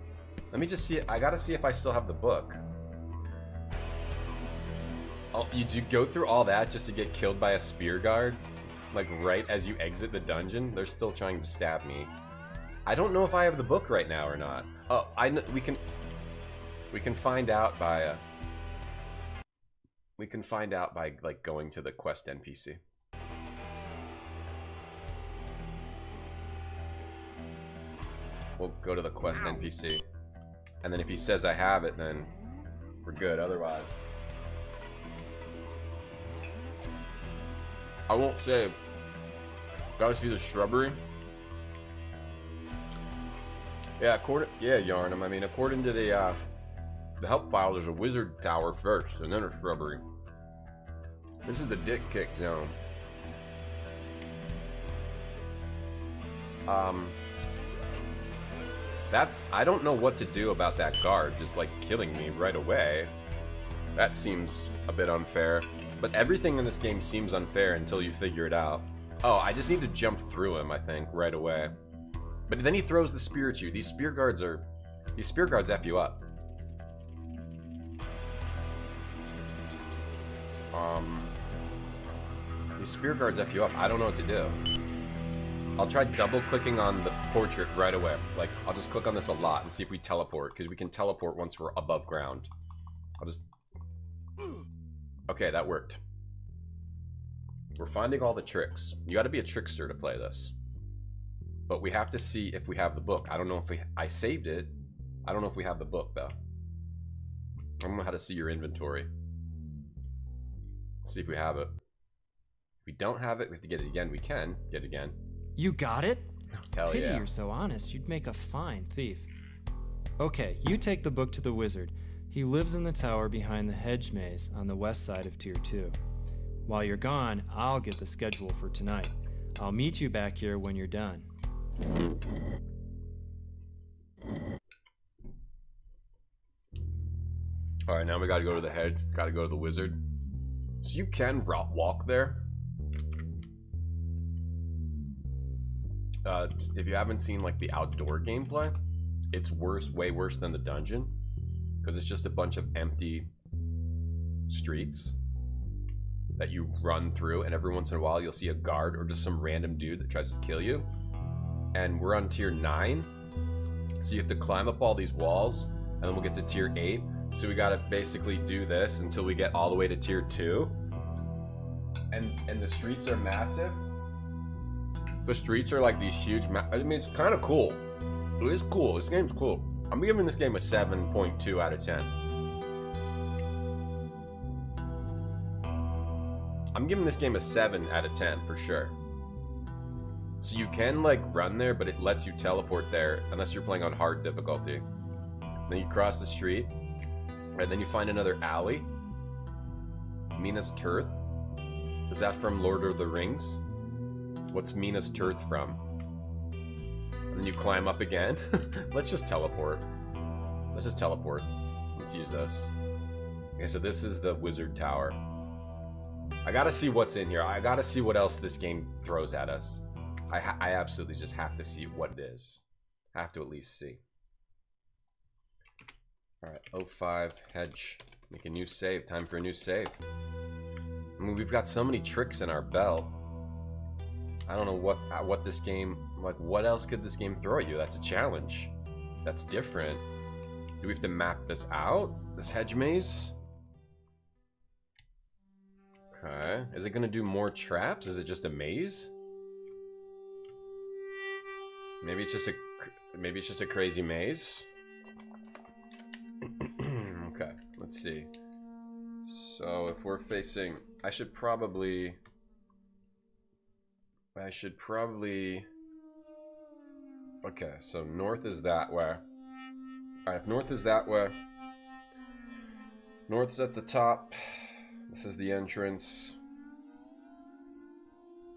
Let me just see. I gotta see if I still have the book. Oh, you do go through all that just to get killed by a spear guard? Like right as you exit the dungeon? They're still trying to stab me. I don't know if I have the book right now or not. Oh, I know we can find out by like going to the quest NPC. We'll go to the quest NPC. And then if he says I have it, then we're good. Otherwise, I won't save. Gotta see the shrubbery. Yeah, Yarnum. I mean, according to the help file, there's a wizard tower first, and then a shrubbery. This is the dick kick zone. I don't know what to do about that guard just like killing me right away. That seems a bit unfair. But everything in this game seems unfair until you figure it out. Oh, I just need to jump through him, I think, right away. But then he throws the spear at you. These spear guards F you up. These spear guards F you up. I don't know what to do. I'll try double clicking on the portrait right away. Like, I'll just click on this a lot and see if we teleport, because we can teleport once we're above ground. I'll just... Okay, that worked. We're finding all the tricks. You gotta be a trickster to play this. But we have to see if we have the book. I don't know if I saved it. I don't know if we have the book, though. I don't know how to see your inventory. Let's see if we have it. If we don't have it, we have to get it again. We can get it again. You got it? Hell Pity yeah. you're so honest. You'd make a fine thief. Okay, you take the book to the wizard. He lives in the tower behind the hedge maze on the west side of Tier 2. While you're gone, I'll get the schedule for tonight. I'll meet you back here when you're done. Alright, now we gotta go to the head. Gotta go to the wizard. So you can walk there. If you haven't seen like the outdoor gameplay, it's worse, way worse than the dungeon. Because it's just a bunch of empty streets that you run through, and every once in a while you'll see a guard or just some random dude that tries to kill you. And we're on tier 9, so you have to climb up all these walls, and then we'll get to tier 8. So we gotta basically do this until we get all the way to tier 2. And the streets are massive. The streets are like these huge I mean, it's kind of cool. It is cool. This game's cool. I'm giving this game a 7.2 out of 10. I'm giving this game a 7 out of 10 for sure. So you can like run there, but it lets you teleport there unless you're playing on hard difficulty. Then you cross the street, and then you find another alley. Minas Tirith. Is that from Lord of the Rings? What's Minas Tirith from? And then you climb up again. Let's just teleport. Let's just teleport. Let's use this. Okay, so this is the wizard tower. I gotta see what's in here. I gotta see what else this game throws at us. I absolutely just have to see what it is. Have to at least see. Alright, 05 hedge. Make a new save. Time for a new save. I mean, we've got so many tricks in our belt. I don't know what this game, like, what else could this game throw at you? That's a challenge. That's different. Do we have to map this out? This hedge maze? Okay. Is it gonna do more traps? Is it just a maze? Maybe it's just a crazy maze. Okay, let's see. So if we're facing, I should probably. Okay, so north is that way. Alright, if north is that way. North's at the top. This is the entrance.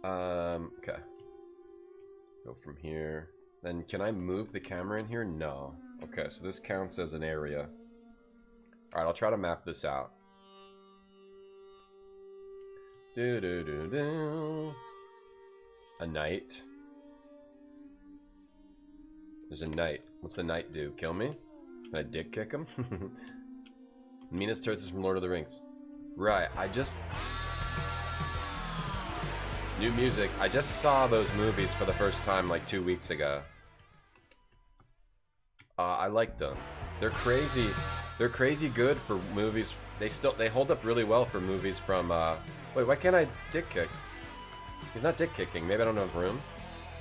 Okay. Go from here. Then can I move the camera in here? No. Okay, so this counts as an area. Alright, I'll try to map this out. A knight. There's a knight. What's the knight do? Kill me? Can I dick kick him? Minas Tirith is from Lord of the Rings. Right, New music. I just saw those movies for the first time like 2 weeks ago. I like them. They're crazy. They're crazy good for movies. They hold up really well for movies from wait, why can't I dick kick? He's not dick kicking. Maybe I don't have room.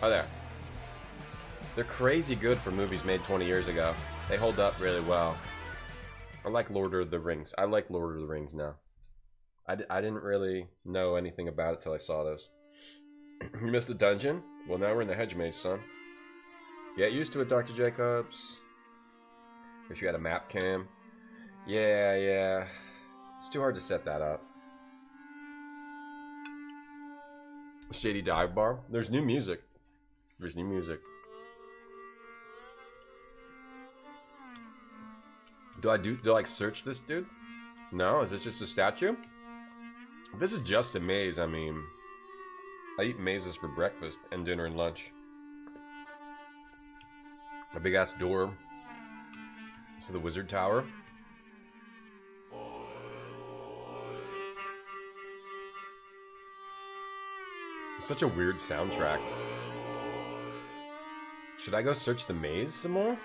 Oh, there. They're crazy good for movies made 20 years ago. They hold up really well. I like Lord of the Rings. I like Lord of the Rings now. I didn't really know anything about it till I saw those. You missed the dungeon? Well, now we're in the hedge maze, son. Get used to it, Dr. Jacobs. Wish you had a map cam. Yeah. It's too hard to set that up. Shady dive bar. There's new music. There's new music. Do I like search this dude? No? Is this just a statue? If this is just a maze, I mean, I eat mazes for breakfast and dinner and lunch. A big ass door. This is the wizard tower. It's such a weird soundtrack. Should I go search the maze some more?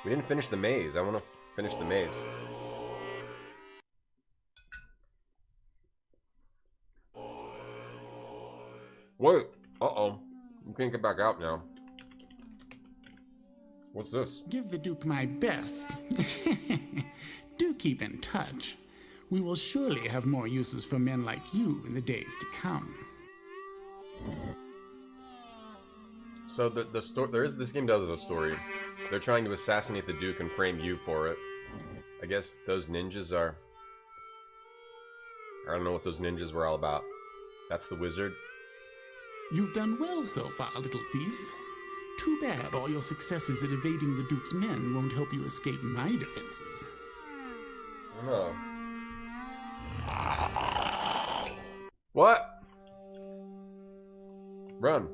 We didn't finish the maze. I want to finish the maze. Wait. Uh-oh. You can't get back out now. What's this? Give the Duke my best. Do keep in touch. We will surely have more uses for men like you in the days to come. So the story, this game does have a story. They're trying to assassinate the Duke and frame you for it. I guess those ninjas are... I don't know what those ninjas were all about. That's the wizard. You've done well so far, little thief. Too bad all your successes at evading the Duke's men won't help you escape my defenses. No. What? Run.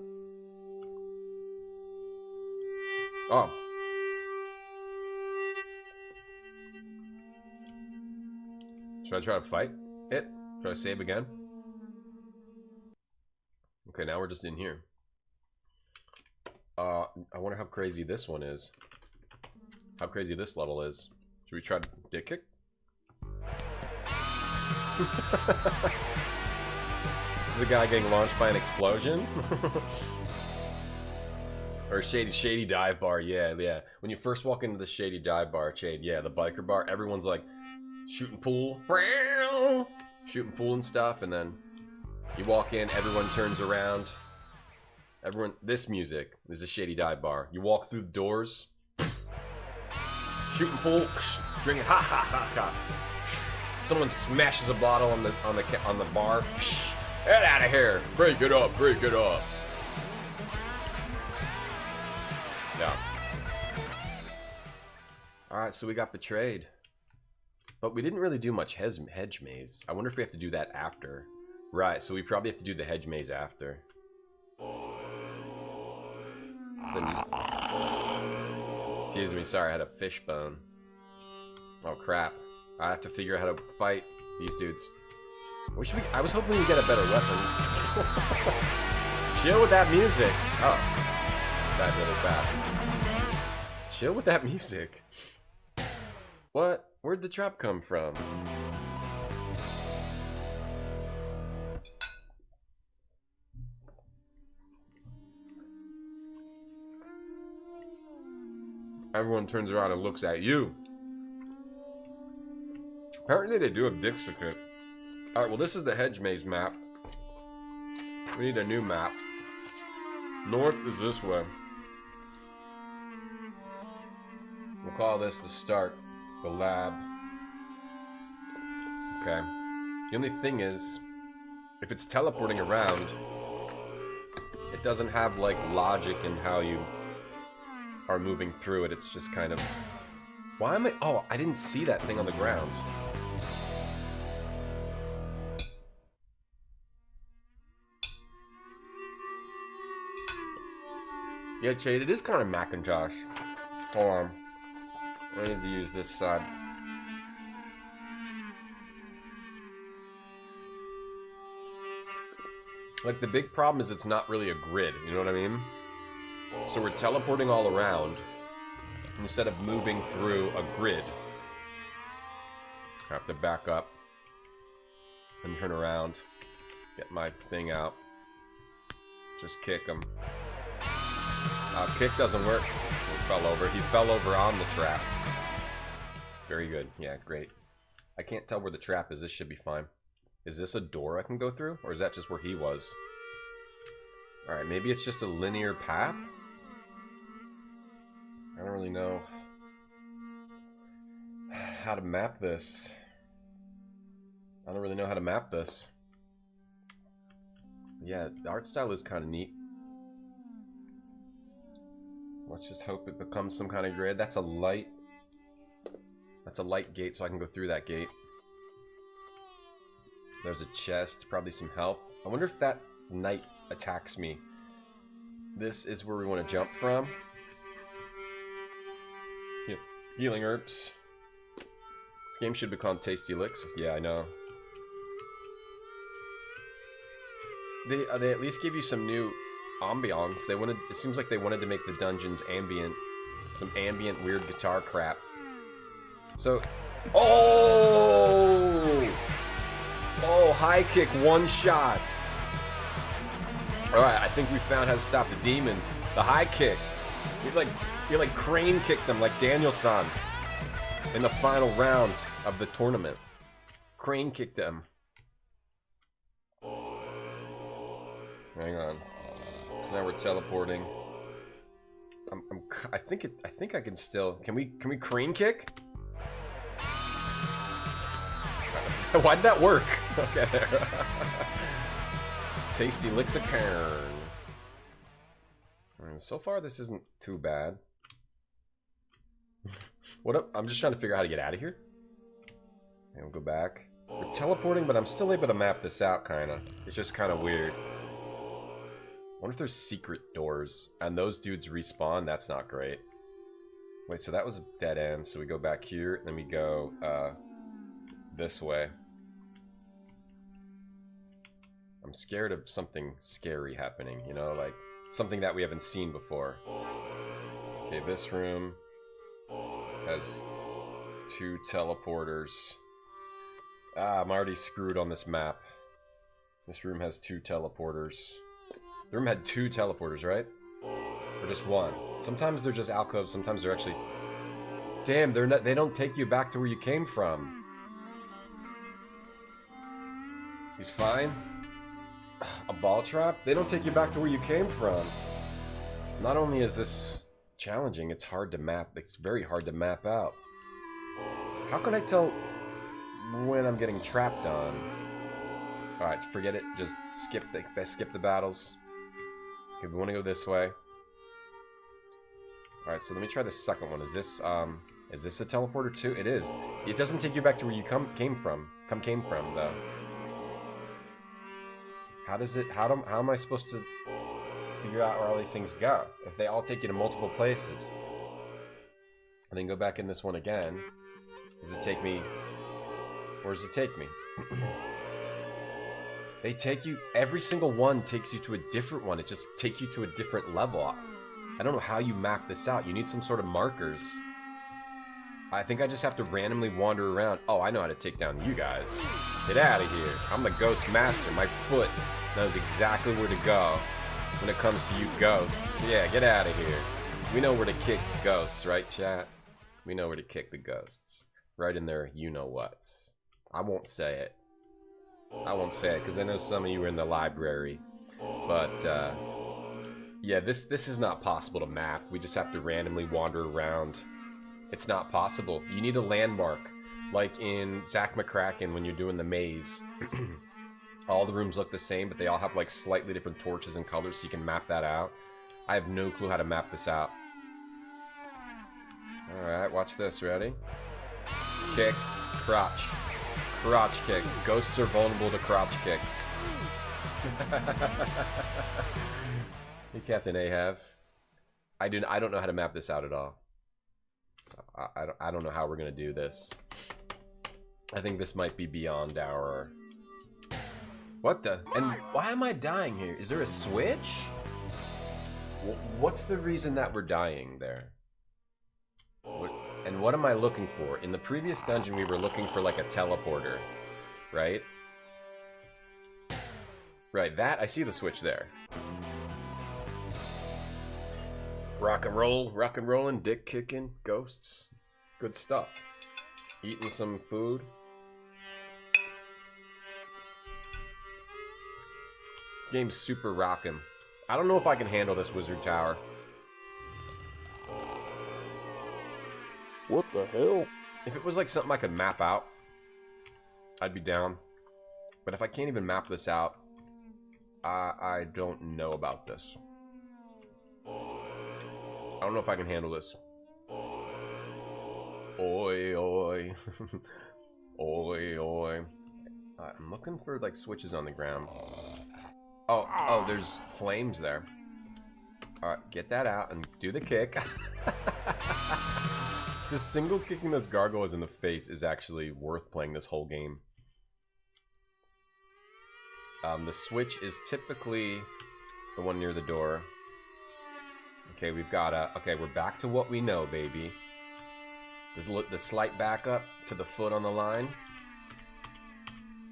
Oh. Should I try to fight it? Should I save again? Okay, now we're just in here. I wonder how crazy this one is. How crazy this level is. Should we try dick kick? This is a guy getting launched by an explosion? Or shady dive bar, yeah. When you first walk into the shady dive bar, yeah, the biker bar, everyone's like shooting pool. Shooting pool and stuff, and then you walk in, everyone turns around. Everyone, this music is a shady dive bar. You walk through the doors, shooting pool, drinking, ha ha ha ha. Someone smashes a bottle on the bar. Get out of here! Break it up! Break it up! Yeah. All right, so we got betrayed, but we didn't really do much hedge maze. I wonder if we have to do that after. Right, so we probably have to do the hedge maze after. Excuse me, sorry, I had a fish bone. Oh crap. I have to figure out how to fight these dudes. I was hoping we'd get a better weapon. Chill with that music. Oh. That really fast. Chill with that music. What? Where'd the trap come from? Everyone turns around and looks at you. Apparently they do have Dixicate. Alright, well this is the hedge maze map. We need a new map. North is this way. We'll call this the start. The lab. Okay. The only thing is, if it's teleporting around, it doesn't have like logic in how you are moving through it. It's just kind of... Why am I... Oh, I didn't see that thing on the ground. Yeah, Chade, it is kind of Macintosh. Hold on. I need to use this side. Like, the big problem is it's not really a grid, you know what I mean? So we're teleporting all around instead of moving through a grid. I have to back up and turn around. Get my thing out. Just kick him. Kick doesn't work. He fell over. He fell over on the trap. Very good. Yeah, great. I can't tell where the trap is. This should be fine. Is this a door I can go through? Or is that just where he was? Alright, maybe it's just a linear path? I don't really know how to map this. I don't really know how to map this. Yeah, the art style is kind of neat. Let's just hope it becomes some kind of grid. That's a light. That's a light gate, so I can go through that gate. There's a chest, probably some health. I wonder if that knight attacks me. This is where we want to jump from. Yep. Healing herbs. This game should be called Tasty Licks. Yeah, I know. They at least give you some new ambiance. They wanted. It seems like they wanted to make the dungeons ambient, some ambient weird guitar crap. So, oh, high kick, one shot. All right, I think we found how to stop the demons. The high kick. You like crane kicked them like Danielson in the final round of the tournament. Crane kicked them. Hang on. Now we're teleporting. I think I can still. Can we crane kick? Why'd that work? Okay, there. Tasty licks of Cairn. So far, this isn't too bad. What up? I'm just trying to figure out how to get out of here. And we'll go back. We're teleporting, but I'm still able to map this out, kind of. It's just kind of weird. I wonder if there's secret doors, and those dudes respawn. That's not great. Wait, so that was a dead end. So we go back here, and then we go this way. I'm scared of something scary happening, you know, like something that we haven't seen before. Okay, this room has 2 teleporters. Ah, I'm already screwed on this map. This room has 2 teleporters. The room had 2 teleporters, right? Or just 1? Sometimes they're just alcoves, sometimes they're actually... Damn, they don't take you back to where you came from. He's fine? A ball trap? They don't take you back to where you came from. Not only is this challenging, it's hard to map. It's very hard to map out. How can I tell when I'm getting trapped on? Alright, forget it. Just skip the battles. Okay, we want to go this way. Alright, so let me try the second one. Is this a teleporter too? It is. It doesn't take you back to where you came from, though. How am I supposed to figure out where all these things go if they all take you to multiple places? And then go back in this one again. Does it take me? Where does it take me? They take you, every single one takes you to a different one. It just takes you to a different level. I don't know how you map this out. You need some sort of markers. I think I just have to randomly wander around. Oh, I know how to take down you guys. Get out of here. I'm the ghost master. My foot knows exactly where to go when it comes to you ghosts. Yeah, get out of here. We know where to kick ghosts, right, chat? We know where to kick the ghosts. Right in there, you-know-whats. I won't say it. I won't say it, because I know some of you are in the library. But, yeah, this is not possible to map. We just have to randomly wander around. It's not possible. You need a landmark. Like in Zack McCracken when you're doing the maze. All the rooms look the same, but they all have like slightly different torches and colors, so you can map that out. I have no clue how to map this out. Alright, watch this. Ready? Kick. Crotch. Crotch kick. Ghosts are vulnerable to crotch kicks. Hey, Captain Ahab. I don't know how to map this out at all. So I don't know how we're gonna do this. I think this might be beyond our... What the? And why am I dying here? Is there a switch? What's the reason that we're dying there? And what am I looking for? In the previous dungeon, we were looking for like a teleporter, right? Right, that, I see the switch there. Rock and rollin', dick kicking, ghosts. Good stuff. Eating some food. This game's super rockin'. I don't know if I can handle this wizard tower. What the hell? If it was like something I could map out, I'd be down. But if I can't even map this out, I don't know about this. I don't know if I can handle this. Oi, oi. Oi, oi. I'm looking for, like, switches on the ground. Oh, there's flames there. Alright, get that out and do the kick. Just single kicking those gargoyles in the face is actually worth playing this whole game. The switch is typically the one near the door. Okay, we've got okay, we're back to what we know, baby. The slight backup to the foot on the line.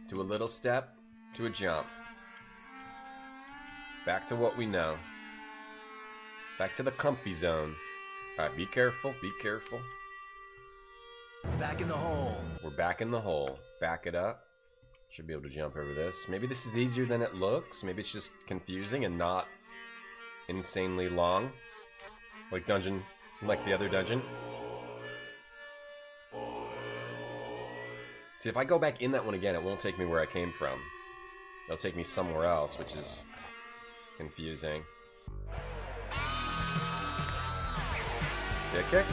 To a little step. To a jump. Back to what we know. Back to the comfy zone. Alright, be careful, be careful. Back in the hole. We're back in the hole. Back it up. Should be able to jump over this. Maybe this is easier than it looks. Maybe it's just confusing and not insanely long. Like dungeon, like the other dungeon. See, if I go back in that one again, it won't take me where I came from. It'll take me somewhere else, which is confusing. Did I kick?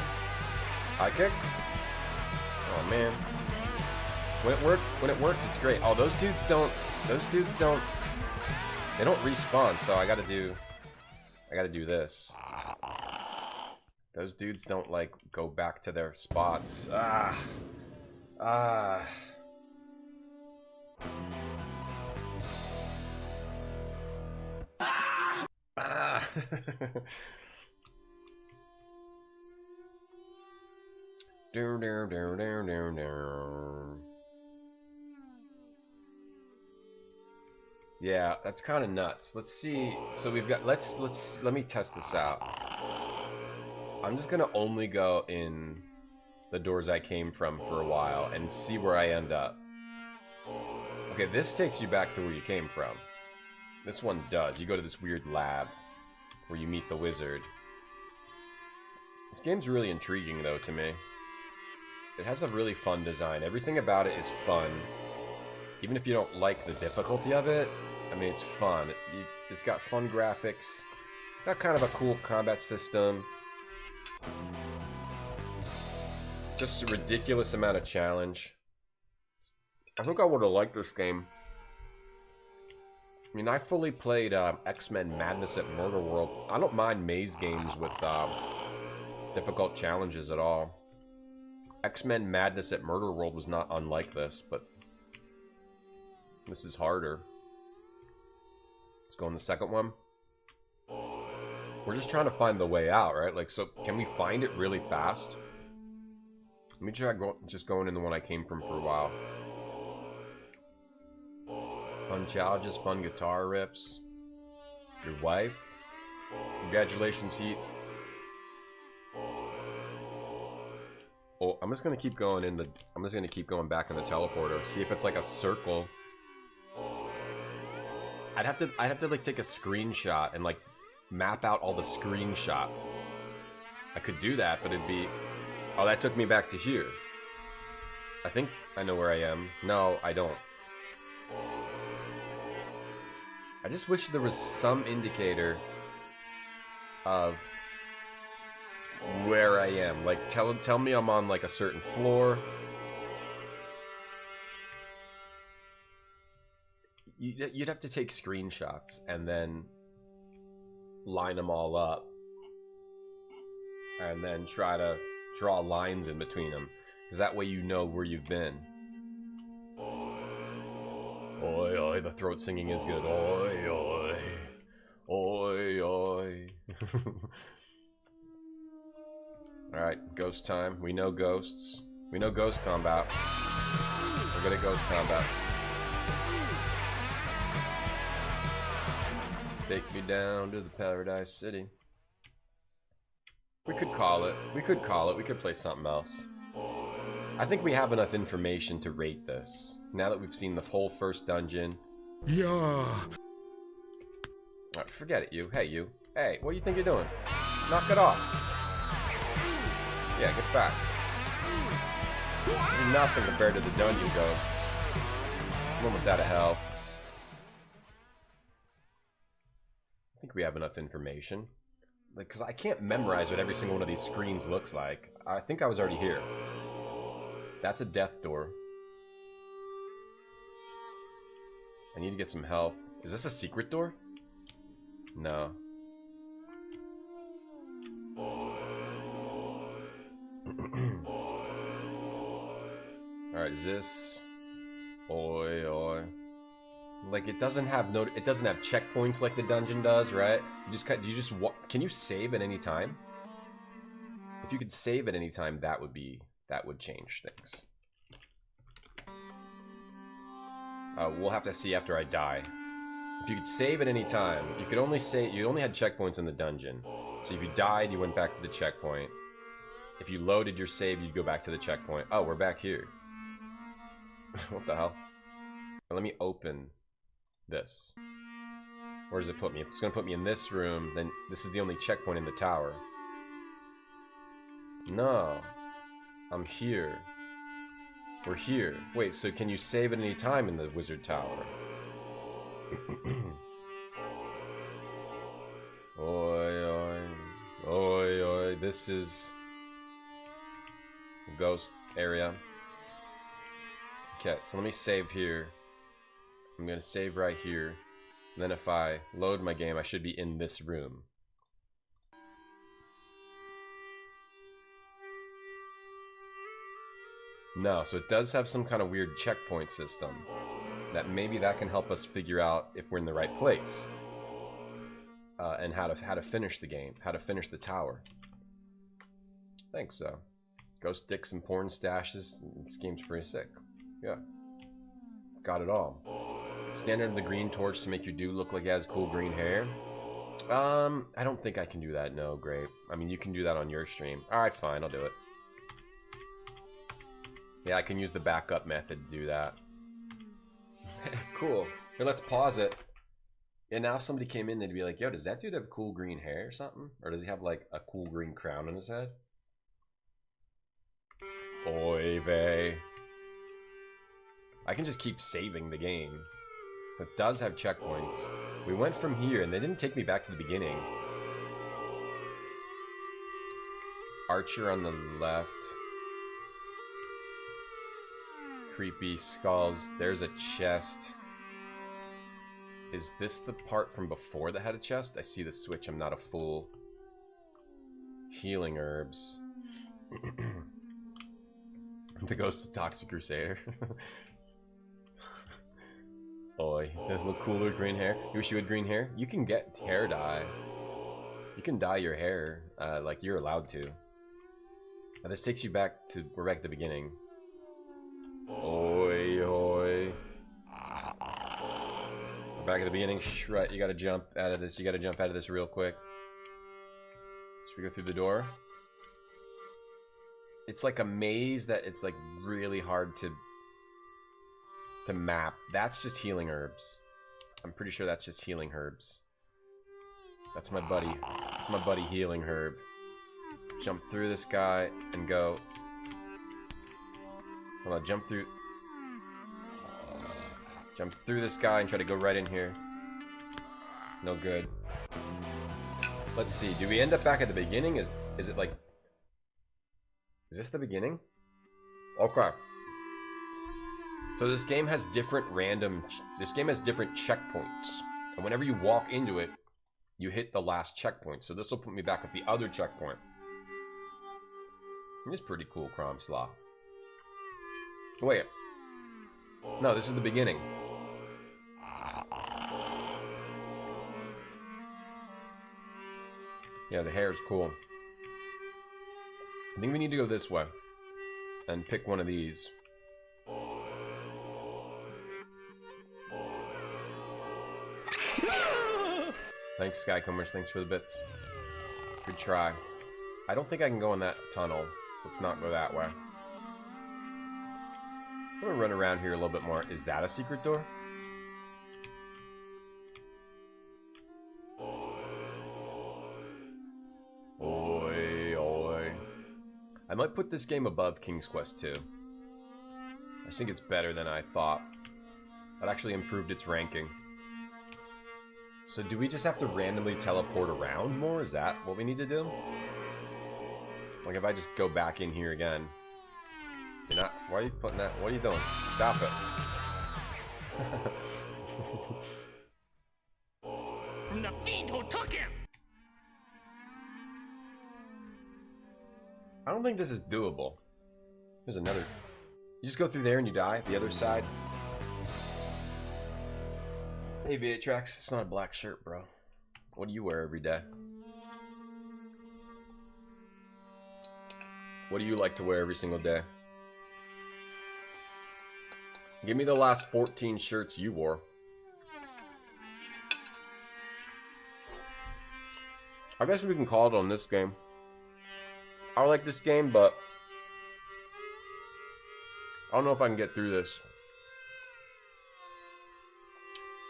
I kick? Oh man. When it works, it's great. Oh, those dudes don't, they don't respawn, so I gotta do this. Those dudes don't, like, go back to their spots. Ah. Ah. Ah. Down, down, down, down, down, down. Yeah, that's kind of nuts. Let's see. So we've got. Let me test this out. I'm just gonna only go in the doors I came from for a while and see where I end up. Okay, this takes you back to where you came from. This one does. You go to this weird lab where you meet the wizard. This game's really intriguing, though, to me. It has a really fun design. Everything about it is fun. Even if you don't like the difficulty of it, I mean, it's fun. It's got fun graphics. Got kind of a cool combat system. Just a ridiculous amount of challenge. I think I would have liked this game. I mean, I fully played X-Men Madness at Murder World. I don't mind maze games with difficult challenges at all. X-Men Madness at Murder World was not unlike this, but this is harder. Let's go in the second one. We're just trying to find the way out, right? Like, so can we find it really fast? Let me try just going in the one I came from for a while. Fun challenges, fun guitar riffs. Your wife. Congratulations, Heat. Oh, I'm just gonna keep going in the. I'm just gonna keep going back in the teleporter. See if it's like a circle. I'd have to like take a screenshot and like map out all the screenshots. I could do that, but it'd be. Oh, that took me back to here. I think I know where I am. No, I don't. I just wish there was some indicator of where I am. Like, tell me I'm on, like, a certain floor. You'd have to take screenshots and then line them all up. And then try to draw lines in between them. Because that way you know where you've been. Oi, oi, the throat singing is good. Oi, oi. Oi, oi. Alright, ghost time. We know ghosts. We know ghost combat. We're good at ghost combat. Take me down to the Paradise City. We could call it. We could call it. We could play something else. I think we have enough information to rate this. Now that we've seen the whole first dungeon. Yeah. Alright, forget it, you. Hey, you. Hey, what do you think you're doing? Knock it off. Yeah, get back. You're nothing compared to the dungeon ghosts. I'm almost out of health. I think we have enough information. Like, because I can't memorize what every single one of these screens looks like. I think I was already here. That's a death door. I need to get some health. Is this a secret door? No. Alright, is this... Oi, oi. Like, it doesn't have checkpoints like the dungeon does, right? Can you save at any time? If you could save at any time, that would change things. We'll have to see after I die. If you could save at any time, you only had checkpoints in the dungeon. So if you died, you went back to the checkpoint. If you loaded your save, you'd go back to the checkpoint. Oh, we're back here. What the hell? Let me open this. Where does it put me? If it's going to put me in this room, then this is the only checkpoint in the tower. No. I'm here. We're here. Wait, so can you save at any time in the wizard tower? Oi, oi. Oi, oi. This is... ghost area. Okay, so let me save here. I'm gonna save right here. And then if I load my game, I should be in this room. No, so it does have some kind of weird checkpoint system. That maybe that can help us figure out if we're in the right place. And how to finish the game. How to finish the tower. I think so. Ghost dicks and porn stashes. This game's pretty sick. Yeah. Got it all. Stand under the green torch to make your dude look like he has cool green hair. I don't think I can do that. No, great. I mean, you can do that on your stream. Alright, fine. I'll do it. Yeah, I can use the backup method to do that. Cool. Here, let's pause it. And now if somebody came in, they'd be like, yo, does that dude have cool green hair or something? Or does he have, like, a cool green crown on his head? Oy vey. I can just keep saving the game. It does have checkpoints. We went from here, and they didn't take me back to the beginning. Archer on the left. Creepy skulls. There's a chest. Is this the part from before that had a chest? I see the switch. I'm not a fool. Healing herbs. The Ghost of Toxic Crusader. Oi, there's a little cooler green hair. You wish you had green hair? You can get hair dye. You can dye your hair, like you're allowed to. Now this takes you back to, we're back at the beginning. Oi, oi. We're back at the beginning. Right, you gotta jump out of this. You gotta jump out of this real quick. Should we go through the door? It's like a maze that it's like really hard to map. That's just healing herbs. I'm pretty sure that's just healing herbs. That's my buddy. That's my buddy healing herb. Jump through this guy and go. Hold on, jump through this guy and try to go right in here. No good. Let's see. Do we end up back at the beginning? Is it like... Is this the beginning? Okay. So this game has different this game has different checkpoints. And whenever you walk into it, you hit the last checkpoint. So this will put me back at the other checkpoint. It's pretty cool, Crom Slaw. Wait. No, this is the beginning. Yeah, the hair is cool. I think we need to go this way. And pick one of these. Thanks, Skycombers. Thanks for the bits. Good try. I don't think I can go in that tunnel. Let's not go that way. I'm gonna run around here a little bit more. Is that a secret door? Oi, oi. I might put this game above King's Quest 2. I think it's better than I thought. That actually improved its ranking. So do we just have to randomly teleport around more? Is that what we need to do? Like if I just go back in here again. You're not... Why are you putting that... What are you doing? Stop it. From the fiend who took him! I don't think this is doable. There's another... You just go through there and you die. The other side... Hey, Viatrax, it's not a black shirt, bro. What do you wear every day? What do you like to wear every single day? Give me the last 14 shirts you wore. I guess we can call it on this game. I like this game, but I don't know if I can get through this.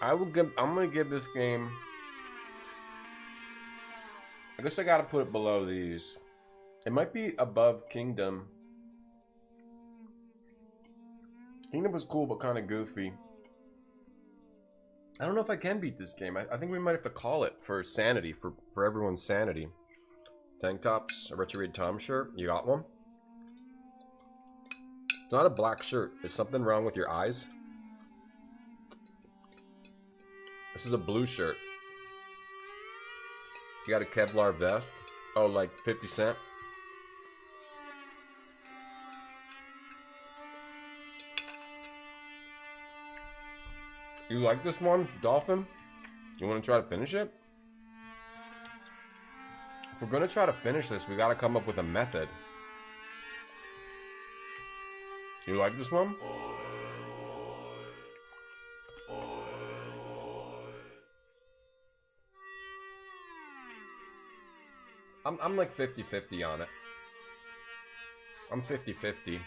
I'm gonna give this game... I guess I gotta put it below these. It might be above Kingdom. Kingdom was cool, but kind of goofy. I don't know if I can beat this game. I think we might have to call it for sanity, for everyone's sanity. Tank tops, a retrograde Tom shirt. You got one? It's not a black shirt. Is something wrong with your eyes? This is a blue shirt. You got a Kevlar vest? Oh, like 50 Cent? You like this one, Dolphin? You want to try to finish it? If we're going to try to finish this, we got to come up with a method. You like this one? I'm like 50-50 on it. I'm 50-50.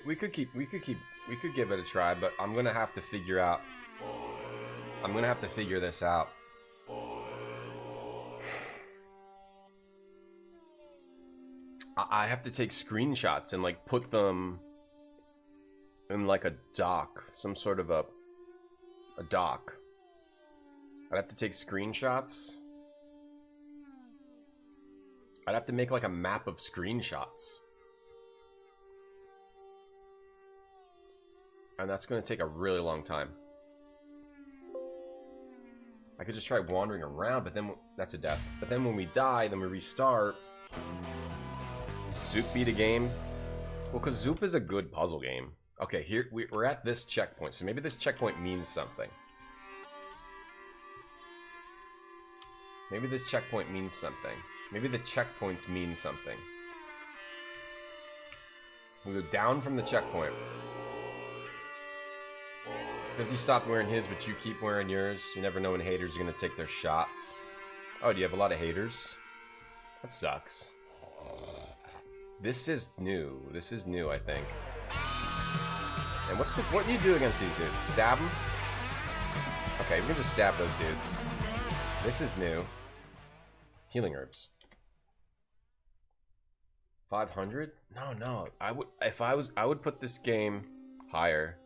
We could give it a try, but I'm gonna have to figure out. I'm gonna have to figure this out. I have to take screenshots and like put them in like a doc, some sort of a doc. I'd have to take screenshots. I'd have to make like a map of screenshots. And that's going to take a really long time. I could just try wandering around, but then that's a death. But then when we die, then we restart. Zoop beat a game. Well, because Zoop is a good puzzle game. Okay, here we're at this checkpoint, so maybe this checkpoint means something. Maybe this checkpoint means something. Maybe the checkpoints mean something. We go down from the checkpoint. If you stop wearing his, but you keep wearing yours, you never know when haters are going to take their shots. Oh, do you have a lot of haters? That sucks. This is new. This is new, I think. And what do you do against these dudes? Stab them? Okay, we can just stab those dudes. This is new. Healing herbs. 500? No. I would put this game higher.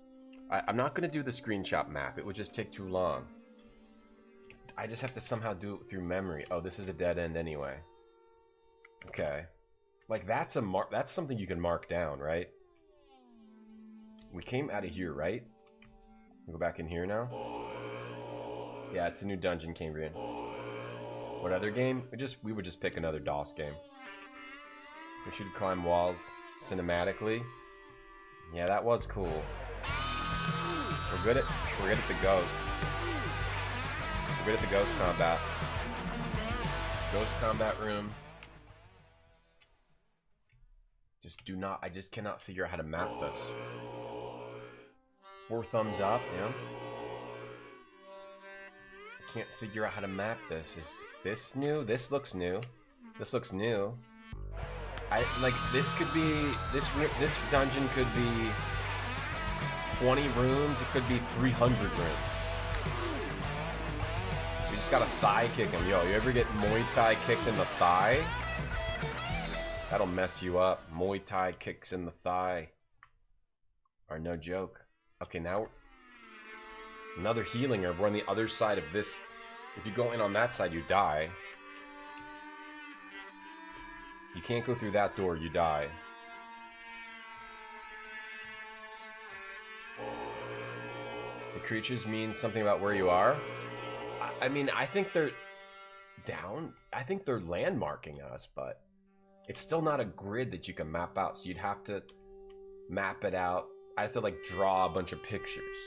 I'm not going to do the screenshot map. It would just take too long. I just have to somehow do it through memory. Oh, this is a dead end anyway. Okay. Like, that's something you can mark down, right? We came out of here, right? We go back in here now? Yeah, it's a new dungeon came in. What other game? We would just pick another DOS game. We should climb walls cinematically. Yeah, that was cool. We're good at the ghosts. We're good at the ghost combat. Ghost combat room. I just cannot figure out how to map this. 4 thumbs up, yeah. I can't figure out how to map this. Is this new? This looks new. This looks new. This could be, this dungeon could be 20 rooms, it could be 300 rooms. You just gotta thigh kick him. Yo, you ever get Muay Thai kicked in the thigh? That'll mess you up. Muay Thai kicks in the thigh are no joke. Okay, now another healing herb. We're on the other side of this. If you go in on that side, you die. You can't go through that door, you die. The creatures mean something about where you are. I mean, I think they're down. I think they're landmarking us, but it's still not a grid that you can map out. So you'd have to map it out. I have to like draw a bunch of pictures.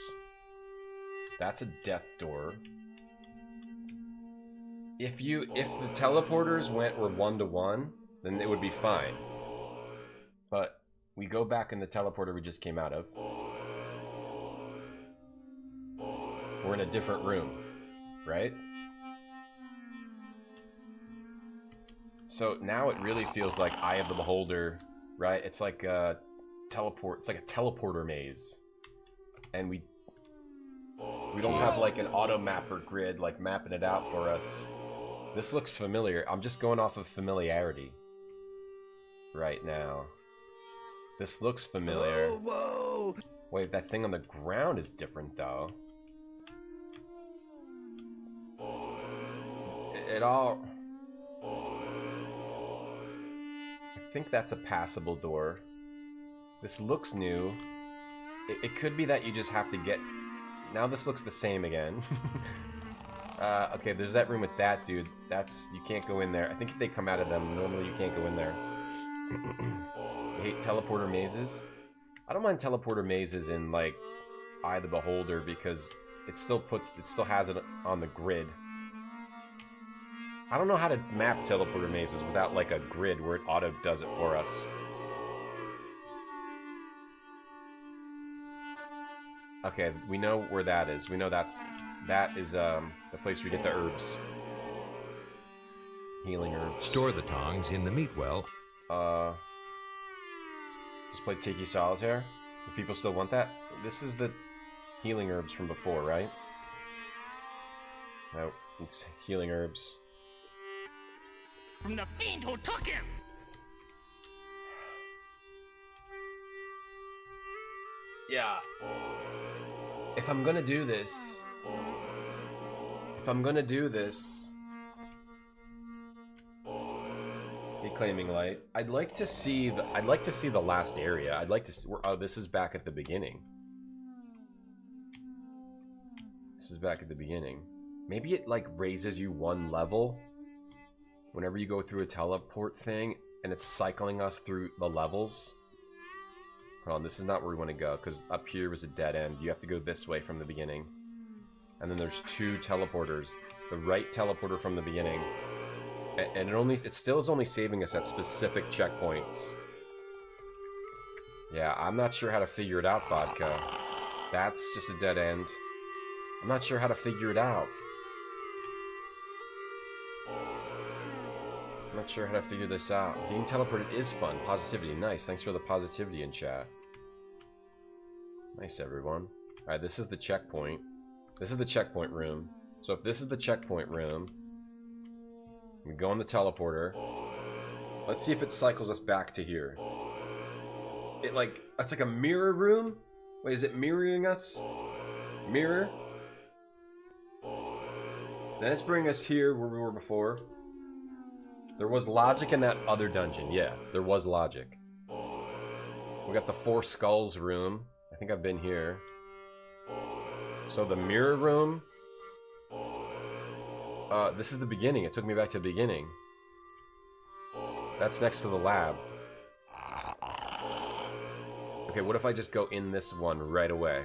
That's a death door. If the teleporters were 1-to-1, then it would be fine. But we go back in the teleporter we just came out of. We're in a different room, right? So now it really feels like Eye of the Beholder, right? It's like a teleport. It's like a teleporter maze, and we We don't have like an auto mapper grid like mapping it out for us. This looks familiar. I'm just going off of familiarity right now. This looks familiar. Whoa! Wait, that thing on the ground is different though. It all... I think that's a passable door. This looks new. It could be that you just have to get... Now this looks the same again. Okay, there's that room with that dude. That's... You can't go in there. I think if they come out of them, normally you can't go in there. I hate teleporter mazes. I don't mind teleporter mazes in, like, Eye of the Beholder because it still has it on the grid. I don't know how to map teleporter mazes without, like, a grid where it auto does it for us. Okay, we know where that is. We know that is the place we get the herbs. Healing herbs. Store the tongs in the meat well. Just play Tiki Solitaire? Do people still want that? This is the healing herbs from before, right? No, it's healing herbs. From the fiend who took him! Yeah. If I'm gonna do this... Reclaiming light. I'd like to see the last area. I'd like to see, oh, this is back at the beginning. This is back at the beginning. Maybe it like raises you one level whenever you go through a teleport thing and it's cycling us through the levels. Hold on, this is not where we want to go because up here was a dead end. You have to go this way from the beginning. And then there's two teleporters. The right teleporter from the beginning. And it still is only saving us at specific checkpoints. Yeah, I'm not sure how to figure it out, Vodka. That's just a dead end. I'm not sure how to figure it out. I'm not sure how to figure this out. Being teleported is fun. Positivity, nice. Thanks for the positivity in chat. Nice, everyone. Alright, this is the checkpoint. This is the checkpoint room. So if this is the checkpoint room, we go on the teleporter. Let's see if it cycles us back to here. It's like a mirror room? Wait, is it mirroring us? Mirror? Then it's bringing us here where we were before. There was logic in that other dungeon. Yeah, there was logic. We got the Four Skulls room. I think I've been here. So the mirror room. This is the beginning. It took me back to the beginning. That's next to the lab. Okay, what if I just go in this one right away?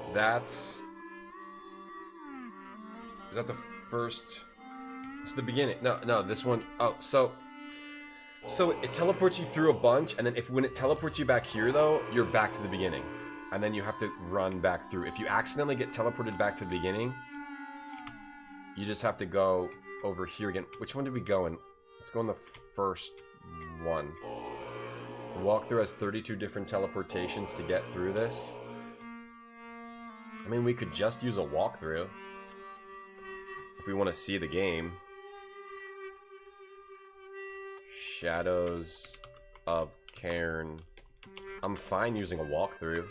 Is that the first? It's the beginning. No, this one. Oh, so it teleports you through a bunch, and then when it teleports you back here, though, you're back to the beginning. And then you have to run back through. If you accidentally get teleported back to the beginning, you just have to go over here again. Which one did we go in? Let's go in the first one. The walkthrough has 32 different teleportations to get through this. I mean, we could just use a walkthrough if we want to see the game. Shadows of Cairn. I'm fine using a walkthrough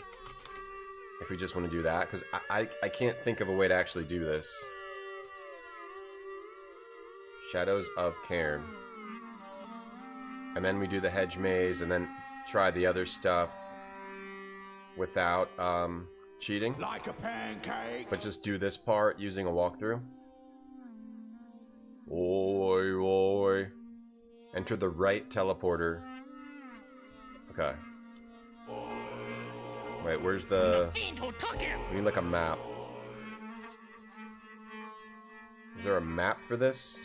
if we just want to do that, because I can't think of a way to actually do this. Shadows of Cairn. And then we do the hedge maze, and then try the other stuff without cheating. Like a pancake. But just do this part using a walkthrough. Oi, oi. Enter the right teleporter. Okay. Wait, where's the... We need like a map. Is there a map for this?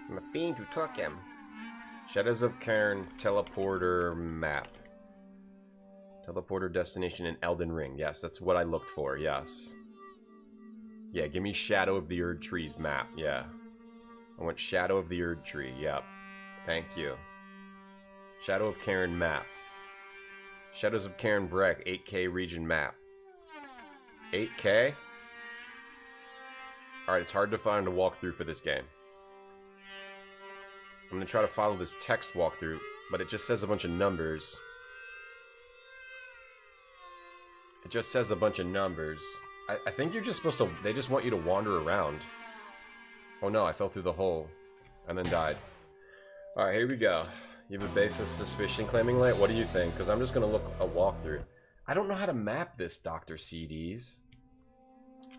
The fiend who took him. Shadows of Cairn teleporter map. Teleporter destination in Elden Ring. Yes, that's what I looked for. Yes. Yeah, give me Shadow of the Erd Trees map. Yeah. I want Shadow of the Erd Tree. Yep. Thank you. Shadow of Cairn map. Shadows of Cairn Breck 8K region map. 8K? Alright, it's hard to find a walkthrough for this game. I'm gonna try to follow this text walkthrough, but it just says a bunch of numbers. It just says a bunch of numbers. I think you're just supposed to... They just want you to wander around. Oh no, I fell through the hole. And then died. Alright, here we go. You have a basis suspicion claiming light? What do you think? Because I'm just going to look a walkthrough. I don't know how to map this, Dr. CDs.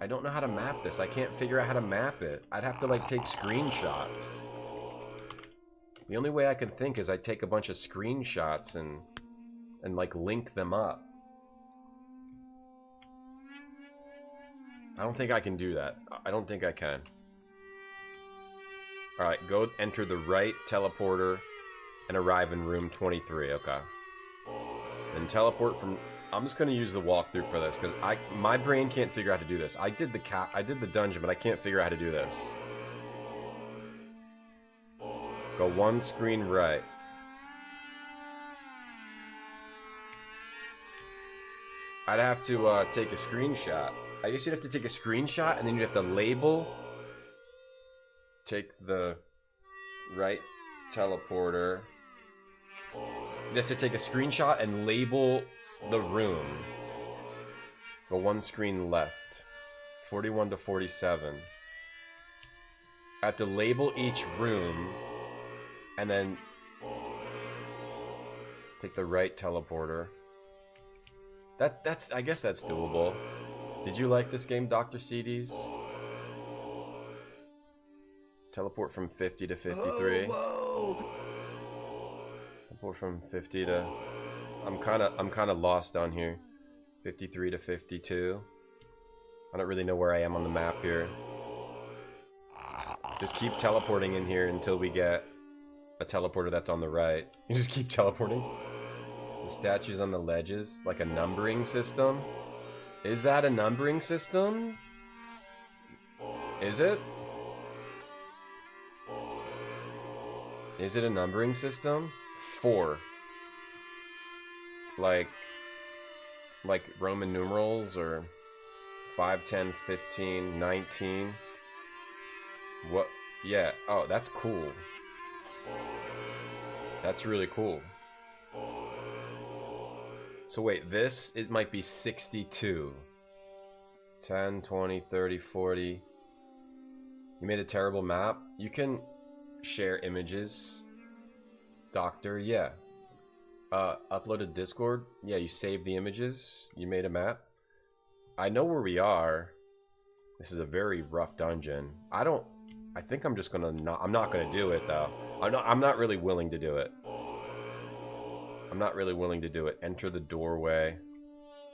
I don't know how to map this. I can't figure out how to map it. I'd have to, like, take screenshots. The only way I can think is I take a bunch of screenshots and like, link them up. I don't think I can do that. I don't think I can. Alright, go enter the right teleporter and arrive in room 23, okay. Then teleport from... I'm just gonna use the walkthrough for this, because my brain can't figure out how to do this. I did the dungeon, but I can't figure out how to do this. Go one screen right. I'd have to take a screenshot. I guess you'd have to take a screenshot, and then you'd have to label. Take the right teleporter. You have to take a screenshot and label the room. Go one screen left. 41 to 47. I have to label each room and then take the right teleporter. I guess that's doable. Did you like this game, Dr. CDs? Teleport from 50 to 53. Whoa. Teleport from 50 to... I'm kind of lost on here. 53 to 52. I don't really know where I am on the map here. Just keep teleporting in here until we get a teleporter that's on the right. You just keep teleporting. The statues on the ledges, like a numbering system. Is that a numbering system? Is it? Is it a numbering system? 4. Like Roman numerals, or 5, 10, 15, 19. What? Yeah. Oh, that's cool. That's really cool. So wait, this, it might be 62. 10, 20, 30, 40. You made a terrible map. You can share images. Doctor, yeah. Uploaded Discord. Yeah, you saved the images. You made a map. I know where we are. This is a very rough dungeon. I think I'm just gonna not... I'm not gonna do it, though. I'm not really willing to do it. I'm not really willing to do it. Enter the doorway.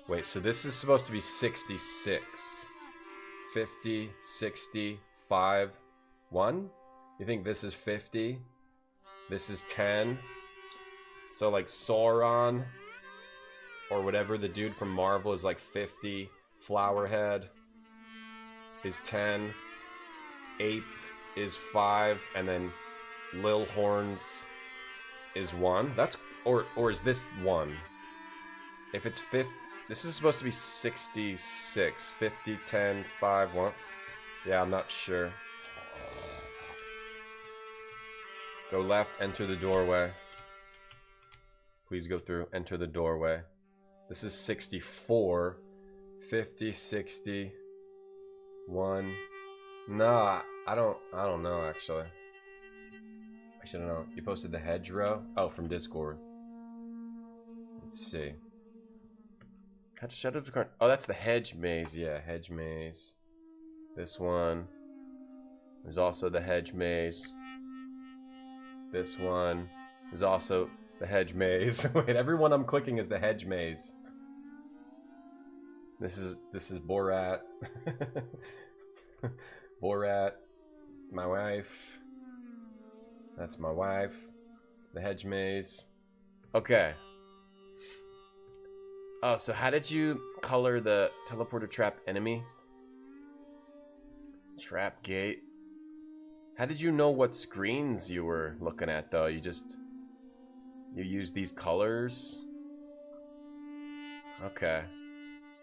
Wait, so this is supposed to be 66. 50, 60, 5, 1? You think this is 50? This is 10? So like Sauron, or whatever the dude from Marvel is like 50. Flowerhead is 10. Ape is 5, and then Lil Horns is 1. That's... Or is this 1? If it's 50... This is supposed to be 66. 50, 10, 5, 1. Yeah, I'm not sure. Go left, enter the doorway. Please go through, enter the doorway. This is 64. 50, 60, 1. Nah, I don't know, actually. I should know. You posted the hedgerow? Oh, from Discord. Let's see. Shadows of Cairn. Oh, that's the hedge maze. Yeah, hedge maze. This one is also the hedge maze. This one is also the hedge maze. Wait, everyone I'm clicking is the hedge maze. This is Borat. Borat. My wife. That's my wife. The hedge maze. Okay. Oh, so how did you color the teleporter trap enemy? Trap gate. How did you know what screens you were looking at, though? You You use these colors. Okay.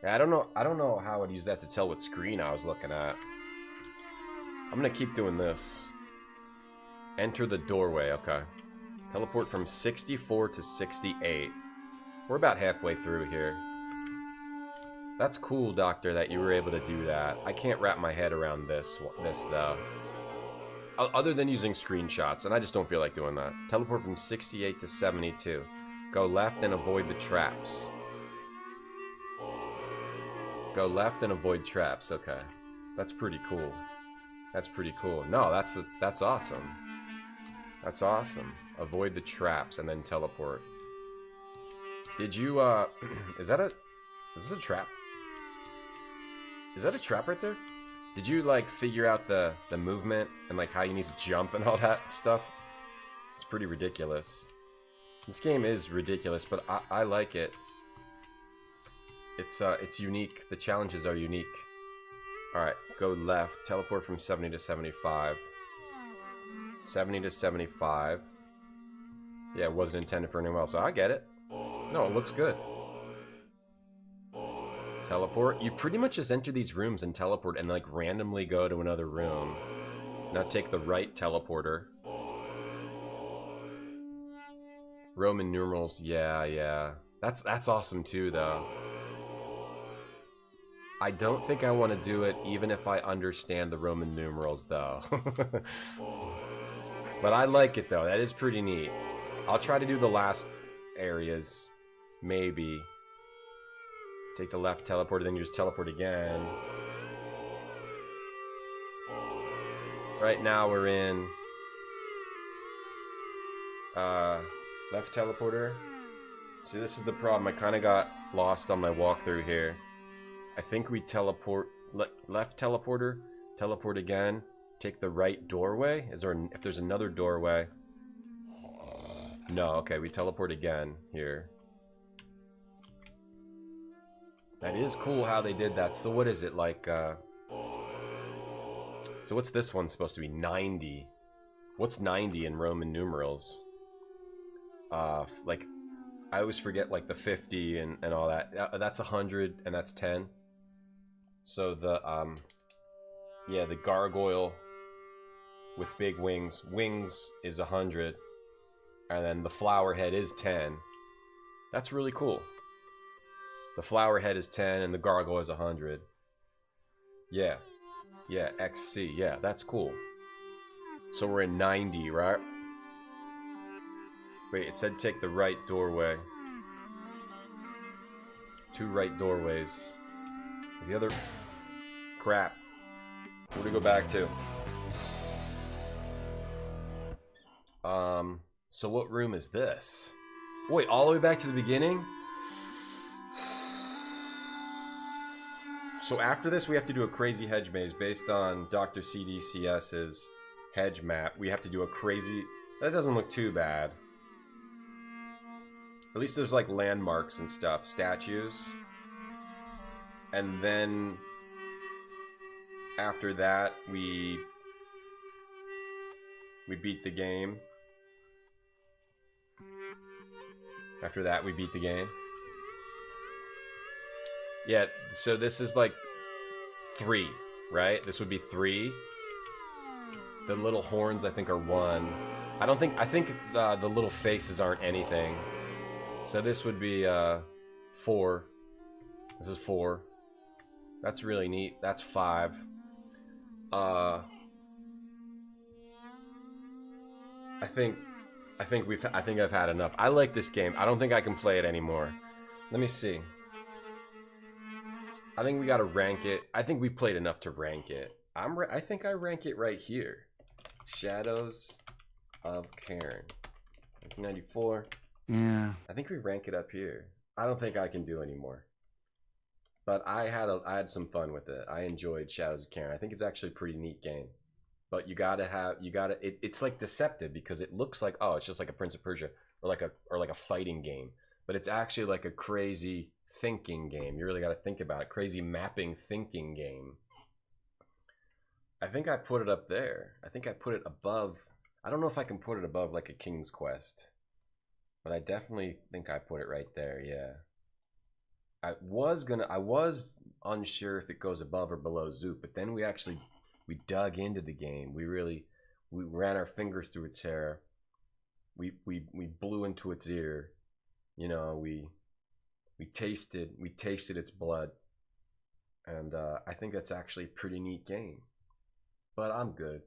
Yeah, I don't know how I'd use that to tell what screen I was looking at. I'm gonna keep doing this. Enter the doorway, okay. Teleport from 64 to 68. We're about halfway through here. That's cool, Doctor, that you were able to do that. I can't wrap my head around this though. Other than using screenshots, and I just don't feel like doing that. Teleport from 68 to 72. Go left and avoid the traps. Go left and avoid traps, okay. That's pretty cool. That's pretty cool. No, that's awesome. That's awesome. Avoid the traps and then teleport. Did you, is this a trap? Is that a trap right there? Did you, like, figure out the movement and, like, how you need to jump and all that stuff? It's pretty ridiculous. This game is ridiculous, but I like it. It's unique. The challenges are unique. Alright, go left. Teleport from 70 to 75. 70 to 75. Yeah, it wasn't intended for anyone else. I get it. No, it looks good. Teleport. You pretty much just enter these rooms and teleport and like randomly go to another room. Now take the right teleporter. Roman numerals. Yeah. That's awesome too, though. I don't think I want to do it even if I understand the Roman numerals, though. But I like it, though. That is pretty neat. I'll try to do the last areas. Maybe. Take the left teleporter, then you just teleport again. Right now we're in... left teleporter. See, this is the problem. I kind of got lost on my walkthrough here. I think we teleport... left teleporter. Teleport again. Take the right doorway. Is there... if there's another doorway... No, okay, we teleport again here. That is cool how they did that. So what is it, like, so what's this one supposed to be? 90. What's 90 in Roman numerals? Like, I always forget, like, the 50 and all that. That's 100, and that's 10. So the, yeah, the gargoyle with big wings. Wings is 100. And then the flower head is 10. That's really cool. The flower head is 10 and the gargoyle is 100. Yeah. Yeah, XC. Yeah, that's cool. So we're in 90, right? Wait, it said take the right doorway. 2 right doorways. The other... crap. Where do we go back to? So what room is this? Wait, all the way back to the beginning? So after this, we have to do a crazy hedge maze based on Dr. CDCS's hedge map. We have to do a crazy... That doesn't look too bad. At least there's like landmarks and stuff, statues. And then after that, we beat the game. After that, we beat the game. Yeah, so this is like 3, right? This would be 3. The little horns, I think, are 1. I think the little faces aren't anything. So this would be 4. This is 4. That's really neat. That's 5. I think I've had enough. I like this game. I don't think I can play it anymore. Let me see. I think we gotta rank it. I think we played enough to rank it. I think I rank it right here. Shadows of Cairn. 1994. Yeah. I think we rank it up here. I don't think I can do anymore. But I had some fun with it. I enjoyed Shadows of Cairn. I think it's actually a pretty neat game. But it's like deceptive because it looks like, oh, it's just like a Prince of Persia or like a fighting game. But it's actually like a crazy thinking game. You really got to think about it. Crazy mapping thinking game. I think I put it up there. I think I put it above. I don't know if I can put it above like a King's Quest. But I definitely think I put it right there, yeah. I was unsure if it goes above or below Zoop, but then we dug into the game. We ran our fingers through its hair. We blew into its ear. You know, we tasted its blood. And I think that's actually a pretty neat game. But I'm good.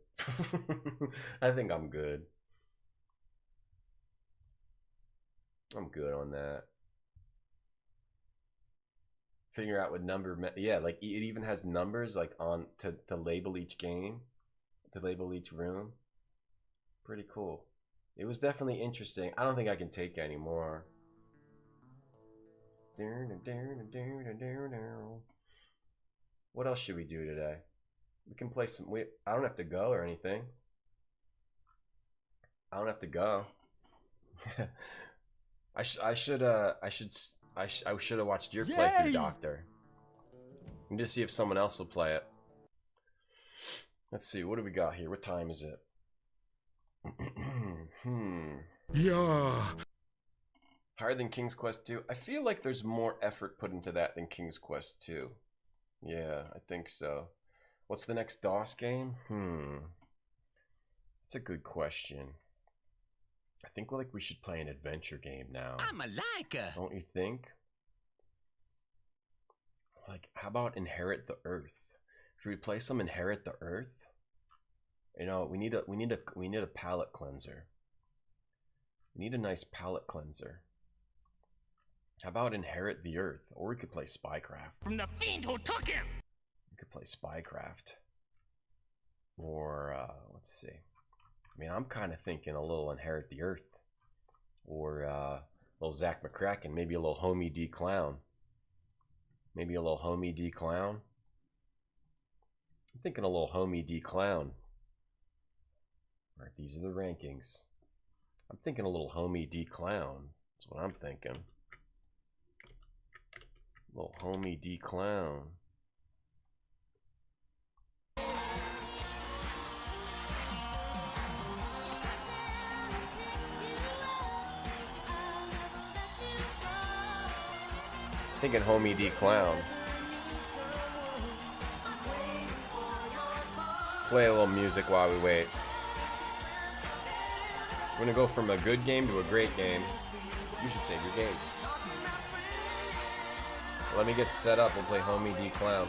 I think I'm good. I'm good on that. Figure out what number, yeah, like it even has numbers like on to label each game, to label each room. Pretty cool. It was definitely interesting. I don't think I can take any more. What else should we do today? We can play some. I don't have to go or anything. I don't have to go. I should have watched your playthrough, Doctor. And just see if someone else will play it. Let's see, what do we got here? What time is it? Yeah. Higher than King's Quest 2? I feel like there's more effort put into that than King's Quest 2. Yeah, I think so. What's the next DOS game? That's a good question. I think we should play an adventure game now. I'm a liker. Don't you think? Like, how about Inherit the Earth? Should we play some Inherit the Earth? You know, we need a palate cleanser. We need a nice palate cleanser. How about Inherit the Earth? Or we could play Spycraft. From the fiend who took him! We could play Spycraft. Or, let's see. I mean, I'm kind of thinking a little Inherit the Earth. Or, a little Zach McCracken. Maybe a little Homey D. Clown. Maybe a little Homey D. Clown. I'm thinking a little Homey D. Clown. Alright, these are the rankings. I'm thinking a little Homey D. Clown. That's what I'm thinking. A little Homey D. Clown. Thinking Homey D. Clown. Play a little music while we wait. We're gonna go from a good game to a great game. You should save your game. Let me get set up. We'll play Homey D. Clown.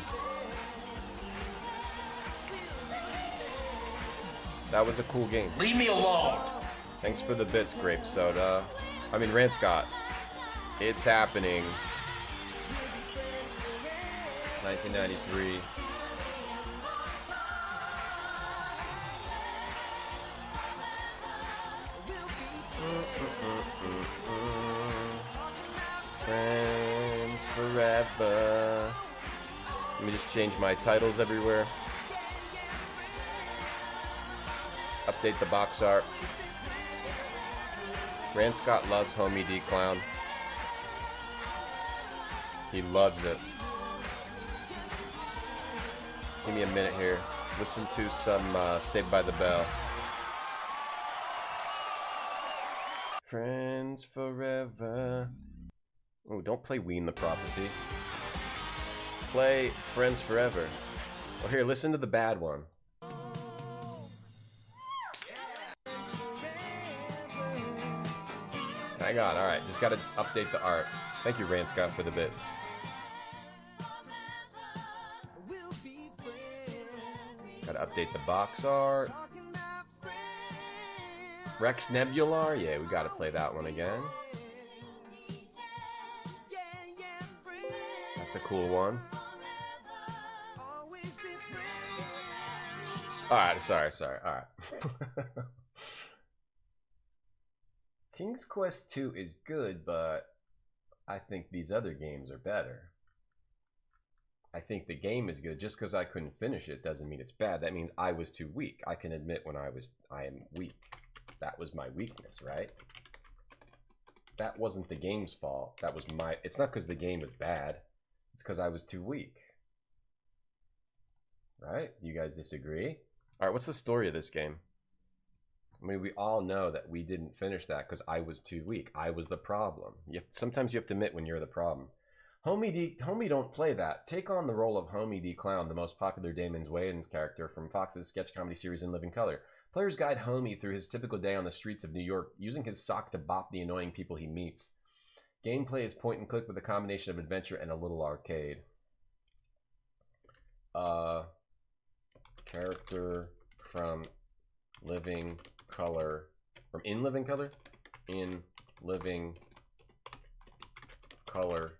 That was a cool game. Leave me alone! Thanks for the bits, Grape Soda. I mean, Rand Scott. It's happening. 1993. Friends forever. Let me just change my titles everywhere. Update the box art. Rand Scott loves Homey D. Clown. He loves it. Give me a minute here. Listen to some Saved by the Bell. Friends forever. Oh, don't play Ween the Prophecy. Play Friends Forever. Oh, here, listen to the bad one. Hang on, alright, just gotta update the art. Thank you, Rand Scott, for the bits. Gotta update the box art. Rex Nebular? Yeah, we gotta play that one again. That's a cool one. Alright, sorry. Alright. King's Quest 2 is good, but I think these other games are better. I think the game is good. Just because I couldn't finish it doesn't mean it's bad. That means I was too weak. I can admit when I am weak. That was my weakness, right? That wasn't the game's fault. That was my... It's not because the game is bad. It's because I was too weak. Right? You guys disagree? Alright, what's the story of this game? I mean, we all know that we didn't finish that because I was too weak. I was the problem. Sometimes you have to admit when you're the problem. Homey don't play that. Take on the role of Homey D. Clown, the most popular Damon's Wayans character from Fox's sketch comedy series In Living Color. Players guide Homey through his typical day on the streets of New York, using his sock to bop the annoying people he meets. Gameplay is point and click with a combination of adventure and a little arcade. Character from Living Color. From In Living Color? In Living Color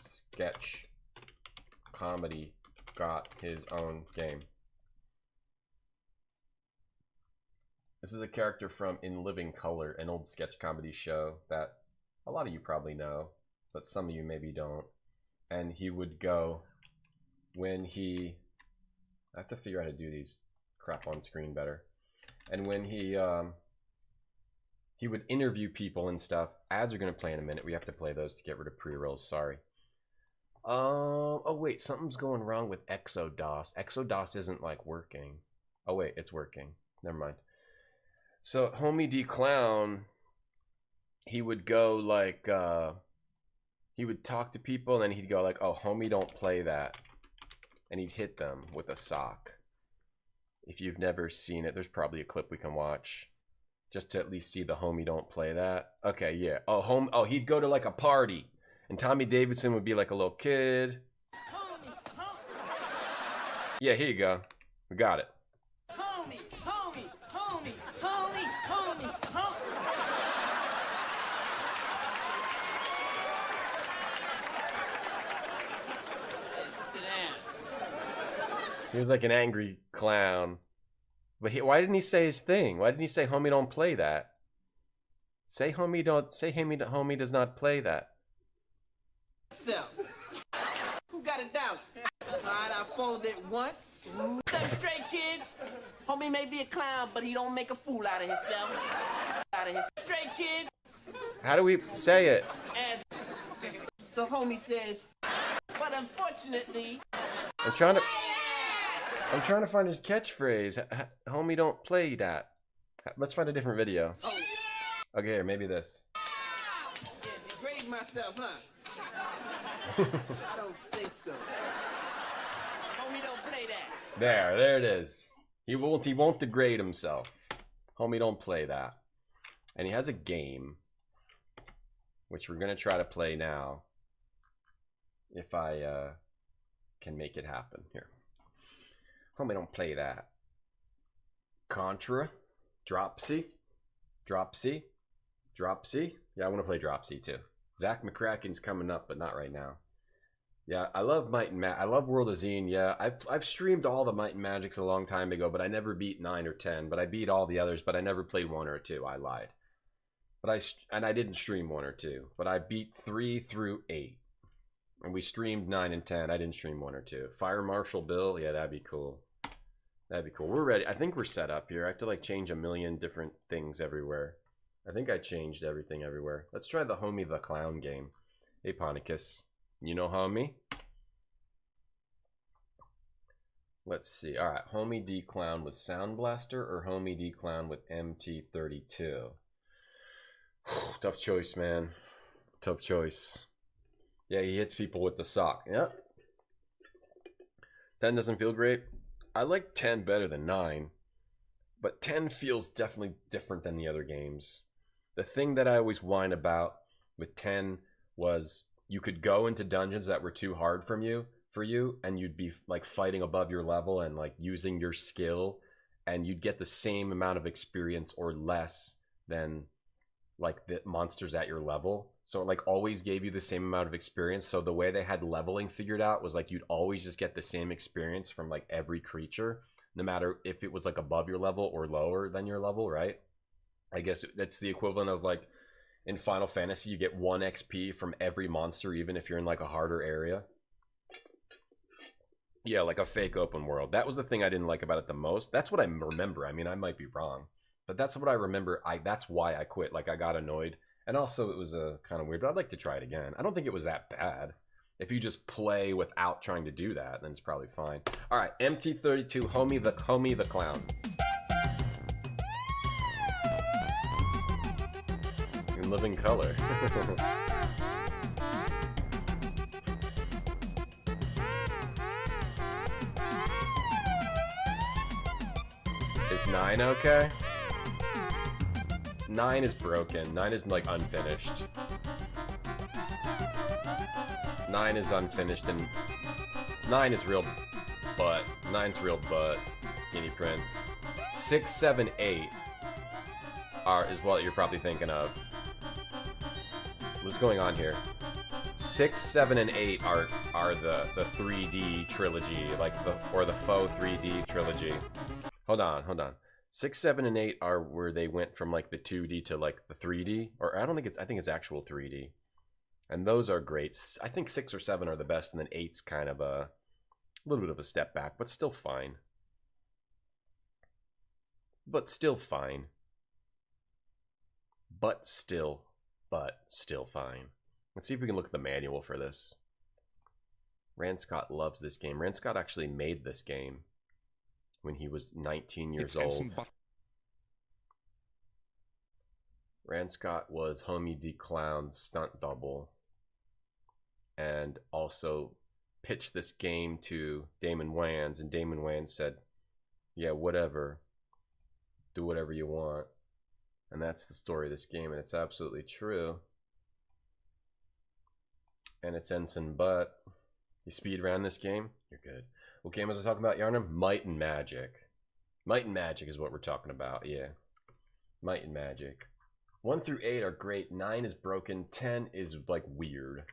sketch comedy got his own game. This is a character from In Living Color, an old sketch comedy show that a lot of you probably know, but some of you maybe don't. And he would go when he... I have to figure out how to do these crap on screen better. And when he would interview people and stuff. Ads are going to play in a minute. We have to play those to get rid of pre-rolls. Sorry. Oh, wait. Something's going wrong with Exodos. Exodos isn't, like, working. Oh, wait. It's working. Never mind. So, Homey D. Clown, he would go, like, he would talk to people, and then he'd go, like, oh, Homey, don't play that. And he'd hit them with a sock. If you've never seen it, there's probably a clip we can watch. Just to at least see the Homey don't play that. Okay, yeah. Oh, he'd go to like a party. And Tommy Davidson would be like a little kid. Yeah, here you go. We got it. Homey, homey, homey, homey, homey, homey. Sit down. He was like an angry clown. But why didn't he say his thing? Why didn't he say Homey don't play that? Say Homey does not play that. So, who got it down? Alright, I fold it once. Them stray kids. Homie may be a clown, but he don't make a fool out of himself. Stray kids. How do we say it? As So homie says, but unfortunately, I'm trying to find his catchphrase. Homey don't play that. Let's find a different video. Okay, here, maybe this. yeah, degrade myself, huh? I don't think so. homie don't play that. There it is. He won't degrade himself. Homey don't play that. And he has a game, which we're gonna try to play now. If I can make it happen. Here. Homie don't play that. Contra. Dropsy. Dropsy. Dropsy. Yeah, I want to play Dropsy too. Zach McCracken's coming up, but not right now. Yeah, I love Might and I love World of Zine. Yeah, I've streamed all the Might and Magics a long time ago, but I never beat 9 or 10. But I beat all the others, but I never played 1 or 2. I lied. But I didn't stream 1 or 2, but I beat 3 through 8. And we streamed 9 and 10. I didn't stream 1 or 2. Fire Marshal Bill, yeah, that'd be cool. That'd be cool. We're ready. I think we're set up here. I have to like change a million different things everywhere. I think I changed everything everywhere. Let's try the Homey the Clown game. Hey, Ponicus. You know Homey? Let's see. All right, Homey D Clown with Sound Blaster or Homey D Clown with MT32? Tough choice, man. Tough choice. Yeah, he hits people with the sock. Yep. 10 doesn't feel great. I like 10 better than 9. But 10 feels definitely different than the other games. The thing that I always whine about with 10 was you could go into dungeons that were too hard for you, and you'd be like fighting above your level and like using your skill, and you'd get the same amount of experience or less than like the monsters at your level. So it like always gave you the same amount of experience. So the way they had leveling figured out was like you'd always just get the same experience from like every creature, no matter if it was like above your level or lower than your level, right? I guess that's the equivalent of like in Final Fantasy, you get 1 XP from every monster, even if you're in like a harder area. Yeah, like a fake open world. That was the thing I didn't like about it the most. That's what I remember. I mean, I might be wrong, but that's what I remember. That's why I quit. Like I got annoyed. And also it was kind of weird, but I'd like to try it again. I don't think it was that bad. If you just play without trying to do that, then it's probably fine. All right, MT32, Homey the Clown. in living color. Is 9 okay? 9 is broken. 9 is like unfinished. 9 is unfinished and 9 is real butt. 9's real butt. Guinea Prince. 6, 7, 8 is what you're probably thinking of. What's going on here? 6, 7, and 8 are the 3D trilogy, like the faux 3D trilogy. Hold on. 6, 7, and 8 are where they went from like the 2D to like the 3D, or I think it's actual 3D, and those are great. I think 6 or 7 are the best, and then 8's kind of a little bit of a step back, but still fine. But still fine. But still fine. Let's see if we can look at the manual for this. Rand Scott loves this game. Rand Scott actually made this game when he was 19 years old. Rand Scott was Homey D. Clown's stunt double and also pitched this game to Damon Wayans, and Damon Wayans said, yeah, whatever. Do whatever you want. And that's the story of this game, and it's absolutely true. And it's Ensign Butt. You speed around this game, you're good. What game was I talking about, Yarnum? Might and Magic. Might and Magic is what we're talking about, yeah. Might and Magic. 1 through 8 are great. 9 is broken. 10 is like weird.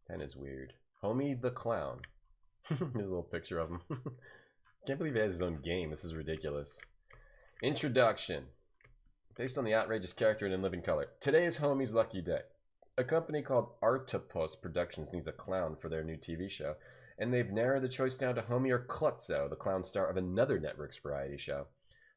10 is weird. Homey the Clown. Here's a little picture of him. Can't believe he has his own game. This is ridiculous. Introduction. Based on the outrageous character and in living color. Today is Homey's lucky day. A company called Artopus Productions needs a clown for their new TV show, and they've narrowed the choice down to Homey or Klutzo, the clown star of another network's variety show.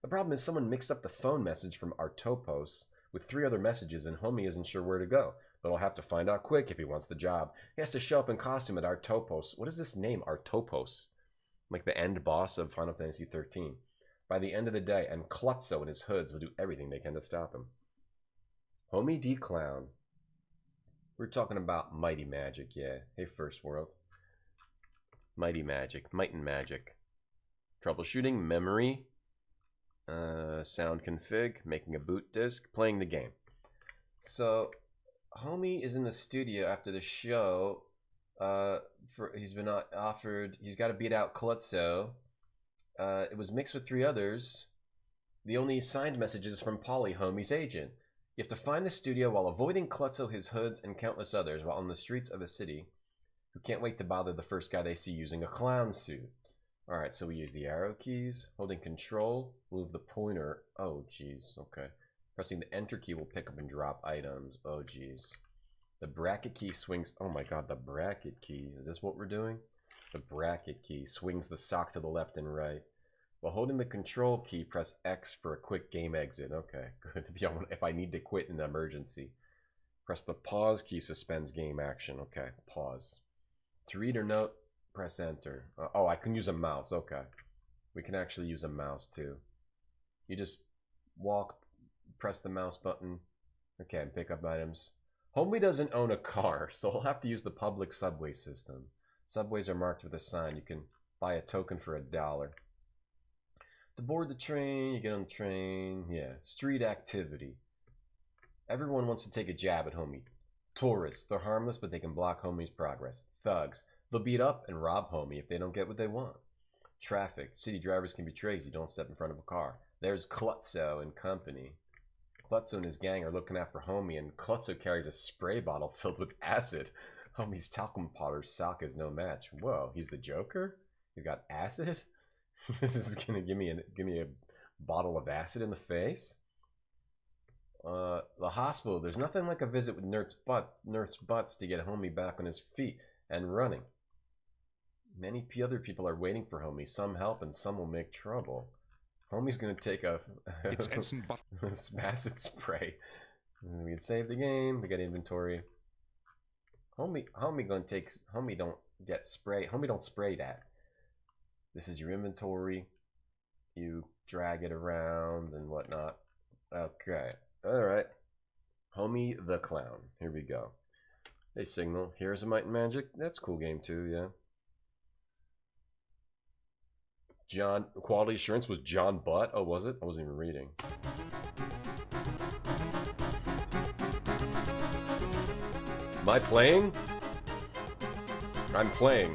The problem is someone mixed up the phone message from Artopus with 3 other messages, and Homey isn't sure where to go. But he'll have to find out quick if he wants the job. He has to show up in costume at Artopus. What is this name, Artopus? Like the end boss of Final Fantasy 13. By the end of the day, and Klutzo and his hoods will do everything they can to stop him. Homey D. Clown. We're talking about Mighty Magic, yeah. Hey, First World. Mighty Magic. Might and Magic. Troubleshooting, memory, sound config, making a boot disk, playing the game. So, Homey is in the studio after the show. He's been offered, he's got to beat out Klutzo. It was mixed with 3 others. The only signed messages from Polly, Homey's agent. You have to find the studio while avoiding Klutzo, his hoods, and countless others while on the streets of a city who can't wait to bother the first guy they see using a clown suit. Alright, so we use the arrow keys. Holding control, move the pointer. Oh, jeez, okay. Pressing the enter key will pick up and drop items. Oh, jeez. The bracket key swings... Oh my god, the bracket key. Is this what we're doing? The bracket key swings the sock to the left and right. While holding the control key, press X for a quick game exit. Okay, good. If I need to quit in an emergency. Press the pause key, suspends game action. Okay, pause. To read or note, press enter. Oh, I can use a mouse. Okay. We can actually use a mouse too. You just walk, press the mouse button. Okay, and pick up items. Homey doesn't own a car, so he'll have to use the public subway system. Subways are marked with a sign. You can buy a token for $1. To board the train, you get on the train. Yeah, street activity. Everyone wants to take a jab at Homey. Tourists, they're harmless, but they can block Homey's progress. Thugs, they'll beat up and rob Homey if they don't get what they want. Traffic, city drivers can be crazy. Don't step in front of a car. There's Klutzo and company. Klutzo and his gang are looking after Homey, and Klutzo carries a spray bottle filled with acid. Homey's talcum powder sock is no match. Whoa, he's the Joker? He's got acid? This is gonna give me a bottle of acid in the face? The hospital. There's nothing like a visit with Nurse Butts to get Homey back on his feet and running. Many other people are waiting for Homey. Some help and some will make trouble. Homey's gonna take a acid spray. We can save the game. We got inventory. Homey gonna take. Homey don't get spray. Homey don't spray that. This is your inventory. You drag it around and whatnot. Okay. Alright. Homey the Clown. Here we go. Hey, Signal. Here's a Might and Magic. That's a cool game too, yeah. John, quality assurance was John Butt? Oh, was it? I wasn't even reading. Am I playing? I'm playing.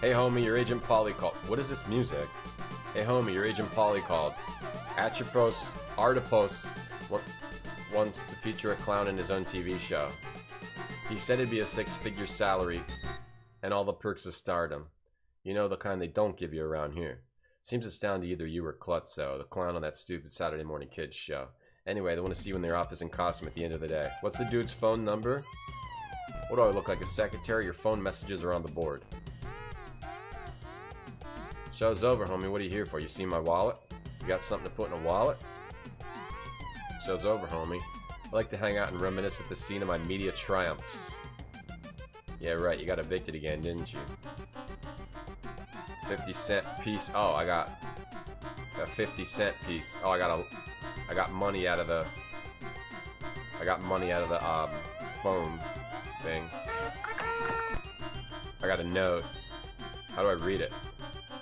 Hey, homie, your Agent Polly called. What is this music? Hey, homie, your Agent Polly called. Atropos Artipos wants to feature a clown in his own TV show. He said it'd be a 6-figure salary and all the perks of stardom. You know, the kind they don't give you around here. Seems it's down to either you or Klutzo, the clown on that stupid Saturday Morning Kids show. Anyway, they want to see you in their office in costume at the end of the day. What's the dude's phone number? What do I look like, a secretary? Your phone messages are on the board. Show's over, homie. What are you here for? You see my wallet? You got something to put in a wallet? Show's over, homie. I like to hang out and reminisce at the scene of my media triumphs. Yeah, right. You got evicted again, didn't you? 50-cent piece. Oh, I got a 50-cent piece. Oh, I got money out of the. Phone thing. I got a note. How do I read it?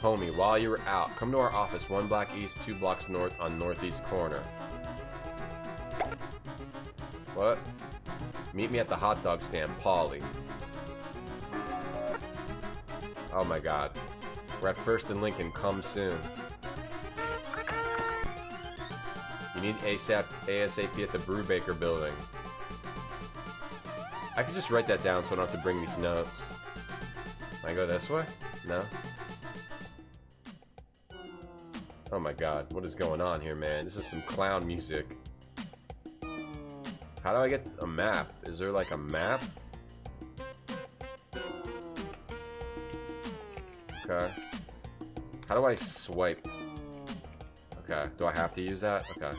Homie, while you were out, come to our office 1 block east, 2 blocks north on northeast corner. What? Meet me at the hot dog stand, Polly. Oh my god. We're at First and Lincoln, come soon. You need ASAP at the Brubaker building. I could just write that down so I don't have to bring these notes. Can I go this way? No? Oh my god, what is going on here, man? This is some clown music. How do I get a map? Is there like a map? Okay. How do I swipe? Okay, do I have to use that? Okay.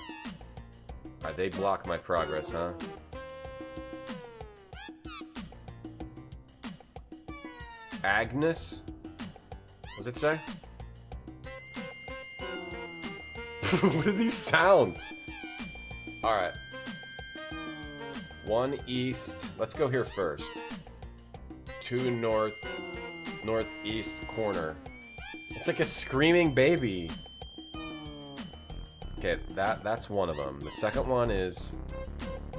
Alright, they block my progress, huh? Agnes? What does it say? What are these sounds? Alright. 1 east. Let's go here first. 2 north. Northeast corner. It's like a screaming baby. Okay, that's one of them. The second one is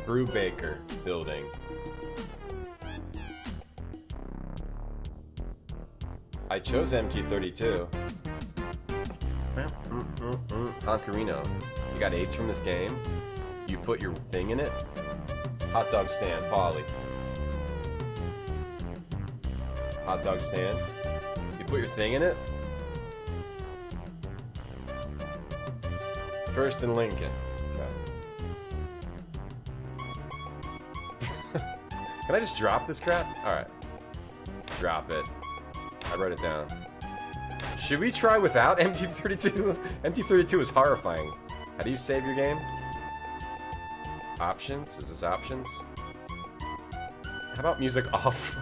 Brubaker building. I chose MT32. Conquerino. You got AIDS from this game? You put your thing in it? Hot dog stand, Polly. Hot dog stand. You put your thing in it? First and Lincoln. Okay. Can I just drop this crap? Alright. Drop it. I wrote it down. Should we try without MT32? MT32 is horrifying. How do you save your game? Options? Is this options? How about music off?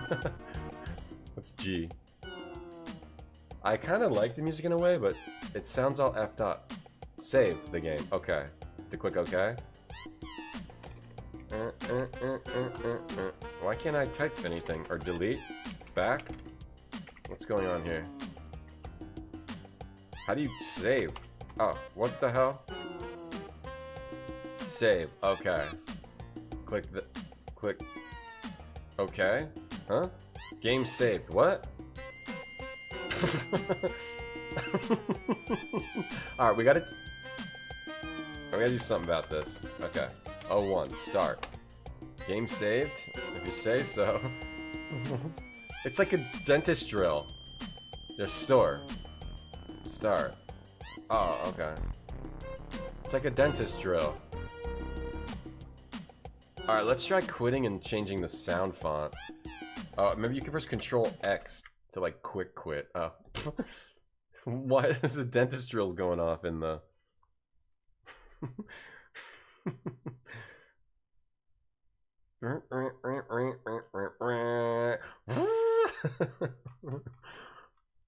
What's G? I kind of like the music in a way, but it sounds all effed up. Save the game. Okay. To click OK. Why can't I type anything? Or delete? Back? What's going on here? How do you save? Oh, what the hell? Save. Okay. Click. Okay. Huh? Game saved. What? Alright, we gotta do something about this. Okay. 01. Start. Game saved? If you say so. It's like a dentist drill. There's store. Start. Oh, okay. It's like a dentist drill. Alright, let's try quitting and changing the sound font. Oh, maybe you can press Control X to like quick quit. Oh. Why is the dentist drills going off in the...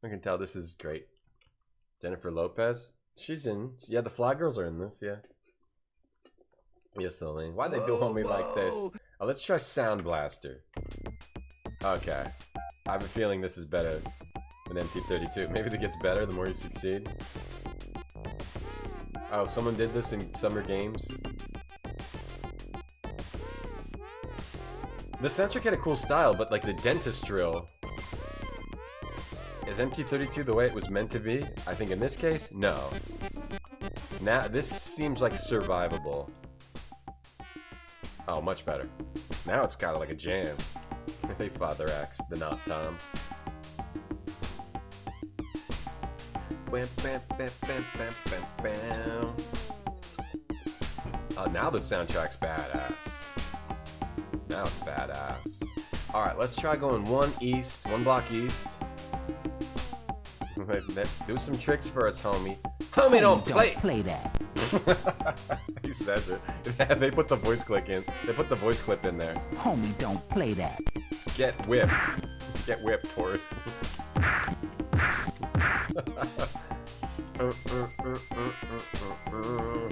I can tell this is great. Jennifer Lopez. She's in. Yeah, the Fly Girls are in this, yeah. Yes, Celine. Why'd they do Homey like this? Oh, let's try Sound Blaster. Okay. I have a feeling this is better than MT32. Maybe it gets better the more you succeed. Oh, someone did this in Summer Games. The soundtrack had a cool style, but like the dentist drill. Is MT32 the way it was meant to be? I think in this case, no. Now, this seems like survivable. Oh, much better. Now it's kind of like a jam. Hey, Father X, the not Tom. Oh, now the soundtrack's badass. Now it's badass. Alright, let's try going one block east. Do some tricks for us, homie. Homie, don't play that. He says it. They put the voice clip in. They put the voice clip in there. Homie, don't play that. Get whipped. Get whipped, Taurus.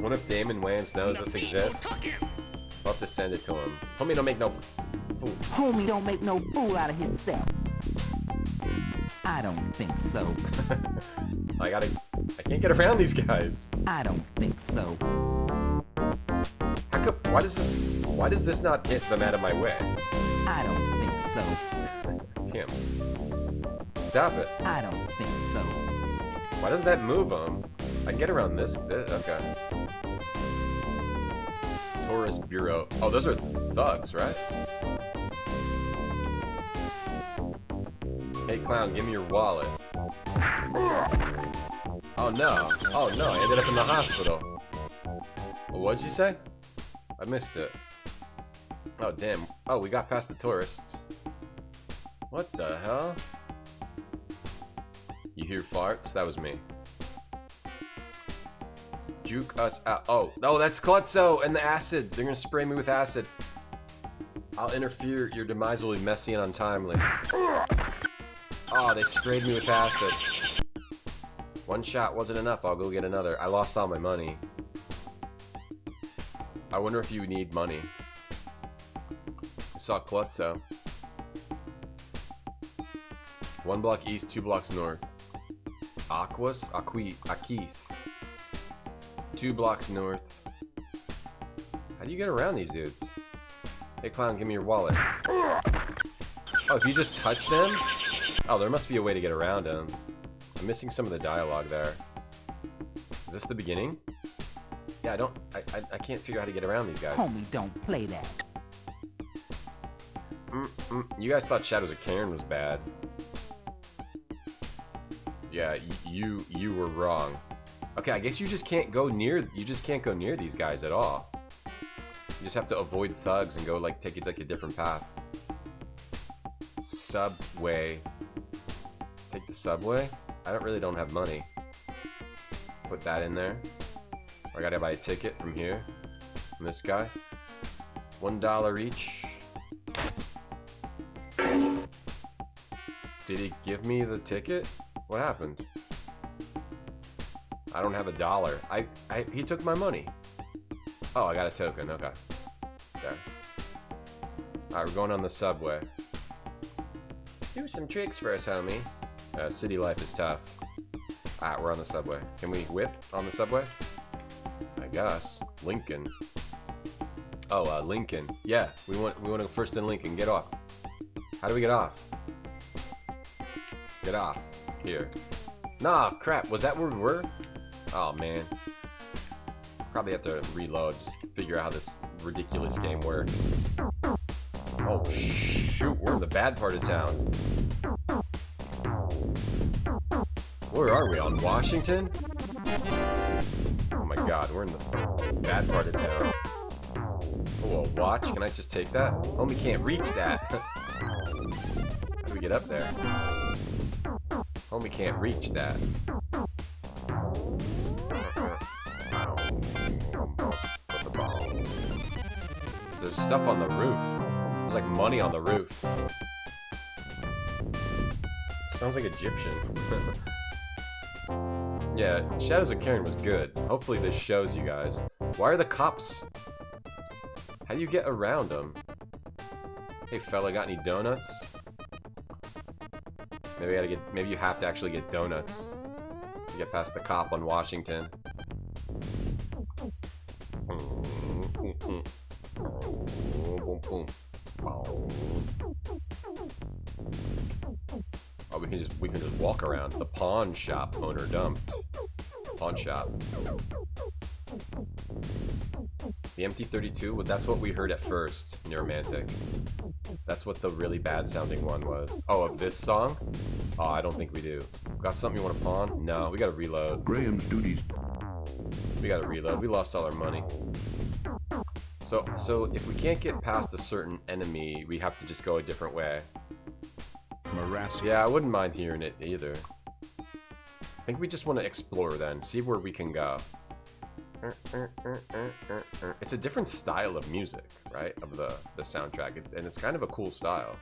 What if Damon Wayans knows this exists? I'll have to send it to him. Homie, don't make no fool. Homie, don't make no fool out of himself. I don't think so. I can't get around these guys. I don't think so. How come, why does this not get them out of my way? I don't think so. Damn. Stop it. I don't think so. Why doesn't that move them? I can get around this. Okay. Tourist Bureau. Oh, those are thugs, right? Hey, clown, give me your wallet. Oh, no. Oh, no. I ended up in the hospital. What'd you say? I missed it. Oh, damn. Oh, we got past the tourists. What the hell? You hear farts? That was me. Juke us out. Oh, that's Klutzo and the acid. They're gonna spray me with acid. I'll interfere. Your demise will be messy and untimely. Oh, they sprayed me with acid. One shot wasn't enough. I'll go get another. I lost all my money. I wonder if you need money. I saw Klutzo. 1 block east, 2 blocks north. Aquis. 2 blocks north. How do you get around these dudes? Hey, clown, give me your wallet. Oh, if you just touch them? Oh, there must be a way to get around them. I'm missing some of the dialogue there. Is this the beginning? Yeah, I can't figure out how to get around these guys. Homie, don't play that. You guys thought Shadows of Cairn was bad. Yeah, you were wrong. Okay, I guess you just can't go near these guys at all. You just have to avoid thugs and go take it like a different path. Subway. Take the subway? I don't have money. Put that in there. I gotta buy a ticket from here. From this guy. $1 each. Did he give me the ticket? What happened? I don't have $1. He took my money. Oh, I got a token. Okay. There. Alright, we're going on the subway. Do some tricks for us, homie. City life is tough. Alright, we're on the subway. Can we whip on the subway? I guess. Lincoln. Oh, Lincoln. Yeah, we want to go first in Lincoln. Get off. How do we get off? Get off. Here. Nah, crap. Was that where we were? Oh, man. Probably have to reload. Just figure out how this ridiculous game works. Oh, shoot. We're in the bad part of town. Where are we? On Washington? Oh my god, we're in the bad part of town. Oh, a watch? Can I just take that? Homie can't reach that. How do we get up there? Homie can't reach that. There's stuff on the roof. There's like money on the roof. Sounds like Egyptian. Yeah, Shadows of Cairn was good. Hopefully this shows you guys. Why are the cops? How do you get around them? Hey fella, got any donuts? Maybe you have to actually get donuts to get past the cop on Washington. Oh, we can just walk around. The pawn shop owner dumped. Pawn shop. The MT-32, well, that's what we heard at first in Romantic. That's what the really bad sounding one was. Oh, of this song? Oh, I don't think we do. Got something you want to pawn? No, we gotta reload. Graham's duties. We gotta reload. We lost all our money. So if we can't get past a certain enemy, we have to just go a different way. Morass. Yeah, I wouldn't mind hearing it either. I think we just want to explore then, see where we can go. It's a different style of music, right? Of the soundtrack, and it's kind of a cool style.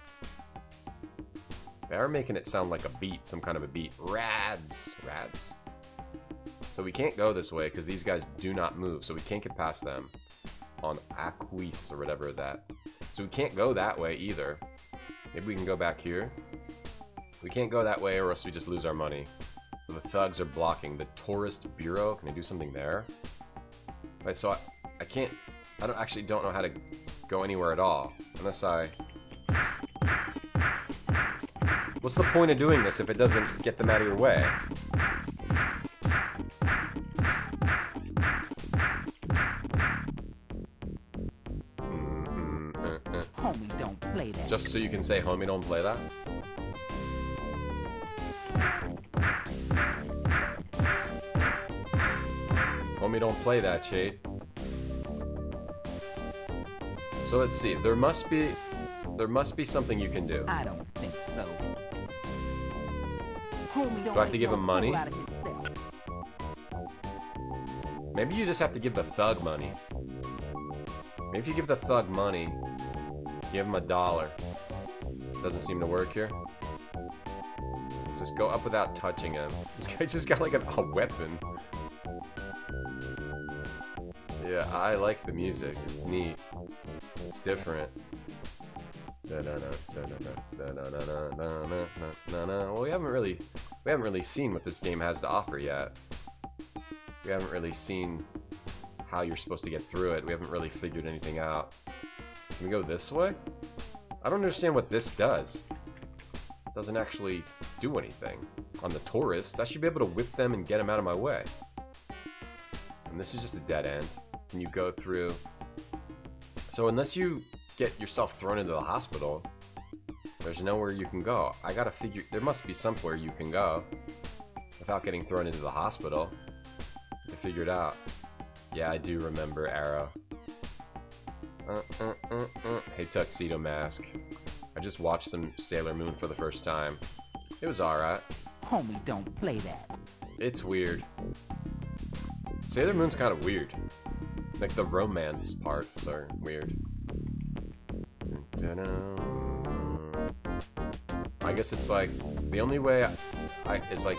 They are making it sound like a beat, some kind of a beat. Rads. So we can't go this way because these guys do not move, so we can't get past them on Aquis or whatever that. So we can't go that way either. Maybe we can go back here. We can't go that way or else we just lose our money. So the thugs are blocking the Tourist Bureau. Can I do something there? Right, so I can't, I don't know how to go anywhere at all. Unless I... What's the point of doing this if it doesn't get them out of your way? Homie, don't play that. Just so you can say, homie, don't play that? Homie, don't play that, Shade. So let's see. There must be something you can do. I don't think so. Homie, don't Do I have to give him money? fool out of himself. Maybe you just have to give the thug money. Maybe if you give the thug money, give him $1. Doesn't seem to work here. Just go up without touching him. This guy just got like a weapon. Yeah, I like the music. It's neat. It's different. Well, we haven't really seen what this game has to offer yet. We haven't really seen how you're supposed to get through it. We haven't really figured anything out. Can we go this way? I don't understand what this does. It doesn't actually do anything. On the tourists, I should be able to whip them and get them out of my way. And this is just a dead end. Can you go through? So unless you get yourself thrown into the hospital, there's nowhere you can go. I gotta figure, there must be somewhere you can go without getting thrown into the hospital. To figure it out. Yeah, I do remember Arrow. Hey, Tuxedo Mask. I just watched some Sailor Moon for the first time. It was alright. Homie, don't play that. It's weird. Sailor Moon's kind of weird. Like the romance parts are weird. I guess it's like the only way it's like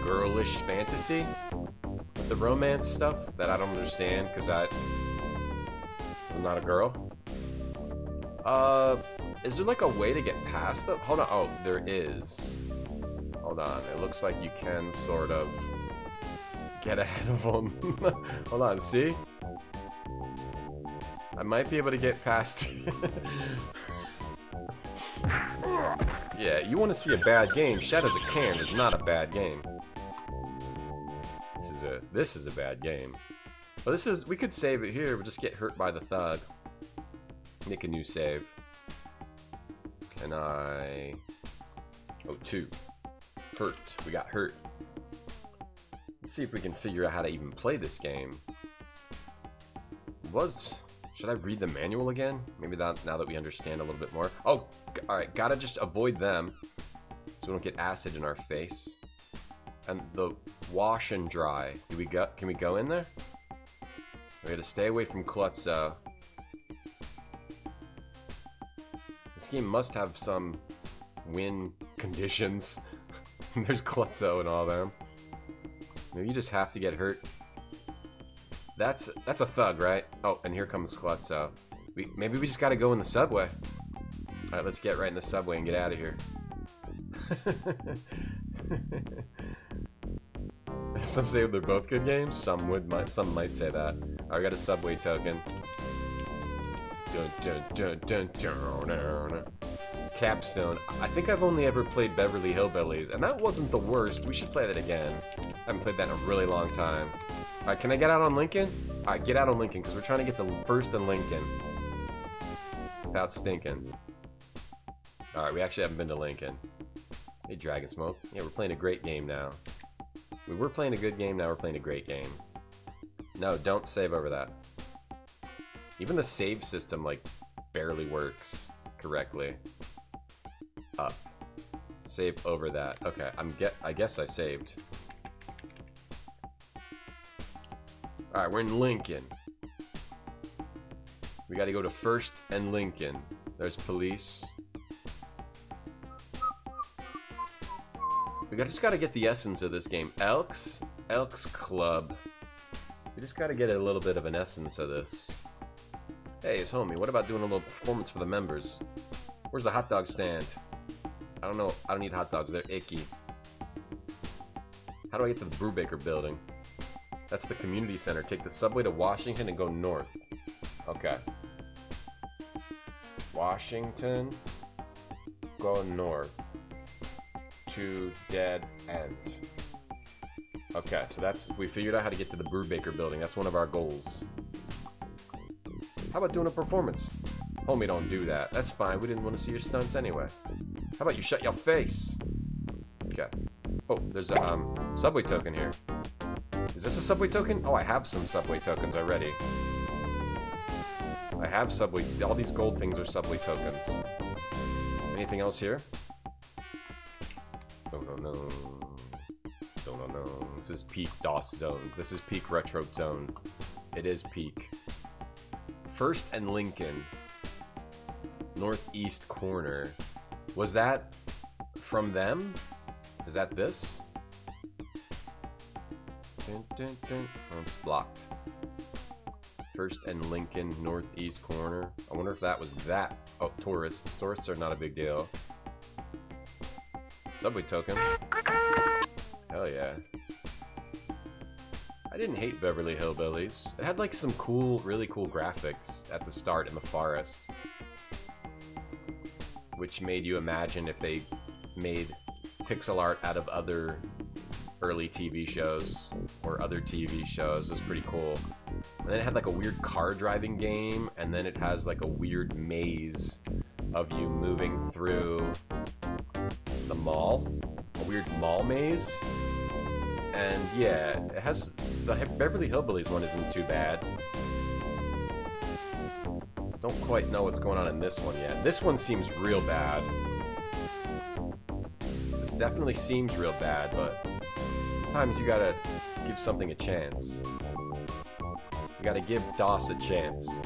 girlish fantasy. The romance stuff that I don't understand because I'm not a girl. Is there like a way to get past them? Hold on. Oh, there is. Hold on. It looks like you can sort of get ahead of them. Hold on. See? I might be able to get past. Yeah, you want to see a bad game? Shadows of Cairn is not a bad game. This is a bad game. But we could save it here. We'll just get hurt by the thug. Make a new save. Can I? Oh, 2. Hurt. We got hurt. Let's see if we can figure out how to even play this game. Should I read the manual again? Maybe now that we understand a little bit more. Oh, alright. Gotta just avoid them so we don't get acid in our face. And the wash and dry. Can we go in there? We gotta stay away from Klutzo. This game must have some win conditions. There's Klutzo and all them. Maybe you just have to get hurt. That's a thug, right? Oh, and here comes Klutzo. Maybe we just gotta go in the subway. Alright, let's get right in the subway and get out of here. Some say they're both good games. Some might say that. I got a subway token. Dun, dun, dun, dun, dun. Capstone. I think I've only ever played Beverly Hillbillies, and that wasn't the worst. We should play that again. I haven't played that in a really long time. Alright, can I get out on Lincoln? Alright, get out on Lincoln, because we're trying to get the first in Lincoln. Without stinking. Alright, we actually haven't been to Lincoln. Hey, Dragon Smoke. Yeah, we're playing a great game now. We were playing a good game, now we're playing a great game. No, don't save over that. Even the save system, like, barely works correctly. Up. Save over that. Okay, I guess I saved. Alright, we're in Lincoln. We gotta go to First and Lincoln. There's police. We just gotta get the essence of this game. Elks Club. We just gotta get a little bit of an essence of this. Hey, it's Homey. What about doing a little performance for the members? Where's the hot dog stand? I don't know. I don't need hot dogs. They're icky. How do I get to the Brubaker building? That's the community center. Take the subway to Washington and go north. Okay. Washington. Go north. To dead end. Okay, so we figured out how to get to the Brubaker building. That's one of our goals. How about doing a performance? Homie, don't do that. That's fine. We didn't want to see your stunts anyway. How about you shut your face? Okay. Oh, there's a subway token here. Is this a subway token? Oh, I have some subway tokens already. I have subway. All these gold things are subway tokens. Anything else here? Oh no. Oh no. This is peak DOS zone. This is peak retro zone. It is peak. First and Lincoln. Northeast corner. Was that from them? Is that this? Dun, dun, dun. Oh, it's blocked. First and Lincoln, northeast corner. I wonder if that was that. Oh, tourists. Tourists are not a big deal. Subway token. Hell yeah. I didn't hate Beverly Hillbillies. It had like some cool, really cool graphics at the start in the forest. Which made you imagine if they made pixel art out of other early TV shows or other TV shows. It was pretty cool. And then it had like a weird car driving game, and then it has like a weird maze of you moving through the mall. A weird mall maze. And yeah, it has the Beverly Hillbillies one isn't too bad. Don't quite know what's going on in this one yet. This one seems real bad. This definitely seems real bad, but sometimes you gotta give something a chance. You gotta give DOS a chance.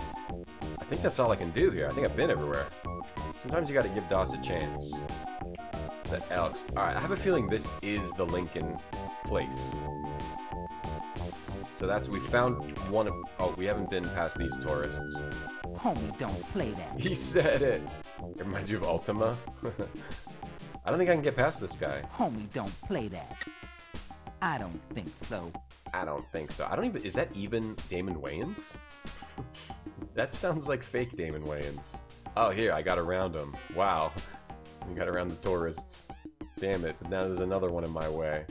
I think that's all I can do here. I think I've been everywhere. Sometimes you gotta give DOS a chance. The Elks. Alright, I have a feeling this is the Lincoln place. So that's, we found one of, oh, we haven't been past these tourists. Homie, don't play that. He said it. It reminds you of Ultima. I don't think I can get past this guy. Homie, don't play that. I don't think so. I don't think so. I don't even, is that even Damon Wayans? That sounds like fake Damon Wayans. Oh, here, I got around him. Wow. We got around the tourists. Damn it, but now there's another one in my way.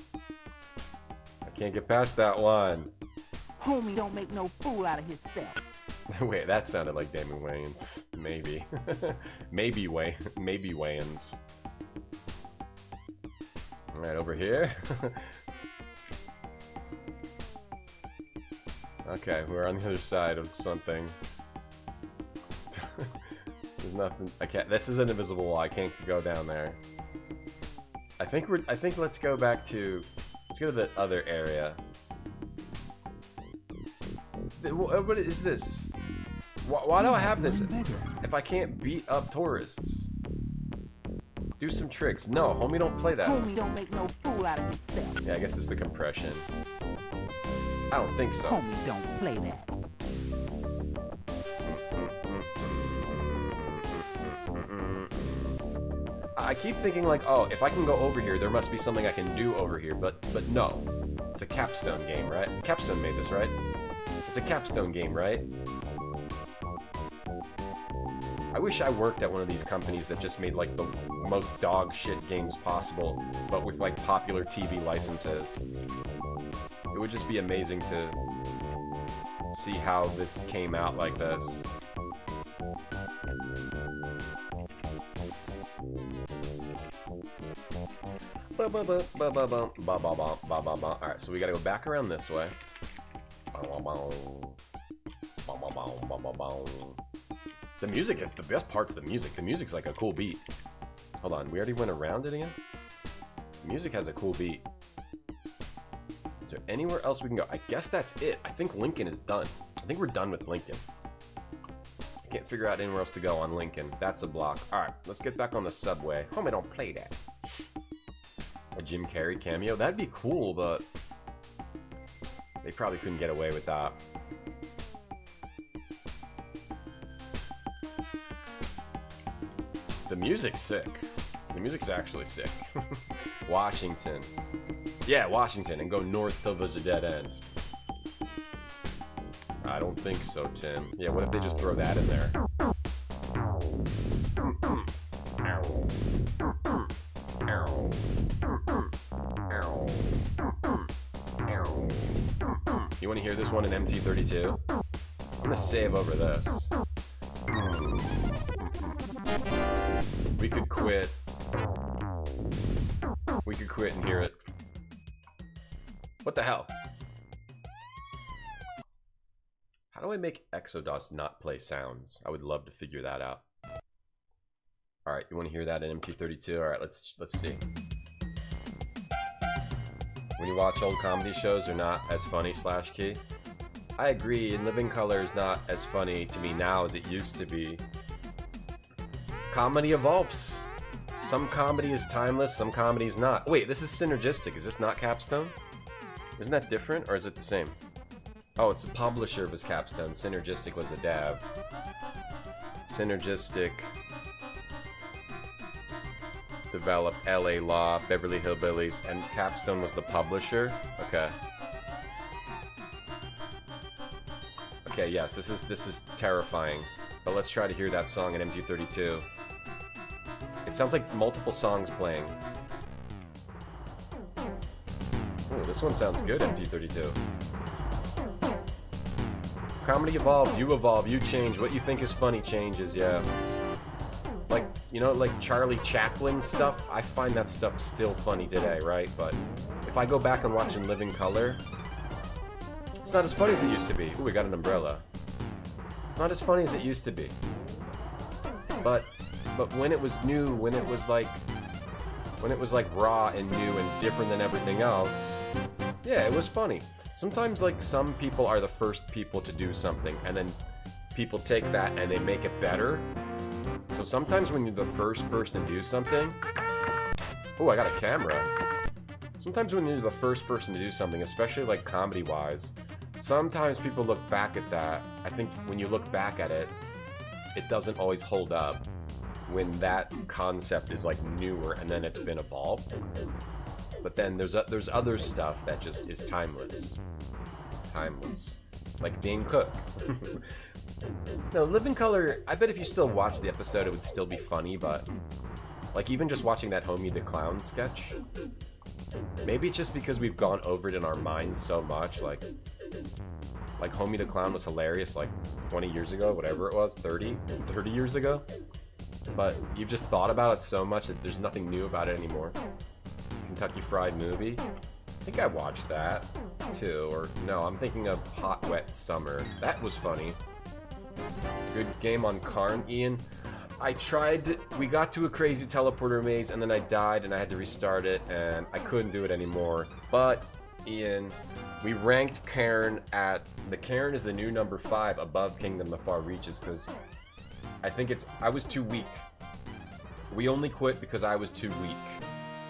I can't get past that one. Homie don't make no fool out of himself. Wait, that sounded like Damon Wayans. Maybe. maybe Wayans. Alright, over here. Okay, we're on the other side of something. There's nothing. I can't. This is an invisible wall. I can't go down there. I think let's go back to. Let's go to the other area. What is this? Why do I have this if I can't beat up tourists? Do some tricks. No, homie, don't play that. Homie don't make no fool out of himself. Yeah, I guess it's the compression. I don't think so. Homie, don't play that. I keep thinking like, oh, if I can go over here, there must be something I can do over here, but no. It's a Capstone game, right? Capstone made this, right? It's a Capstone game, right? I wish I worked at one of these companies that just made like the most dog shit games possible, but with like popular TV licenses. It would just be amazing to see how this came out like this. Alright, so we gotta go back around this way. The music is the best part's the music. The music's like a cool beat. Hold on, we already went around it again? The music has a cool beat. Is there anywhere else we can go? I guess that's it. I think Lincoln is done. I think we're done with Lincoln. I can't figure out anywhere else to go on Lincoln. That's a block. Alright, let's get back on the subway. Homie, don't play that. A Jim Carrey cameo? That'd be cool, but they probably couldn't get away with that. The music's sick. The music's actually sick. Washington. Yeah, Washington, and go north till there's a dead end. I don't think so, Tim. Yeah, what if they just throw that in there? You want to hear this one in MT32? I'm gonna save over this. We could quit. We could quit and hear it. What the hell? How do I make Exodus not play sounds? I would love to figure that out. Alright, you want to hear that in MT32? Alright, let's see. When you watch old comedy shows, they're not as funny, /key. I agree, In Living Color is not as funny to me now as it used to be. Comedy evolves. Some comedy is timeless, some comedy is not. Wait, this is synergistic. Is this not Capstone? Isn't that different, or is it the same? Oh, it's the publisher was Capstone. Synergistic was the dev. Synergistic developed LA Law, Beverly Hillbillies, and Capstone was the publisher. Okay. Okay, yes, this is terrifying. But let's try to hear that song in MT32. It sounds like multiple songs playing. Ooh, this one sounds good, MT32. Comedy evolves, you change. What you think is funny changes, yeah. Like, you know, like Charlie Chaplin stuff, I find that stuff still funny today, right? But if I go back and watch In Living Color, it's not as funny as it used to be. Ooh, we got an umbrella. It's not as funny as it used to be. But when it was new, when it was like raw and new and different than everything else, yeah, it was funny. Sometimes, like, some people are the first people to do something, and then people take that and they make it better. So sometimes when you're the first person to do something... Oh, I got a camera. Sometimes when you're the first person to do something, especially, like, comedy-wise, sometimes people look back at that. I think when you look back at it, it doesn't always hold up when that concept is, like, newer and then it's been evolved. But then there's other stuff that just is timeless. Timeless. Like Dane Cook. No, Living Color, I bet if you still watch the episode it would still be funny, but like even just watching that Homey the Clown sketch, maybe it's just because we've gone over it in our minds so much, like Homey the Clown was hilarious like 20 years ago, whatever it was, 30 years ago. But you've just thought about it so much that there's nothing new about it anymore. Kentucky Fried Movie. I think I watched that too, or no, I'm thinking of Hot Wet Summer. That was funny. Good game on Cairn, Ian. I tried, we got to a crazy teleporter maze and then I died and I had to restart it and I couldn't do it anymore. But, Ian, we ranked Cairn at, the Cairn is the new number 5 above Kingdom of Far Reaches because I think I was too weak. We only quit because I was too weak.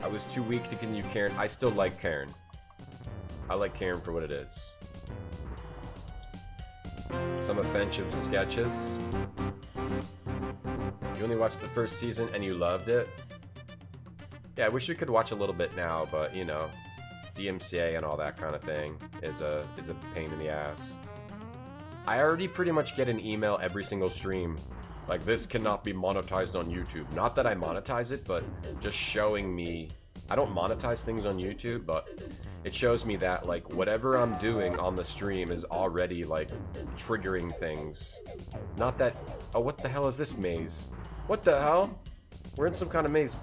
I was too weak to continue Cairn. I still like Cairn. I like Cairn for what it is. Some offensive sketches. You only watched the first season and you loved it? Yeah, I wish we could watch a little bit now, but you know, DMCA and all that kind of thing is a pain in the ass. I already pretty much get an email every single stream. Like, this cannot be monetized on YouTube. Not that I monetize it, but just showing me... I don't monetize things on YouTube, but it shows me that, like, whatever I'm doing on the stream is already, like, triggering things. Not that... Oh, what the hell is this maze? What the hell? We're in some kind of maze.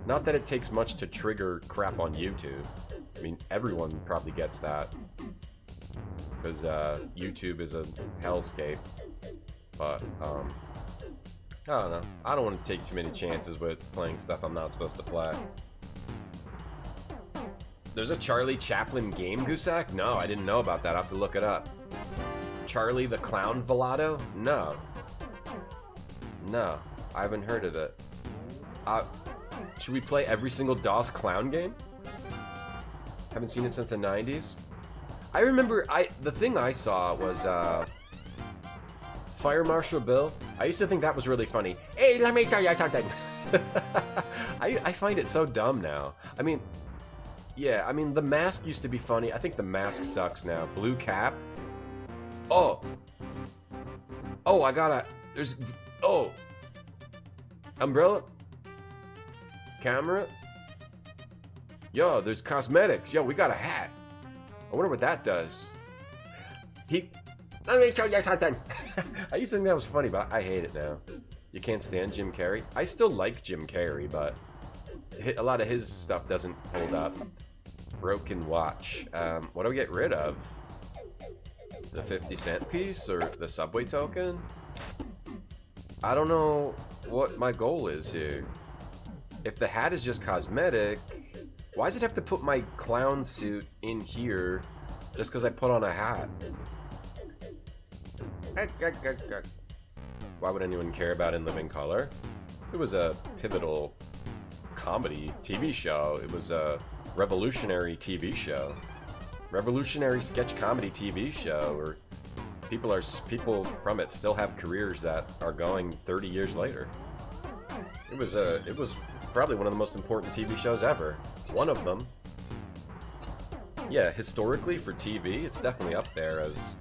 Not that it takes much to trigger crap on YouTube. I mean, everyone probably gets that. Because, YouTube is a hellscape. But, I don't know. I don't want to take too many chances with playing stuff I'm not supposed to play. There's a Charlie Chaplin game, Gusak? No, I didn't know about that. I'll have to look it up. Charlie the Clown Villado? No. No, I haven't heard of it. Should we play every single DOS clown game? Haven't seen it since the 90s. I remember, the thing I saw was, Fire Marshal Bill. I used to think that was really funny. Hey, let me tell you something. I find it so dumb now. I mean, yeah, I mean, The Mask used to be funny. I think The Mask sucks now. Blue Cap. Oh. Oh, I gotta, there's, oh. Umbrella. Camera. Yo, there's cosmetics. Yo, we got a hat. I wonder what that does. Let me show you something. I used to think that was funny, but I hate it now. You can't stand Jim Carrey? I still like Jim Carrey, but a lot of his stuff doesn't hold up. Broken watch. What do we get rid of? The 50-cent piece or the subway token? I don't know what my goal is here. If the hat is just cosmetic, why does it have to put my clown suit in here just because I put on a hat? Why would anyone care about In Living Color? It was a pivotal comedy TV show. It was a revolutionary TV show. Revolutionary sketch comedy TV show where people from it still have careers that are going 30 years later. It was probably one of the most important TV shows ever. One of them. Yeah, historically for TV, it's definitely up there as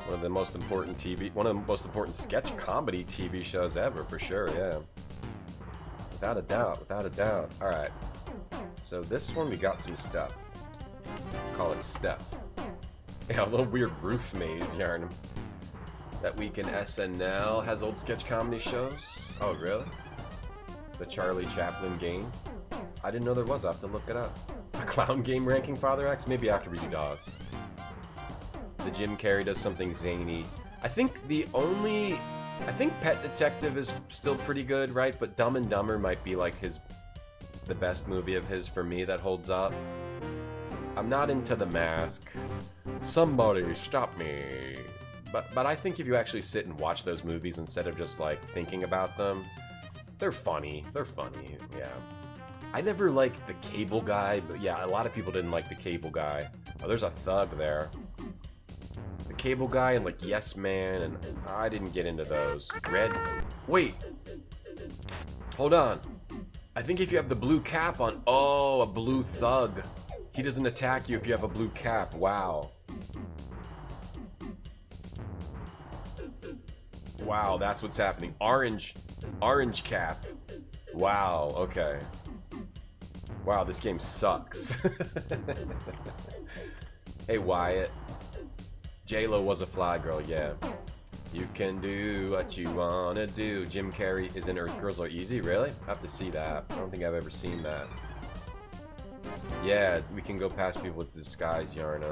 one of the most important sketch comedy TV shows ever, for sure, yeah. Without a doubt, without a doubt. Alright. So this one, we got some stuff. Let's call it stuff. Yeah, a little weird roof maze yarn. That Week in SNL has old sketch comedy shows. Oh, really? The Charlie Chaplin game? I didn't know there was, I'll have to look it up. A clown game ranking Father X? Maybe after we do DOS. The Jim Carrey does something zany. I think Pet Detective is still pretty good, right? But Dumb and Dumber might be like the best movie of his for me that holds up. I'm not into The Mask. Somebody stop me. But I think if you actually sit and watch those movies instead of just like thinking about them, they're funny. They're funny, yeah. I never liked The Cable Guy, but yeah, a lot of people didn't like The Cable Guy. Oh, there's a thug there. The Cable Guy and like Yes Man, and I didn't get into those. Red. Wait. Hold on. I think if you have the blue cap on, oh, a blue thug. He doesn't attack you if you have a blue cap. Wow. Wow, that's what's happening. Orange cap. Wow, okay. Wow, this game sucks. Hey, Wyatt. J-Lo was a fly girl, yeah. You can do what you wanna do. Jim Carrey is in Earth Girls Are Easy, really? I have to see that. I don't think I've ever seen that. Yeah, we can go past people with disguise yarn.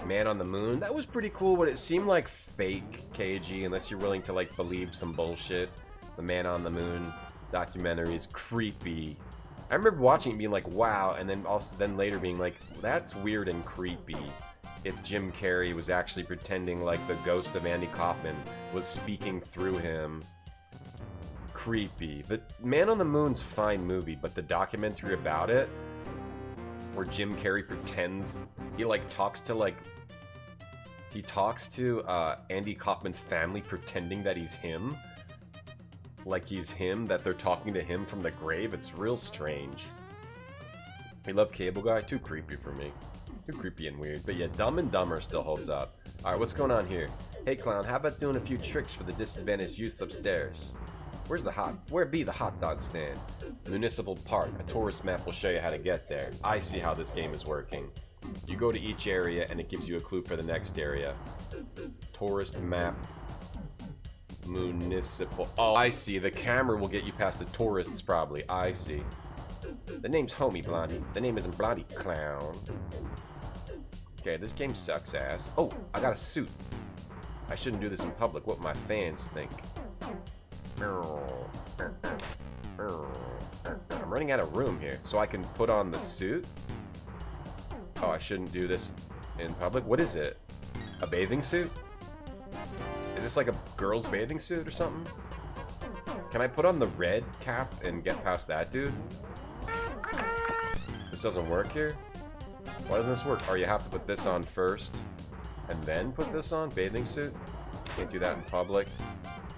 Man on the Moon, that was pretty cool, but it seemed like fake KG unless you're willing to like believe some bullshit. The Man on the Moon documentary is creepy. I remember watching it and being like, wow, and then later being like, that's weird and creepy. If Jim Carrey was actually pretending like the ghost of Andy Kaufman was speaking through him. Creepy. The Man on the Moon's a fine movie, but the documentary about it, where Jim Carrey pretends he like talks to Andy Kaufman's family pretending that he's him. Like he's him, that they're talking to him from the grave. It's real strange. We love Cable Guy. Too creepy for me. Too creepy and weird. But yeah, Dumb and Dumber still holds up. Alright, what's going on here? Hey clown, how about doing a few tricks for the disadvantaged youth upstairs? Where be the hot dog stand? Municipal Park. A tourist map will show you how to get there. I see how this game is working. You go to each area and it gives you a clue for the next area. Tourist map. Municipal. Oh, I see. The camera will get you past the tourists, probably. I see. The name's Homey, Blondie. The name isn't Blondie, clown. Okay, this game sucks ass. Oh, I got a suit. I shouldn't do this in public. What my fans think. I'm running out of room here, so I can put on the suit. Oh, I shouldn't do this in public. What is it? A bathing suit? Is this like a girl's bathing suit or something? Can I put on the red cap and get past that dude? This doesn't work here? Why doesn't this work? Or you have to put this on first and then put this on? Bathing suit? Can't do that in public.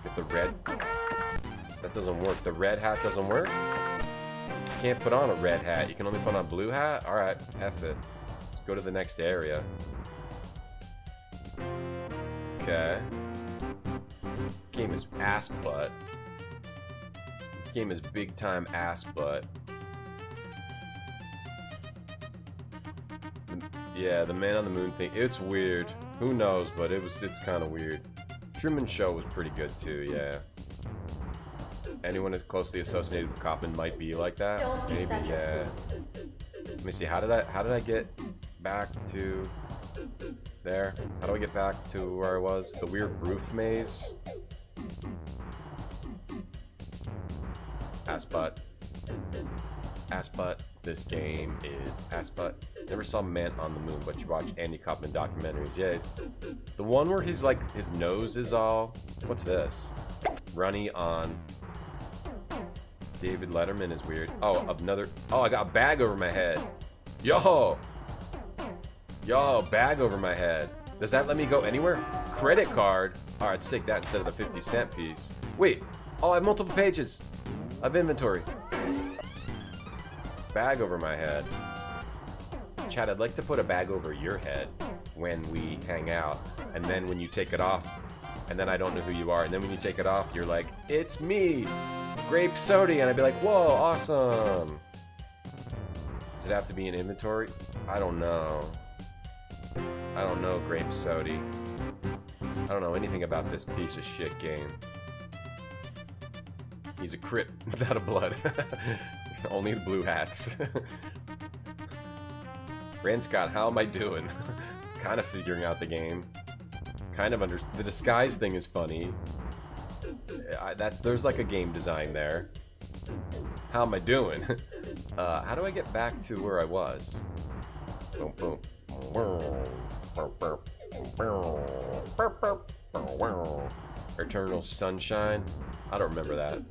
Get the red. That doesn't work. The red hat doesn't work? You can't put on a red hat. You can only put on a blue hat? Alright, F it. Let's go to the next area. Okay. This game is ass butt. This game is big time ass butt. Yeah, the Man on the Moon thing, it's weird. Who knows, but it's kind of weird. Truman Show was pretty good too, yeah. Anyone that's closely associated with Kaufman might be like that. Maybe, yeah. Let me see, how did I get back to there? How do I get back to where I was? The weird roof maze? Ass butt. Ass butt. This game is ass butt. Never saw Man on the Moon, but you watch Andy Kaufman documentaries. Yeah, the one where his nose is all. What's this? Runny on. David Letterman is weird. Oh, another. Oh, I got a bag over my head. Yo, bag over my head. Does that let me go anywhere? Credit card. All right, let's take that instead of the 50-cent piece. Wait. Oh, I have multiple pages of inventory. Bag over my head. Chad, I'd like to put a bag over your head when we hang out, and then when you take it off, and then I don't know who you are, and then when you take it off, you're like, it's me, Grape Sody, and I'd be like, whoa, awesome. Does it have to be in inventory? I don't know. I don't know, Grape Sody. I don't know anything about this piece of shit game. He's a Crip without a blood. Only the blue hats. Rand Scott, how am I doing? Kind of figuring out the game. Kind of the disguise thing is funny. There's like a game design there. How am I doing? How do I get back to where I was? Boom, boom. Eternal Sunshine. I don't remember that.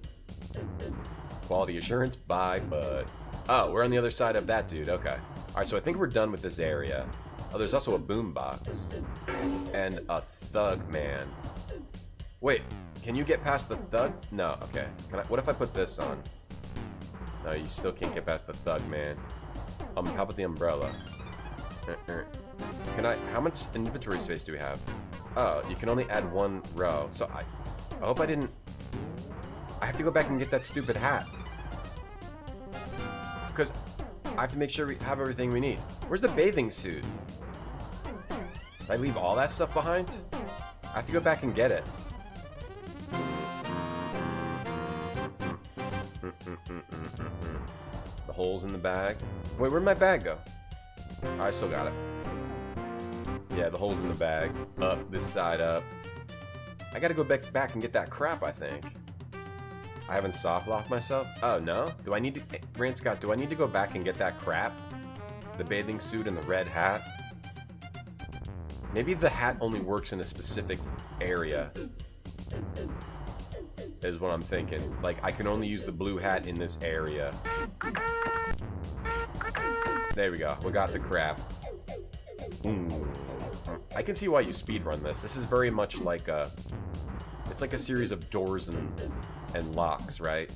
Quality assurance, bye, bud. Oh, we're on the other side of that dude. Okay. Alright, so I think we're done with this area. Oh, there's also a boombox. And a thug man. Wait, can you get past the thug? No, okay. What if I put this on? No, you still can't get past the thug man. How about the umbrella? How much inventory space do we have? Oh, you can only add one row. So I hope I didn't... I have to go back and get that stupid hat. Because I have to make sure we have everything we need. Where's the bathing suit? Did I leave all that stuff behind? I have to go back and get it. The holes in the bag. Wait, where'd my bag go? Oh, I still got it. Yeah, the holes in the bag. Up, this side up. I gotta go back and get that crap, I think. I haven't soft locked myself? Oh, no? Do I need to... Rand Scott, do I need to go back and get that crap? The bathing suit and the red hat? Maybe the hat only works in a specific area. Is what I'm thinking. Like, I can only use the blue hat in this area. There we go. We got the crab. I can see why you speedrun this. This is very much like a... It's like a series of doors and locks, right?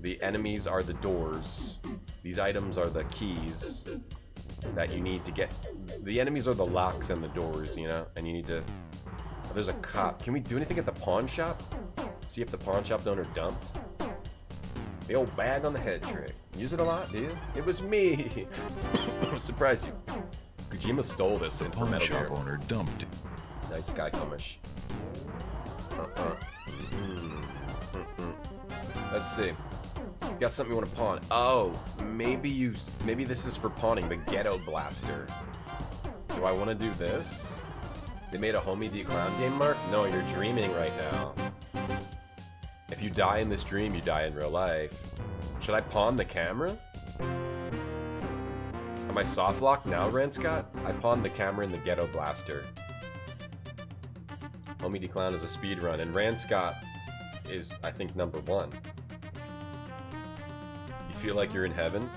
The enemies are the doors. These items are the keys that you need to get. The enemies are the locks and the doors, you know? And you need to... Oh, there's a cop. Can we do anything at the pawn shop? See if the pawn shop owner dumped? The old bag on the head trick. Use it a lot, do you? It was me! I'm surprised you. Kojima stole this in Pawn Metal shop Gear. owner dumped. Nice guy, Kumish. Let's see. You got something you want to pawn? Oh, maybe this is for pawning the Ghetto Blaster. Do I want to do this? They made a Homey D Clown game, Mark? No, you're dreaming right now. If you die in this dream, you die in real life. Should I pawn the camera? Am I soft locked now, Ranscott? I pawned the camera in the Ghetto Blaster. Homey D Clown is a speedrun, and Ranscott is, I think, #1. You feel like you're in heaven?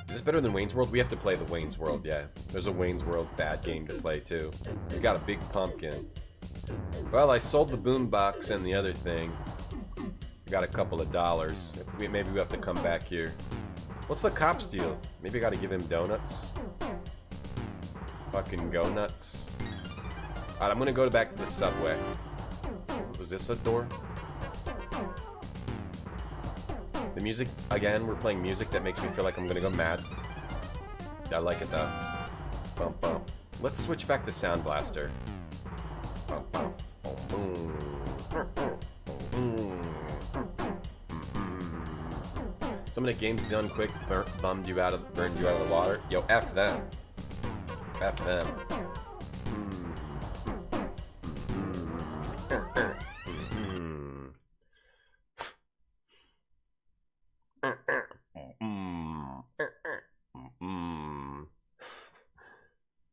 Is this better than Wayne's World? We have to play the Wayne's World, yeah. There's a Wayne's World bad game to play, too. He's got a big pumpkin. Well, I sold the boombox and the other thing. I got a couple of dollars. Maybe we have to come back here. What's the cop steal? Maybe I gotta give him donuts? Fucking go nuts. Alright, I'm gonna go back to the subway. Was this a door? The music, again, we're playing music that makes me feel like I'm gonna go mad. I like it though. Bump, bump. Let's switch back to Sound Blaster. Bump, bump. Some of the games done quick burned you out of the water. Yo, F them. F them.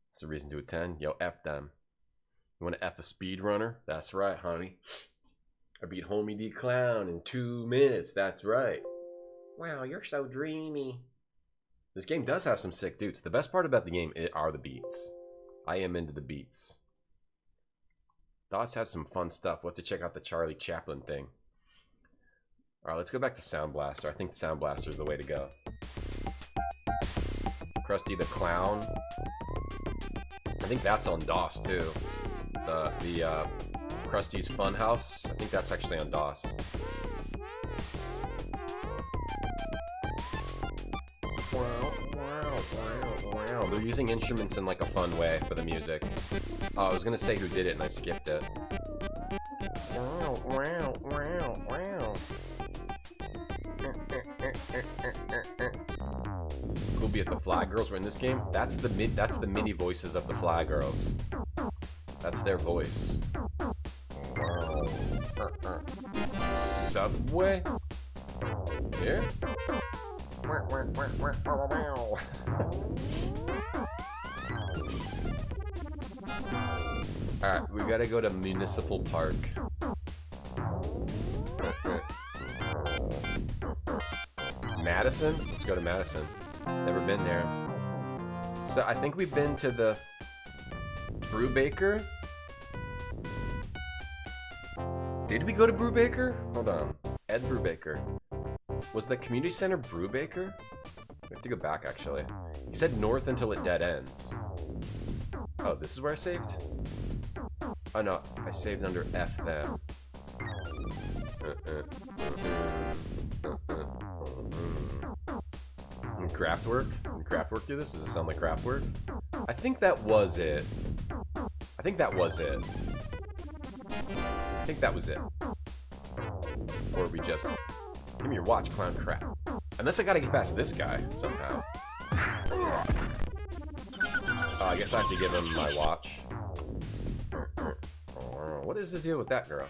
It's a reason to attend. Yo, F them. You want to F a speedrunner? That's right, honey. I beat Homey D Clown in 2 minutes. That's right. Wow, you're so dreamy. This game does have some sick dudes. The best part about the game are the beats. I am into the beats. DOS has some fun stuff. We'll have to check out the Charlie Chaplin thing. Alright, let's go back to Sound Blaster. I think Sound Blaster is the way to go. Krusty the Clown. I think that's on DOS too. The Krusty's Funhouse. I think that's actually on DOS. They're using instruments in like a fun way for the music. Oh, I was gonna say who did it and I skipped it. Cool beat the Fly Girls were in this game. That's the MIDI voices of the Fly Girls. That's their voice. Subway? Here? Alright, we gotta go to Municipal Park. Madison? Let's go to Madison. Never been there. So I think we've been to the Brubaker? Did we go to Brubaker? Hold on. Ed Brubaker. Was the community center Brubaker? We have to go back actually. He said north until it dead ends. Oh, this is where I saved? Oh no, I saved under F then. And Craftwork? Can Craftwork do this? Does it sound like Craftwork? I think that was it. I think that was it. I think that was it. Or we just... Give me your watch, clown crap. Unless I gotta get past this guy, somehow. I guess I have to give him my watch. What is the deal with that girl?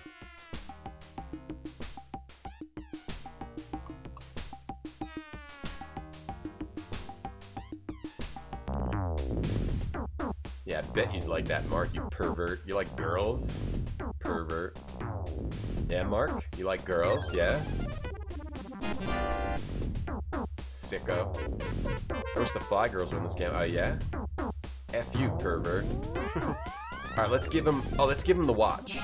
Yeah, I bet you'd like that, Mark, you pervert. You like girls? Pervert. Yeah, Mark? You like girls? Yeah? sicko. I wish the Fly Girls were in this game. Oh, yeah? F you, pervert. Alright, let's give him... Oh, let's give him the watch.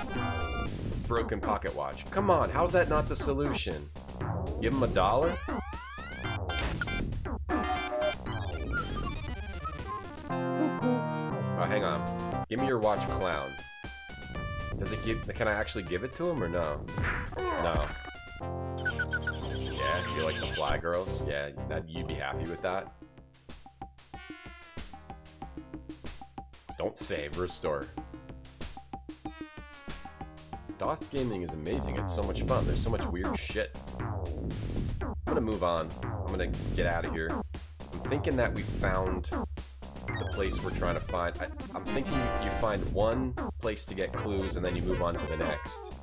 Broken pocket watch. Come on, how's that not the solution? Give him $1? Oh, hang on. Give me your watch, clown. Does it give... Can I actually give it to him or no? No. Yeah, you like the Fly Girls? Yeah, you'd be happy with that. Don't save, restore. DOS gaming is amazing. It's so much fun. There's so much weird shit. I'm gonna move on. I'm gonna get out of here. I'm thinking that we found the place we're trying to find. I'm thinking you find one place to get clues and then you move on to the next.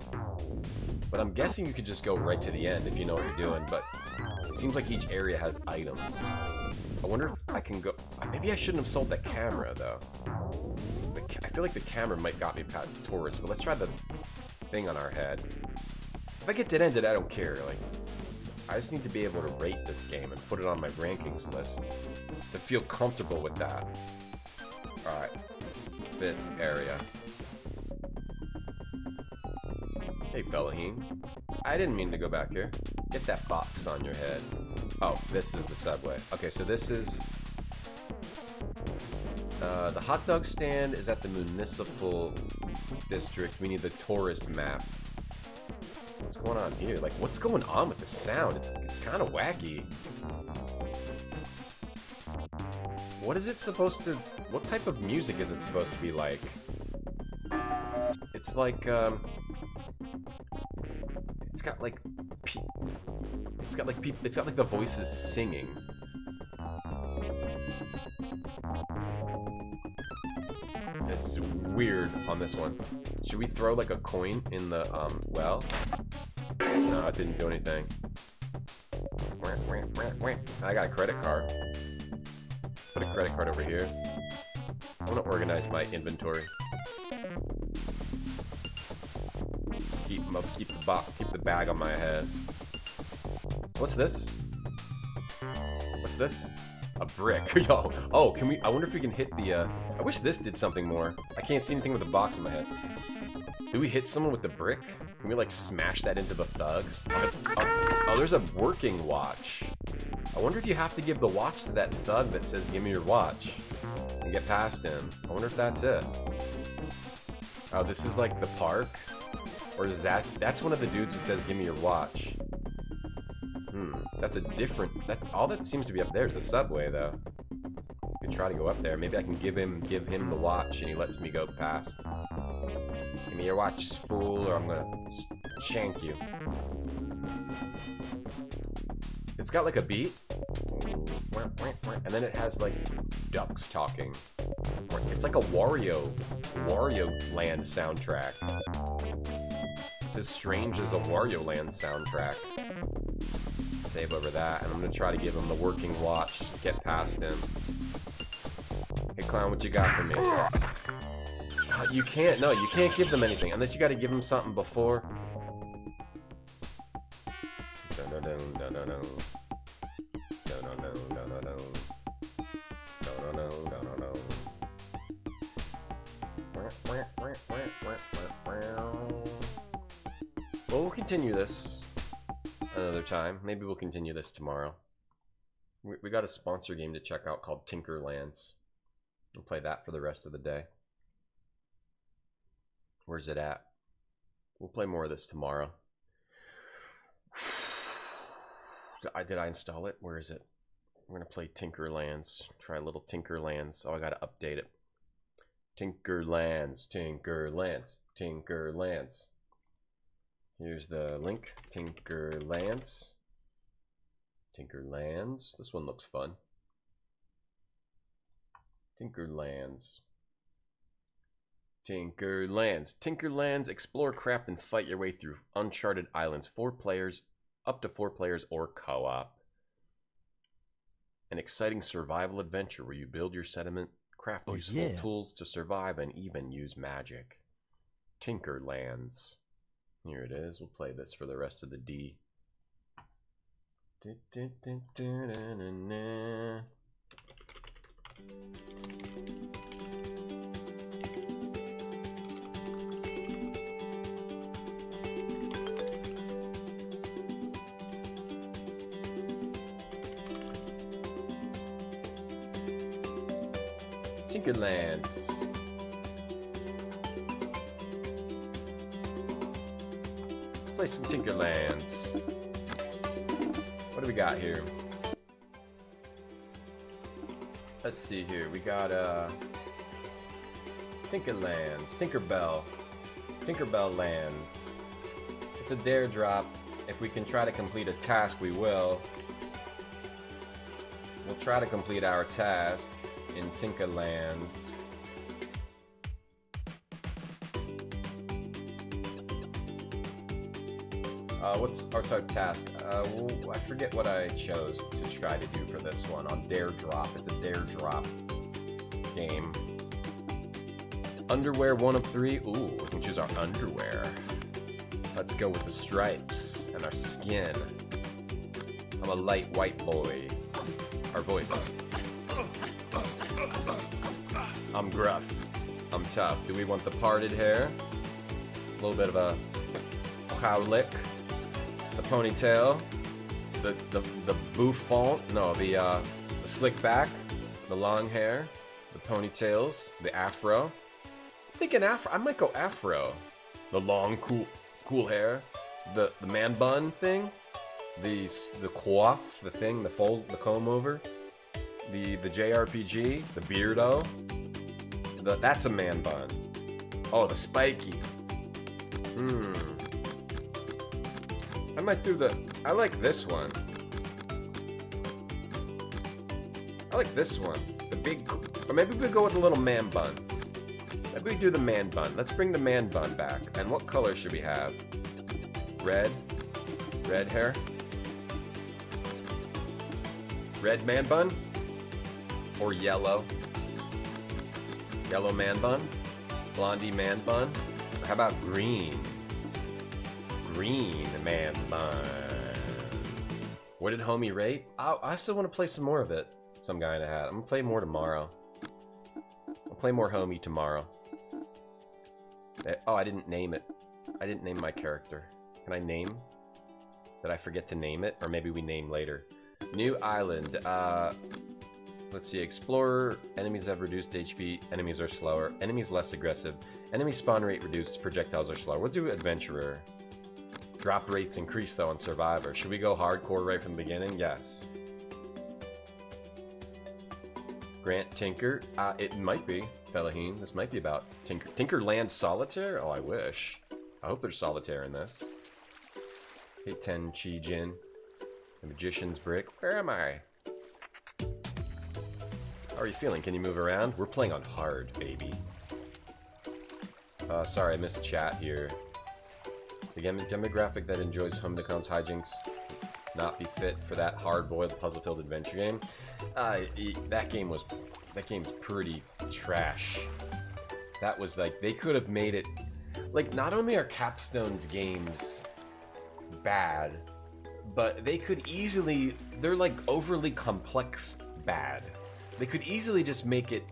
But I'm guessing you could just go right to the end if you know what you're doing, but it seems like each area has items. I wonder if I can go... Maybe I shouldn't have sold that camera, though. I feel like the camera might got me past tourists, but let's try the thing on our head. If I get dead-ended, I don't care. Like, I just need to be able to rate this game and put it on my rankings list to feel comfortable with that. Alright. 5th area. Hey, Fellaheen. I didn't mean to go back here. Get that box on your head. Oh, this is the subway. Okay, so this is... the hot dog stand is at the municipal district. We need the tourist map. What's going on here? Like, what's going on with the sound? It's kind of wacky. What is it supposed to... What type of music is it supposed to be like? It's like, It's got like... It's got like the voices singing. It's weird on this one. Should we throw like a coin in the well? No, it didn't do anything. I got a credit card. Put a credit card over here. I want to organize my inventory. Keep the bag on my head. What's this? What's this? A brick. Yo. Oh, can we... I wonder if we can hit the... I wish this did something more. I can't see anything with the box in my head. Do we hit someone with the brick? Can we, like, smash that into the thugs? Oh, there's a working watch. I wonder if you have to give the watch to that thug that says, give me your watch. And get past him. I wonder if that's it. Oh, this is, like, the park? Or is that... That's one of the dudes who says, give me your watch. That's a different... all that seems to be up there is the subway, though. I could try to go up there. Maybe I can give him the watch and he lets me go past. Give me your watch, fool, or I'm gonna shank you. It's got like a beat. And then it has like ducks talking. It's like a Wario Land soundtrack. It's as strange as a Wario Land soundtrack. Save over that, and I'm gonna try to give him the working watch, get past him. Hey clown, what you got for me? You can't, no, you can't give them anything, unless you gotta give them something before. Well, we'll continue this another time. Maybe we'll continue this tomorrow. We got a sponsor game to check out called Tinkerlands. We'll play that for the rest of the day. Where's it at? We'll play more of this tomorrow. Did I install it? Where is it? We're gonna play Tinkerlands. Try a little Tinkerlands. Oh, I gotta update it. Tinkerlands, Tinkerlands, Tinkerlands. Here's the link. Tinkerlands. Tinkerlands. This one looks fun. Tinkerlands. Tinkerlands. Tinkerlands. Explore, craft, and fight your way through uncharted islands. 4 players, up to 4 players, or co-op. An exciting survival adventure where you build your settlement, craft useful tools to survive, and even use magic. Tinkerlands. Here it is. We'll play this for the rest of the D. Tinkerlands. Let's play some Tinkerlands. What do we got here? Let's see here. We got Tinkerlands, Tinkerbell Lands. It's a dare drop. If we can try to complete a task, we will. We'll try to complete our task in Tinkerlands. What's our task? I forget what I chose to try to do for this one on Dare Drop. It's a Dare Drop game. Underwear 1 of 3. Ooh, we can choose our underwear. Let's go with the stripes and our skin. I'm a light white boy. Our voice. I'm gruff. I'm tough. Do we want the parted hair? A little bit of a cowlick. The ponytail. The bouffant. No, the slick back. The long hair. The ponytails. The afro. I'm thinking afro. I might go afro. The long, cool hair. The man bun thing. The coif. The thing. The fold. The comb over. The JRPG. The beardo. That's a man bun. Oh, the spiky. I might do I like this one. I like this one. The big, or maybe we go with a little man bun. Maybe we do the man bun. Let's bring the man bun back. And what color should we have? Red? Red hair? Red man bun? Or yellow? Yellow man bun? Blondie man bun? Or how about green? Green man bun. What did Homey rate? I still want to play some more of it. Some guy in a hat. I'm gonna play more tomorrow. I'll play more Homey tomorrow. Oh, I didn't name it. I didn't name my character. Can I name? Did I forget to name it? Or maybe we name later. New island. Let's see. Explorer. Enemies have reduced HP. Enemies are slower. Enemies less aggressive. Enemy spawn rate reduced. Projectiles are slower. We'll do Adventurer. Drop rates increase though on Survivor. Should we go hardcore right from the beginning? Yes. Grant Tinker. It might be. Felaheen. This might be about Tinkerlands Solitaire? Oh, I wish. I hope there's Solitaire in this. Hey, Ten Chi Jin. The Magician's Brick. Where am I? How are you feeling? Can you move around? We're playing on hard, baby. Sorry, I missed chat here. The demographic that enjoys home decon's hijinks not be fit for that hard-boiled, puzzle-filled adventure game. That game's pretty trash. That was like, they could have made it, like, not only are Capstone's games bad, but they could easily, they're like overly complex bad. They could easily just make it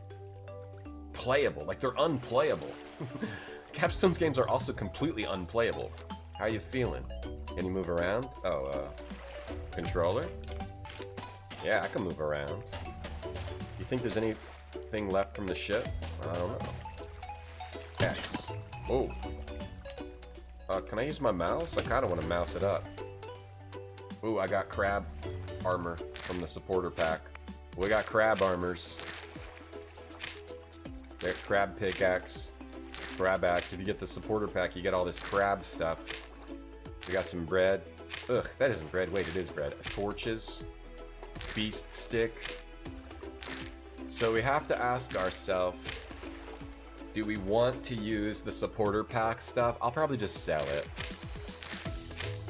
playable, like they're unplayable. Capstone's games are also completely unplayable. How you feeling? Can you move around? Oh, controller? Yeah, I can move around. You think there's anything left from the ship? I don't know. X. Oh. Can I use my mouse? I kind of want to mouse it up. Ooh, I got crab armor from the supporter pack. We got crab armors. There, crab pickaxe. Crab axe. If you get the supporter pack, you get all this crab stuff. We got some bread. Ugh, that isn't bread. Wait, it is bread. Torches. Beast stick. So we have to ask ourselves, do we want to use the supporter pack stuff? I'll probably just sell it.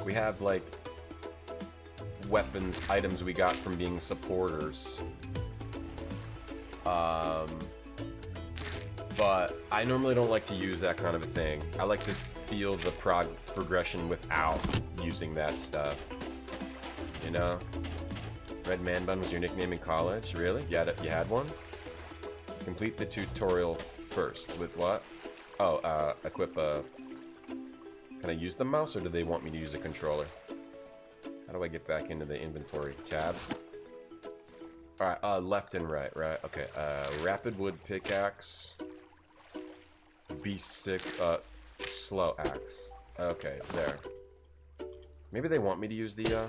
We have like weapons, items we got from being supporters. But I normally don't like to use that kind of a thing. I like to feel the progression without using that stuff. You know? Red Man Bun was your nickname in college? Really? You had one? Complete the tutorial first. With what? Oh, equip a... Can I use the mouse, or do they want me to use a controller? How do I get back into the inventory tab? Alright, left and right, right? Okay, rapid wood pickaxe. Beast stick, slow axe. Okay, there. Maybe they want me to use the,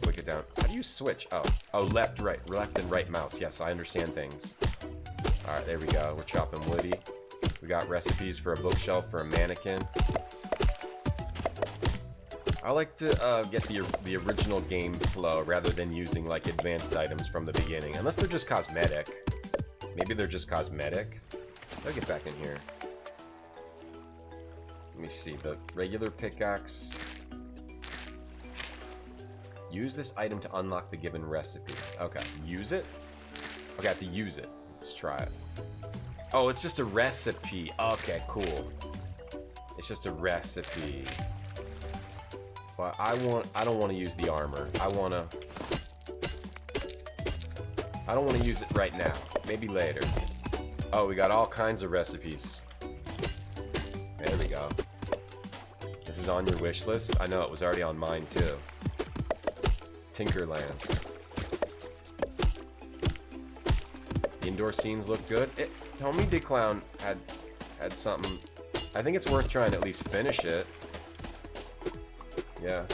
click it down. How do you switch? Oh, left, right, left and right mouse. Yes, I understand things. Alright, there we go. We're chopping woody. We got recipes for a bookshelf for a mannequin. I like to get the original game flow rather than using like advanced items from the beginning. Unless they're just cosmetic. Maybe they're just cosmetic. I'll get back in here. Let me see. The regular pickaxe. Use this item to unlock the given recipe. Okay. Use it? Okay, I have to use it. Let's try it. Oh, it's just a recipe. Okay, cool. It's just a recipe. But I don't want to use the armor. I don't want to use it right now. Maybe later. Oh, we got all kinds of recipes. There we go. This is on your wish list? I know, it was already on mine too. Tinkerlands. The indoor scenes look good. Homey the Clown had something. I think it's worth trying to at least finish it. Yeah.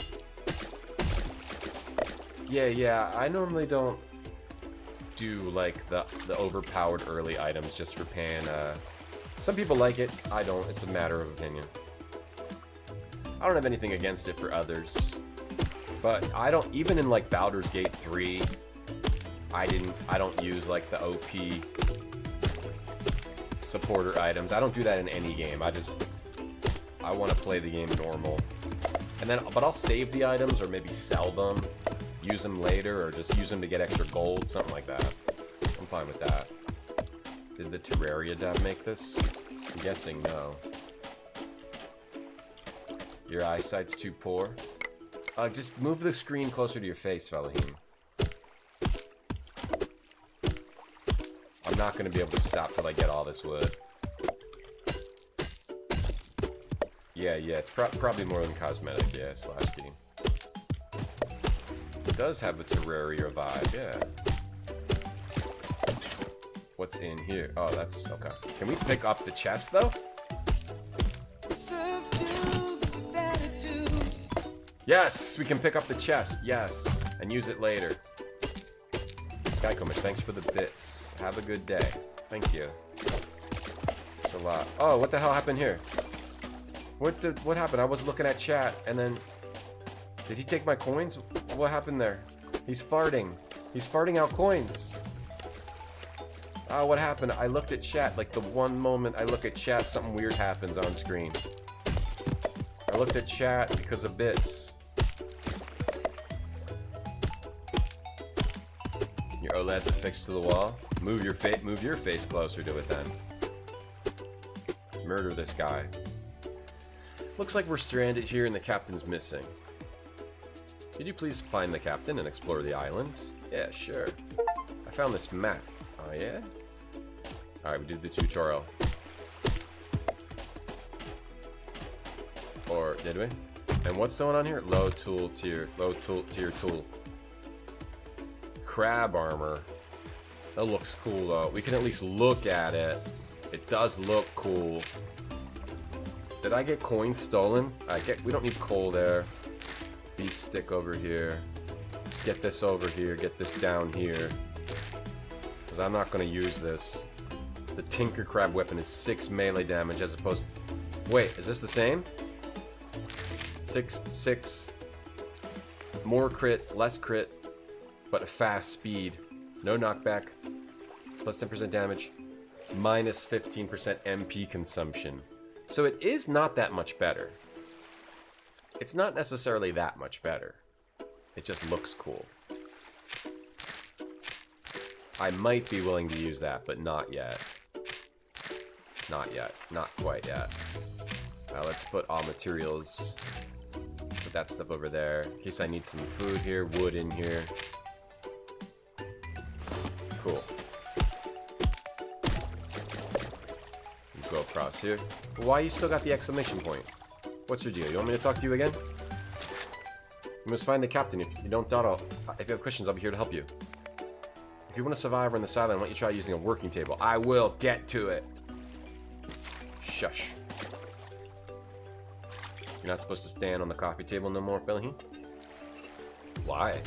Yeah, I normally don't do like the overpowered early items just for pan. Some people like it, I don't. It's a matter of opinion. I don't have anything against it for others. But I don't, even in like Baldur's Gate 3, I don't use like the OP supporter items. I don't do that in any game. I want to play the game normal. And then, but I'll save the items or maybe sell them, use them later, or just use them to get extra gold, something like that. I'm fine with that. Did the Terraria dev make this? I'm guessing no. Your eyesight's too poor. Just move the screen closer to your face, Fellaheen. I'm not going to be able to stop till I get all this wood. Yeah, it's probably more than cosmetic, yeah, slash game. It does have a Terraria vibe, yeah. What's in here? Oh, that's, okay. Can we pick up the chest, though? Yes, we can pick up the chest, yes. And use it later. Skycomish, thanks for the bits. Have a good day. Thank you. It's a lot. Oh, what the hell happened here? What happened? I was looking at chat, and then... Did he take my coins? What happened there? He's farting. He's farting out coins. Oh, what happened? I looked at chat. Like, the one moment I look at chat, something weird happens on screen. I looked at chat because of bits. Your OLED's affixed to the wall. Move your face closer to it then. Murder this guy. Looks like we're stranded here and the captain's missing. Could you please find the captain and explore the island? Yeah, sure. I found this map. Oh, yeah? Alright, we did the tutorial. Or, did we? And what's going on here? Low tier tool. Crab armor. That looks cool, though. We can at least look at it. It does look cool. Did I get coins stolen? We don't need coal there. Beast stick over here. Let's get this over here. Get this down here. Because I'm not going to use this. The Tinker Crab weapon is 6 melee damage as opposed... Wait, is this the same? 6. More crit, less crit, but a fast speed. No knockback. Plus 10% damage. Minus 15% MP consumption. So it is not that much better. It's not necessarily that much better. It just looks cool. I might be willing to use that, but not yet. Not yet. Not quite yet. Let's put all materials. that stuff over there. In case I need some food here, wood in here. Cool. Go across here. Why you still got the exclamation point? What's your deal? You want me to talk to you again? You must find the captain. If you don't doubt, if you have questions, I'll be here to help you. If you want to survive on this island, why don't you try using a working table? I will get to it. Shush. You're not supposed to stand on the coffee table no more, Philly. Why?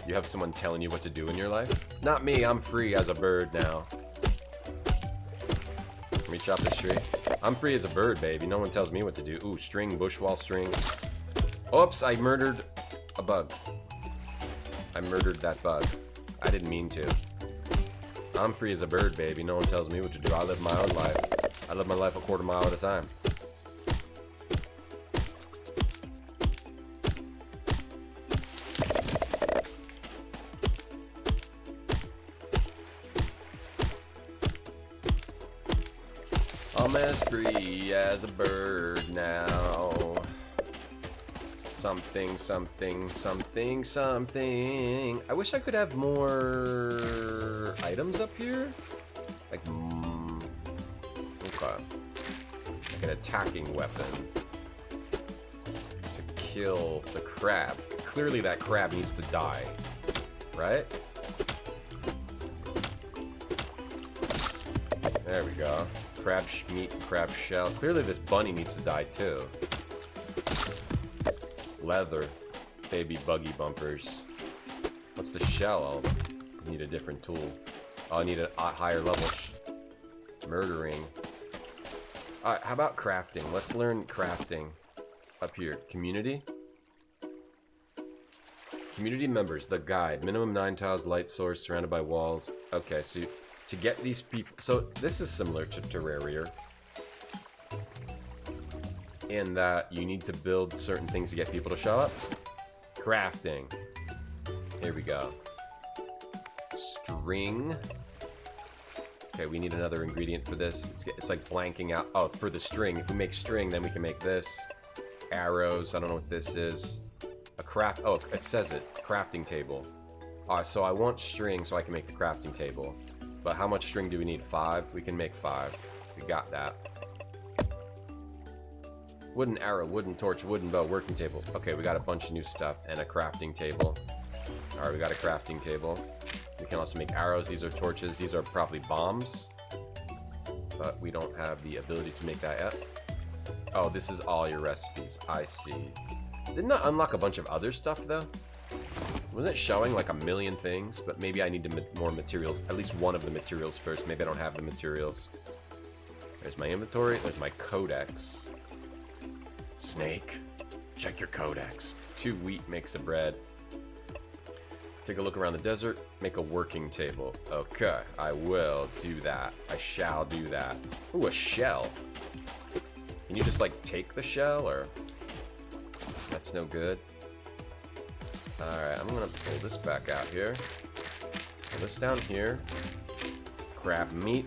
You have someone telling you what to do in your life? Not me, I'm free as a bird now. Let me chop this tree. I'm free as a bird, baby. No one tells me what to do. Ooh, string, bushwall string. Oops, I murdered a bug. I murdered that bug. I didn't mean to. I'm free as a bird, baby. No one tells me what to do. I live my own life. I live my life a quarter mile at a time. I'm as free as a bird now. Something, something, something, something. I wish I could have more items up here. Like, okay. Like an attacking weapon to kill the crab. Clearly that crab needs to die, right? There we go. Crab meat and crab shell. Clearly this bunny needs to die too. Leather. Baby buggy bumpers. What's the shell? I'll need a different tool. I'll need a higher level murdering. Alright, how about crafting? Let's learn crafting. Up here. Community. Community members. The guide. Minimum 9 tiles, light source, surrounded by walls. Okay, so to get these people... So, this is similar to Terraria. In that you need to build certain things to get people to show up. Crafting. Here we go. String. Okay, we need another ingredient for this. It's like blanking out. Oh, for the string. If we make string, then we can make this. Arrows. I don't know what this is. A craft... Oh, it says it. Crafting table. Alright, so I want string so I can make the crafting table. But how much string do we need? 5? We can make 5. We got that. Wooden arrow, wooden torch, wooden bow, working table. Okay, we got a bunch of new stuff and a crafting table. Alright, we got a crafting table. We can also make arrows. These are torches. These are probably bombs. But we don't have the ability to make that yet. Oh, this is all your recipes. I see. Didn't that unlock a bunch of other stuff, though? Wasn't it showing like a million things? But maybe I need more materials. At least one of the materials first. Maybe I don't have the materials. There's my inventory. There's my codex. Snake, check your codex. 2 wheat makes a bread. Take a look around the desert. Make a working table. Okay, I will do that. I shall do that. Ooh, a shell. Can you just like take the shell or? That's no good. Alright, I'm gonna pull this back out here. Pull this down here. Crab meat.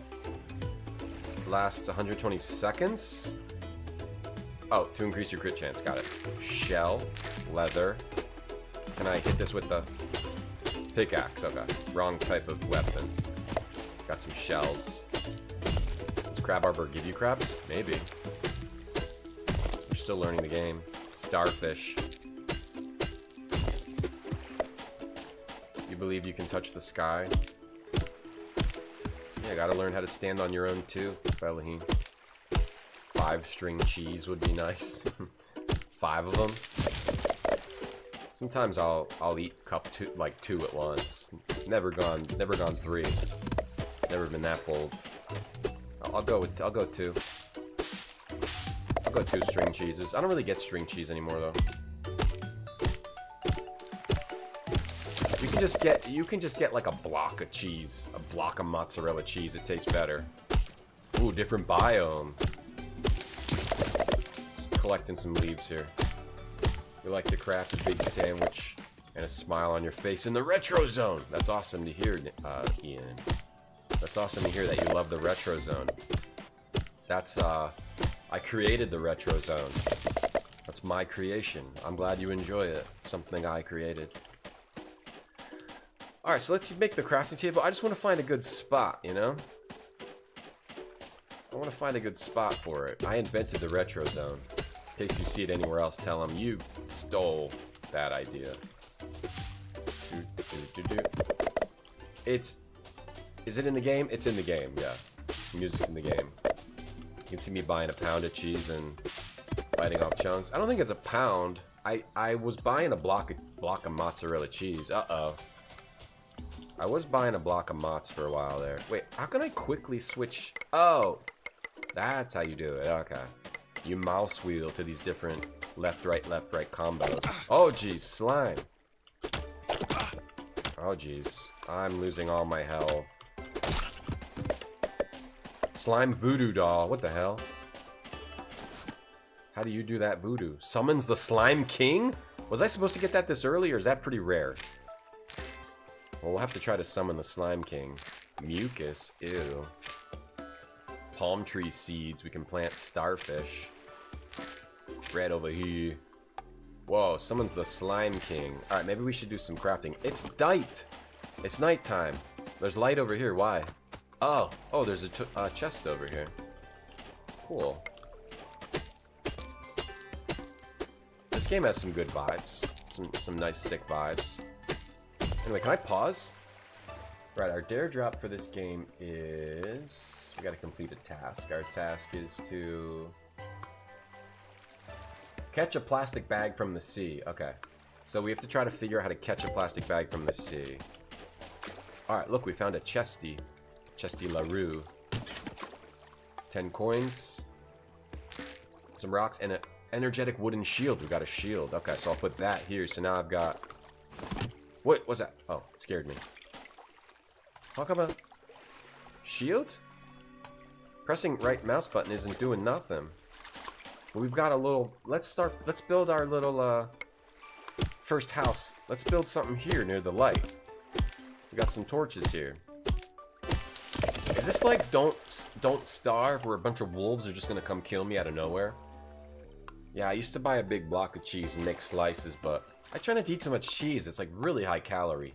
Lasts 120 seconds. Oh, to increase your crit chance. Got it. Shell. Leather. Can I hit this with the pickaxe? Okay. Wrong type of weapon. Got some shells. Does Crab Arbor give you crabs? Maybe. We're still learning the game. Starfish. You believe you can touch the sky? Yeah, gotta learn how to stand on your own too, Fellaheen. 5-string cheese would be nice. 5 of them. Sometimes I'll eat like 2 at once. Never gone 3. Never been that bold. I'll go 2. I'll go 2 string cheeses. I don't really get string cheese anymore though. You can just get like a block of cheese, a block of mozzarella cheese. It tastes better. Ooh, different biome. Just collecting some leaves here. We like to craft a big sandwich and a smile on your face in the retro zone. That's awesome to hear, Ian. That's awesome to hear that you love the retro zone. That's I created the retro zone. That's my creation. I'm glad you enjoy it. Something I created. Alright, so let's make the crafting table. I just want to find a good spot, you know? I want to find a good spot for it. I invented the retro zone. In case you see it anywhere else, tell them you stole that idea. Is it in the game? It's in the game, yeah. Music's in the game. You can see me buying a pound of cheese and biting off chunks. I don't think it's a pound. I was buying a block of mozzarella cheese. Uh-oh. I was buying a block of mozz for a while there. Wait, how can I quickly switch? Oh, that's how you do it. Okay. You mouse wheel to these different left, right combos. Oh, geez, slime. Oh, geez. I'm losing all my health. Slime voodoo doll. What the hell? How do you do that voodoo? Summons the Slime King? Was I supposed to get that this early, or is that pretty rare? Well, we'll have to try to summon the Slime King. Mucus. Ew. Palm tree seeds. We can plant starfish. Right over here. Whoa, summons the Slime King. Alright, maybe we should do some crafting. It's night! It's nighttime. There's light over here. Why? Oh, there's a chest over here. Cool. This game has some good vibes. Some nice, sick vibes. Anyway, can I pause? Right, our dare drop for this game is... We gotta complete a task. Our task is to... catch a plastic bag from the sea. Okay. So we have to try to figure out how to catch a plastic bag from the sea. Alright, look, we found a chesty. Chesty LaRue. 10 coins. Some rocks and an energetic wooden shield. We got a shield. Okay, so I'll put that here. So now I've got... What was that? Oh, it scared me. How come a shield? Pressing right mouse button isn't doing nothing. But we've got a little... Let's build our little, first house. Let's build something here near the light. We got some torches here. Is this like Don't Starve, where a bunch of wolves are just gonna come kill me out of nowhere? Yeah, I used to buy a big block of cheese and make slices, but I try not to eat too much cheese. It's like really high calorie.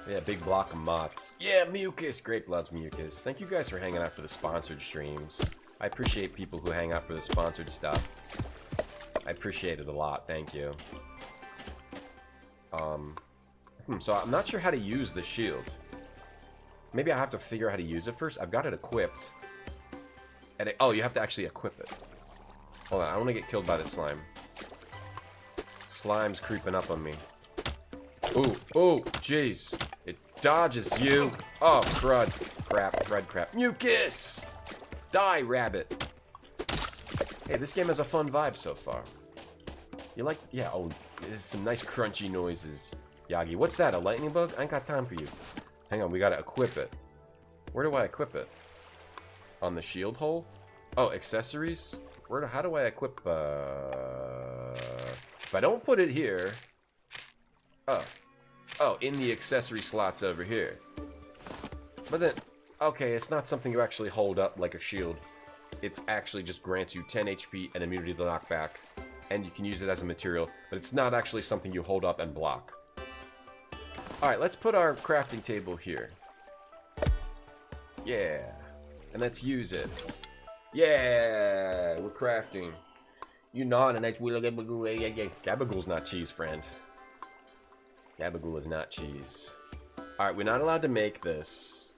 Yeah, big block of mozz. Yeah, Mucus! Grape loves Mucus. Thank you guys for hanging out for the sponsored streams. I appreciate people who hang out for the sponsored stuff. I appreciate it a lot. Thank you. So I'm not sure how to use the shield. Maybe I have to figure out how to use it first. I've got it equipped. And oh, you have to actually equip it. Hold on, I want to get killed by the slime. Slime's creeping up on me. Ooh, jeez. It dodges you. Oh, crud. Crap. Mucus! Die, rabbit. Hey, this game has a fun vibe so far. You like... Yeah, oh, there's some nice crunchy noises. Yagi, what's that, a lightning bug? I ain't got time for you. Hang on, we gotta equip it. Where do I equip it? On the shield hole? Oh, accessories? How do I equip, If I don't put it here... Oh, in the accessory slots over here. But then... Okay, it's not something you actually hold up like a shield. It's actually just grants you 10 HP and immunity to knockback. And you can use it as a material, but it's not actually something you hold up and block. Alright, let's put our crafting table here. Yeah. And let's use it. Yeah! We're crafting. You know, and next we'll get Gabagool's not cheese, friend. Gabagool is not cheese. Alright, we're not allowed to make this.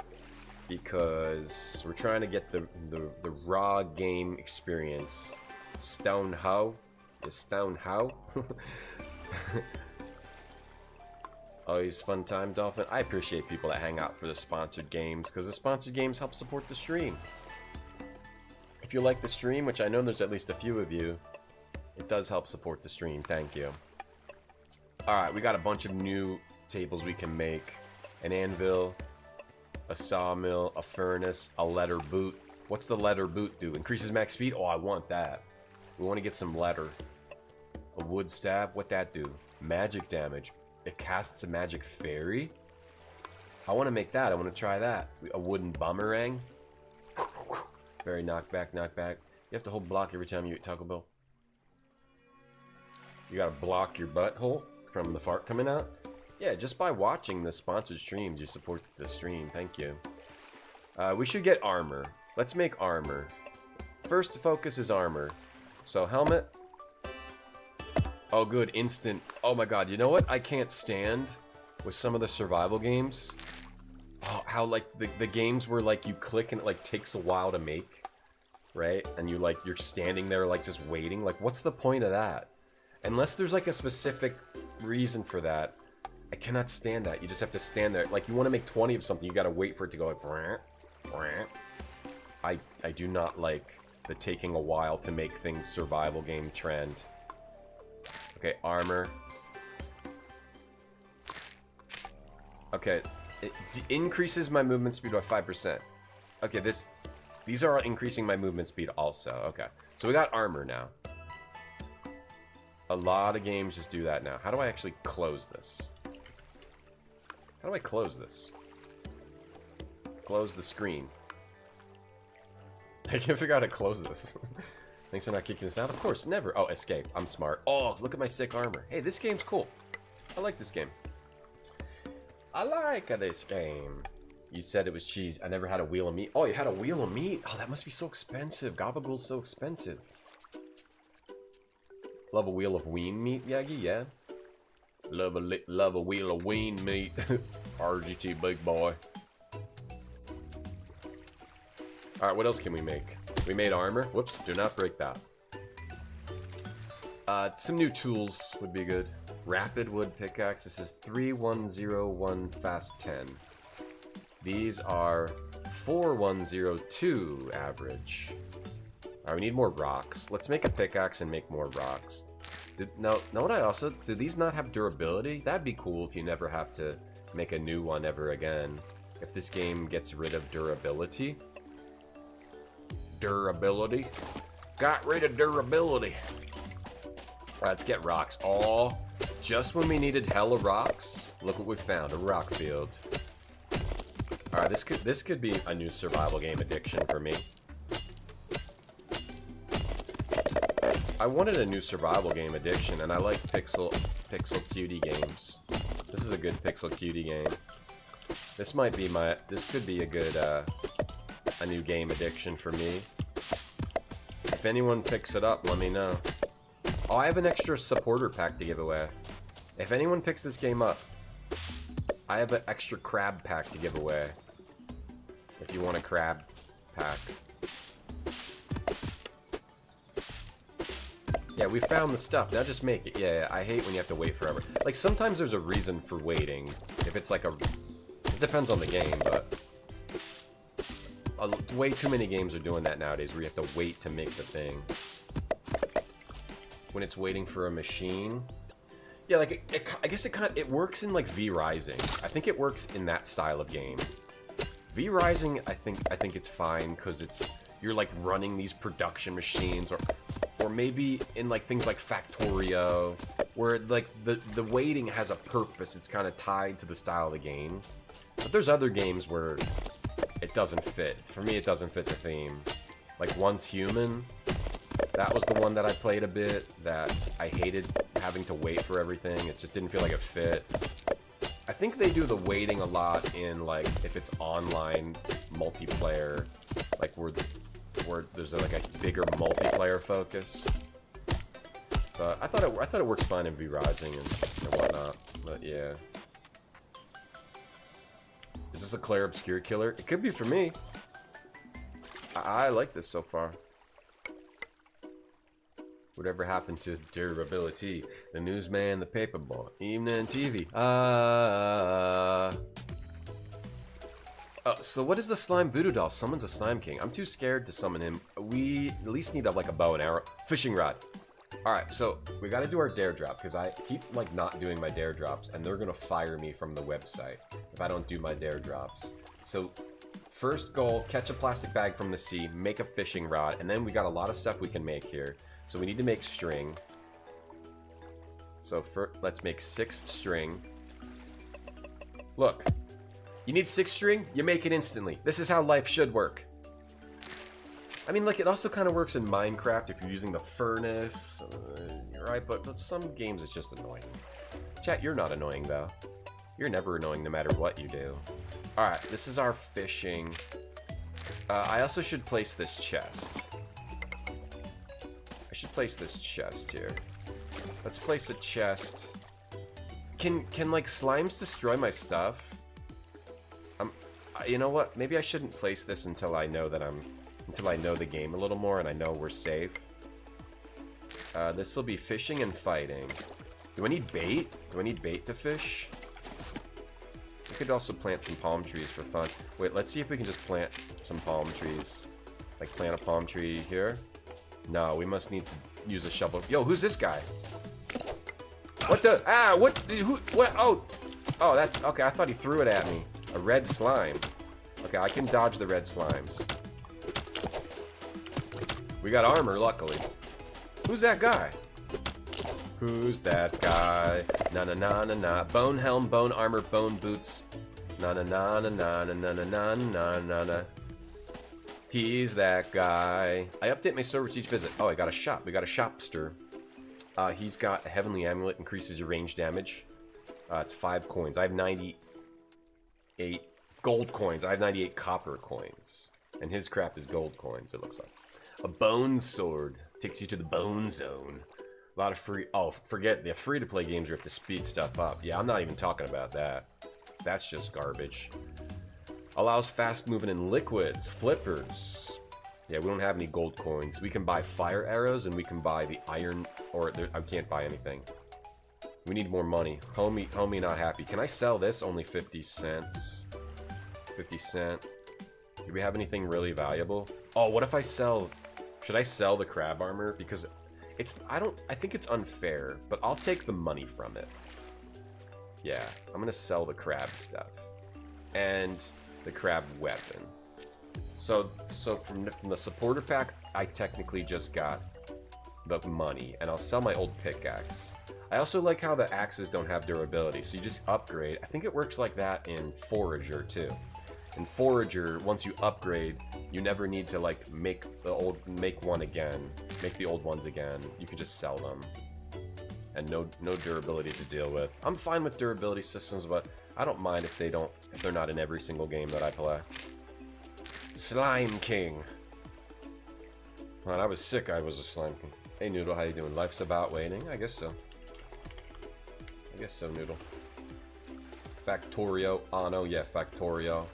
Because we're trying to get the raw game experience. Stone How? Is Stone How? Always fun time, Dolphin. I appreciate people that hang out for the sponsored games, because the sponsored games help support the stream. If you like the stream, which I know there's at least a few of you, it does help support the stream. Thank you. Alright, we got a bunch of new tables we can make. An anvil, a sawmill, a furnace, a leather boot. What's the leather boot do? Increases max speed? Oh, I want that. We want to get some leather. A wood stab? What'd that do? Magic damage. It casts a magic fairy? I want to make that. I want to try that. A wooden boomerang? Very knockback. You have to hold block every time you eat Taco Bell. You gotta block your butthole from the fart coming out. Yeah, just by watching the sponsored streams, you support the stream. Thank you. We should get armor. Let's make armor. First focus is armor. So helmet. Oh, good. Instant. Oh my god. You know what I can't stand with some of the survival games? Oh, how like the games where like you click and it like takes a while to make. Right? And you like, you're standing there like just waiting. Like, what's the point of that? Unless there's like a specific reason for that. I cannot stand that. You just have to stand there. Like, you want to make 20 of something, you gotta wait for it to go like... I do not like the taking a while to make things survival game trend. Okay, armor. Okay, it increases my movement speed by 5%. Okay, these are increasing my movement speed also. Okay, so we got armor now. A lot of games just do that now. How do I actually close this? How do I close this? Close the screen. I can't figure out how to close this. Thanks for not kicking us out. Of course, never. Oh, escape. I'm smart. Oh, look at my sick armor. Hey, this game's cool. I like this game. I like this game. You said it was cheese. I never had a wheel of meat. Oh, you had a wheel of meat? Oh, that must be so expensive. Gabagool's so expensive. Love a wheel of ween meat, Yagi? Yeah. Love a wheel of ween meat. RGT big boy. Alright, what else can we make? We made armor. Whoops, do not break that. Some new tools would be good. Rapid wood pickaxe. This is 3101 fast 10. These are 4102 average. Alright, we need more rocks. Let's make a pickaxe and make more rocks. Know what I also... Do these not have durability? That'd be cool if you never have to make a new one ever again. If this game gets rid of durability. Durability. Got rid of durability. Alright, let's get rocks. Oh, just when we needed hella rocks, look what we found. A rock field. Alright, this could be a new survival game addiction for me. I wanted a new survival game addiction, and I like pixel cutie games. This is a good pixel cutie game. This might be this could be a good, a new game addiction for me. If anyone picks it up, let me know. Oh, I have an extra supporter pack to give away. If anyone picks this game up, I have an extra crab pack to give away. If you want a crab pack. Yeah, we found the stuff. Now just make it. Yeah, I hate when you have to wait forever. Like, sometimes there's a reason for waiting. If it's like a... It depends on the game, but... way too many games are doing that nowadays, where you have to wait to make the thing. When it's waiting for a machine. Yeah, like, I guess it works in, like, V-Rising. I think it works in that style of game. V-Rising, I think it's fine, because you're, like, running these production machines, or maybe in, like, things like Factorio, where, like, the waiting has a purpose. It's kind of tied to the style of the game. But there's other games where it doesn't fit. For me, it doesn't fit the theme. Like, Once Human, that was the one that I played a bit, that I hated having to wait for everything. It just didn't feel like it fit. I think they do the waiting a lot in, like, if it's online multiplayer, like, where there's, like, a bigger multiplayer focus. But I thought it works fine in V-Rising and whatnot. But, yeah. Is this a Claire Obscure killer? It could be for me. I like this so far. Whatever happened to durability? The newsman, the paperboy, evening TV. So what is the slime voodoo doll? Summons a slime king. I'm too scared to summon him. We at least need like a bow and arrow. Fishing rod. Alright, so we gotta do our dare drop, because I keep like not doing my dare drops, and they're gonna fire me from the website if I don't do my dare drops. So first goal, catch a plastic bag from the sea, make a fishing rod, and then we got a lot of stuff we can make here. So we need to make string. So let's make 6 string. Look, you need 6 string, you make it instantly. This is how life should work. I mean, like, it also kind of works in Minecraft if you're using the furnace, right? But some games it's just annoying. Chat, you're not annoying, though. You're never annoying no matter what you do. Alright, this is our fishing. I also should place this chest. I should place this chest here. Let's place a chest. Can like, slimes destroy my stuff? You know what? Maybe I shouldn't place this until I know that until I know the game a little more and I know we're safe. This will be fishing and fighting. Do I need bait? Do I need bait to fish? We could also plant some palm trees for fun. Wait, let's see if we can just plant some palm trees. Like, plant a palm tree here. No, we must need to use a shovel. Yo, who's this guy? What the? Ah, what? Who? What? Oh, that. Okay, I thought he threw it at me. A red slime. Okay, I can dodge the red slimes. We got armor, luckily. Who's that guy? Who's that guy? Na na na na na. Bone helm, bone armor, bone boots. Na na na na na na na na na na na. He's that guy. I update my server with each visit. Oh, I got a shop. We got a shopster. He's got a heavenly amulet, increases your range damage. It's 5 coins. I have 98 gold coins. I have 98 copper coins. And his crap is gold coins, it looks like. A bone sword. Takes you to the bone zone. A lot of free... Oh, forget the free-to-play games where you have to speed stuff up. Yeah, I'm not even talking about that. That's just garbage. Allows fast moving in liquids. Flippers. Yeah, we don't have any gold coins. We can buy fire arrows and we can buy the iron... Or I can't buy anything. We need more money. Homey not happy. Can I sell this? Only 50 cents. 50 cent. Do we have anything really valuable? Oh, what if I sell... Should I sell the crab armor? Because it's... I think it's unfair, but I'll take the money from it. Yeah, I'm gonna sell the crab stuff. And the crab weapon. So from the supporter pack, I technically just got the money. And I'll sell my old pickaxe. I also like how the axes don't have durability, so you just upgrade. I think it works like that in Forager too. In Forager, once you upgrade, you never need to like make the old ones again. You can just sell them, and no durability to deal with. I'm fine with durability systems, but I don't mind if they're not in every single game that I play. Slime King. When I was sick, I was a Slime King. Hey Noodle, how you doing? Life's about waiting. I guess so. I guess so, Noodle. Factorio. Oh no, yeah, Factorio.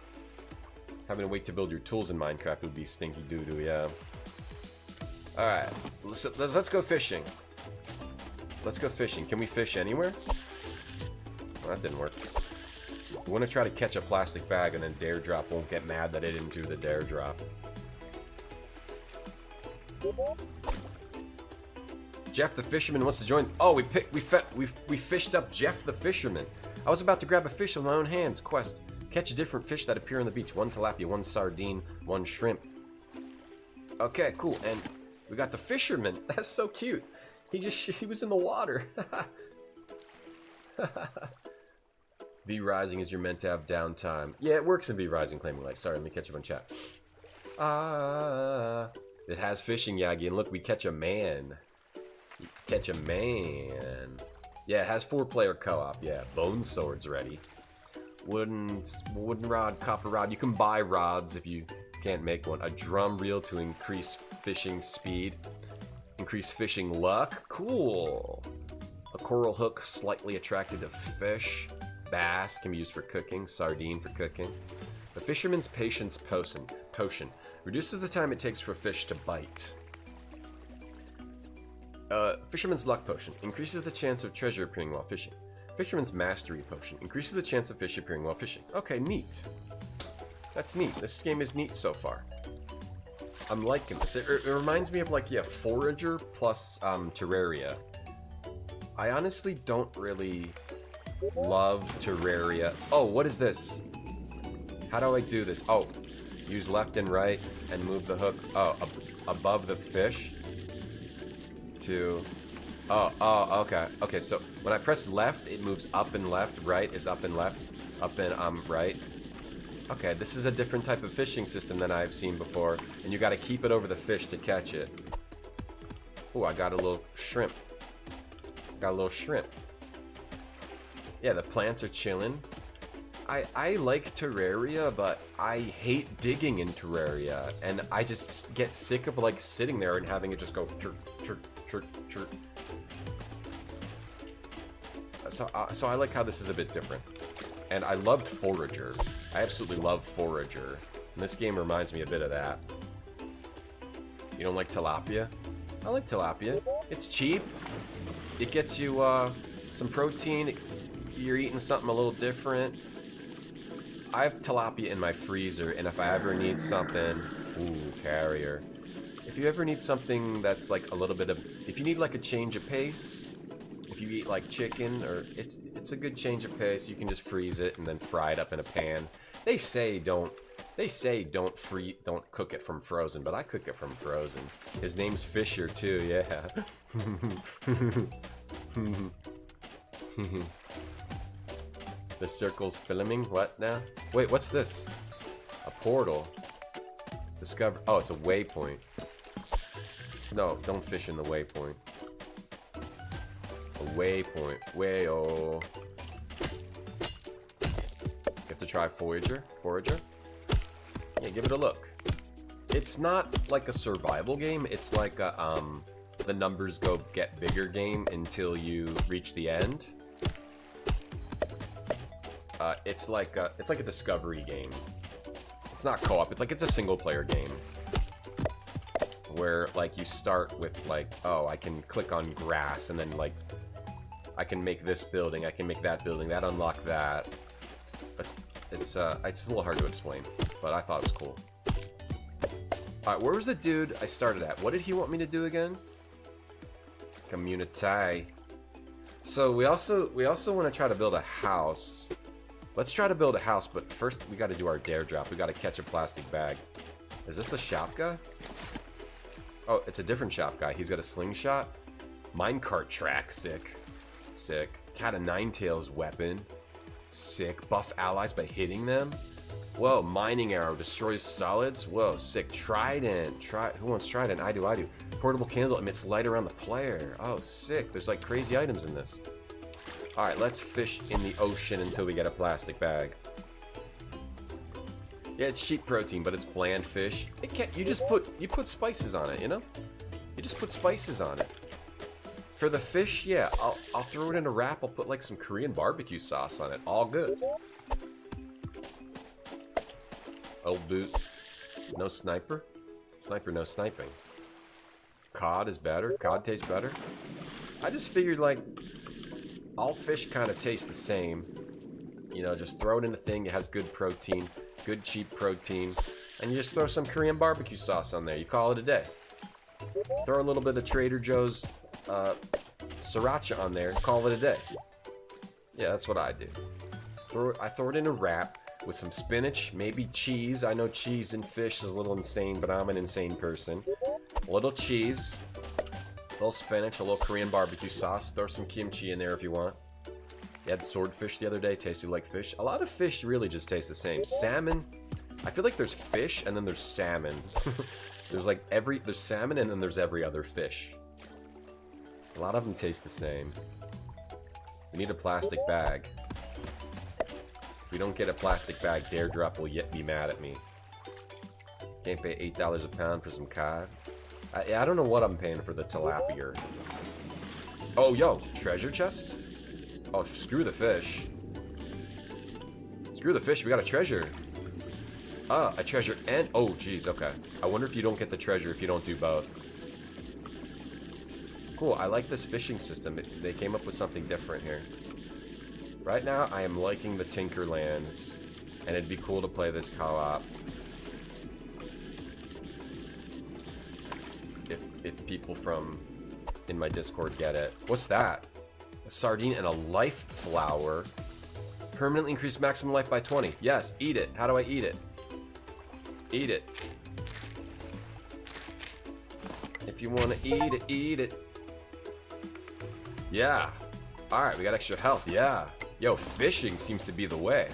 Having to wait to build your tools in Minecraft would be stinky doo-doo, yeah. Alright, let's go fishing. Let's go fishing. Can we fish anywhere? Well, that didn't work. We want to try to catch a plastic bag and then Dare Drop won't get mad that it didn't do the Dare Drop. Jeff the Fisherman wants to join. Oh, we fished up Jeff the Fisherman. I was about to grab a fish with my own hands. Quest. Catch different fish that appear on the beach. 1 tilapia, 1 sardine, 1 shrimp. Okay, cool. And we got the fisherman. That's so cute. He was in the water. V Rising is you're meant to have downtime. Yeah, it works in V Rising, claiming like. Sorry, let me catch up on chat. It has fishing, Yagi, and look, we catch a man. Catch a man. Yeah, it has 4-player co-op. Yeah, bone swords ready. Wooden rod, copper rod. You can buy rods if you can't make one. A drum reel to increase fishing speed. Increase fishing luck. Cool. A coral hook slightly attracted to fish. Bass can be used for cooking. Sardine for cooking. The fisherman's patience potion. Reduces the time it takes for fish to bite. Fisherman's luck potion. Increases the chance of treasure appearing while fishing. Fisherman's Mastery Potion. Increases the chance of fish appearing while fishing. Okay, neat. That's neat. This game is neat so far. I'm liking this. It reminds me of like, yeah, Forager plus Terraria. I honestly don't really love Terraria. Oh, what is this? How do I do this? Oh, use left and right and move the hook above the fish to... Oh, okay. Okay, so when I press left, it moves up and left. Right is up and left. Up and right. Okay, this is a different type of fishing system than I've seen before, and you got to keep it over the fish to catch it. Oh, I got a little shrimp. Got a little shrimp. Yeah, the plants are chilling. I like Terraria, but I hate digging in Terraria, and I just get sick of like sitting there and having it just go chirp, chirp, chirp, chirp. So I like how this is a bit different. And I loved Forager. I absolutely love Forager. And this game reminds me a bit of that. You don't like tilapia? I like tilapia. It's cheap. It gets you some protein. You're eating something a little different. I have tilapia in my freezer, and if I ever need something... Ooh, carrier. If you ever need something that's like a little bit of... If you need like a change of pace... If you eat like chicken, or it's a good change of pace, you can just freeze it and then fry it up in a pan. They say don't cook it from frozen, but I cook it from frozen. His name's Fisher too, yeah. The circle's filming? What now? Wait, what's this? A portal. Discover. Oh, it's a waypoint. No, don't fish in the waypoint. A waypoint. Way-oh. You have to try Forager. Yeah, give it a look. It's not like a survival game. It's like a, the numbers go get bigger game until you reach the end. It's like a discovery game. It's not co-op. It's a single player game. Where like you start with like, oh, I can click on grass and then like I can make this building, I can make that building, that unlock that. It's a little hard to explain, but I thought it was cool. Alright, where was the dude I started at? What did he want me to do again? Community. So we also want to try to build a house. Let's try to build a house, but first we got to do our dare drop. We got to catch a plastic bag. Is this the shop guy? Oh, it's a different shop guy. He's got a slingshot. Minecart track, sick. Sick. Cat of Nine Tails weapon. Sick. Buff allies by hitting them. Whoa, mining arrow destroys solids. Whoa, sick. Trident. Who wants trident? I do. Portable candle emits light around the player. Oh, sick. There's like crazy items in this. Alright, let's fish in the ocean until we get a plastic bag. Yeah, it's cheap protein, but it's bland fish. It can't, you put spices on it, you know? You just put spices on it. For the fish, yeah, I'll throw it in a wrap. I'll put like some Korean barbecue sauce on it. All good. Old boot. No sniper. Sniper, no sniping. Cod is better. Cod tastes better. I just figured like all fish kind of taste the same. You know, just throw it in a thing. It has good protein, good cheap protein, and you just throw some Korean barbecue sauce on there. You call it a day. Throw a little bit of Trader Joe's sriracha on there, call it a day. Yeah, that's what I do. I throw it in a wrap with some spinach, maybe cheese. I know cheese and fish is a little insane, but I'm an insane person. A little cheese, a little spinach, a little Korean barbecue sauce. Throw some kimchi in there if you want. You had swordfish the other day, tasted like fish. A lot of fish really just taste the same. Salmon, I feel like there's fish and then there's salmon. There's salmon and then there's every other fish. A lot of them taste the same. We need a plastic bag. If we don't get a plastic bag, Dare Drop will yet be mad at me. Can't pay $8 a pound for some cod. I don't know what I'm paying for the tilapia. Oh, yo, treasure chest? Oh, screw the fish. Screw the fish, we got a treasure. Ah, a treasure and... Oh, geez, okay. I wonder if you don't get the treasure if you don't do both. Cool, I like this fishing system. They came up with something different here. Right now, I am liking the Tinkerlands, and it'd be cool to play this co-op. If people from in my Discord get it. What's that? A sardine and a life flower. Permanently increase maximum life by 20. Yes, eat it. How do I eat it? Eat it. If you want to eat it, eat it. Yeah. Alright, we got extra health. Yeah. Yo, fishing seems to be the way.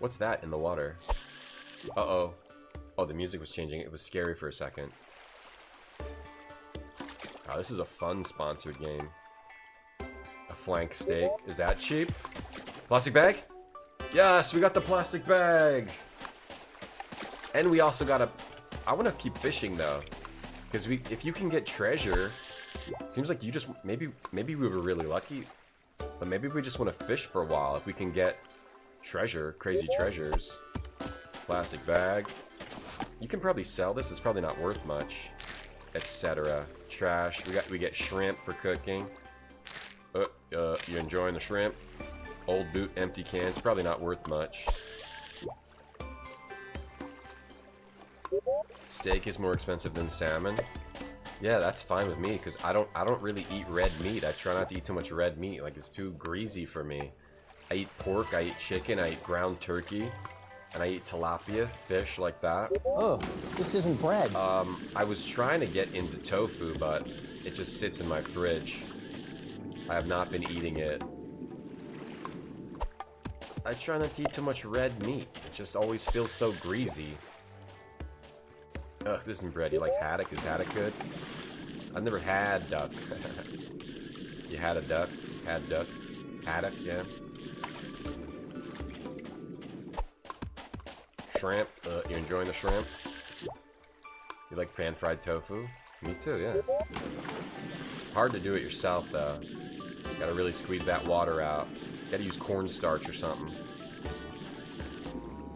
What's that in the water? Uh-oh. Oh, the music was changing. It was scary for a second. Oh, this is a fun sponsored game. A flank steak. Is that cheap? Plastic bag? Yes, we got the plastic bag! And we also got a... I want to keep fishing, though. Because if you can get treasure... Seems like you just... Maybe we were really lucky. But maybe we just want to fish for a while. If we can get treasure, crazy treasures. Plastic bag. You can probably sell this. It's probably not worth much. Etc. Trash. We get shrimp for cooking. You enjoying the shrimp? Old boot, empty cans. Probably not worth much. Steak is more expensive than salmon. Yeah, that's fine with me because I don't really eat red meat. I try not to eat too much red meat. Like, it's too greasy for me. I eat pork, I eat chicken, I eat ground turkey, and I eat tilapia, fish like that. Oh, this isn't bread. I was trying to get into tofu, but it just sits in my fridge. I have not been eating it. I try not to eat too much red meat. It just always feels so greasy. Ugh, this isn't bread. You like haddock? Is haddock good? I've never had duck. You had a duck? Had duck? Haddock, yeah. Shrimp. You enjoying the shrimp? You like pan-fried tofu? Me too, yeah. Hard to do it yourself, though. Gotta really squeeze that water out. Gotta use cornstarch or something.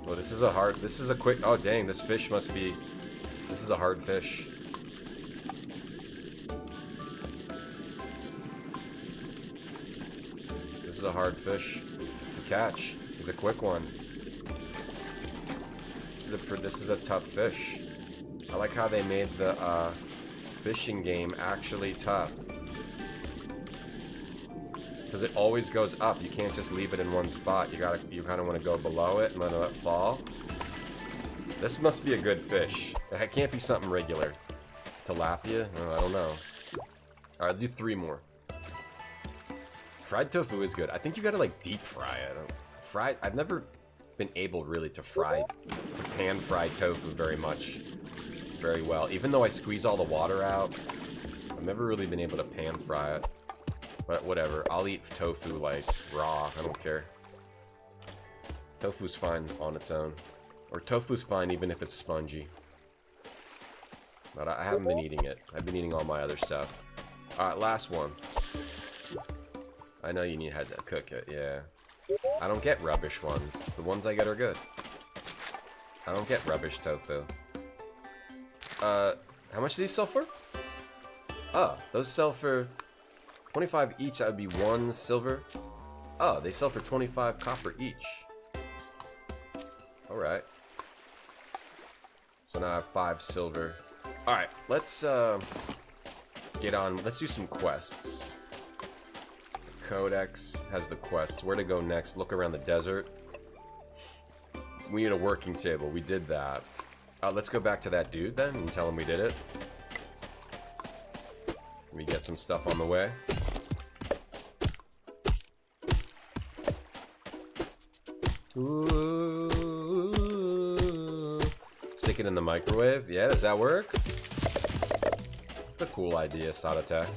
Well, this is a quick... Oh, dang, this fish must be... This is a hard fish. This is a hard fish to catch. It's a quick one. This is a tough fish. I like how they made the fishing game actually tough. Because it always goes up. You can't just leave it in one spot. You kind of want to go below it and let it fall. This must be a good fish. It can't be something regular. Tilapia? Oh, I don't know. Alright, I'll do 3 more. Fried tofu is good. I think you gotta like deep fry it. I've never been able really to pan fry tofu very well. Even though I squeeze all the water out, I've never really been able to pan fry it. But whatever, I'll eat tofu like raw, I don't care. Tofu's fine on its own. Or tofu's fine even if it's spongy. But I haven't been eating it. I've been eating all my other stuff. Alright, last one. I know you had to cook it, yeah. I don't get rubbish ones. The ones I get are good. I don't get rubbish tofu. How much do these sell for? Oh, those sell for 25 each. That would be 1 silver. Oh, they sell for 25 copper each. Alright. So now I have 5 silver. Alright, let's get on. Let's do some quests. Codex has the quests. Where to go next? Look around the desert. We need a working table. We did that. Let's go back to that dude then and tell him we did it. We get some stuff on the way. Ooh. Stick it in the microwave. Yeah, does that work? That's a cool idea, Sadatek.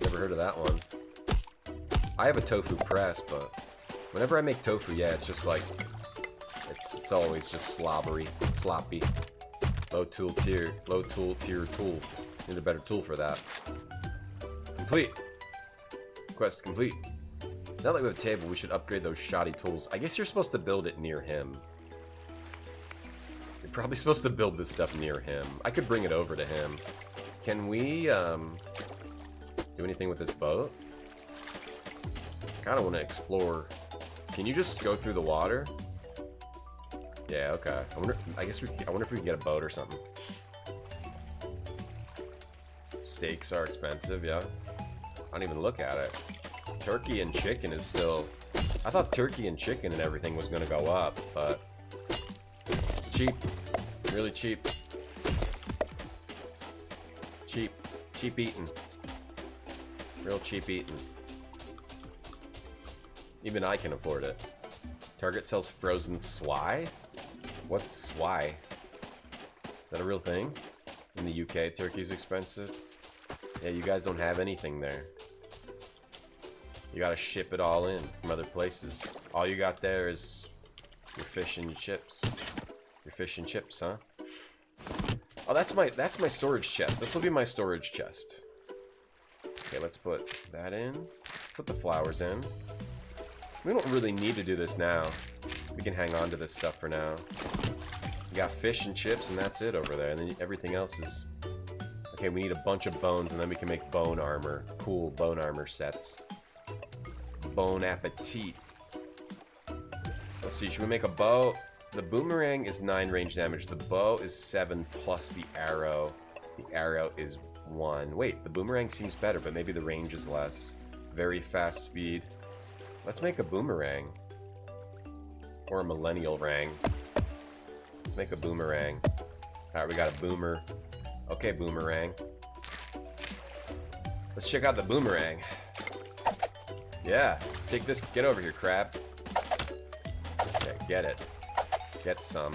Never heard of that one. I have a tofu press, but whenever I make tofu, yeah, it's just like it's always just sloppy. Low tool tier tool. Need a better tool for that. Complete. Quest complete. Now that we have a table, we should upgrade those shoddy tools. I guess you're supposed to build it near him. You're probably supposed to build this stuff near him. I could bring it over to him. Can we do anything with this boat? I kind of want to explore. Can you just go through the water? Yeah, okay. I wonder if we can get a boat or something. Steaks are expensive, yeah. I don't even look at it. Turkey and chicken is still... I thought turkey and chicken and everything was going to go up, but... It's cheap. Really cheap. Cheap eating. Real cheap eating. Even I can afford it. Target sells frozen swai? What's swai? Is that a real thing? In the UK, turkey's expensive. Yeah, you guys don't have anything there. You gotta ship it all in from other places. All you got there is your fish and chips. Your fish and chips, huh? Oh, that's my storage chest. This will be my storage chest. Okay, let's put that in. Put the flowers in. We don't really need to do this now. We can hang on to this stuff for now. We got fish and chips, and that's it over there. And then everything else is... Okay, we need a bunch of bones, and then we can make bone armor. Cool bone armor sets. Bon appetit. Let's see, should we make a bow? The boomerang is 9 range damage. The bow is 7 plus the arrow. The arrow is 1. Wait, the boomerang seems better, but maybe the range is less. Very fast speed. Let's make a boomerang. Or a millennial rang. Let's make a boomerang. Alright, we got a boomer. Okay, boomerang. Let's check out the boomerang. Yeah, take this. Get over here, crab. Okay, get it. Get some.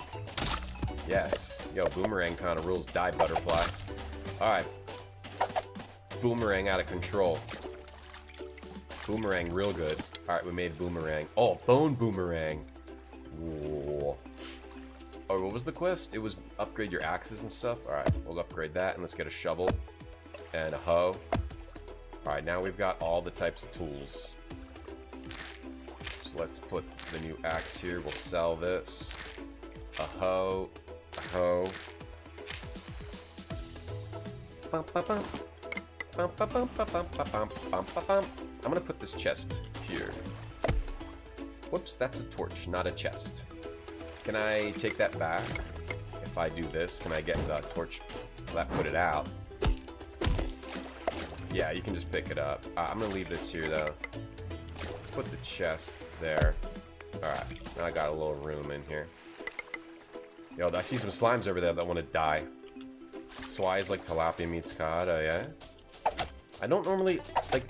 Yes. Yo, boomerang kind of rules. Die, butterfly. Alright. Boomerang out of control. Boomerang real good. Alright, we made boomerang. Oh, bone boomerang. Whoa. Oh, what was the quest? It was upgrade your axes and stuff. Alright, we'll upgrade that, and let's get a shovel and a hoe. Alright, now we've got all the types of tools. So let's put the new axe here. We'll sell this. A hoe. A hoe. Bum, bum, bum. Bum, bum, bum, bum, bum, bum, bum, bum, bum. I'm gonna put this chest here. Whoops, that's a torch, not a chest. Can I take that back? If I do this, can I get the torch? Will that put it out? Yeah, you can just pick it up. I'm gonna leave this here though. Let's put the chest there. Alright, now I got a little room in here. Yo, I see some slimes over there that want to die. Swai is like tilapia meets cod, yeah? I don't normally, like,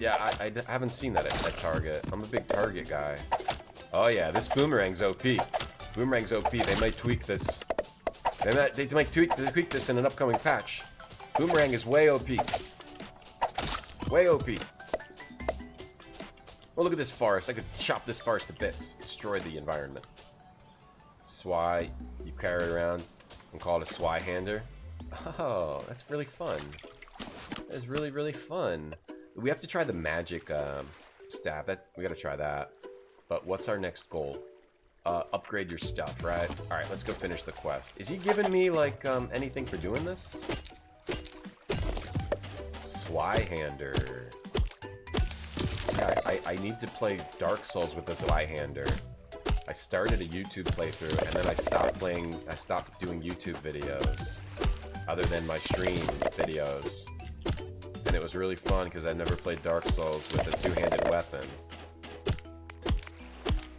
yeah, I haven't seen that at Target. I'm a big Target guy. Oh yeah, this boomerang's OP. Boomerang's OP. They might tweak this. They might tweak this in an upcoming patch. Boomerang is way OP. Way OP. Oh, look at this forest. I could chop this forest to bits. Destroy the environment. Swai. You carry it around and call it a swai hander. Oh, that's really fun. That's really, really fun. We have to try the magic stab. We gotta try that. But what's our next goal? Upgrade your stuff, right? Alright, let's go finish the quest. Is he giving me, like, anything for doing this? Swai-hander. Yeah, I need to play Dark Souls with the Swai-hander. I started a YouTube playthrough, and then I stopped doing YouTube videos. Other than my stream videos. And it was really fun, because I never played Dark Souls with a two-handed weapon.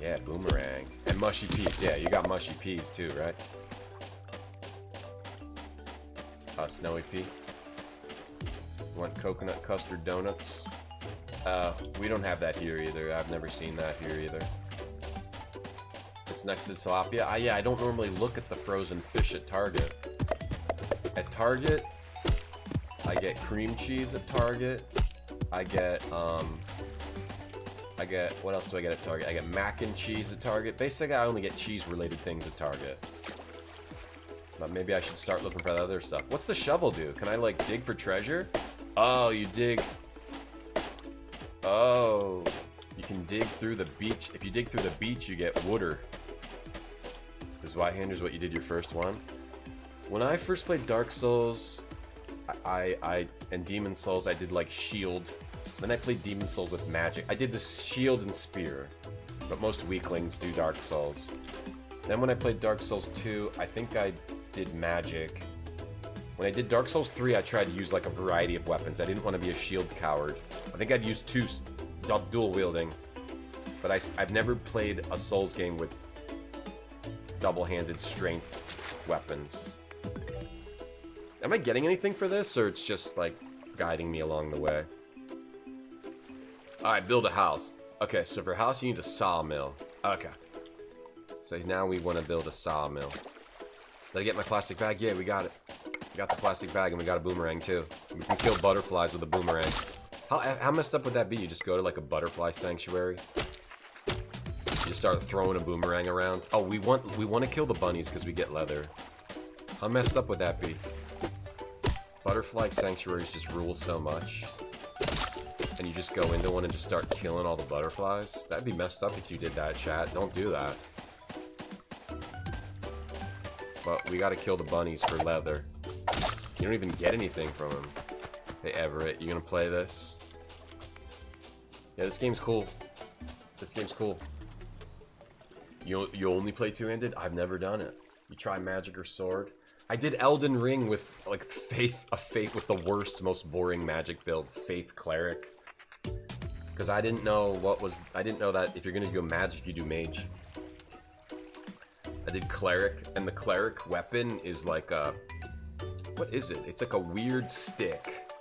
Yeah, boomerang. And mushy peas. Yeah, you got mushy peas too, right? Snowy pea. You want coconut custard donuts? We don't have that here either. I've never seen that here either. It's next to tilapia. Yeah, I don't normally look at the frozen fish at Target. At Target, I get cream cheese at Target. I get, what else do I get at Target? I get mac and cheese at Target. Basically, I only get cheese-related things at Target. But maybe I should start looking for that other stuff. What's the shovel do? Can I, like, dig for treasure? Oh, you dig... Oh, you can dig through the beach. If you dig through the beach, you get wooder. This White-Hander's what you did your first one? When I first played Dark Souls, and Demon Souls, I did, like, shield. Then I played Demon Souls with magic. I did the shield and spear, but most weaklings do Dark Souls. Then when I played Dark Souls 2, I think I did magic. When I did Dark Souls 3, I tried to use like a variety of weapons. I didn't want to be a shield coward. I think I'd use two dual wielding, but I've never played a Souls game with double-handed strength weapons. Am I getting anything for this, or it's just like guiding me along the way? Alright, build a house. Okay, so for a house you need a sawmill. Okay. So now we want to build a sawmill. Did I get my plastic bag? Yeah, we got it. We got the plastic bag and we got a boomerang too. We can kill butterflies with a boomerang. How messed up would that be? You just go to like a butterfly sanctuary. You start throwing a boomerang around. Oh, we want to kill the bunnies because we get leather. How messed up would that be? Butterfly sanctuaries just rule so much. And you just go into one and just start killing all the butterflies. That'd be messed up if you did that, chat. Don't do that. But we gotta kill the bunnies for leather. You don't even get anything from them. Hey Everett, you gonna play this? Yeah, this game's cool. This game's cool. You only play two-handed? I've never done it. You try magic or sword? I did Elden Ring with like Faith with the worst, most boring magic build, Faith Cleric. Because I didn't know that if you're gonna do magic, you do mage. I did cleric, and the cleric weapon is like a, what is it? It's like a weird stick.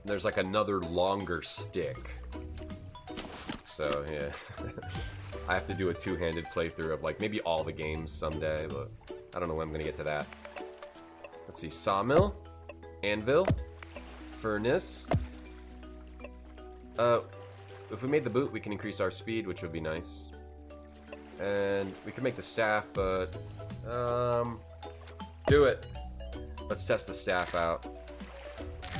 There's like another longer stick. So yeah, I have to do a two-handed playthrough of like maybe all the games someday, but I don't know when I'm gonna get to that. Let's see, sawmill, anvil, furnace. If we made the boot, we can increase our speed, which would be nice. And we can make the staff, but do it. Let's test the staff out.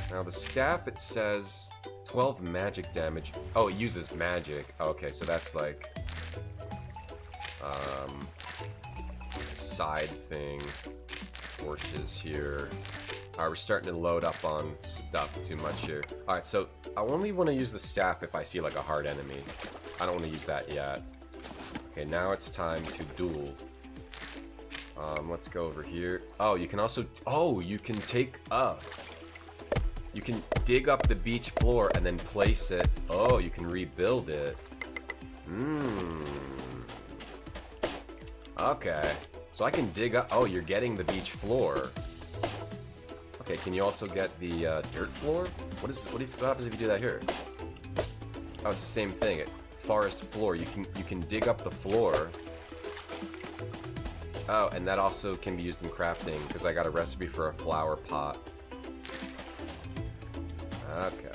Now the staff, it says 12 magic damage. Oh, it uses magic. Oh, okay, so that's like side thing. Torches here. Alright, we're starting to load up on stuff too much here. Alright, so I only want to use the staff if I see like a hard enemy. I don't want to use that yet. Okay, now it's time to duel. Let's go over here. Oh, you can also... Oh, you can take up. You can dig up the beach floor and then place it. Oh, you can rebuild it. Okay. So I can dig up... Oh, you're getting the beach floor. Okay, can you also get the dirt floor? What happens if you do that here? Oh, it's the same thing. Forest floor. You can dig up the floor. Oh, and that also can be used in crafting because I got a recipe for a flower pot. Okay.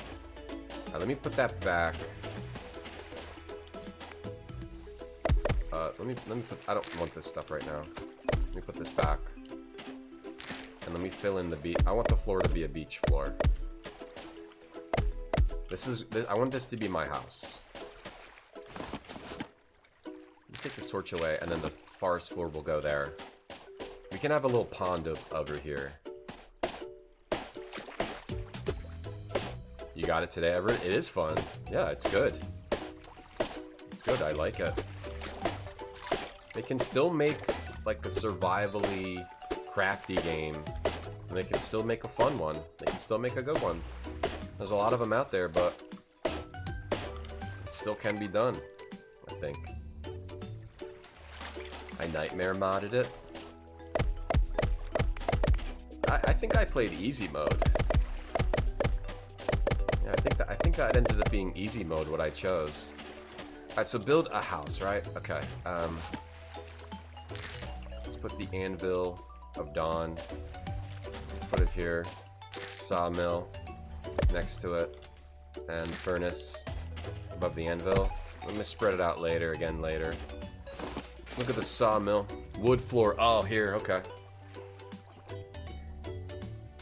Now let me put that back. Let me put. I don't want this stuff right now. Let me put this back. And let me fill in the beach. I want the floor to be a beach floor. I want this to be my house. Take this torch away, and then the forest floor will go there. We can have a little pond over here. You got it today, Everett? It is fun. Yeah, it's good. It's good. I like it. They can still make like a survivally crafty game, and they can still make a fun one. They can still make a good one. There's a lot of them out there, but it still can be done, I think. I nightmare modded it. I think I played easy mode. Yeah, I think that ended up being easy mode what I chose. Alright, so build a house, right? Okay. Let's put the anvil of dawn. Let's put it here. Sawmill next to it. And furnace above the anvil. Let me spread it out later. Look at the sawmill. Wood floor. Oh, here. Okay.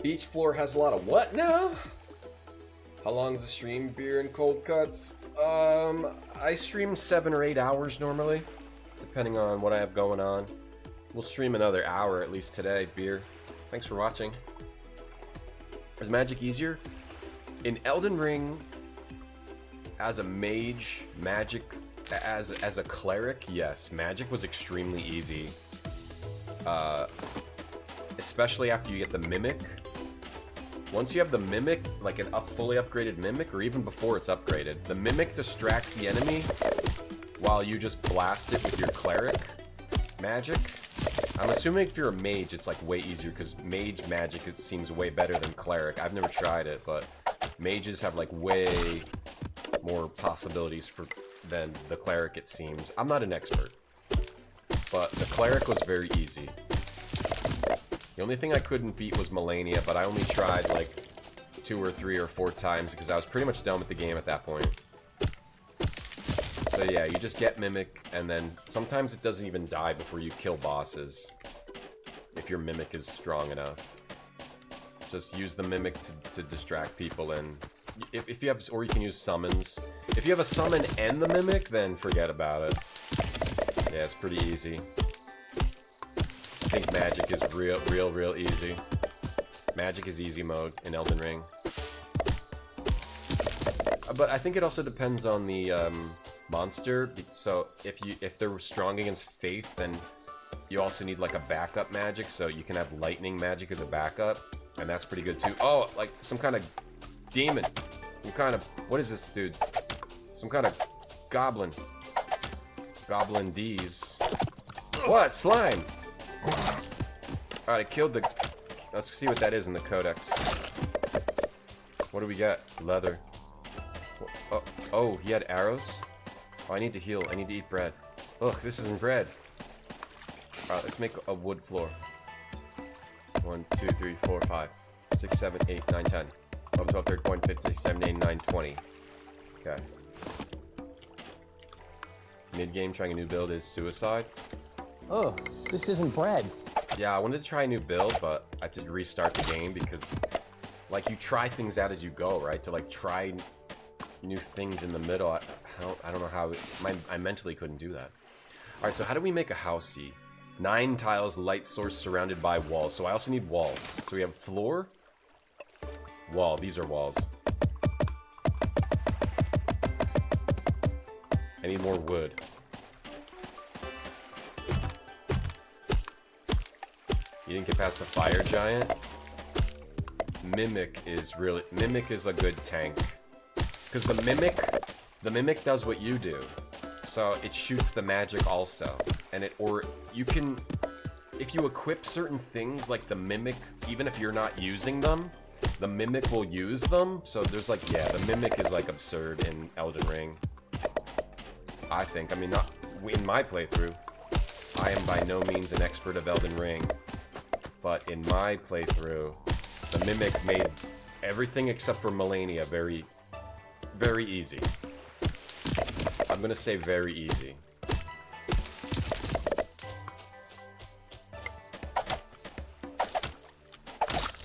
Beach floor has a lot of what now? How long is the stream? Beer and cold cuts? I stream 7 or 8 hours normally, depending on what I have going on. We'll stream another hour at least today. Beer. Thanks for watching. Is magic easier? In Elden Ring, as a mage, magic... As a cleric, yes, magic was extremely easy. Especially after you get the mimic. Once you have the mimic, like a fully upgraded mimic, or even before it's upgraded, the mimic distracts the enemy while you just blast it with your cleric magic. I'm assuming if you're a mage, it's like way easier because mage magic seems way better than cleric. I've never tried it, but mages have like way more possibilities than the cleric, it seems. I'm not an expert. but the cleric was very easy. The only thing I couldn't beat was Melania, but I only tried like 2 or 3 or 4 times because I was pretty much done with the game at that point. So yeah, you just get Mimic, and then sometimes it doesn't even die before you kill bosses. If your Mimic is strong enough. Just use the Mimic to distract people, and if you have, or you can use summons. If you have a summon and the Mimic, then forget about it. Yeah, it's pretty easy. I think magic is real easy. Magic is easy mode in Elden Ring. But I think it also depends on the monster. So if they're strong against Faith, then you also need like a backup magic. So you can have lightning magic as a backup, and that's pretty good too. Oh, like some kind of demon. Some kind of, what is this dude? Some kind of goblin. Goblin D's. What? Slime! Alright, I killed the... Let's see what that is in the codex. What do we get? Leather. Oh, he had arrows? Oh, I need to heal. I need to eat bread. Ugh, this isn't bread. Alright, let's make a wood floor. 1, 2, 3, 4, 5, 6, 7, 8, 9, 10. 11, 12, 13, 14, 15, 16, 17, 18, 19, 20. Okay. Mid-game trying a new build is suicide. Oh, this isn't bread. Yeah, I wanted to try a new build, but I had to restart the game because, like, you try things out as you go, right? To, like, try new things in the middle. I don't know how... I mentally couldn't do that. Alright, so how do we make a housey? 9 tiles, light source surrounded by walls. So I also need walls. So we have floor, wall. These are walls. I need more wood. You didn't get past the fire giant? Mimic is a good tank. Because the mimic does what you do. So it shoots the magic also. And you can, if you equip certain things like the Mimic, even if you're not using them, the Mimic will use them. So there's like, yeah, the Mimic is like absurd in Elden Ring. I think. I mean, not in my playthrough. I am by no means an expert of Elden Ring. But in my playthrough, the Mimic made everything except for Melania very, very easy. I'm gonna say very easy.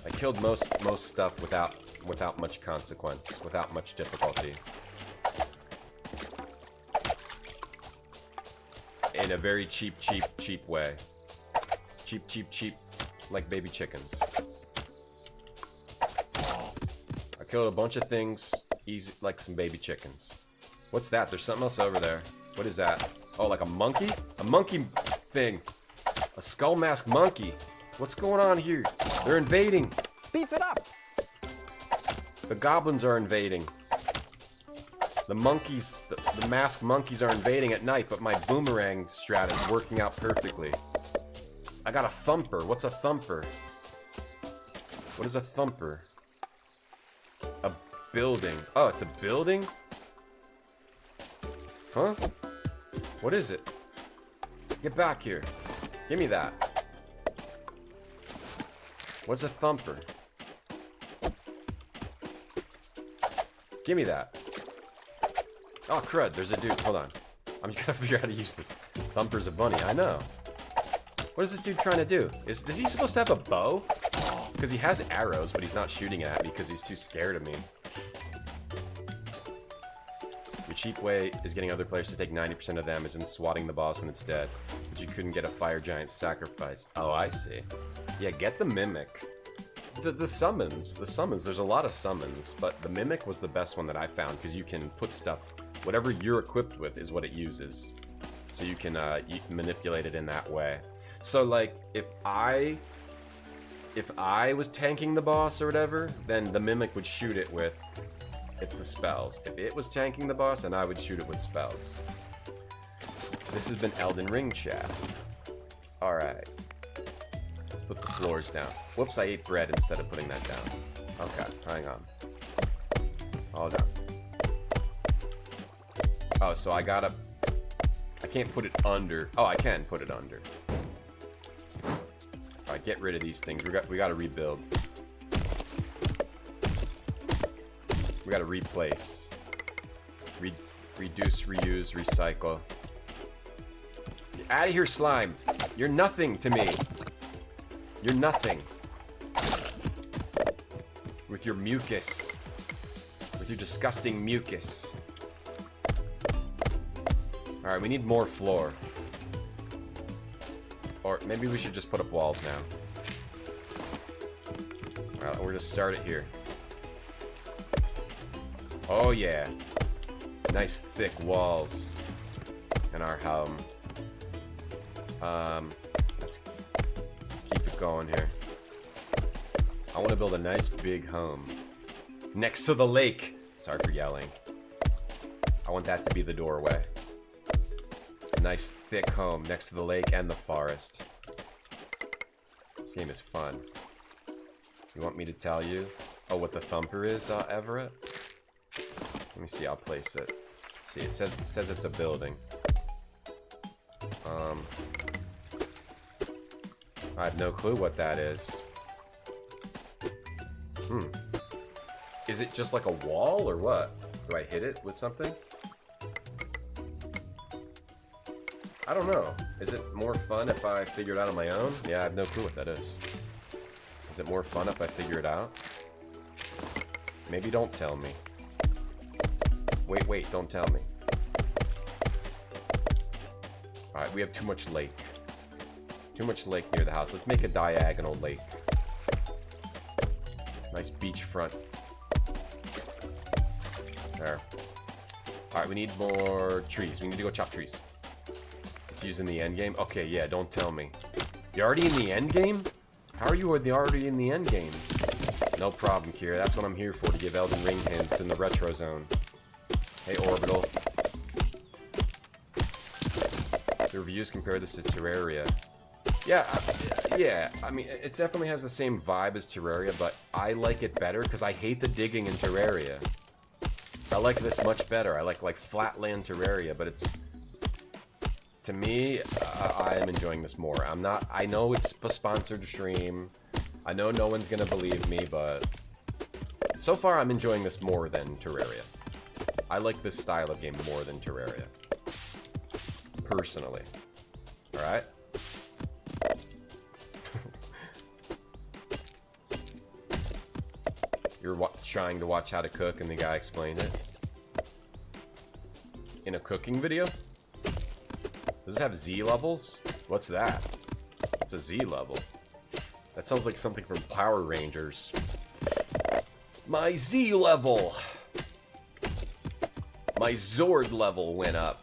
I killed most stuff without much consequence, without much difficulty. In a very cheap way. Cheap, like baby chickens. I killed a bunch of things, easy, like some baby chickens. What's that? There's something else over there. What is that? Oh, like a monkey? A monkey thing. A skull mask monkey. What's going on here? They're invading. Beef it up. The goblins are invading. The monkeys, the masked monkeys are invading at night, but my boomerang strat is working out perfectly. I got a thumper. What's a thumper? What is a thumper? A building. Oh, it's a building? Huh? What is it? Get back here. Give me that. What's a thumper? Give me that. Oh, crud. There's a dude. Hold on. I'm gonna figure out how to use this. Thumper's a bunny. I know. What is this dude trying to do? Is he supposed to have a bow? Because he has arrows, but he's not shooting at me because he's too scared of me. Your cheap way is getting other players to take 90% of damage and swatting the boss when it's dead. But you couldn't get a fire giant sacrifice. Oh, I see. Yeah, get the Mimic. The summons. There's a lot of summons, but the Mimic was the best one that I found because you can put stuff... Whatever you're equipped with is what it uses. So you can manipulate it in that way. So, like, if I was tanking the boss or whatever, then the Mimic would shoot it with the spells. If it was tanking the boss, then I would shoot it with spells. This has been Elden Ring chat. Alright. Let's put the floors down. Whoops, I ate bread instead of putting that down. Okay, hang on. Hold on. Oh, so I gotta I can't put it under. Oh, I can put it under. Alright, get rid of these things. We gotta rebuild. We gotta replace. Reduce, reuse, recycle. Get out of here, slime. You're nothing to me. You're nothing. With your mucus. With your disgusting mucus. Alright, we need more floor. Or maybe we should just put up walls now. Alright, we're gonna start it here. Oh yeah. Nice thick walls in our home. Let's keep it going here. I want to build a nice big home next to the lake. Sorry for yelling. I want that to be the doorway. A nice thick home next to the lake and the forest. This game is fun. You want me to tell you? Oh, what the thumper is, Everett? Let me see. I'll place it. Let's see, it says it's a building. I have no clue what that is. Is it just like a wall or what? Do I hit it with something? I don't know. Is it more fun if I figure it out on my own? Yeah, I have no clue what that is. Is it more fun if I figure it out? Maybe don't tell me. Wait, don't tell me. Alright, we have too much lake. Too much lake near the house. Let's make a diagonal lake. Nice beachfront. There. Alright, we need more trees. We need to go chop trees. It's using the end game. Okay, yeah, don't tell me. You're already in the end game? How are you already in the end game? No problem, Kira. That's what I'm here for, to give Elden Ring hints in the retro zone. Hey, Orbital. The reviews compare this to Terraria. Yeah, I mean, it definitely has the same vibe as Terraria, but I like it better because I hate the digging in Terraria. I like this much better. I like flatland Terraria, but it's... To me, I am enjoying this more. I know it's a sponsored stream. I know no one's gonna believe me, but... So far, I'm enjoying this more than Terraria. I like this style of game more than Terraria. Personally. Alright? You're trying to watch how to cook and the guy explained it? In a cooking video? Does it have Z levels? What's that? It's a Z level. That sounds like something from Power Rangers. My Z level! My Zord level went up.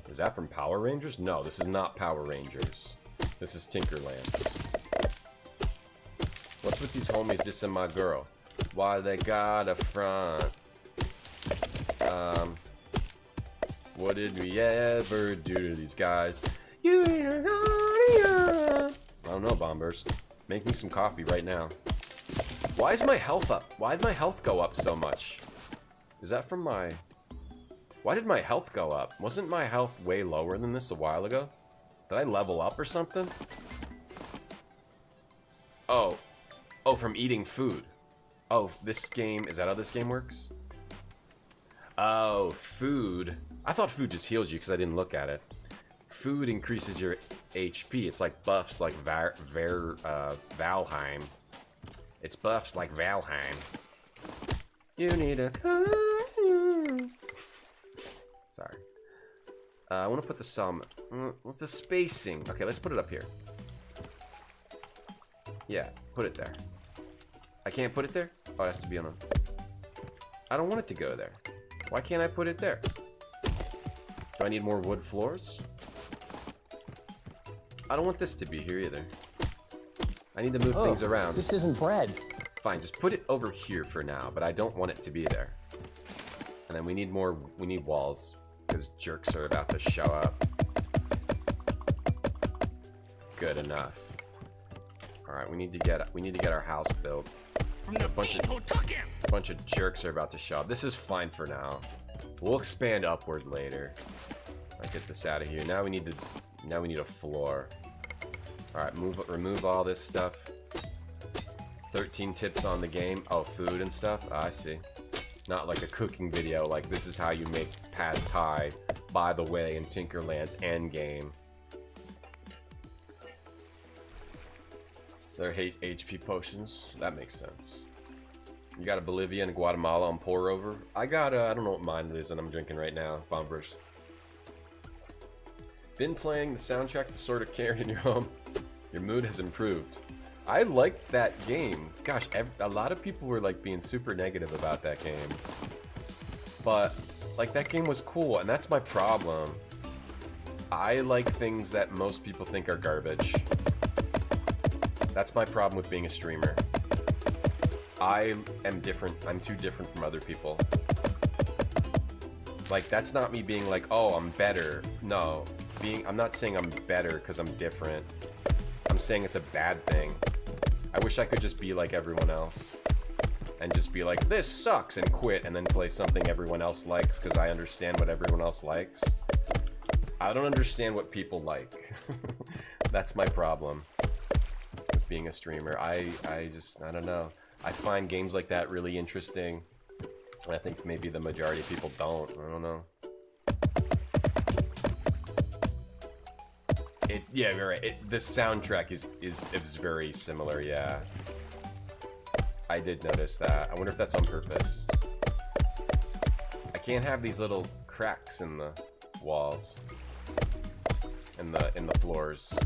Is that from Power Rangers? No, this is not Power Rangers. This is Tinkerlands. What's with these homies dissing my girl? Why they got a front? What did we ever do to these guys? I don't know, Bombers. Make me some coffee right now. Why is my health up? Why did my health go up so much? Is that from my... Why did my health go up? Wasn't my health way lower than this a while ago? Did I level up or something? Oh, from eating food. Oh, this game... Is that how this game works? Oh, food. I thought food just heals you because I didn't look at it. Food increases your HP. It's like buffs like Valheim. It's buffs like Valheim. You need a... Sorry. I want to put the what's the spacing? Okay, let's put it up here. Yeah, put it there. I can't put it there? Oh, it has to be on a... I don't want it to go there. Why can't I put it there? Do I need more wood floors? I don't want this to be here either. I need to move things around. This isn't bread. Fine, just put it over here for now, but I don't want it to be there. And then we need walls, because jerks are about to show up. Good enough. Alright, we need to get our house built. A bunch of jerks are about to show up. This is fine for now. We'll expand upward later. Alright, get this out of here. Now we need a floor. Alright, remove all this stuff. 13 tips on the game. Oh, food and stuff? Oh, I see. Not like a cooking video, like this is how you make pad thai, by the way, in Tinkerlands endgame. They hate HP potions. That makes sense. You got a Bolivia and Guatemala on pour over. I got I don't know what mine is that I'm drinking right now. Bombers. Been playing the soundtrack to Sword of Cairn in your home. Your mood has improved. I liked that game. Gosh, a lot of people were like being super negative about that game. But like that game was cool, and that's my problem. I like things that most people think are garbage. That's my problem with being a streamer. I am different. I'm too different from other people. Like, that's not me being like, oh, I'm better. No. I'm not saying I'm better because I'm different. I'm saying it's a bad thing. I wish I could just be like everyone else. And just be like, this sucks, and quit, and then play something everyone else likes because I understand what everyone else likes. I don't understand what people like. That's my problem with being a streamer. I don't know. I find games like that really interesting. And I think maybe the majority of people don't. I don't know. Yeah, you're right. The soundtrack is very similar, yeah. I did notice that. I wonder if that's on purpose. I can't have these little cracks in the walls. In the floors.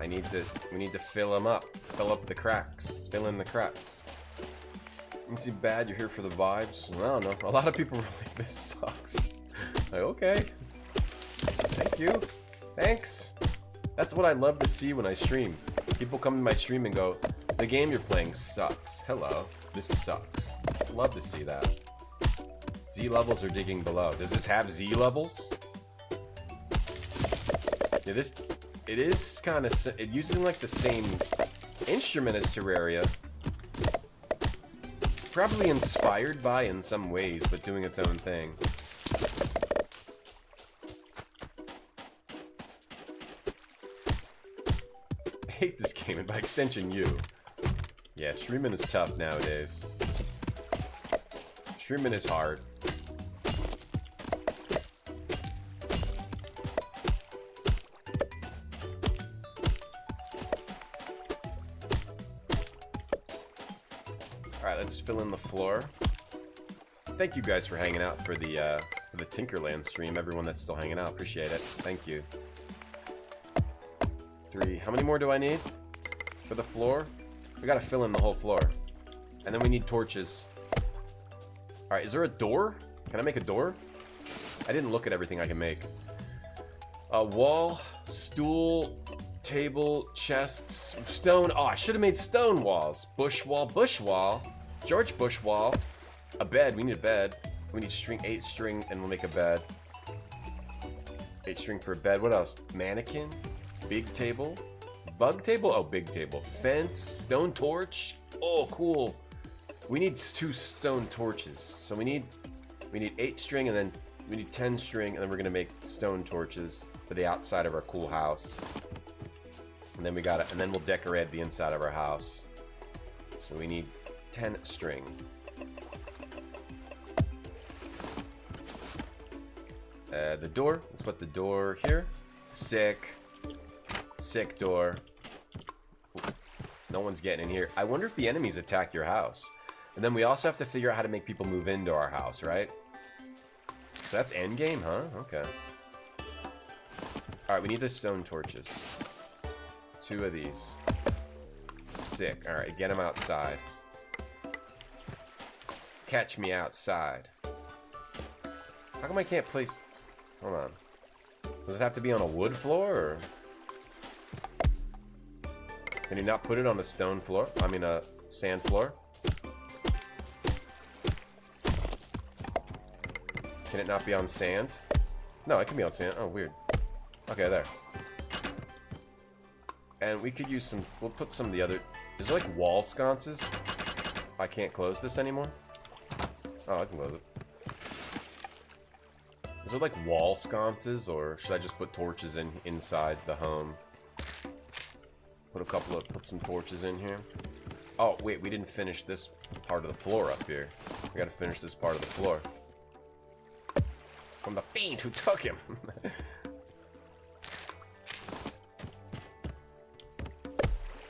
We need to fill them up. Fill up the cracks. Fill in the cracks. It's too bad you're here for the vibes. I don't know. A lot of people were like, this sucks. Like, okay. Thank you. Thanks. That's what I love to see when I stream. People come to my stream and go, the game you're playing sucks. Hello. This sucks. Love to see that. Z levels are digging below. Does this have Z levels? Yeah, it is kind of, it using like the same instrument as Terraria. Probably inspired by in some ways, but doing its own thing. I hate this game, and by extension, you. Yeah, streaming is tough nowadays. Streaming is hard. Alright, let's fill in the floor. Thank you guys for hanging out for the Tinkerlands stream. Everyone that's still hanging out, appreciate it. Thank you. 3. How many more do I need for the floor? We gotta fill in the whole floor. And then we need torches. Alright, is there a door? Can I make a door? I didn't look at everything I can make. Wall, stool, table, chests, stone. Oh, I should have made stone walls. Bush wall. George Bush wall. A bed. We need a bed. We need string, 8 string, and we'll make a bed. 8 string for a bed. What else? Mannequin. Big table. Bug table. Oh, big table. Fence. Stone torch. Oh, cool. We need 2 stone torches. So we need 8 string, and then we need 10 string, and then we're gonna make stone torches for the outside of our cool house. And then and then we'll decorate the inside of our house. So we need 10 string. The door. Let's put the door here. Sick door. No one's getting in here. I wonder if the enemies attack your house. And then we also have to figure out how to make people move into our house, right? So that's endgame, huh? Okay. Alright, we need the stone torches. 2 of these. Sick. Alright, get them outside. Catch me outside. How come I can't place... Hold on. Does it have to be on a wood floor, or... Can you not put it on a stone floor? I mean, a sand floor? Can it not be on sand? No, it can be on sand. Oh, weird. Okay, there. And we could use some... We'll put some of the other... Is there like wall sconces? I can't close this anymore? Oh, I can close it. Is there like wall sconces, or should I just put torches in inside the home? Put some torches in here. Oh wait, we didn't finish this part of the floor up here. We gotta finish this part of the floor. From the fiend who took him.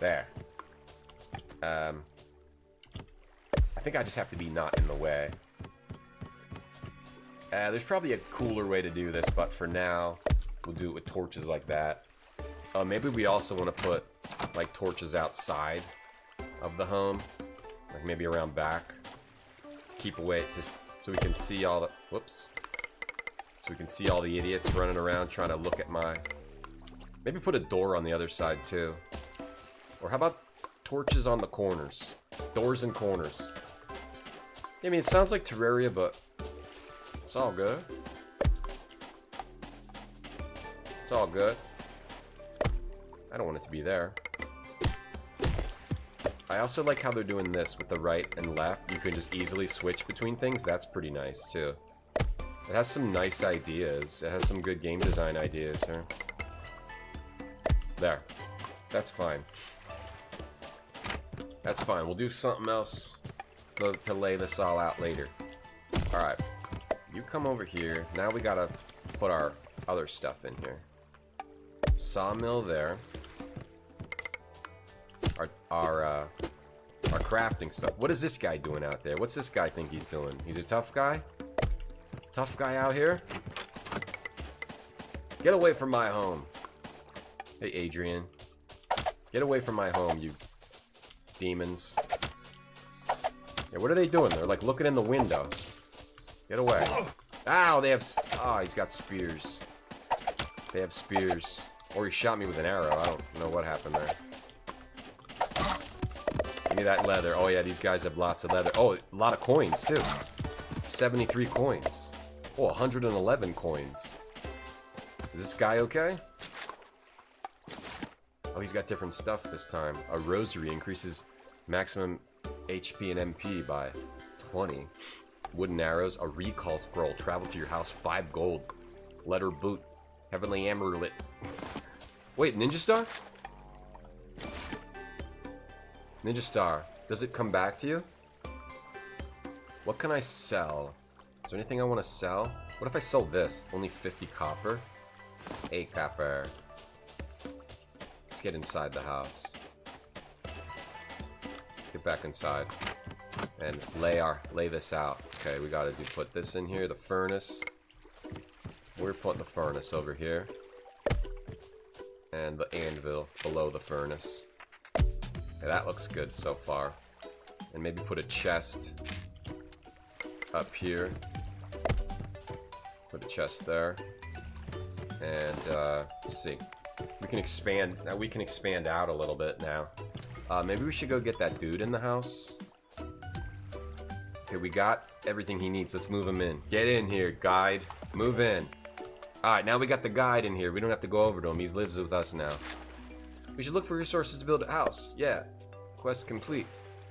There. I think I just have to be not in the way. There's probably a cooler way to do this, but for now, we'll do it with torches like that. Maybe we also want to put, like, torches outside of the home. Like, maybe around back. Keep away, just so we can see all the... Whoops. So we can see all the idiots running around trying to look at my... Maybe put a door on the other side, too. Or how about torches on the corners? Doors and corners. I mean, it sounds like Terraria, but... It's all good. It's all good. I don't want it to be there. I also like how they're doing this with the right and left. You can just easily switch between things. That's pretty nice, too. It has some nice ideas. It has some good game design ideas here. There. That's fine. That's fine. We'll do something else to lay this all out later. Alright. You come over here. Now we gotta put our other stuff in here. Sawmill there. Our crafting stuff. What is this guy doing out there? What's this guy think he's doing? He's a tough guy? Tough guy out here? Get away from my home. Hey, Adrian. Get away from my home, you demons. Yeah, what are they doing? They're like looking in the window. Get away. Ow, they have... Oh, he's got spears. They have spears. Or he shot me with an arrow. I don't know what happened there. Give me that leather. Oh, yeah, these guys have lots of leather. Oh, a lot of coins, too. 73 coins. Oh, 111 coins. Is this guy okay? Oh, he's got different stuff this time. A rosary increases maximum HP and MP by 20. Wooden arrows. A recall scroll. Travel to your house. 5 gold. Letter boot. Heavenly amulet. Wait, Ninja Star? Ninja Star. Does it come back to you? What can I sell? Is there anything I want to sell? What if I sell this? Only 50 copper? 8 copper. Let's get inside the house. Get back inside. And lay this out. Okay, we gotta put this in here. The furnace. We're putting the furnace over here. And the anvil below the furnace. Okay, that looks good so far. And maybe put a chest up here. Put a chest there. And let's see. We can expand. Now we can expand out a little bit now. Maybe we should go get that dude in the house. Okay, we got everything he needs. Let's move him in. Get in here, guide. Move in. Alright, now we got the guide in here. We don't have to go over to him. He lives with us now. We should look for resources to build a house. Yeah. Quest complete.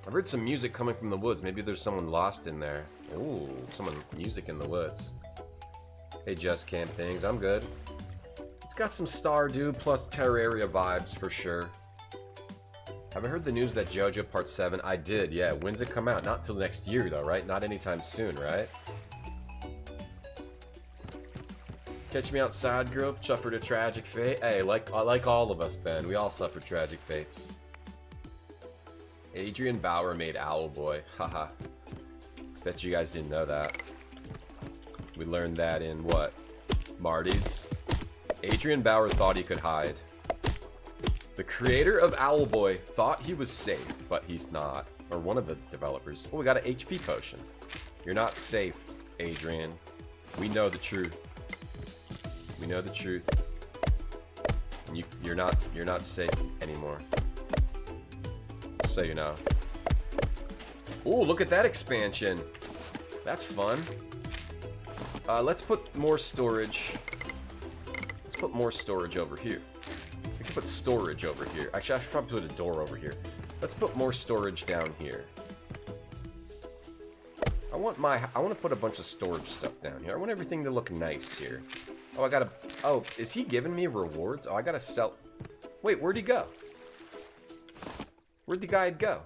I've heard some music coming from the woods. Maybe there's someone lost in there. Ooh, music in the woods. Hey, Just Camp Things. I'm good. It's got some Stardew plus Terraria vibes for sure. Have I heard the news that JoJo Part 7? I did, yeah. When's it come out? Not till next year, though, right? Not anytime soon, right? Catch me outside, girl. Suffered a tragic fate. Hey, like all of us, Ben. We all suffer tragic fates. Adrian Bauer made Owlboy. Haha. Bet you guys didn't know that. We learned that in what? Marty's? Adrian Bauer thought he could hide. The creator of Owlboy thought he was safe, but he's not. Or one of the developers. Oh, we got an HP potion. You're not safe, Adrian. We know the truth. We know the truth. And you're not safe anymore. So you know. Ooh, look at that expansion. That's fun. Let's put more storage. Let's put more storage over here. We can put storage over here. Actually, I should probably put a door over here. Let's put more storage down here. I want to put a bunch of storage stuff down here. I want everything to look nice here. Oh, I gotta... Oh, is he giving me rewards? Oh, I gotta sell... Wait, where'd he go? Where'd the guide go?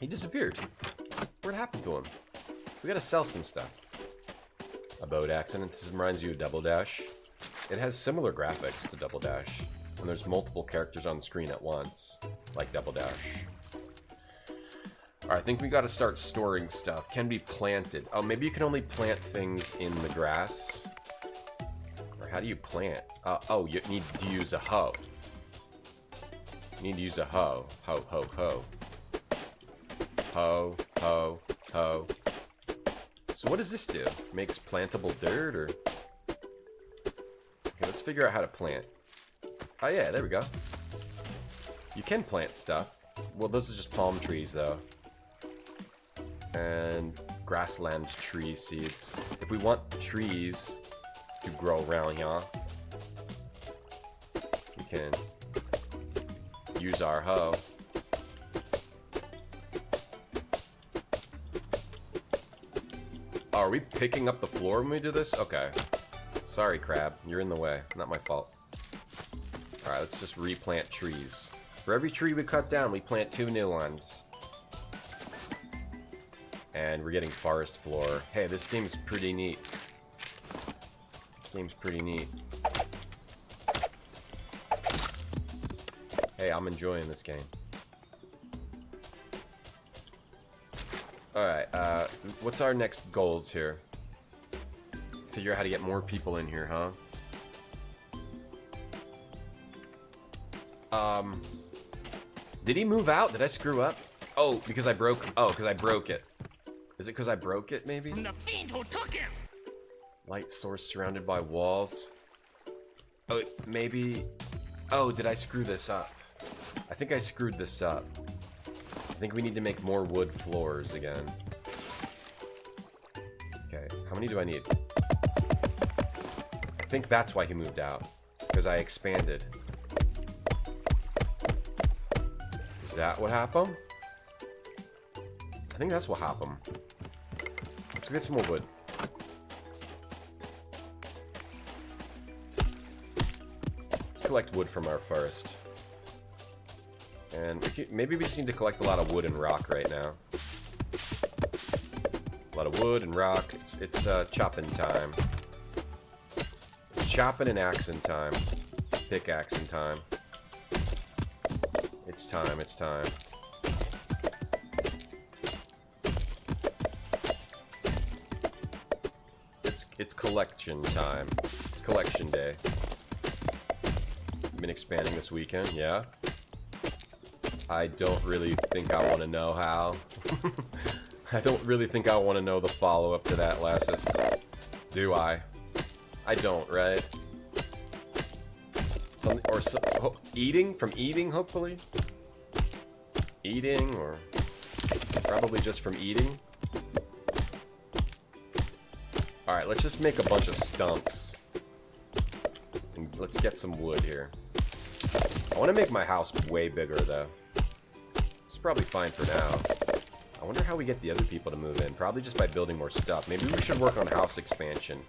He disappeared. What happened to him? We gotta sell some stuff. A boat accident. This reminds you of Double Dash. It has similar graphics to Double Dash. And there's multiple characters on the screen at once. Like Double Dash. Alright, I think we gotta start storing stuff. Can be planted. Oh, maybe you can only plant things in the grass. Or how do you plant? Oh, you need to use a hoe. You need to use a hoe. Hoe, hoe, hoe. Hoe, hoe, hoe. So what does this do? Makes plantable dirt, or... Okay, let's figure out how to plant. Oh yeah, there we go. You can plant stuff. Well, those are just palm trees, though. And grasslands tree seeds. If we want trees to grow around here, we can use our hoe. Oh, are we picking up the floor when we do this? Okay. Sorry, crab. You're in the way. Not my fault. Alright, let's just replant trees. For every tree we cut down, we plant 2 new ones. And we're getting forest floor. Hey, this game's pretty neat. This game's pretty neat. Hey, I'm enjoying this game. Alright, what's our next goals here? Figure out how to get more people in here, huh? Did he move out? Did I screw up? Oh, because I broke... Oh, because I broke it. Is it because I broke it, maybe? From the fiend who took him! Light source surrounded by walls. Oh, maybe... Oh, did I screw this up? I think I screwed this up. I think we need to make more wood floors again. Okay, how many do I need? I think that's why he moved out. Because I expanded. Is that what happened? I think that's what happened. Let's go get some more wood. Let's collect wood from our forest. And maybe we just need to collect a lot of wood and rock right now. A lot of wood and rock. It's chopping time. It's chopping and axing time. Pickaxing time. It's time, it's time. It's collection time. It's collection day. Been expanding this weekend, yeah. I don't really think I want to know how. I don't really think I want to know the follow-up to that, Lassus. Do I? I don't, right? Eating? From eating, hopefully? Eating, or... Probably just from eating? Alright, let's just make a bunch of stumps. And let's get some wood here. I want to make my house way bigger, though. It's probably fine for now. I wonder how we get the other people to move in. Probably just by building more stuff. Maybe we should work on house expansion.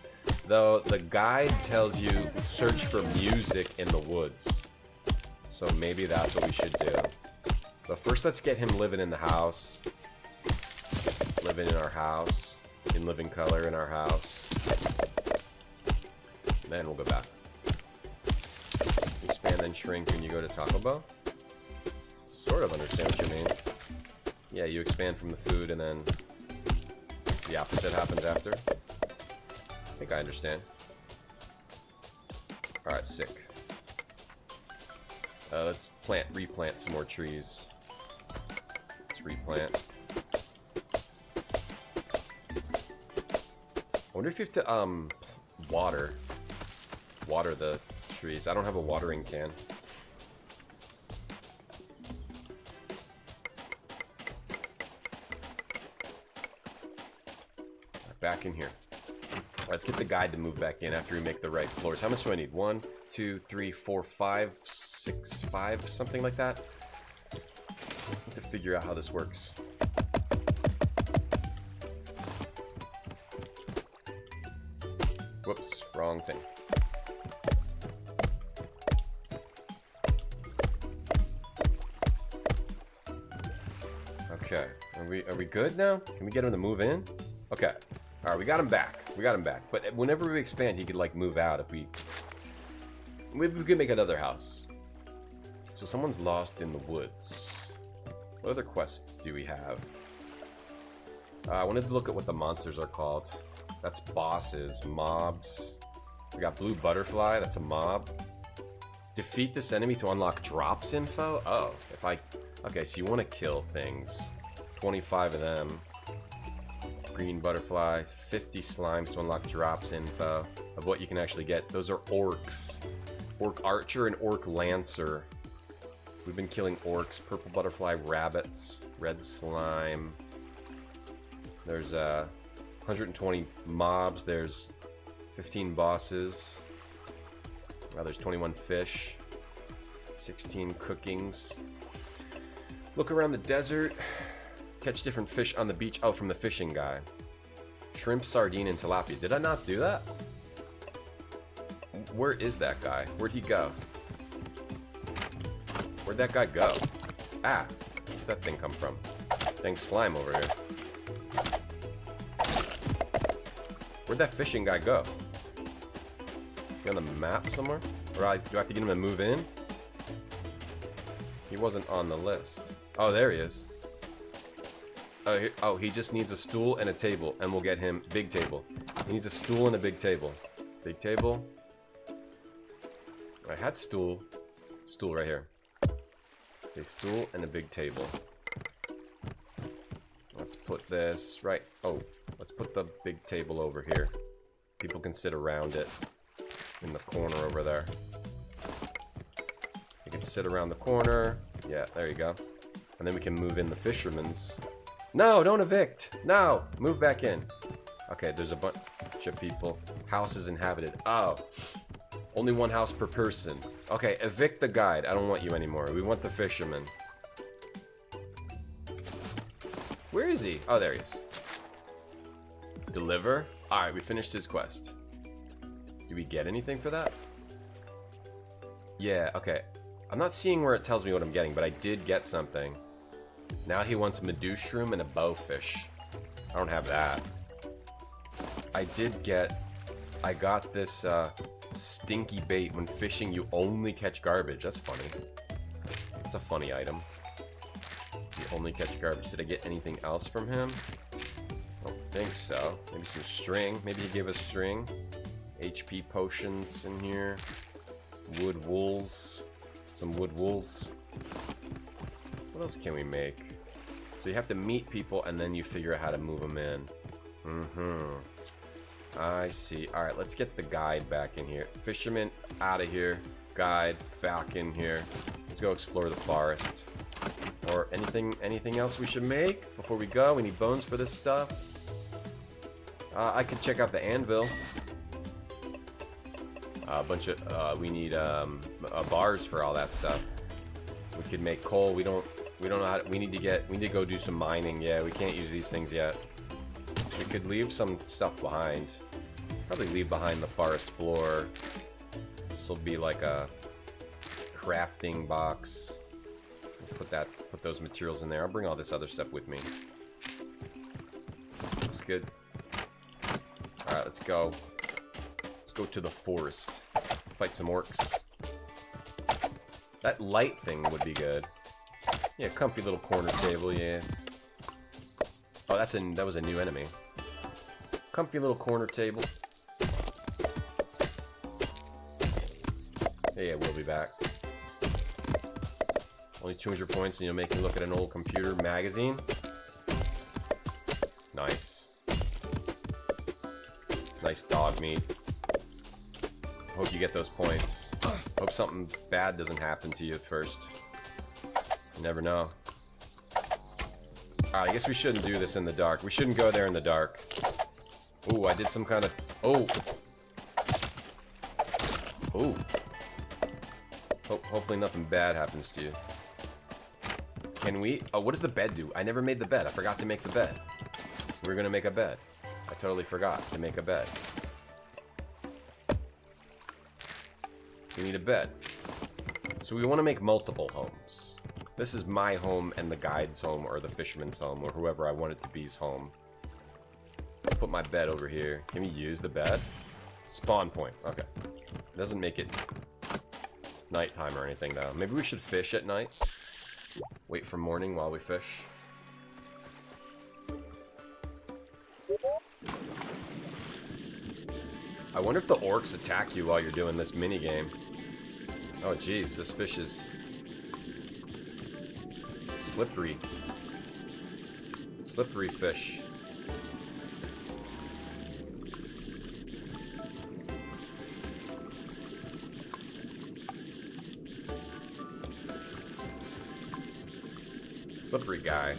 Though, the guide tells you search for music in the woods. So maybe that's what we should do. But first, let's get him living in the house. Living in our house. In living color in our house. Then we'll go back. Expand then shrink when you go to Taco Bell? Sort of understand what you mean. Yeah, you expand from the food and then the opposite happens after. I think I understand. Alright, sick. Let's replant some more trees. Let's replant. I wonder if you have to, water the trees. I don't have a watering can. Back in here. Let's get the guide to move back in after we make the right floors. How much do I need? 1, 2, 3, 4, 5, 6, 5, something like that. I have to figure out how this works. Whoops, wrong thing. Okay, are we good now? Can we get him to move in? Okay. All right, we got him back. We got him back. But whenever we expand, he could like move out if we could make another house. So someone's lost in the woods. What other quests do we have? I wanted to look at what the monsters are called. That's bosses, mobs. We got blue butterfly, that's a mob. Defeat this enemy to unlock drops info? Oh, okay, so you want to kill things. 25 of them. Green butterfly, 50 slimes to unlock drops info of what you can actually get. Those are orcs. Orc archer and orc lancer. We've been killing orcs. Purple butterfly, rabbits, red slime. There's 120 mobs. There's 15 bosses. There's 21 fish. 16 cookings. Look around the desert. Catch different fish on the beach. Oh, from the fishing guy. Shrimp, sardine, and tilapia. Did I not do that? Where is that guy? Where'd he go? Where'd that guy go? Ah, where's that thing come from? Dang slime over here. Where'd that fishing guy go? He on the map somewhere? Or do I have to get him to move in? He wasn't on the list. Oh, there he is. Oh, he just needs a stool and a table, and we'll get him big table. He needs a stool and a big table. Big table. I had stool. Stool right here. Okay, stool and a big table. Let's put this right. Oh, let's put the big table over here. People can sit around it in the corner over there. You can sit around the corner. Yeah, there you go. And then we can move in the fishermen's. No, don't evict. No, move back in. Okay, there's a bunch of people. House is inhabited. Oh, only one house per person. Okay, evict the guide. I don't want you anymore. We want the fisherman. Where is he? Oh, there he is. Deliver. All right, we finished his quest. Do we get anything for that? Yeah, okay. I'm not seeing where it tells me what I'm getting, but I did get something. Now he wants a medusa shroom and a bowfish. I don't have that. I got this stinky bait. When fishing, you only catch garbage. That's funny. That's a funny item. You only catch garbage. Did I get anything else from him? I don't think so. Maybe some string. Maybe he gave us string. HP potions in here. Wood wools. Some wood wools. What else can we make? So you have to meet people and then you figure out how to move them in. I see. Alright, let's get the guide back in here. Fisherman out of here. Guide back in here. Let's go explore the forest. Or anything else we should make before we go? We need bones for this stuff. I could check out the anvil. A bunch of we need bars for all that stuff. We could make coal. We don't know how to, we need to go do some mining. Yeah, we can't use these things yet. We could leave some stuff behind. Probably leave behind the forest floor. This will be like a crafting box. Put those materials in there. I'll bring all this other stuff with me. Looks good. Alright, let's go. Let's go to the forest. Fight some orcs. That light thing would be good. Yeah, comfy little corner table, yeah. Oh, that was a new enemy. Comfy little corner table. Yeah, we'll be back. Only 200 points and you'll make me look at an old computer magazine. Nice. Nice dog meat. Hope you get those points. Hope something bad doesn't happen to you at first. You never know. Alright, I guess we shouldn't do this in the dark. We shouldn't go there in the dark. Ooh, I did some kind of... Oh! Ooh. Hopefully nothing bad happens to you. Can we... Oh, what does the bed do? I never made the bed. I forgot to make the bed. We were gonna make a bed. I totally forgot to make a bed. We need a bed. So we want to make multiple homes. This is my home and the guide's home, or the fisherman's home, or whoever I want it to be's home. Put my bed over here. Can we use the bed? Spawn point. Okay. Doesn't make it nighttime or anything, though. Maybe we should fish at night. Wait for morning while we fish. I wonder if the orcs attack you while you're doing this minigame. Oh, jeez. This fish is slippery. Slippery fish. Slippery guy.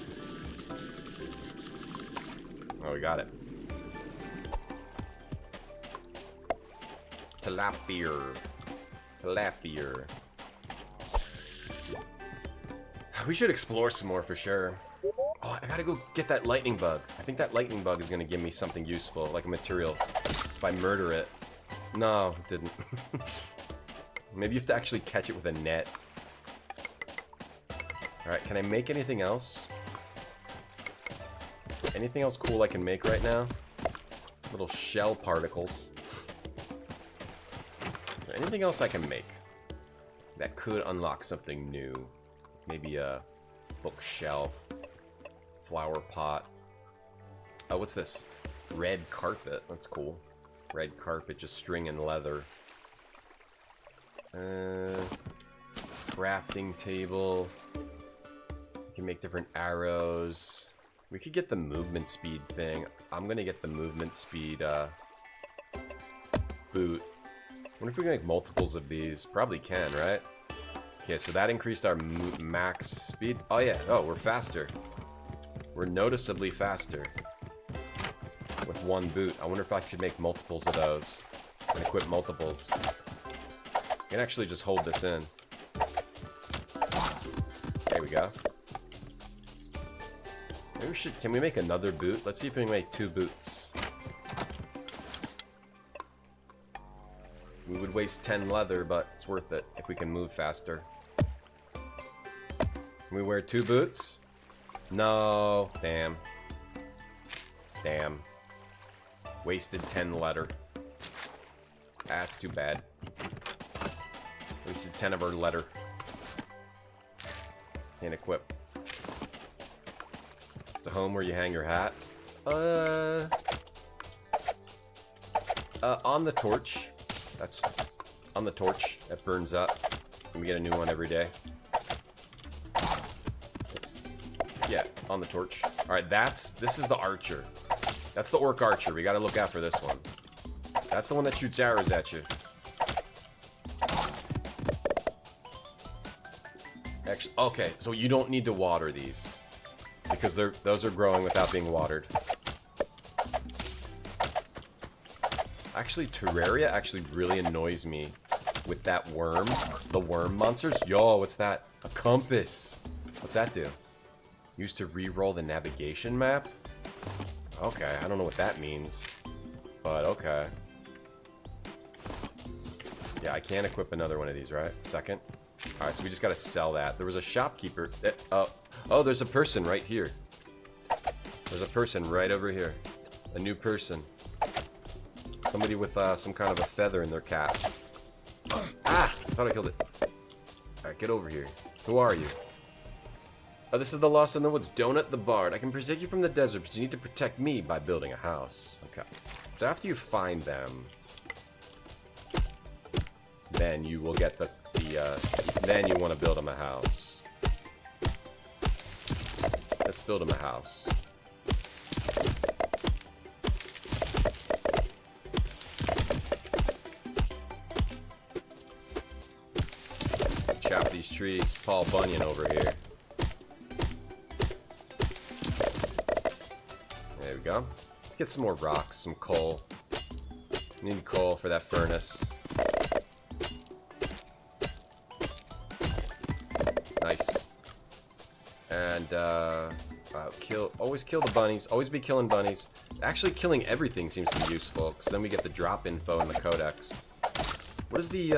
Oh, we got it. Tilapia. Tilapia. We should explore some more for sure. Oh, I gotta go get that lightning bug. I think that lightning bug is gonna give me something useful, like a material, if I murder it. No, it didn't. Maybe you have to actually catch it with a net. Alright, can I make anything else? Anything else cool I can make right now? Little shell particles. Anything else I can make that could unlock something new? Maybe a bookshelf, flower pot. Oh, what's this? Red carpet. That's cool. Red carpet, just string and leather. Crafting table. We can make different arrows. We could get the movement speed thing. I'm gonna get the movement speed boot. I wonder if we can make multiples of these. Probably can, right? Okay, so that increased our max speed. Oh yeah, oh, we're faster. We're noticeably faster with one boot. I wonder if I could make multiples of those and equip multiples. I can actually just hold this in. There we go. Maybe we should, can we make another boot? Let's see if we can make 2 boots. We would waste 10 leather, but it's worth it if we can move faster. Can we wear 2 boots? No. Damn. Damn. Wasted 10 leather. That's too bad. Wasted 10 of our leather. Can't equip. It's a home where you hang your hat. On the torch. That's on the torch that burns up. And we get a new one every day. Yeah, on the torch. Alright, this is the archer. That's the orc archer. We gotta look out for this one. That's the one that shoots arrows at you. Actually, okay, so you don't need to water these. Because those are growing without being watered. Actually, Terraria actually really annoys me with that worm. The worm monsters. Yo, what's that? A compass. What's that do? Used to re-roll the navigation map? Okay, I don't know what that means. But okay. Yeah, I can't equip another one of these, right? Second. Alright, so we just gotta sell that. There was a shopkeeper that... Oh, there's a person right here. There's a person right over here. A new person. Somebody with some kind of a feather in their cap. Ah! I thought I killed it. Alright, get over here. Who are you? Oh, this is the Lost in the Woods. Donut the Bard. I can protect you from the desert, but you need to protect me by building a house. Okay. So after you find them, then you will get then you want to build them a house. Let's build them a house. Chop these trees. Paul Bunyan over here. There we go. Let's get some more rocks, some coal. We need coal for that furnace. Nice. And always kill the bunnies. Always be killing bunnies. Actually, killing everything seems to be useful, because then we get the drop info in the codex. What is the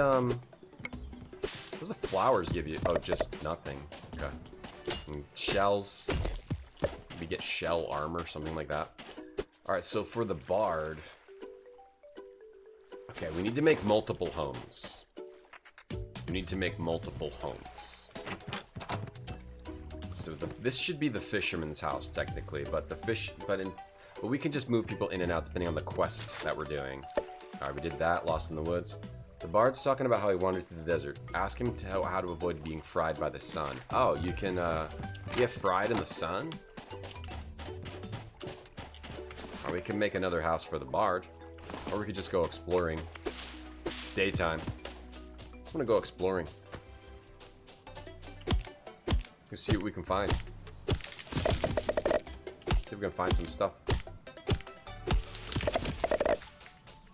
What does the flowers give you? Oh, just nothing. Okay. And shells. Maybe get shell armor, something like that. Alright, so for the bard... Okay, we need to make multiple homes. We need to make multiple homes. So this should be the fisherman's house, technically, but but we can just move people in and out depending on the quest that we're doing. Alright, we did that, Lost in the Woods. The bard's talking about how he wandered through the desert. Ask him how to avoid being fried by the sun. Oh, you can get fried in the sun? Or we can make another house for the bard. Or we could just go exploring. It's daytime. I'm gonna go exploring. Let's see what we can find. See if we can find some stuff.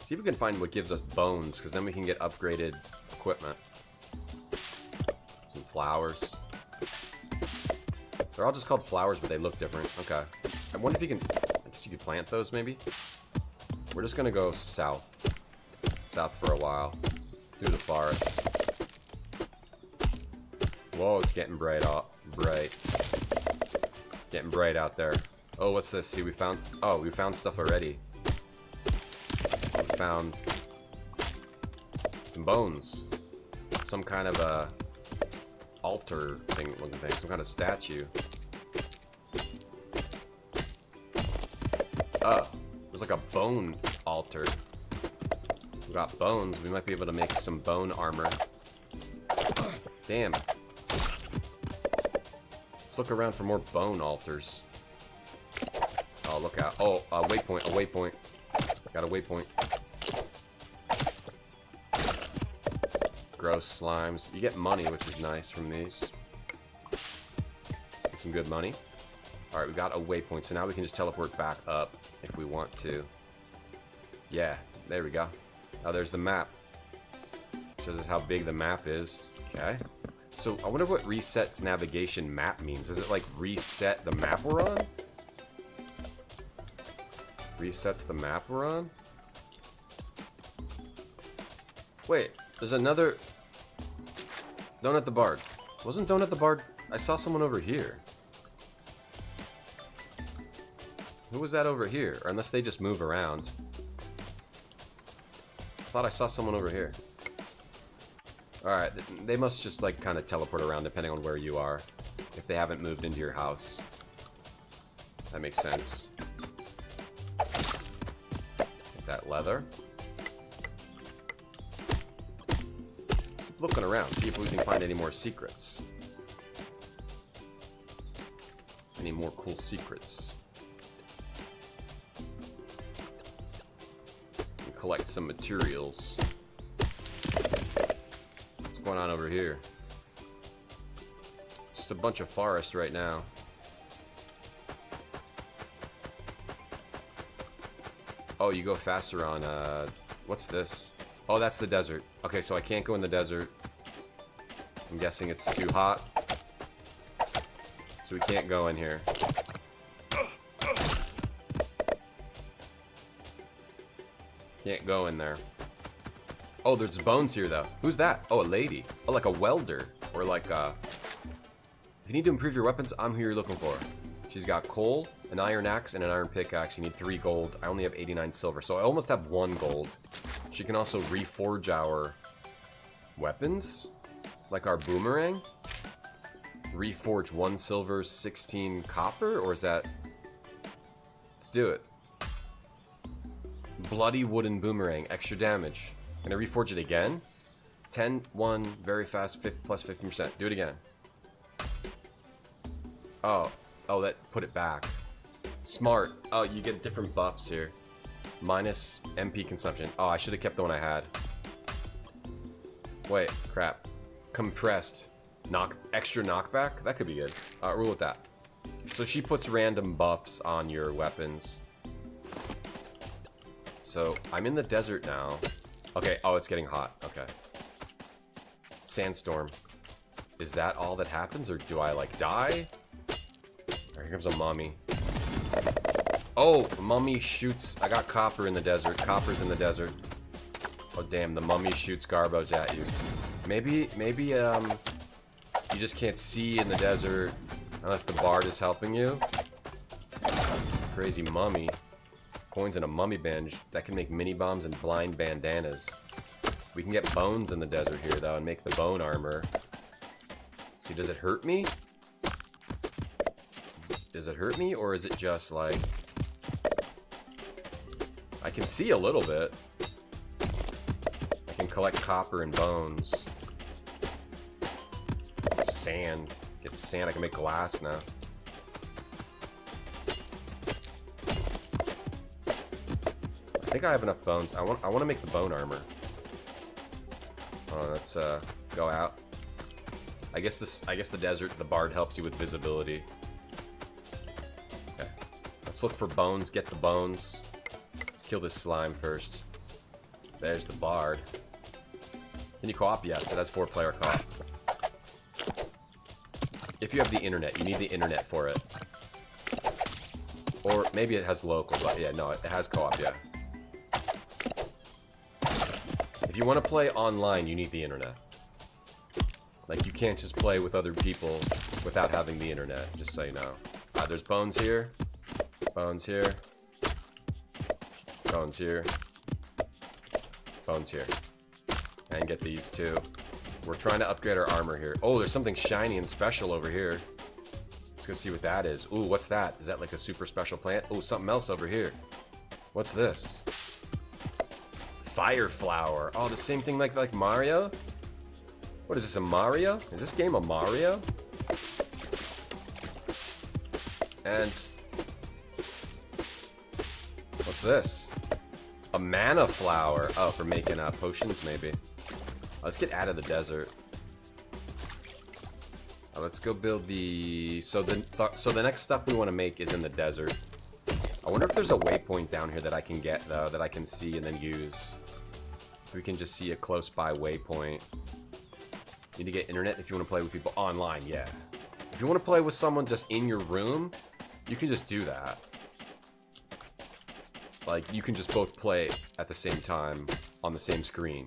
See if we can find what gives us bones, because then we can get upgraded equipment. Some flowers. They're all just called flowers, but they look different. Okay. I wonder if you can... I guess you could plant those, maybe? We're just gonna go south. South for a while. Through the forest. Whoa, it's getting bright out. Getting bright out there. Oh, what's this? See, we found... Oh, we found stuff already. We found... some bones. Some kind of a... altar thing, looking thing. Some kind of statue. Oh, there's like a bone altar. We got bones. We might be able to make some bone armor. Damn. Let's look around for more bone altars. Oh, look out. Oh, a waypoint, a waypoint. Got a waypoint. Gross slimes. You get money, which is nice from these. Get some good money. Alright, we got a waypoint, so now we can just teleport back up if we want to. Yeah, there we go. Oh, there's the map. Shows us how big the map is. Okay. So, I wonder what resets navigation map means. Does it, like, reset the map we're on? Resets the map we're on? Wait, there's another... Donut the Bard. Wasn't Donut the Bard... I saw someone over here. Who was that over here? Or unless they just move around. I thought I saw someone over here. Alright, they must just like kind of teleport around depending on where you are. If they haven't moved into your house. That makes sense. Get that leather. Looking around, see if we can find any more secrets. Any more cool secrets. Collect some materials. What's going on over here? Just a bunch of forest right now. Oh, you go faster on, what's this? Oh, that's the desert. Okay, so I can't go in the desert. I'm guessing it's too hot. So we can't go in here. Can't go in there. Oh, there's bones here, though. Who's that? Oh, a lady. Oh, like a welder. Or like, If you need to improve your weapons, I'm who you're looking for. She's got coal, an iron axe, and an iron pickaxe. You need 3 gold. I only have 89 silver, so I almost have 1 gold. She can also reforge our weapons. Like our boomerang. Reforge 1 silver, 16 copper? Or is that... Let's do it. Bloody wooden boomerang, extra damage. Can I reforge it again? 10, 1, very fast, plus 15%. Do it again. Oh, that put it back. Smart. Oh, you get different buffs here. Minus MP consumption. Oh, I should have kept the one I had. Wait, crap. Compressed. Extra knockback? That could be good. Rule with that. So she puts random buffs on your weapons. So, I'm in the desert now. Okay, oh, it's getting hot. Okay. Sandstorm. Is that all that happens, or do I, like, die? Here comes a mummy. Oh, mummy shoots... I got copper in the desert. Copper's in the desert. Oh, damn, the mummy shoots garbage at you. Maybe, you just can't see in the desert unless the bard is helping you. Crazy mummy. Coins in a mummy bench that can make mini bombs and blind bandanas. We can get bones in the desert here, though, and make the bone armor. See, does it hurt me? Does it hurt me, or is it just like... I can see a little bit. I can collect copper and bones. Sand. Get sand. I can make glass now. I think I have enough bones. I want to make the bone armor. Oh, let's go out. I guess the desert, the bard helps you with visibility. Okay. Let's look for bones. Get the bones. Let's kill this slime first. There's the bard. Can you co-op? Yes, it has 4-player co-op. If you have the internet, you need the internet for it. Or maybe it has local, but yeah, no, it has co-op, yeah. If you want to play online, you need the internet. Like, you can't just play with other people without having the internet, just so you know. There's bones here. Bones here. Bones here. Bones here. And get these too. We're trying to upgrade our armor here. Oh, there's something shiny and special over here. Let's go see what that is. Ooh, what's that? Is that like a super special plant? Oh, something else over here. What's this? Fire flower. Oh, the same thing like Mario? What is this, a Mario? Is this game a Mario? And... what's this? A mana flower. Oh, for making potions, maybe. Let's get out of the desert. Let's go build the... So the next stuff we want to make is in the desert. I wonder if there's a waypoint down here that I can get, though, that I can see and then use. We can just see a close-by waypoint. Need to get internet if you want to play with people online, yeah. If you want to play with someone just in your room, you can just do that. Like, you can just both play at the same time on the same screen.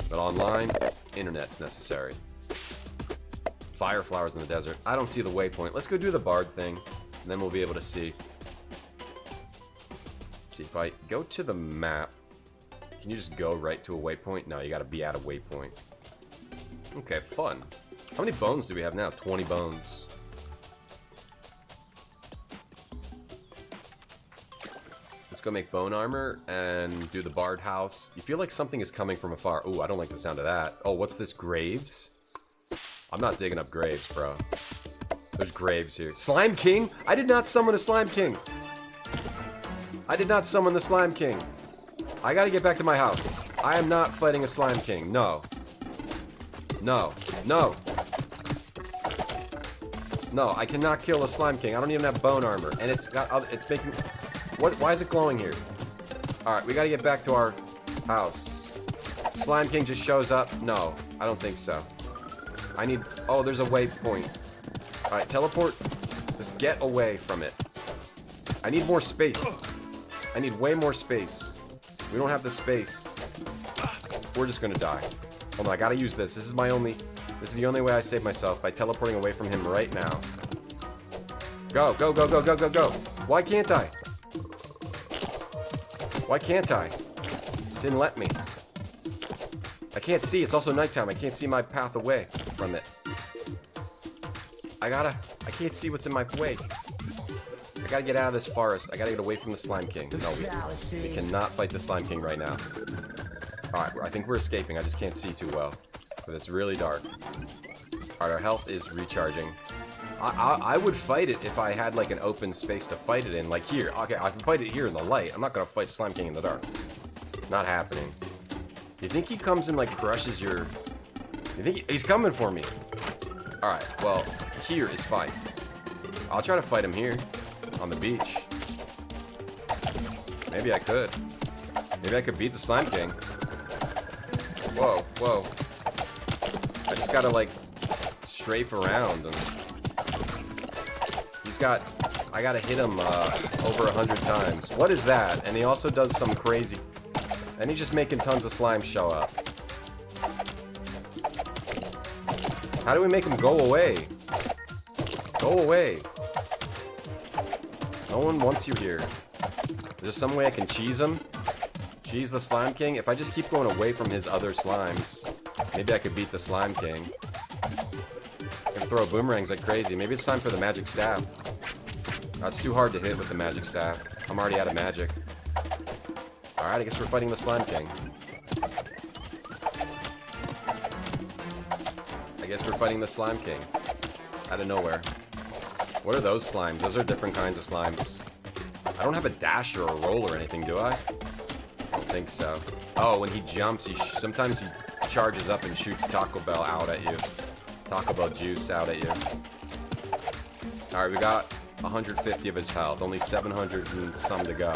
But online, internet's necessary. Fire flowers in the desert. I don't see the waypoint. Let's go do the bard thing, and then we'll be able to see. Let's see, if I go to the map, can you just go right to a waypoint? No, you gotta be at a waypoint. Okay, fun. How many bones do we have now? 20 bones. Let's go make bone armor and do the bard house. You feel like something is coming from afar. Ooh, I don't like the sound of that. Oh, what's this? Graves? I'm not digging up graves, bro. There's graves here. Slime King? I did not summon a Slime King. I did not summon the Slime King. I gotta get back to my house. I am not fighting a Slime King. No. No. No. No, I cannot kill a Slime King. I don't even have bone armor. And it's making... What? Why is it glowing here? Alright, we gotta get back to our house. Slime King just shows up? No, I don't think so. I need... Oh, there's a waypoint. Alright, teleport. Just get away from it. I need more space. I need way more space. We don't have the space. We're just gonna die. Hold on, I gotta use this. This is the only way I save myself, by teleporting away from him right now. Go, go, go, go, go, go, go. Why can't I? Why can't I? Didn't let me. I can't see. It's also nighttime. I can't see my path away from it. I can't see what's in my way. I gotta get out of this forest. I gotta get away from the Slime King. No, we cannot fight the Slime King right now. Alright, I think we're escaping. I just can't see too well. But it's really dark. Alright, our health is recharging. I would fight it if I had like an open space to fight it in. Like here. Okay, I can fight it here in the light. I'm not gonna fight Slime King in the dark. Not happening. You think he comes and like crushes your... You think he's coming for me? Alright, well, here is fine. I'll try to fight him here. On the beach. Maybe I could. Maybe I could beat the Slime King. Whoa, whoa. I just gotta like strafe around and he's got... I gotta hit him over 100 times. What is that? And he also does some crazy... And he's just making tons of slime show up. How do we make him go away? Go away. No one wants you here. Is there some way I can cheese him? Cheese the Slime King? If I just keep going away from his other slimes, maybe I could beat the Slime King. I can throw boomerangs like crazy. Maybe it's time for the magic staff. Oh, it's too hard to hit with the magic staff. I'm already out of magic. Alright, I guess we're fighting the Slime King. I guess we're fighting the Slime King. Out of nowhere. What are those slimes? Those are different kinds of slimes. I don't have a dash or a roll or anything, do I? I don't think so. Oh, when he jumps, sometimes he charges up and shoots Taco Bell out at you. Taco Bell juice out at you. Alright, we got 150 of his health. Only 700 and some to go.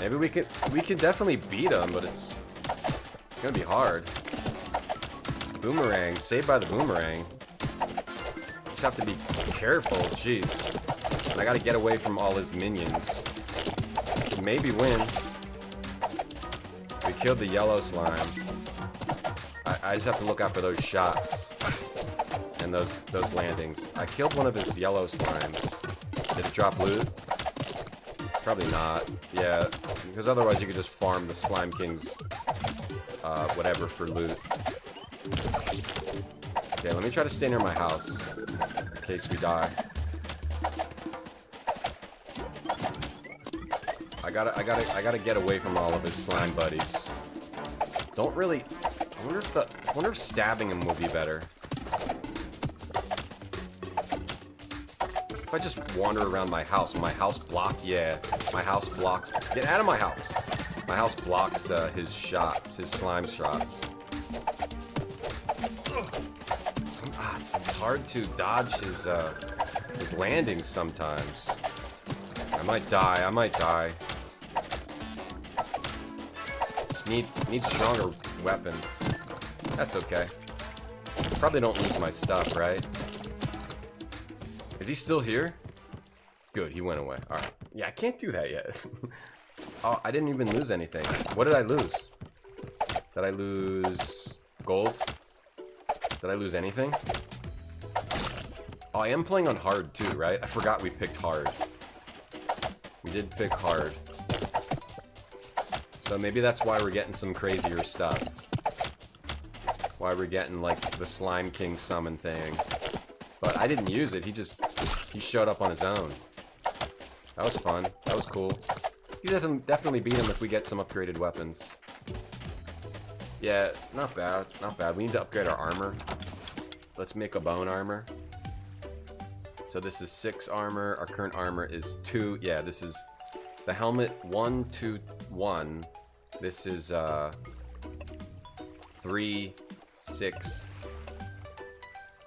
Maybe we can definitely beat him, but it's gonna be hard. Boomerang. Saved by the boomerang. Just have to be careful. Jeez. And I gotta get away from all his minions. Maybe win. We killed the yellow slime. I just have to look out for those shots. And those landings. I killed one of his yellow slimes. Did it drop loot? Probably not. Yeah. Because otherwise you could just farm the Slime King's whatever for loot. Okay, let me try to stay near my house. In case we die. I gotta get away from all of his slime buddies. Don't really. I wonder if stabbing him will be better. If I just wander around my house, will my house block? Yeah, my house blocks. Get out of my house! My house blocks his shots, his slime shots. It's hard to dodge his landings sometimes. I might die. Just need stronger weapons. That's okay. Probably don't lose my stuff, right? Is he still here? Good, he went away. Alright. Yeah, I can't do that yet. Oh, I didn't even lose anything. What did I lose? Did I lose gold? Did I lose anything? Oh, I am playing on hard too, right? I forgot we picked hard. We did pick hard. So maybe that's why we're getting some crazier stuff. Why we're getting like the Slime King summon thing. But I didn't use it, he showed up on his own. That was fun, that was cool. You definitely beat him if we get some upgraded weapons. Yeah, not bad, not bad. We need to upgrade our armor. Let's make a bone armor. So this is 6 armor, our current armor is 2. Yeah, this is the helmet 1, 2, 1. This is 3, 6,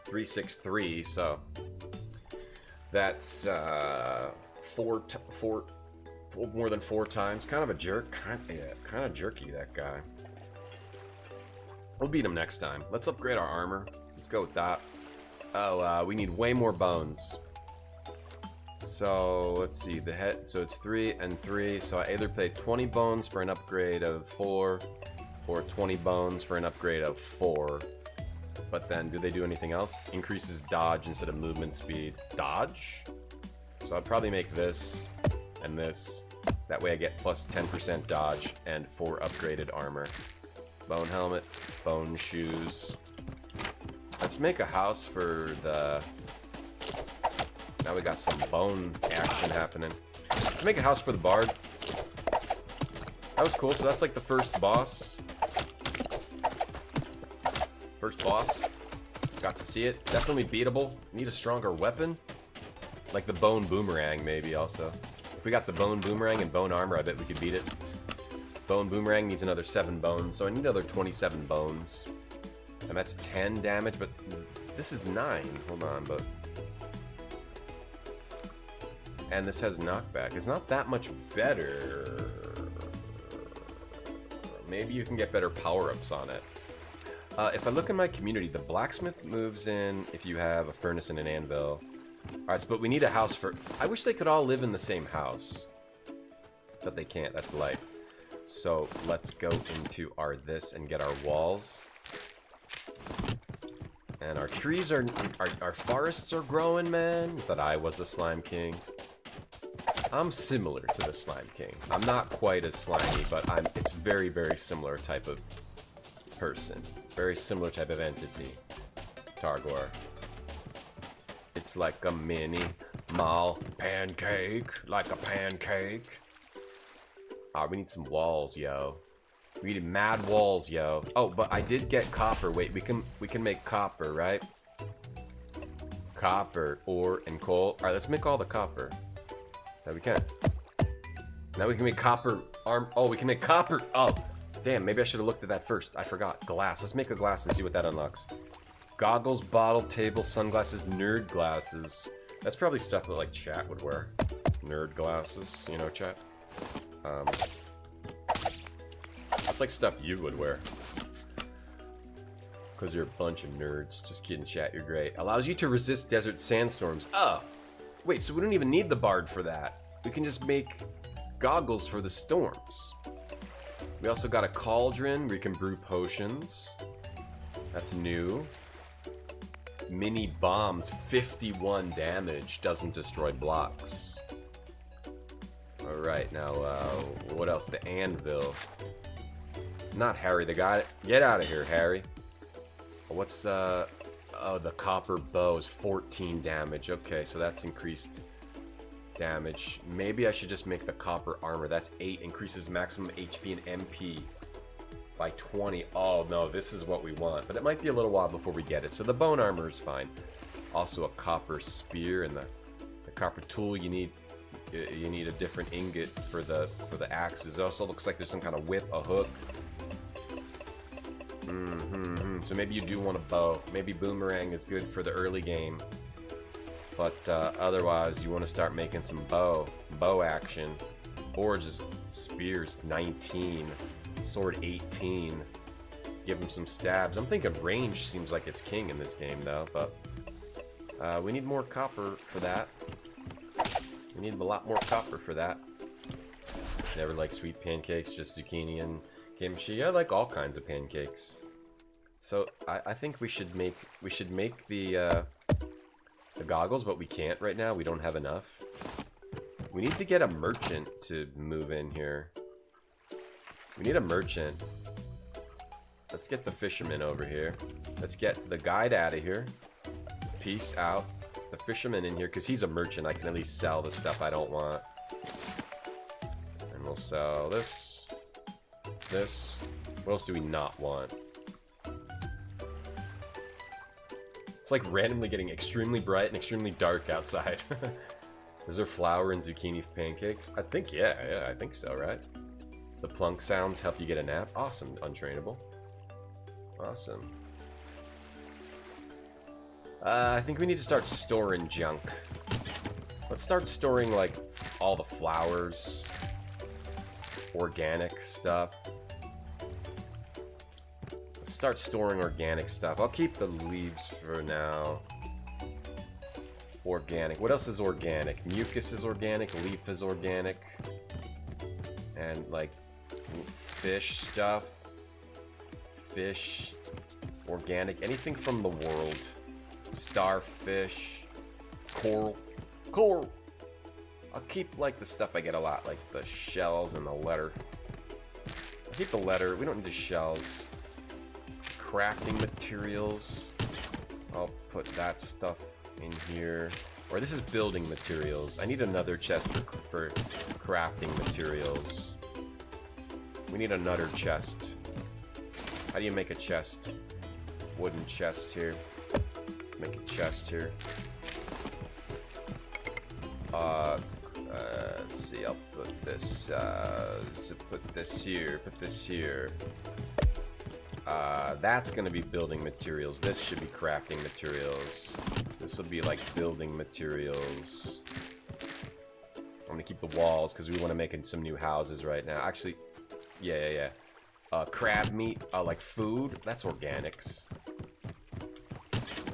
3, 6, 3. So that's more than 4 times. Kind of a jerk. Kind of jerky, that guy. We'll beat him next time. Let's upgrade our armor. Let's go with that. Oh, we need way more bones. So, let's see. The head. So, it's 3 and 3. So, I either pay 20 bones for an upgrade of 4 or 20 bones for an upgrade of 4. But then, do they do anything else? Increases dodge instead of movement speed. Dodge? So, I'd probably make this and this. That way I get plus 10% dodge and 4 upgraded armor. Bone helmet, bone shoes. Let's make a house for the... Now we got some bone action happening. Let's make a house for the bard. That was cool, so that's like the first boss. First boss. Got to see it. Definitely beatable. Need a stronger weapon. Like the bone boomerang, maybe, also. If we got the bone boomerang and bone armor, I bet we could beat it. Bone boomerang needs another 7 bones, so I need another 27 bones. And that's 10 damage, but this is 9. Hold on, but... And this has knockback. It's not that much better. Maybe you can get better power-ups on it. If I look in my community, the blacksmith moves in if you have a furnace and an anvil. Alright, but we need a house for... I wish they could all live in the same house. But they can't, that's life. So, let's go into our this and get our walls. And our trees are, our forests are growing, man. Thought I was the Slime King. I'm similar to the Slime King. I'm not quite as slimy, but it's very, very similar type of person. Very similar type of entity. Targor. It's like a mini mall pancake. Like a pancake. Ah, we need some walls, yo. We need mad walls, yo. Oh, but I did get copper. Wait, we can make copper, right? Copper, ore, and coal. Alright, let's make all the copper. Now we can. Now we can make copper arm. Oh, we can make copper. Oh, damn. Maybe I should have looked at that first. I forgot. Glass. Let's make a glass and see what that unlocks. Goggles, bottle, table, sunglasses, nerd glasses. That's probably stuff that like chat would wear. Nerd glasses, you know, chat. That's like stuff you would wear. Because you're a bunch of nerds. Just kidding, chat. You're great. Allows you to resist desert sandstorms. Oh. Wait, so we don't even need the bard for that. We can just make goggles for the storms. We also got a cauldron where you can brew potions. That's new. Mini bombs, 51 damage, doesn't destroy blocks. Alright, now, what else? The anvil. Not Harry, the guy. Get out of here, Harry. What's, oh, the copper bow is 14 damage. Okay, so that's increased damage. Maybe I should just make the copper armor. That's 8. Increases maximum HP and MP by 20. Oh, no, this is what we want. But it might be a little while before we get it. So the bone armor is fine. Also a copper spear and the copper tool. You need a different ingot for the axes. It also looks like there's some kind of whip, a hook. So maybe you do want a bow. Maybe boomerang is good for the early game. But otherwise, you want to start making some bow action. Or just spears, 19. Sword, 18. Give him some stabs. I'm thinking range seems like it's king in this game, though. But we need more copper for that. We need a lot more copper for that. Never like sweet pancakes, just zucchini and kimchi. I like all kinds of pancakes. So I think we should make the goggles, but we can't right now. We don't have enough. We need to get a merchant to move in here. We need a merchant. Let's get the fisherman over here. Let's get the guide out of here. Peace out. The fisherman in here, because he's a merchant. I can at least sell the stuff I don't want. And we'll sell this. This. What else do we not want? It's like randomly getting extremely bright and extremely dark outside. Is there flour and zucchini pancakes? I think, yeah, I think so, right? The plunk sounds help you get a nap. Awesome, untrainable. Awesome. I think we need to start storing junk. Let's start storing, like, all the flowers. Organic stuff. Let's start storing organic stuff. I'll keep the leaves for now. Organic. What else is organic? Mucus is organic. Leaf is organic. And, like, fish stuff. Fish. Organic. Anything from the world. Starfish. Coral. Coral. I'll keep, like, the stuff I get a lot. Like, the shells and the letter. I'll keep the letter. We don't need the shells. Crafting materials. I'll put that stuff in here. Or this is building materials. I need another chest for crafting materials. We need another chest. How do you make a chest? Wooden chest here. Make a chest here. Let's see, I'll put this, so put this here, put this here. That's gonna be building materials. This should be crafting materials. This will be like building materials. I'm gonna keep the walls because we want to make some new houses right now. Actually, yeah. Crab meat, like food, that's organics.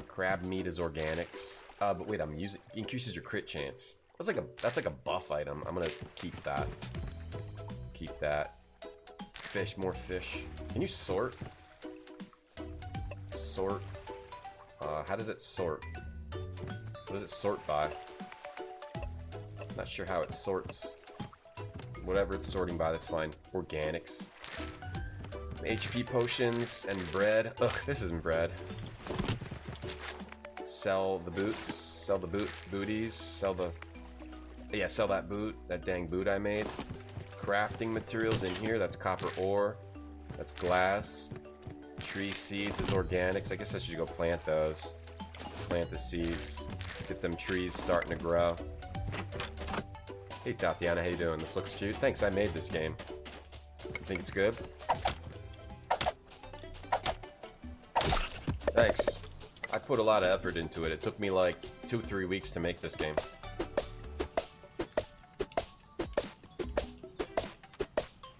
Crab meat is organics. But wait, I'm using increases your crit chance. That's like a buff item. I'm gonna keep that. Keep that. Fish, more fish. Can you sort? Sort. How does it sort? What does it sort by? Not sure how it sorts. Whatever it's sorting by, that's fine. Organics. HP potions and bread. Ugh, this isn't bread. Sell the boots. Sell the booties. Sell the... Yeah, sell that boot. That dang boot I made. Crafting materials in here. That's copper ore. That's glass. Tree seeds is organics. I guess I should go plant those. Plant the seeds. Get them trees starting to grow. Hey Tatiana, how you doing? This looks cute. Thanks, I made this game. You think it's good? Thanks. I put a lot of effort into it. It took me like 2-3 weeks to make this game.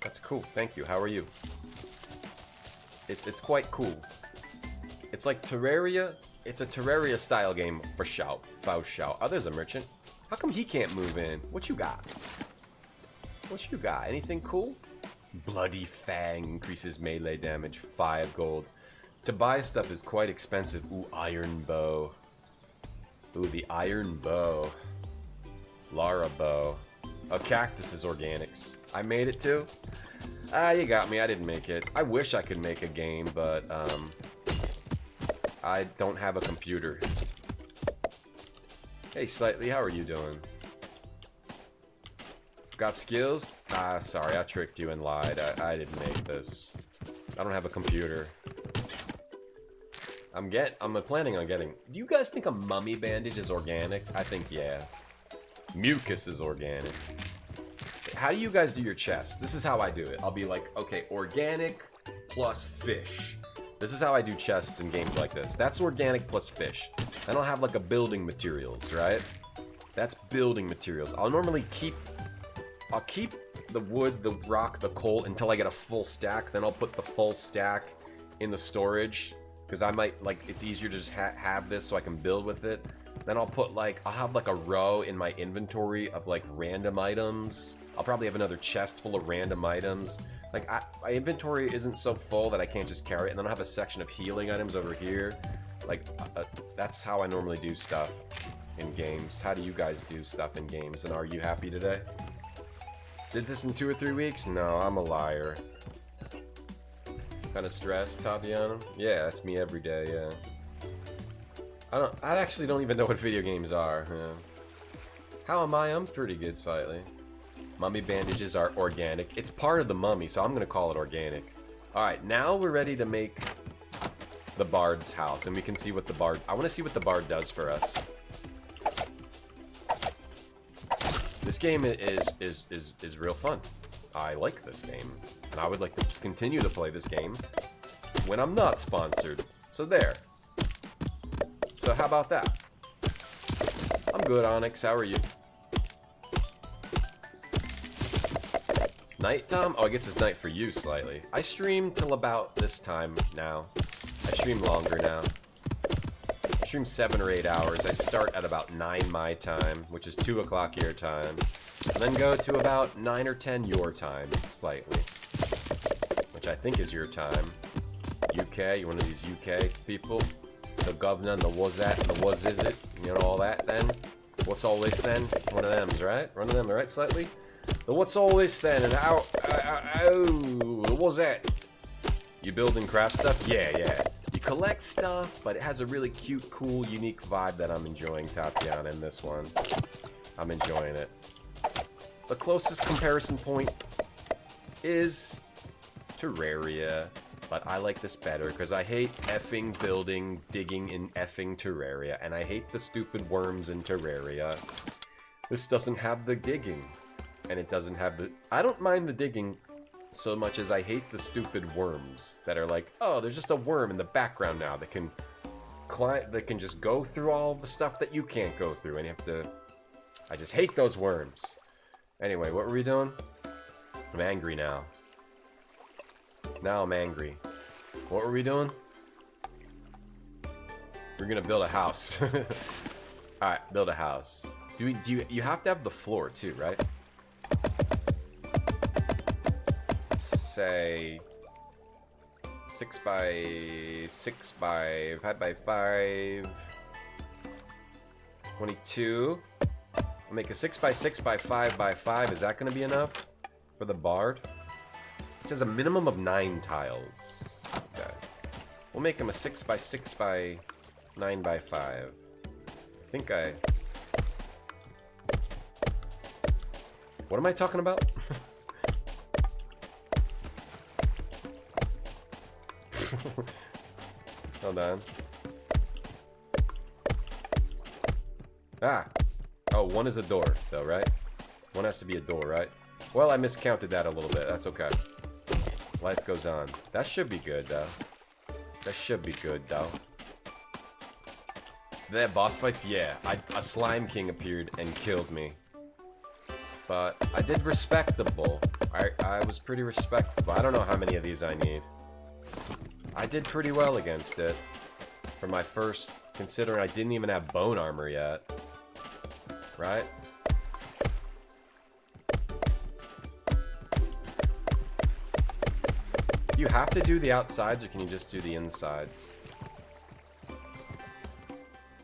That's cool. Thank you. How are you? It's quite cool. It's like Terraria. It's a Terraria style game for shout. Faux shout. Oh, there's a merchant. How come he can't move in? What you got? What you got? Anything cool? Bloody Fang increases melee damage. 5 gold. To buy stuff is quite expensive. Ooh, iron bow. Ooh, the iron bow. Lara bow. Oh, cactus is organics. I made it too? Ah, you got me. I didn't make it. I wish I could make a game, but I don't have a computer. Hey, Slightly, how are you doing? Got skills? Ah, sorry, I tricked you and lied. I didn't make this. I don't have a computer. I'm planning on getting... Do you guys think a mummy bandage is organic? I think, yeah. Mucus is organic. How do you guys do your chests? This is how I do it. I'll be like, okay, organic plus fish. This is how I do chests in games like this. That's organic plus fish. Then I'll have like a building materials, right? That's building materials. I'll normally keep the wood, the rock, the coal until I get a full stack. Then I'll put the full stack in the storage because I might like it's easier to just have this so I can build with it. Then I'll have like a row in my inventory of like random items. I'll probably have another chest full of random items. Like, my inventory isn't so full that I can't just carry it. And then I'll have a section of healing items over here. Like, that's how I normally do stuff in games. How do you guys do stuff in games? And are you happy today? Did this in 2 or 3 weeks? No, I'm a liar. Kind of stressed, Tatiana? Yeah, that's me every day, yeah. I actually don't even know what video games are. Yeah. How am I? I'm pretty good, slightly. Mummy bandages are organic. It's part of the mummy, so I'm going to call it organic. Alright, now we're ready to make the bard's house, and we can see what the bard... I want to see what the bard does for us. This game is real fun. I like this game, and I would like to continue to play this game when I'm not sponsored. So there. So how about that? I'm good, Onyx. How are you? Nighttime? Oh, I guess it's night for you slightly. I stream till about this time now. I stream longer now. I stream 7 or 8 hours. I start at about 9 my time, which is 2 o'clock your time. And then go to about 9 or 10 your time, slightly. Which I think is your time. UK, you're one of these UK people. The governor, and the was that, and the was is it, you know, all that then. What's all this then? One of them's, right? One of them, right, slightly? The what's all this then, and how, what was that? You build and craft stuff? Yeah. You collect stuff, but it has a really cute, cool, unique vibe that I'm enjoying, Tatiana, in this one. I'm enjoying it. The closest comparison point is Terraria, but I like this better because I hate effing building, digging in effing Terraria, and I hate the stupid worms in Terraria. This doesn't have the digging, and it doesn't have the... I don't mind the digging so much as I hate the stupid worms that are like, oh, there's just a worm in the background now that can climb, that can just go through all the stuff that you can't go through, and you have to... I just hate those worms. Anyway, what were we doing? I'm angry now. Now I'm angry. What were we doing? We're gonna build a house. Alright, build a house. You have to have the floor too, right? 6 by 6 by 5 by 5. 22. I'll make a 6 by 6 by 5 by 5. Is that going to be enough for the bard? It says a minimum of 9 tiles. Okay. We'll make him a 6 by 6 by 9 by 5. I think I... What am I talking about? Hold on. Ah! Oh, one is a door, though, right? One has to be a door, right? Well, I miscounted that a little bit. That's okay. Life goes on. That should be good, though. That should be good, though. That boss fights? Yeah. A Slime King appeared and killed me. But I did respectable. I was pretty respectable. I don't know how many of these I need. I did pretty well against it. For my first, considering I didn't even have bone armor yet. Right? You have to do the outsides, or can you just do the insides?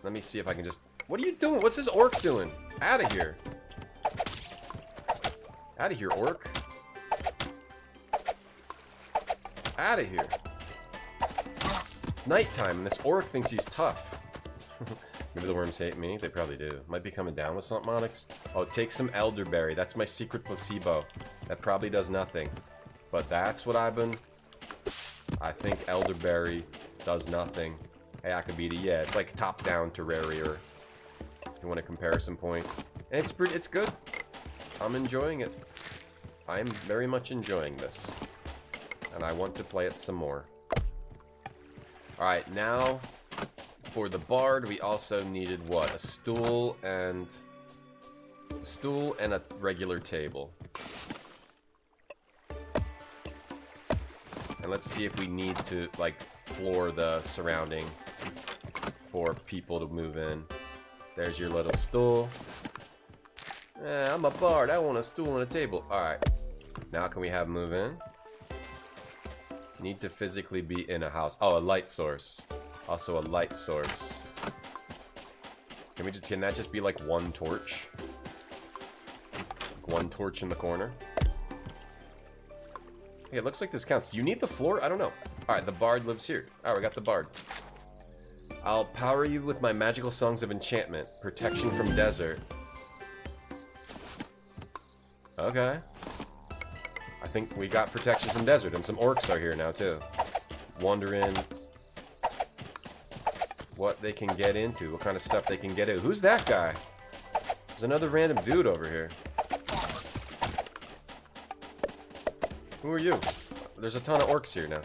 Let me see if I can just... What are you doing? What's this orc doing? Out of here. Out of here, orc. Out of here. Nighttime, and this orc thinks he's tough. Maybe the worms hate me. They probably do. Might be coming down with something, Onyx. Oh, take some elderberry. That's my secret placebo. That probably does nothing. But that's what I've been... I think elderberry does nothing. Hey, Akabita, yeah, it's like top-down Terraria. If you want a comparison point. And it's good. I'm enjoying it. I'm very much enjoying this. And I want to play it some more. Alright, now... For the bard, we also needed what? A stool and a regular table. And let's see if we need to like floor the surrounding for people to move in. There's your little stool. I'm a bard. I want a stool and a table. All right. Now can we have move in? Need to physically be in a house. Oh, a light source. Also a light source. Can that just be like one torch? Like one torch in the corner? Hey, it looks like this counts. Do you need the floor? I don't know. Alright, the bard lives here. Alright, we got the bard. I'll power you with my magical songs of enchantment. Protection from desert. Okay. I think we got protection from desert, and some orcs are here now, too. Wondering what they can get into, what kind of stuff they can get into. Who's that guy? There's another random dude over here. Who are you? There's a ton of orcs here now.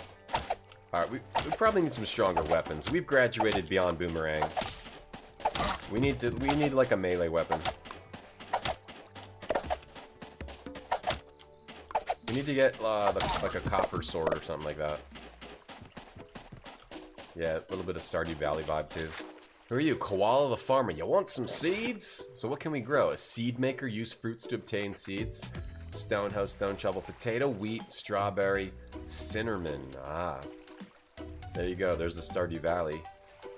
Alright, we probably need some stronger weapons. We've graduated beyond boomerang. We need like a melee weapon. We need to get like a copper sword or something like that. Yeah, a little bit of Stardew Valley vibe too. Who are you? Koala the farmer. You want some seeds? So what can we grow? A seed maker. Use fruits to obtain seeds. Stone hoe, stone shovel, potato, wheat, strawberry, cinnamon. Ah. There you go. There's the Stardew Valley.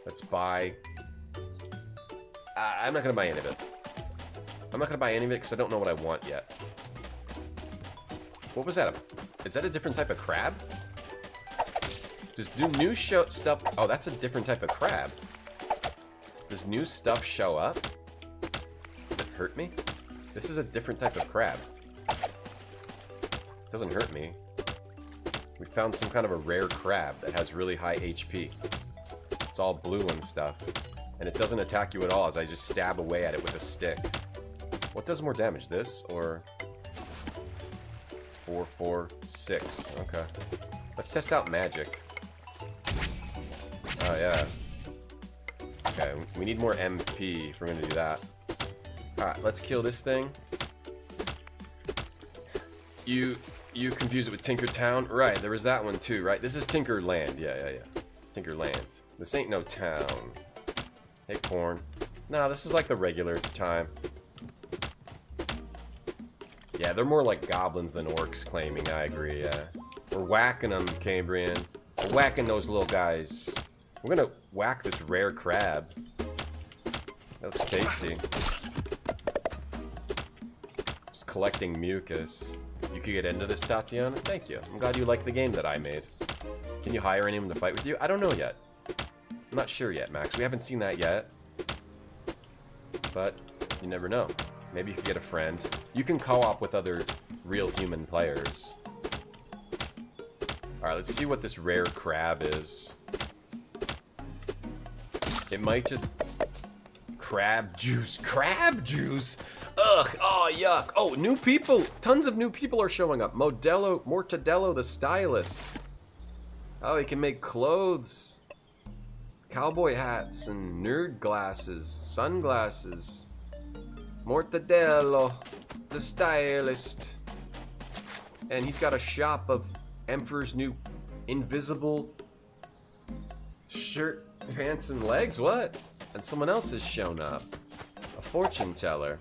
Let's buy... I'm not going to buy any of it. I'm not going to buy any of it because I don't know what I want yet. What was that? Is that a different type of crab? Does new stuff... Oh, that's a different type of crab. Does new stuff show up? Does it hurt me? This is a different type of crab. It doesn't hurt me. We found some kind of a rare crab that has really high HP. It's all blue and stuff. And it doesn't attack you at all as I just stab away at it with a stick. What does more damage? This or... 4, 4, 6. Okay. Let's test out magic. Oh, yeah. Okay, we need more MP if we're gonna do that. Alright, let's kill this thing. You confuse it with Tinkertown? Right, there was that one too, right? This is Tinkerland. Yeah. Tinkerlands. This ain't no town. Hey, corn. No, this is like the regular time. Yeah, they're more like goblins than orcs claiming, I agree, yeah. We're whacking them, Cambrian. We're whacking those little guys. We're gonna whack this rare crab. That looks tasty. Just collecting mucus. You could get into this, Tatiana? Thank you. I'm glad you like the game that I made. Can you hire anyone to fight with you? I don't know yet. I'm not sure yet, Max. We haven't seen that yet. But you never know. Maybe you could get a friend. You can co-op with other real human players. Alright, let's see what this rare crab is. It might just... Crab juice. Crab juice? Ugh. Oh, yuck. Oh, new people. Tons of new people are showing up. Mortadello the stylist. Oh, he can make clothes. Cowboy hats and nerd glasses. Sunglasses. Mortadello the stylist. And he's got a shop of Emperor's new invisible shirt, pants, and legs. What? And someone else has shown up. A fortune teller.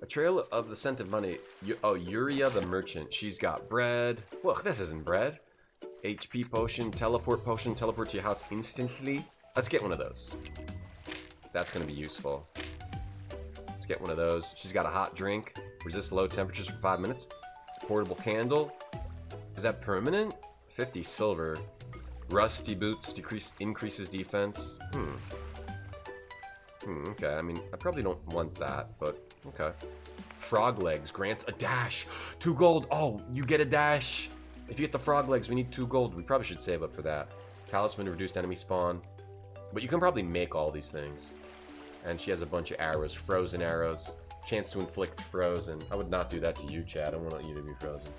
A trail of the scent of money. Oh, Yuria the merchant. She's got bread. Well, this isn't bread. HP potion, teleport to your house instantly. Let's get one of those. That's gonna be useful. Let's get one of those. She's got a hot drink. Resist low temperatures for 5 minutes. Portable candle. Is that permanent? 50 silver. Rusty boots increases defense. Okay, I mean, I probably don't want that, but okay. Frog legs grants a dash. 2 gold. Oh, you get a dash. If you get the frog legs, we need 2 gold. We probably should save up for that. Talisman, reduced enemy spawn. But you can probably make all these things. And she has a bunch of arrows. Frozen arrows. Chance to inflict frozen. I would not do that to you, Chad. I don't want you to be frozen.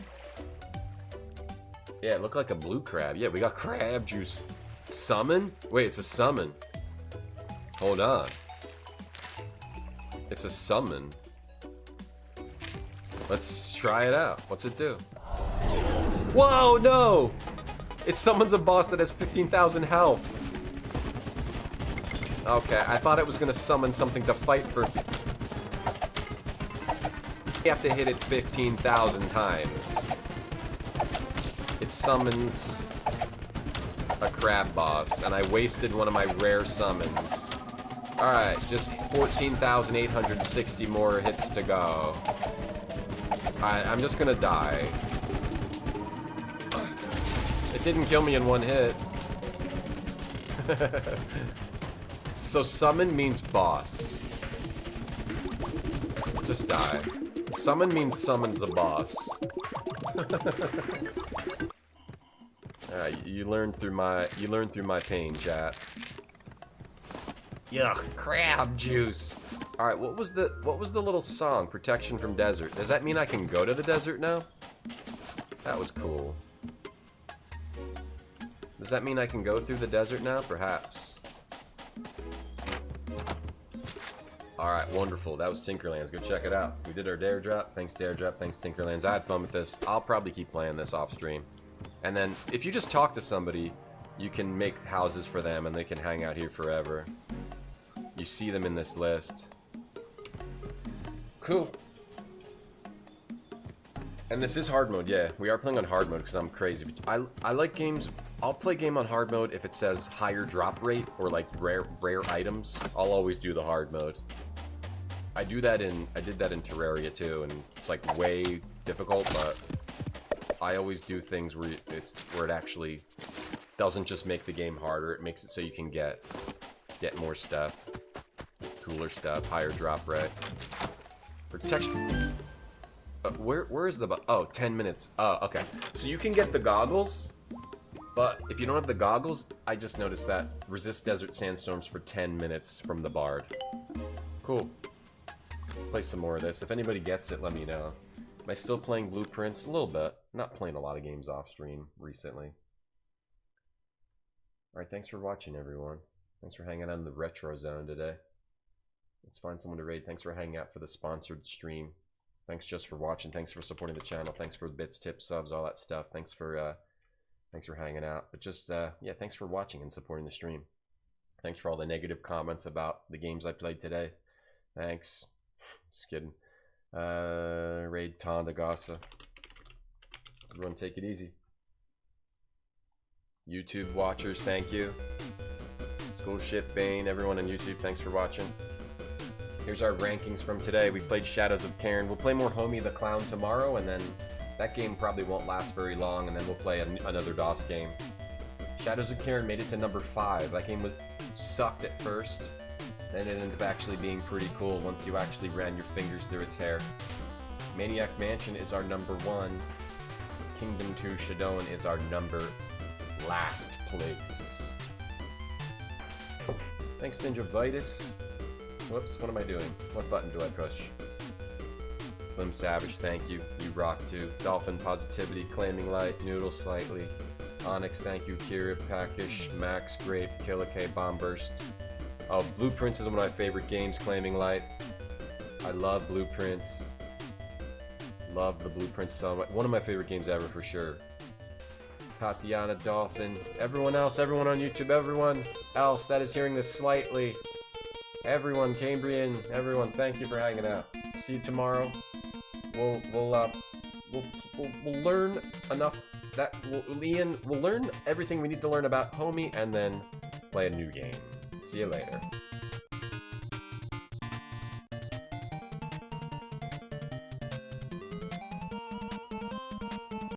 Yeah, it looked like a blue crab. Yeah, we got crab juice. Summon? Wait, it's a summon. Hold on. It's a summon. Let's try it out. What's it do? Whoa, no! It summons a boss that has 15,000 health. Okay, I thought it was gonna summon something to fight for. You have to hit it 15,000 times. It summons a crab boss, and I wasted one of my rare summons. Alright, just 14,860 more hits to go. Alright, I'm just gonna die. It didn't kill me in one hit. So summon means boss. Just die. Summon means summons a boss. Alright, you learned through my pain, chat. Yuck, crab juice. Alright, what was the little song? Protection from desert. Does that mean I can go to the desert now? That was cool. Does that mean I can go through the desert now? Perhaps. Alright, wonderful. That was Tinkerlands. Go check it out. We did our dare drop. Thanks, dare drop. Thanks, Tinkerlands. I had fun with this. I'll probably keep playing this off stream. And then, if you just talk to somebody, you can make houses for them and they can hang out here forever. You see them in this list. Cool. And this is hard mode, yeah. We are playing on hard mode because I'm crazy. I like games. I'll play game on hard mode if it says higher drop rate or like rare items. I'll always do the hard mode. I did that in Terraria too, and it's like way difficult, but I always do things where it actually doesn't just make the game harder. It makes it so you can get more stuff, cooler stuff, higher drop rate. Protection. Where is the oh, 10 minutes. Oh, okay. So you can get the goggles, but if you don't have the goggles, I just noticed that resist desert sandstorms for 10 minutes from the bard. Cool. Play some more of this. If anybody gets it, let me know. Am I still playing Blueprints? A little bit. Not playing a lot of games off stream recently. Alright, thanks for watching, everyone. Thanks for hanging out in the Retro Zone today. Let's find someone to raid. Thanks for hanging out for the sponsored stream. Thanks just for watching. Thanks for supporting the channel. Thanks for the bits, tips, subs, all that stuff. Thanks for hanging out. But just yeah, thanks for watching and supporting the stream. Thanks for all the negative comments about the games I played today. Thanks. Just kidding. Raid Tandagasa. Everyone take it easy. YouTube watchers, thank you. School Ship Bane, everyone on YouTube, thanks for watching. Here's our rankings from today. We played Shadows of Cairn. We'll play more Homey the Clown tomorrow, and then that game probably won't last very long, and then we'll play another DOS game. Shadows of Cairn made it to number 5. That game sucked at first, then it ended up actually being pretty cool once you actually ran your fingers through its hair. Maniac Mansion is our number 1. Kingdom 2 Shadowin is our number last place. Thanks, Ninjavitis. Whoops, what am I doing? What button do I push? Slim Savage, thank you. You rock too. Dolphin Positivity, Claiming Light, Noodle Slightly. Onyx, thank you. Kira, Packish, Max, Grape, Killer K, Bomb Burst. Oh, Blueprints is one of my favorite games, Claiming Light. I love Blueprints. Love the Blueprints so much. One of my favorite games ever for sure. Tatiana, Dolphin, everyone else, everyone on YouTube, everyone else that is hearing this slightly. Everyone, Cambrian, everyone, thank you for hanging out. See you tomorrow. We'll learn enough that we'll learn everything we need to learn about Homey and then play a new game. See you later.